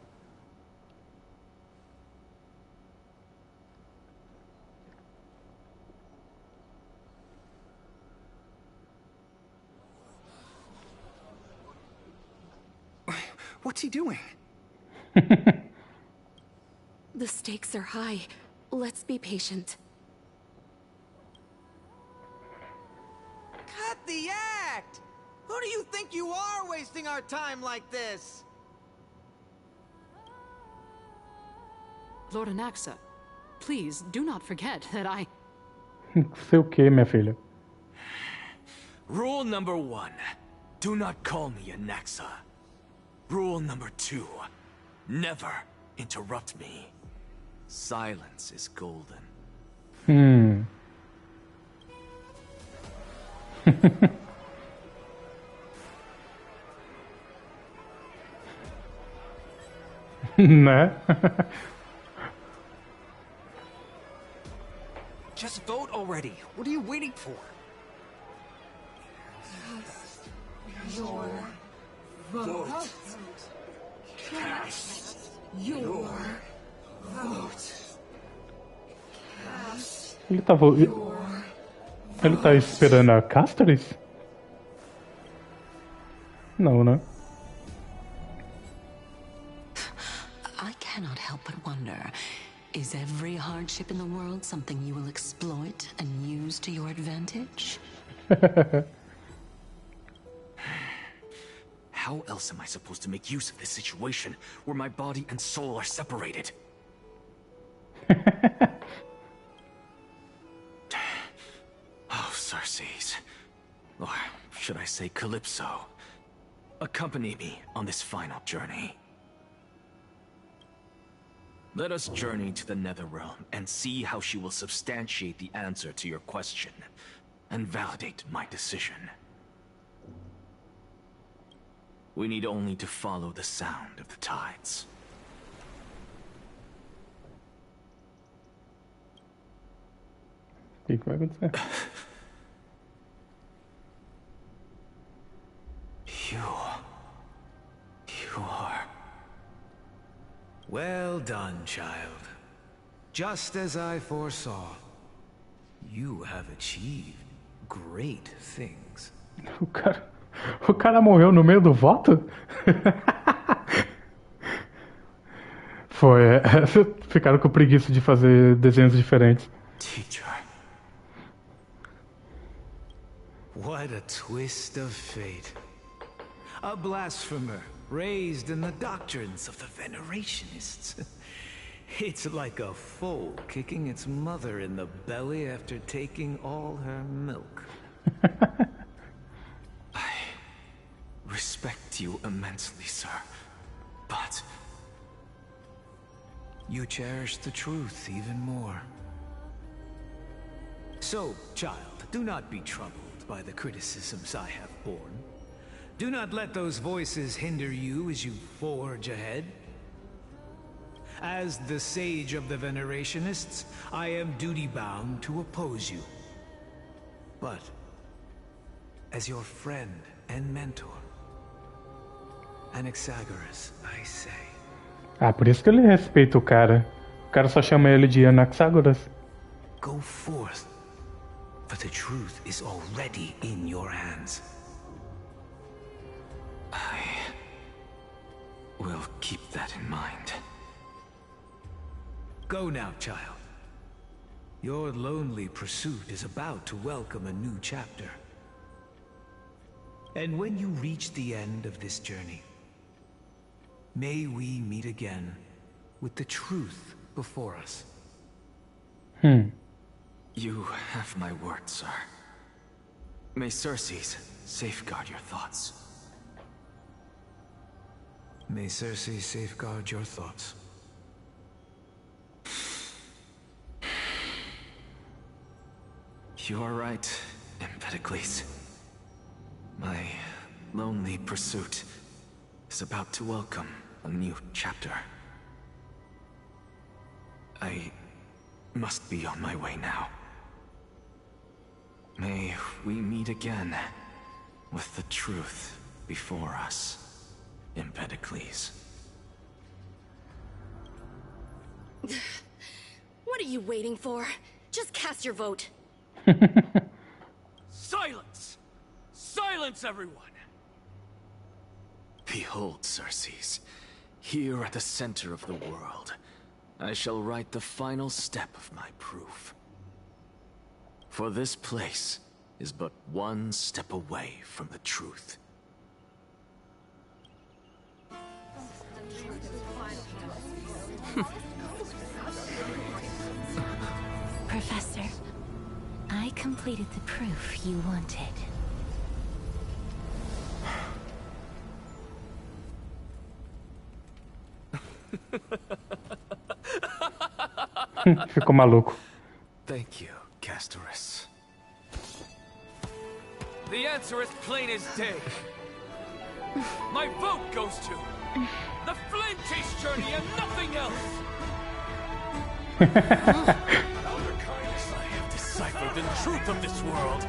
What's he doing? The stakes are high. Let's be patient. Cut the act! Who do you think you are wasting our time like this? Lord Anaxa, please do not forget that I... Sei o que, minha filha? Rule number 1. Do not call me Anaxa. Rule number 2. Never interrupt me. Silence is golden. Né? Just vote already. What are you waiting for? Your vote. Cast your vote. Cast Ele tá esperando a Castris? Não, né? I cannot help but wonder, is every hardship in the world something you will exploit and use to your advantage? How else am I supposed to make use of this situation where my body and soul are separated? Oh, Xerxes. Or should I say Calypso? Accompany me on this final journey. Let us journey to the Netherrealm and see how she will substantiate the answer to your question and validate my decision. We need only to follow the sound of the tides. O que vai acontecer? You are... Well done, child. Just as I foresaw, you have achieved great things. O cara morreu no meio do voto? Foi. Ficaram com preguiça de fazer desenhos diferentes. Teacher. What a twist of fate. A blasphemer raised in the doctrines of the Venerationists. It's like a foal kicking its mother in the belly after taking all her milk. I respect you immensely, sir, but... You cherish the truth even more. So, child, do not be troubled by the criticisms I have borne. Do not let those voices hinder you as you forge ahead. As the sage of the Venerationists, I am duty-bound to oppose you. But, as your friend and mentor, Anaxagoras, I say. Ah, por isso que ele respeita o cara. O cara só chama ele de Anaxagoras. Go forth, for the truth is already in your hands. I will keep that in mind. Go now, child. Your lonely pursuit is about to welcome a new chapter. And when you reach the end of this journey, may we meet again with the truth before us. You have my word, sir. May Xerxes safeguard your thoughts. May Cersei safeguard your thoughts. You are right, Empedocles. My lonely pursuit is about to welcome a new chapter. I must be on my way now. May we meet again with the truth before us, Empedocles. What are you waiting for? Just cast your vote. Silence! Silence, everyone! Behold, Cersei, here at the center of the world, I shall write the final step of my proof. For this place is but one step away from the truth. Professor, I completed the proof you wanted. Ficou maluco. Thank you, Castorus. The answer is plain as day. My vote goes to the Flame Chase journey and nothing else. Elder Kindness, I have deciphered the truth of this world.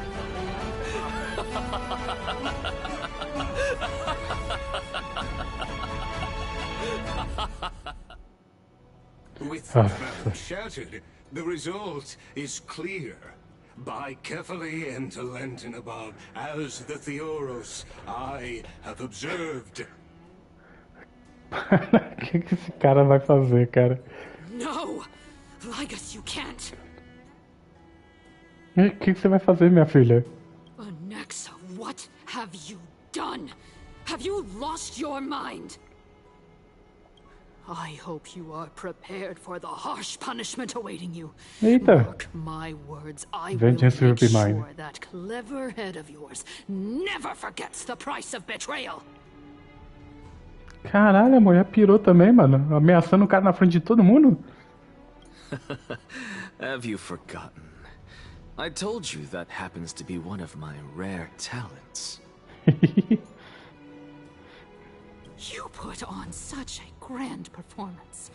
With the battle shattered, the result is clear. By carefully enter Lenten above, as the Theoros I have observed. O que esse cara vai fazer, cara? No! Ligus, you can't! O que você vai fazer, minha filha? Onyxa, what have you done? Have you lost your mind? I hope you are prepared for the harsh punishment awaiting you. Eita. Mark my words, I Vengeance will will make be sure mine. that clever head of yours never forgets the price of betrayal. Caralho, a mulher pirou também, mano. Ameaçando o cara na frente de todo mundo. Have you forgotten? I told you that happens to be one of my rare talents. You put on such a grand performance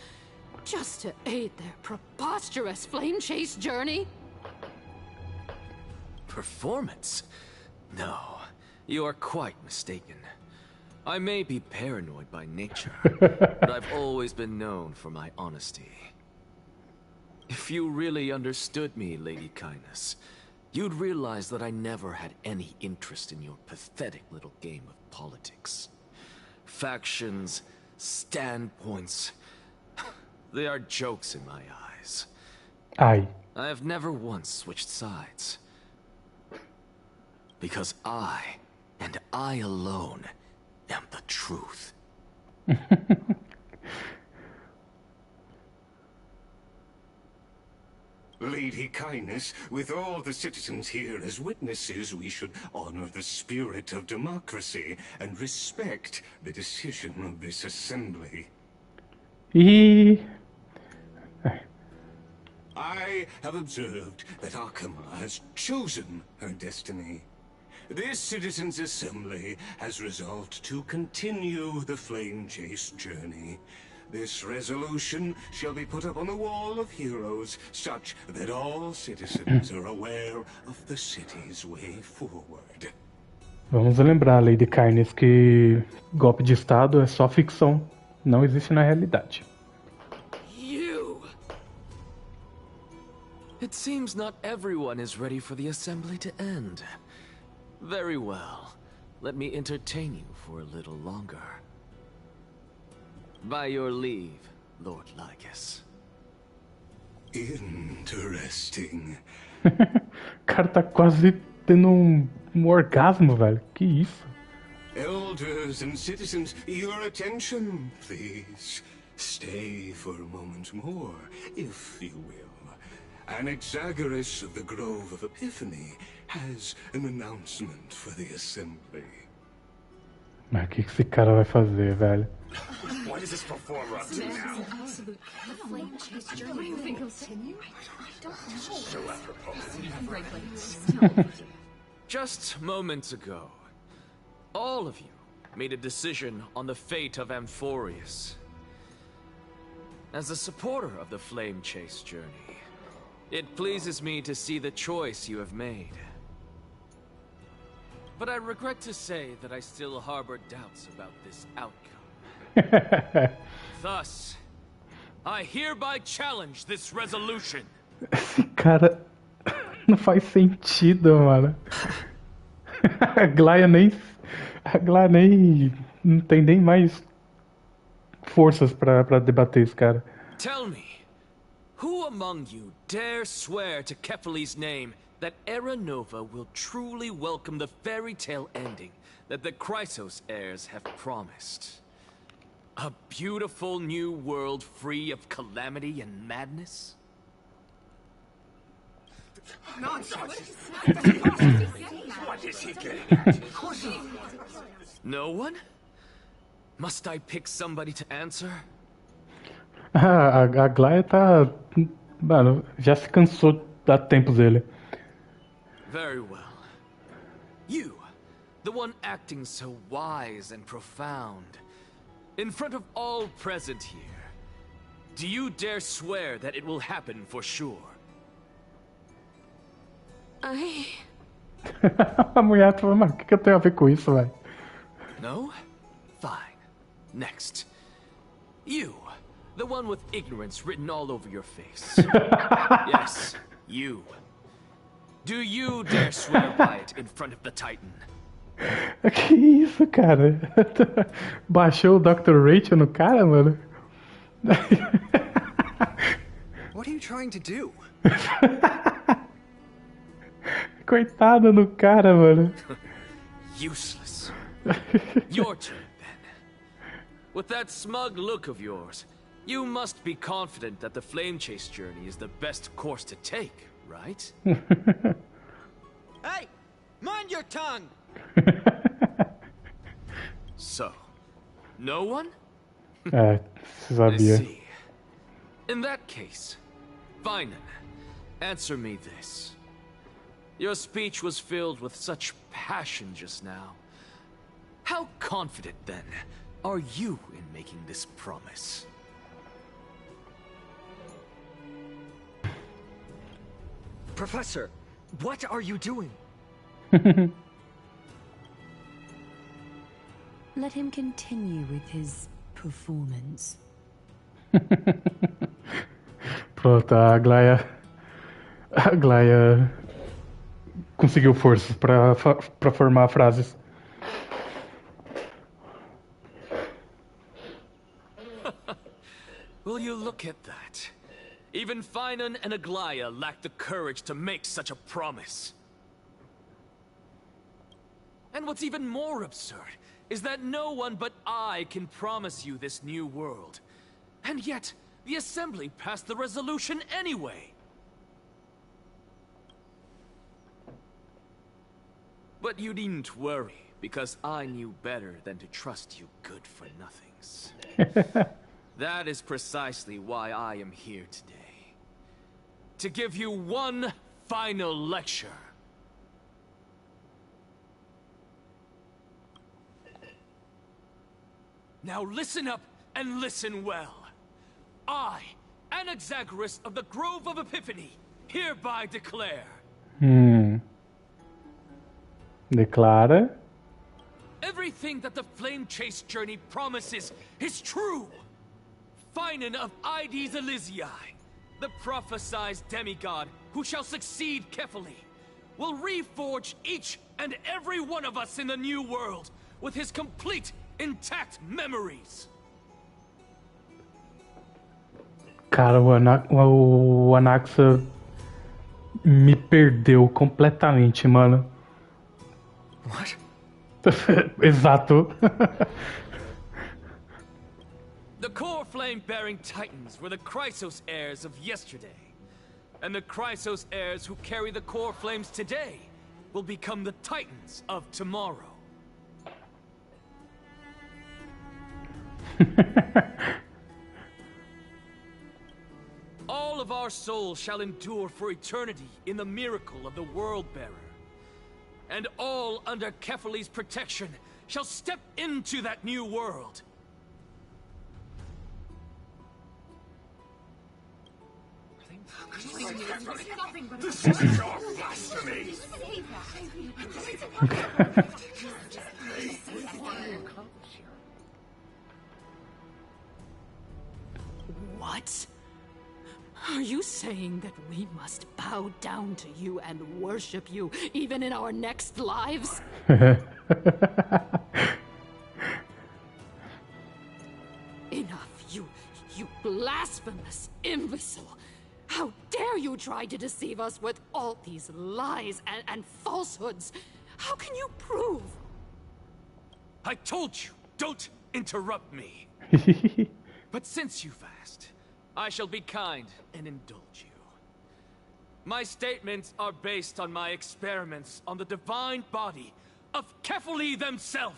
just to aid their preposterous flame chase journey? Performance? No, you are quite mistaken. I may be paranoid by nature, but I've always been known for my honesty. If you really understood me, Lady Kindness, you'd realize that I never had any interest in your pathetic little game of politics. Factions, standpoints, they are jokes in my eyes. Ai. I have never once switched sides. Because I, and I alone, am the truth. Lady Kindness, with all the citizens here as witnesses, we should honor the spirit of democracy and respect the decision of this assembly. E I have observed that Akama has chosen her destiny. This citizens' assembly has resolved to continue the flame chase journey. This resolution shall be put up on the wall of heroes, such that all citizens are aware of the city's way forward. vamos lembrar, Lady Kindness, que golpe de Estado é só ficção. Não existe na realidade. You! It seems not everyone is ready for the assembly to end. Very well. Let me entertain you for a little longer. By your leave, Lord Lygus. Interesting. O cara tá quase tendo um orgasmo, velho. Que isso? Elders and citizens, your attention, please. Stay for a moment more, if you will. Anaxagoras of the Grove of Epiphany has an announcement for the assembly. Mas o que esse cara vai fazer, velho? What is this performer up to now? Absolute flame chase journey. Continue? So apropos. Just moments ago, all of you made a decision on the fate of Amphorius. As a supporter of the Flame Chase journey, it pleases me to see the choice you have made. But I regret to say that I still harbor doubts about this outcome. Thus, I hereby challenge this resolution. Esse cara não faz sentido, mano. A Glaia nem não tem nem mais forças pra debater esse cara. Tell me, who among you dare swear to Kefali's name that Era Nova will truly welcome the fairy tale ending that the Chrysos heirs have promised? A beautiful new world free of calamity and madness? Nonsense! What is he getting at? No one? Must I pick somebody to answer? A Glaia tá... Mano, já se cansou há tempos dele. Very well. You, the one acting so wise and profound, in front of all present here, do you dare swear that it will happen for sure? A mulher falou, mano, o que eu tenho a ver com isso, velho? No? Fine. Next. You, the one with ignorance written all over your face. Yes, you. Do you dare swear by it in front of the Titan? Que isso, cara? Baixou o Dr. Rachel no cara, mano? What are you trying to do? Coitado no cara, mano. Useless. Your turn, then. With that smug look of yours, you must be confident that the Flame Chase journey is the best course to take, right? Hey! Mind your tongue! So, no one? É, I sabia. see. In that case, Phainon, answer me this. Your speech was filled with such passion just now. How confident, then, are you in making this promise? Professor, what are you doing? Let him continue with his performance. Pronto, a Glaia conseguiu forças pra formar frases. Will you look at that? Even Phainon and Aglaia lack the courage to make such a promise. And what's even more absurd is that no one but I can promise you this new world. And yet, the Assembly passed the resolution anyway. But you needn't worry, because I knew better than to trust you good-for-nothings. That is precisely why I am here today. To give you one final lecture. Now listen up and listen well. I, Anaxagoras of the Grove of Epiphany, hereby declare. Declara. Everything that the Flame Chase journey promises is true. Phainon of Ides Elysiae, the prophesized demigod who shall succeed Kefali, will reforge each and every one of us in the new world with his complete, intact memories. Cara, o Anaxa me perdeu completamente, mano. What? Exato. The core flame-bearing titans were the Chrysos heirs of yesterday. And the Chrysos heirs who carry the core flames today will become the titans of tomorrow. All of our souls shall endure for eternity in the miracle of the World-Bearer. And all under Kefali's protection shall step into that new world. This is your blasphemy! What? Are you saying that we must bow down to you and worship you even in our next lives? Enough, you blasphemous imbecile! How dare you try to deceive us with all these lies and falsehoods? How can you prove? I told you, don't interrupt me. But since you've asked, I shall be kind and indulge you. My statements are based on my experiments on the divine body of Kefali themselves.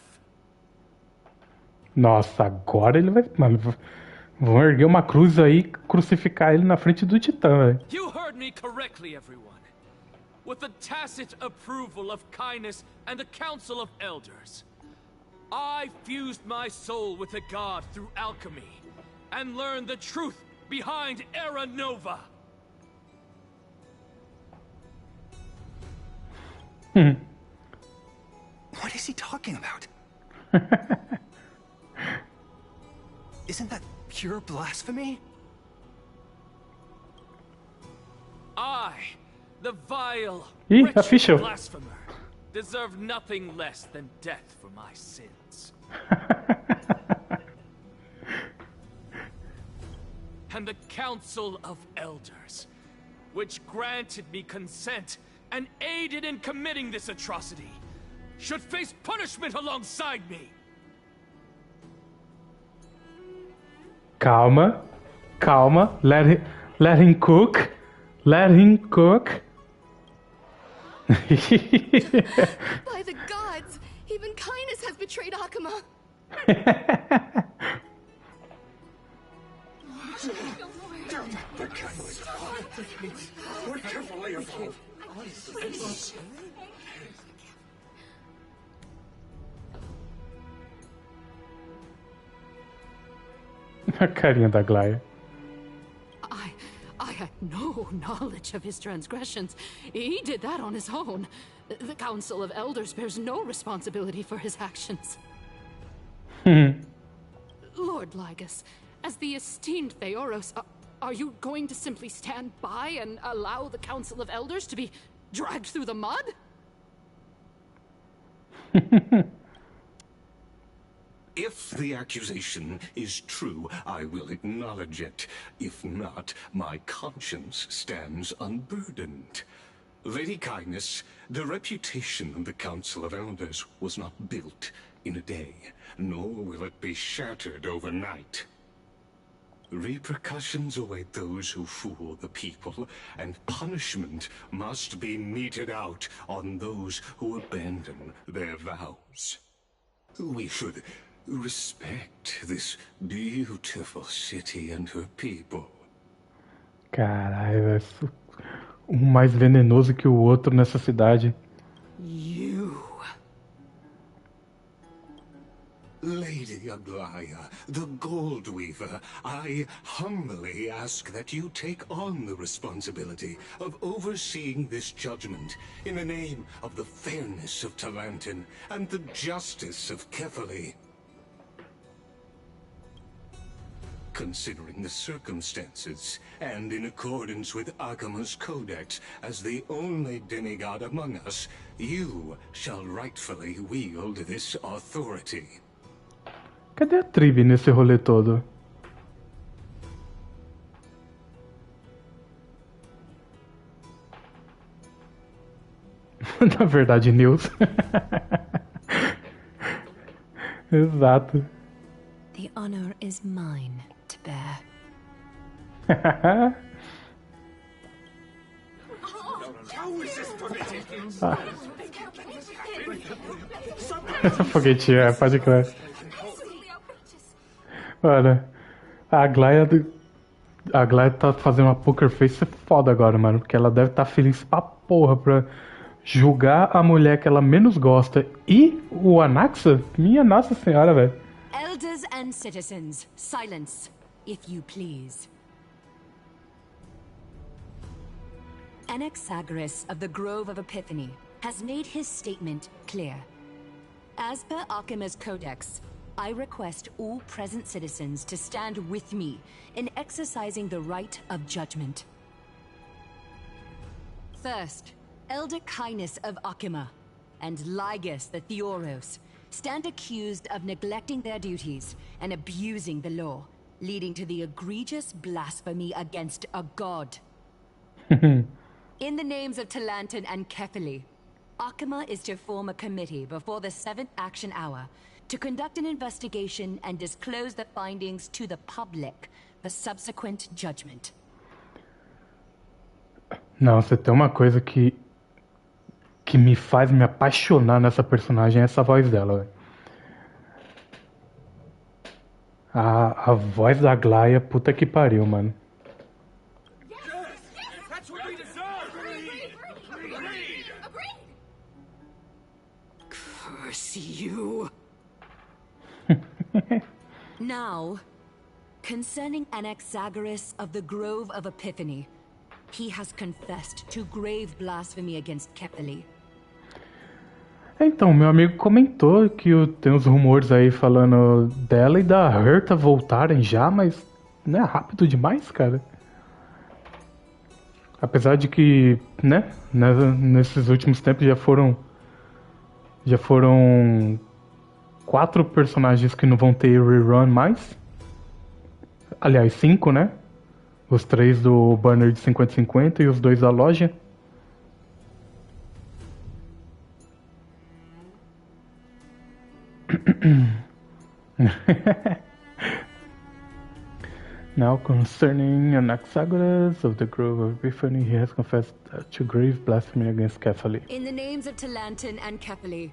Nossa, agora ele vai... Mano, vão erguer uma cruz aí e crucificar ele na frente do Titã, velho. You heard me correctly, everyone. With the tacit approval of kindness and the Council of Elders, I fused my soul with the god through alchemy and learned the truth behind Era Nova. What is he talking about? Isn't that pure blasphemy? I, the vile, Ih, a wretched ficha. blasphemer, deserve nothing less than death for my sins. And the Council of Elders, which granted me consent and aided in committing this atrocity, should face punishment alongside me. Calma, calma. Let him cook. Let him cook. By the gods, even kindness has betrayed Akuma. We're carefully involved. A carinha da Glaya. I had no knowledge of his transgressions. He did that on his own. The Council of Elders bears no responsibility for his actions. Lord Lygus, as the esteemed Theoros, are you going to simply stand by and allow the Council of Elders to be dragged through the mud? If the accusation is true, I will acknowledge it. If not, my conscience stands unburdened. Lady Kindness, the reputation of the Council of Elders was not built in a day, nor will it be shattered overnight. Repercussions await those who fool the people, and punishment must be meted out on those who abandon their vows. We should respect this beautiful city and her people. Caralho, velho. Um mais venenoso que o outro nessa cidade. You. Lady Aglaya, the Gold Weaver, I humbly ask that you take on the responsibility of overseeing this judgment in the name of the fairness of Talantin and the justice of Kefali. Considering the circumstances, and in accordance with Akuma's codex, as the only demigod among us, you shall rightfully wield this authority. Cadê a Tribi nesse rolê todo? Na verdade, Nils. Exato. The honor is mine to bear. Essa foguetinha, pode crer. Mano, a Glaia, a Glaia tá fazendo uma poker face foda agora, mano. Porque ela deve estar feliz pra porra pra julgar a mulher que ela menos gosta e o Anaxa. Minha nossa senhora, velho. Elders and citizens, silence, if you please. Anaxagoras of the Grove of Epiphany has made his statement clear. As per Akima's Codex, I request all present citizens to stand with me in exercising the right of judgment. First, Elder Kainis of Akima and Ligus the Theoros stand accused of neglecting their duties and abusing the law, leading to the egregious blasphemy against a god. In the names of Talantan and Kefili, Akima is to form a committee before the 7th action hour to conduct an investigation and disclose the findings to the public for subsequent judgment. Não, você tem uma coisa que me faz me apaixonar nessa personagem, é essa voz dela, velho. A voz da Glaia, puta que pariu, mano. Curse you. Now, concerning Anaxagoras of the Grove of Epiphany, he has confessed to grave blasphemy against Kefili. Então, meu amigo comentou que tem uns rumores aí falando dela e da Herta voltarem já, mas não é rápido demais, cara. Apesar de que, né, nesses últimos tempos já foram 4 personagens que não vão ter rerun mais. Aliás, 5, né? Os 3 do banner de 50-50 e os 2 da loja. Now concerning Anaxagoras of the Grove of Epiphany, he has confessed to grave blasphemy against Kefili. In the names of Talantan and Kefili,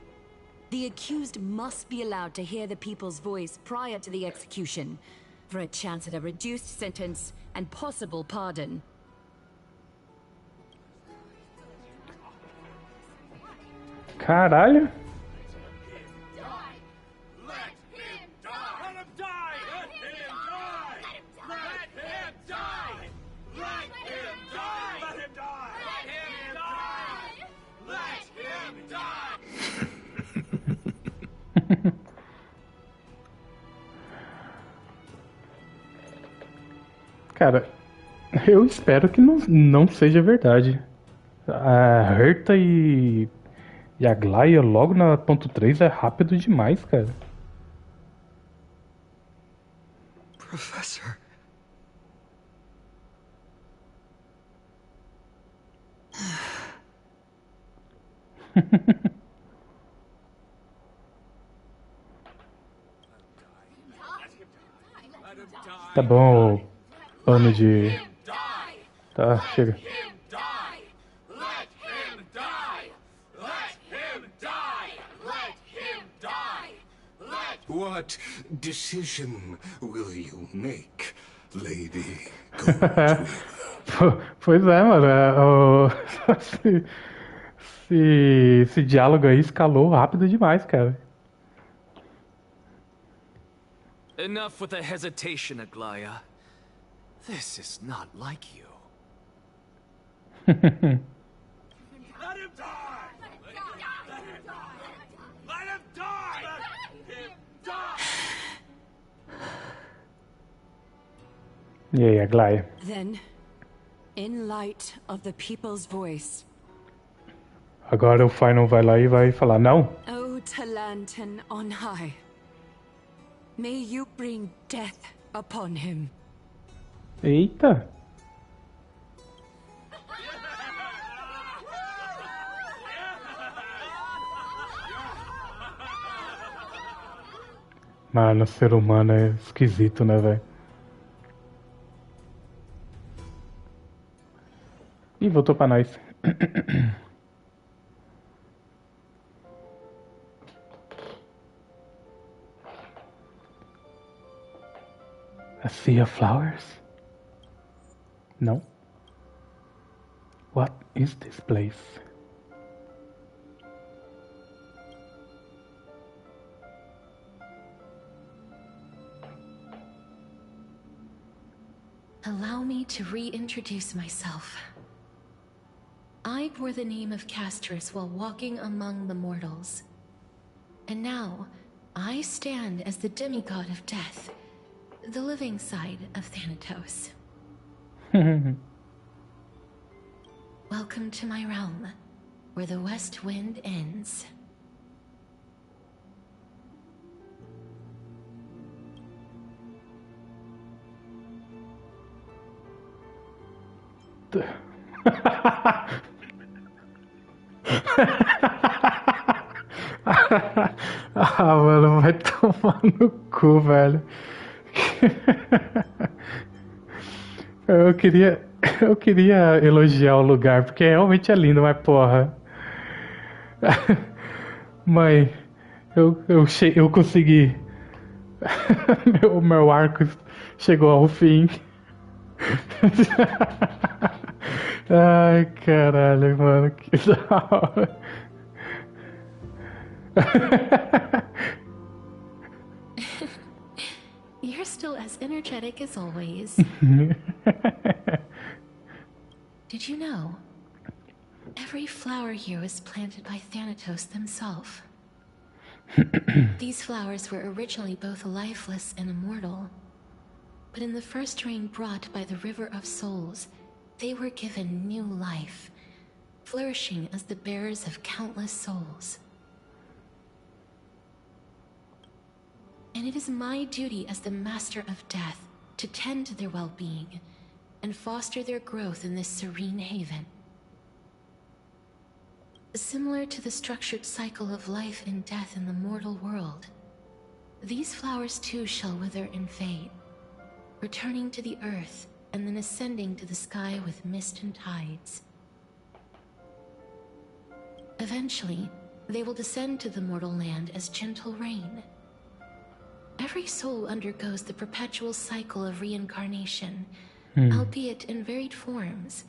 the accused must be allowed to hear the people's voice prior to the execution, for a chance at a reduced sentence and possible pardon. Caralho! Cara, eu espero que não seja verdade. A Herta e a Glaia logo na ponto 3 é rápido demais, cara. Professor. Tá bom, pano de... Tá, chega. What decision will you make, Lady? Pois é, mano. Esse diálogo aí escalou rápido demais, cara. Enough with the hesitation, Aglaya. This is not like you. Let him die! Let him die! Let him die! Let him die! E aí, Aglaya? Then, in light of the people's voice, Agora o Phainon vai lá e vai falar, não? O Talantan on high, may you bring death upon him. Eita! Mano, o ser humano é esquisito, né, velho? Ih, voltou pra nós. A sea of flowers? No. What is this place? Allow me to reintroduce myself. I bore the name of Castrus while walking among the mortals. And now, I stand as the demigod of death, the living side of Thanatos. Welcome to my realm, where the west wind ends. Ah, mano, vai tomar no cu, velho. Eu queria elogiar o lugar, porque realmente é lindo, mas porra. Mãe, eu consegui. Meu arco chegou ao fim. Ai, caralho, mano, que da hora. You're still as energetic as always. Did you know? Every flower here was planted by Thanatos themselves. These flowers were originally both lifeless and immortal. But in the first rain brought by the River of Souls, they were given new life, flourishing as the bearers of countless souls. And it is my duty as the Master of Death to tend to their well-being and foster their growth in this serene haven. Similar to the structured cycle of life and death in the mortal world, these flowers too shall wither and fade, returning to the earth and then ascending to the sky with mist and tides. Eventually, they will descend to the mortal land as gentle rain. Every soul undergoes the perpetual cycle of reincarnation, albeit in varied forms,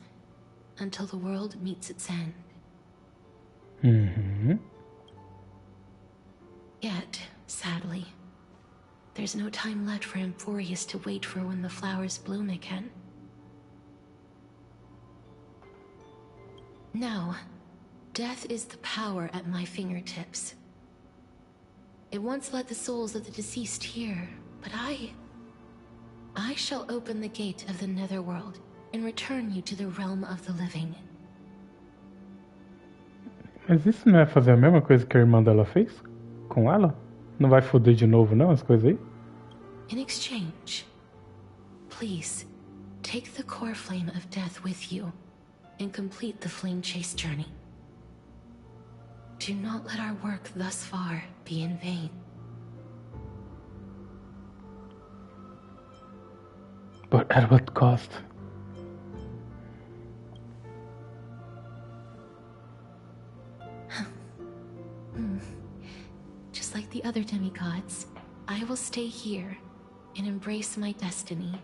until the world meets its end. Yet, sadly, there's no time left for Emporius to wait for when the flowers bloom again. Now, death is the power at my fingertips. It once led the souls of the deceased here, but I shall open the gate of the Netherworld and return you to the realm of the living. Mas isso não é fazer a mesma coisa que a irmã dela fez com ela? Não vai foder de novo não, as coisas aí? In exchange, please, take the core flame of death with you and complete the flame chase journey. Do not let our work thus far be in vain. But at what cost? Just like the other demigods, I will stay here and embrace my destiny.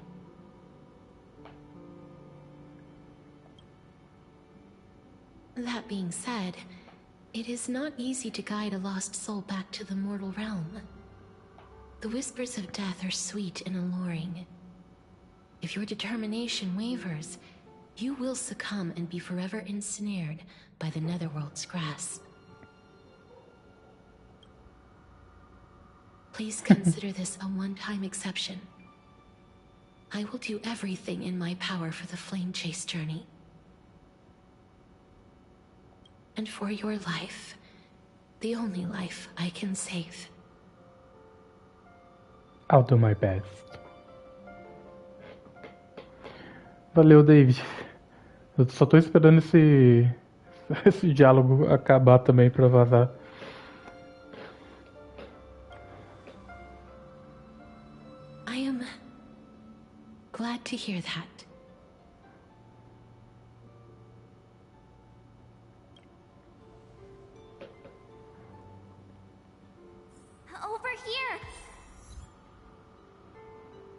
That being said, it is not easy to guide a lost soul back to the mortal realm. The whispers of death are sweet and alluring. If your determination wavers, you will succumb and be forever ensnared by the Netherworld's grasp. Please consider this a one-time exception. I will do everything in my power for the flame chase journey. And for your life, the only life I can save. I'll do my best. Valeu, David. Eu só tô esperando esse diálogo acabar também pra vazar. I am glad to hear that.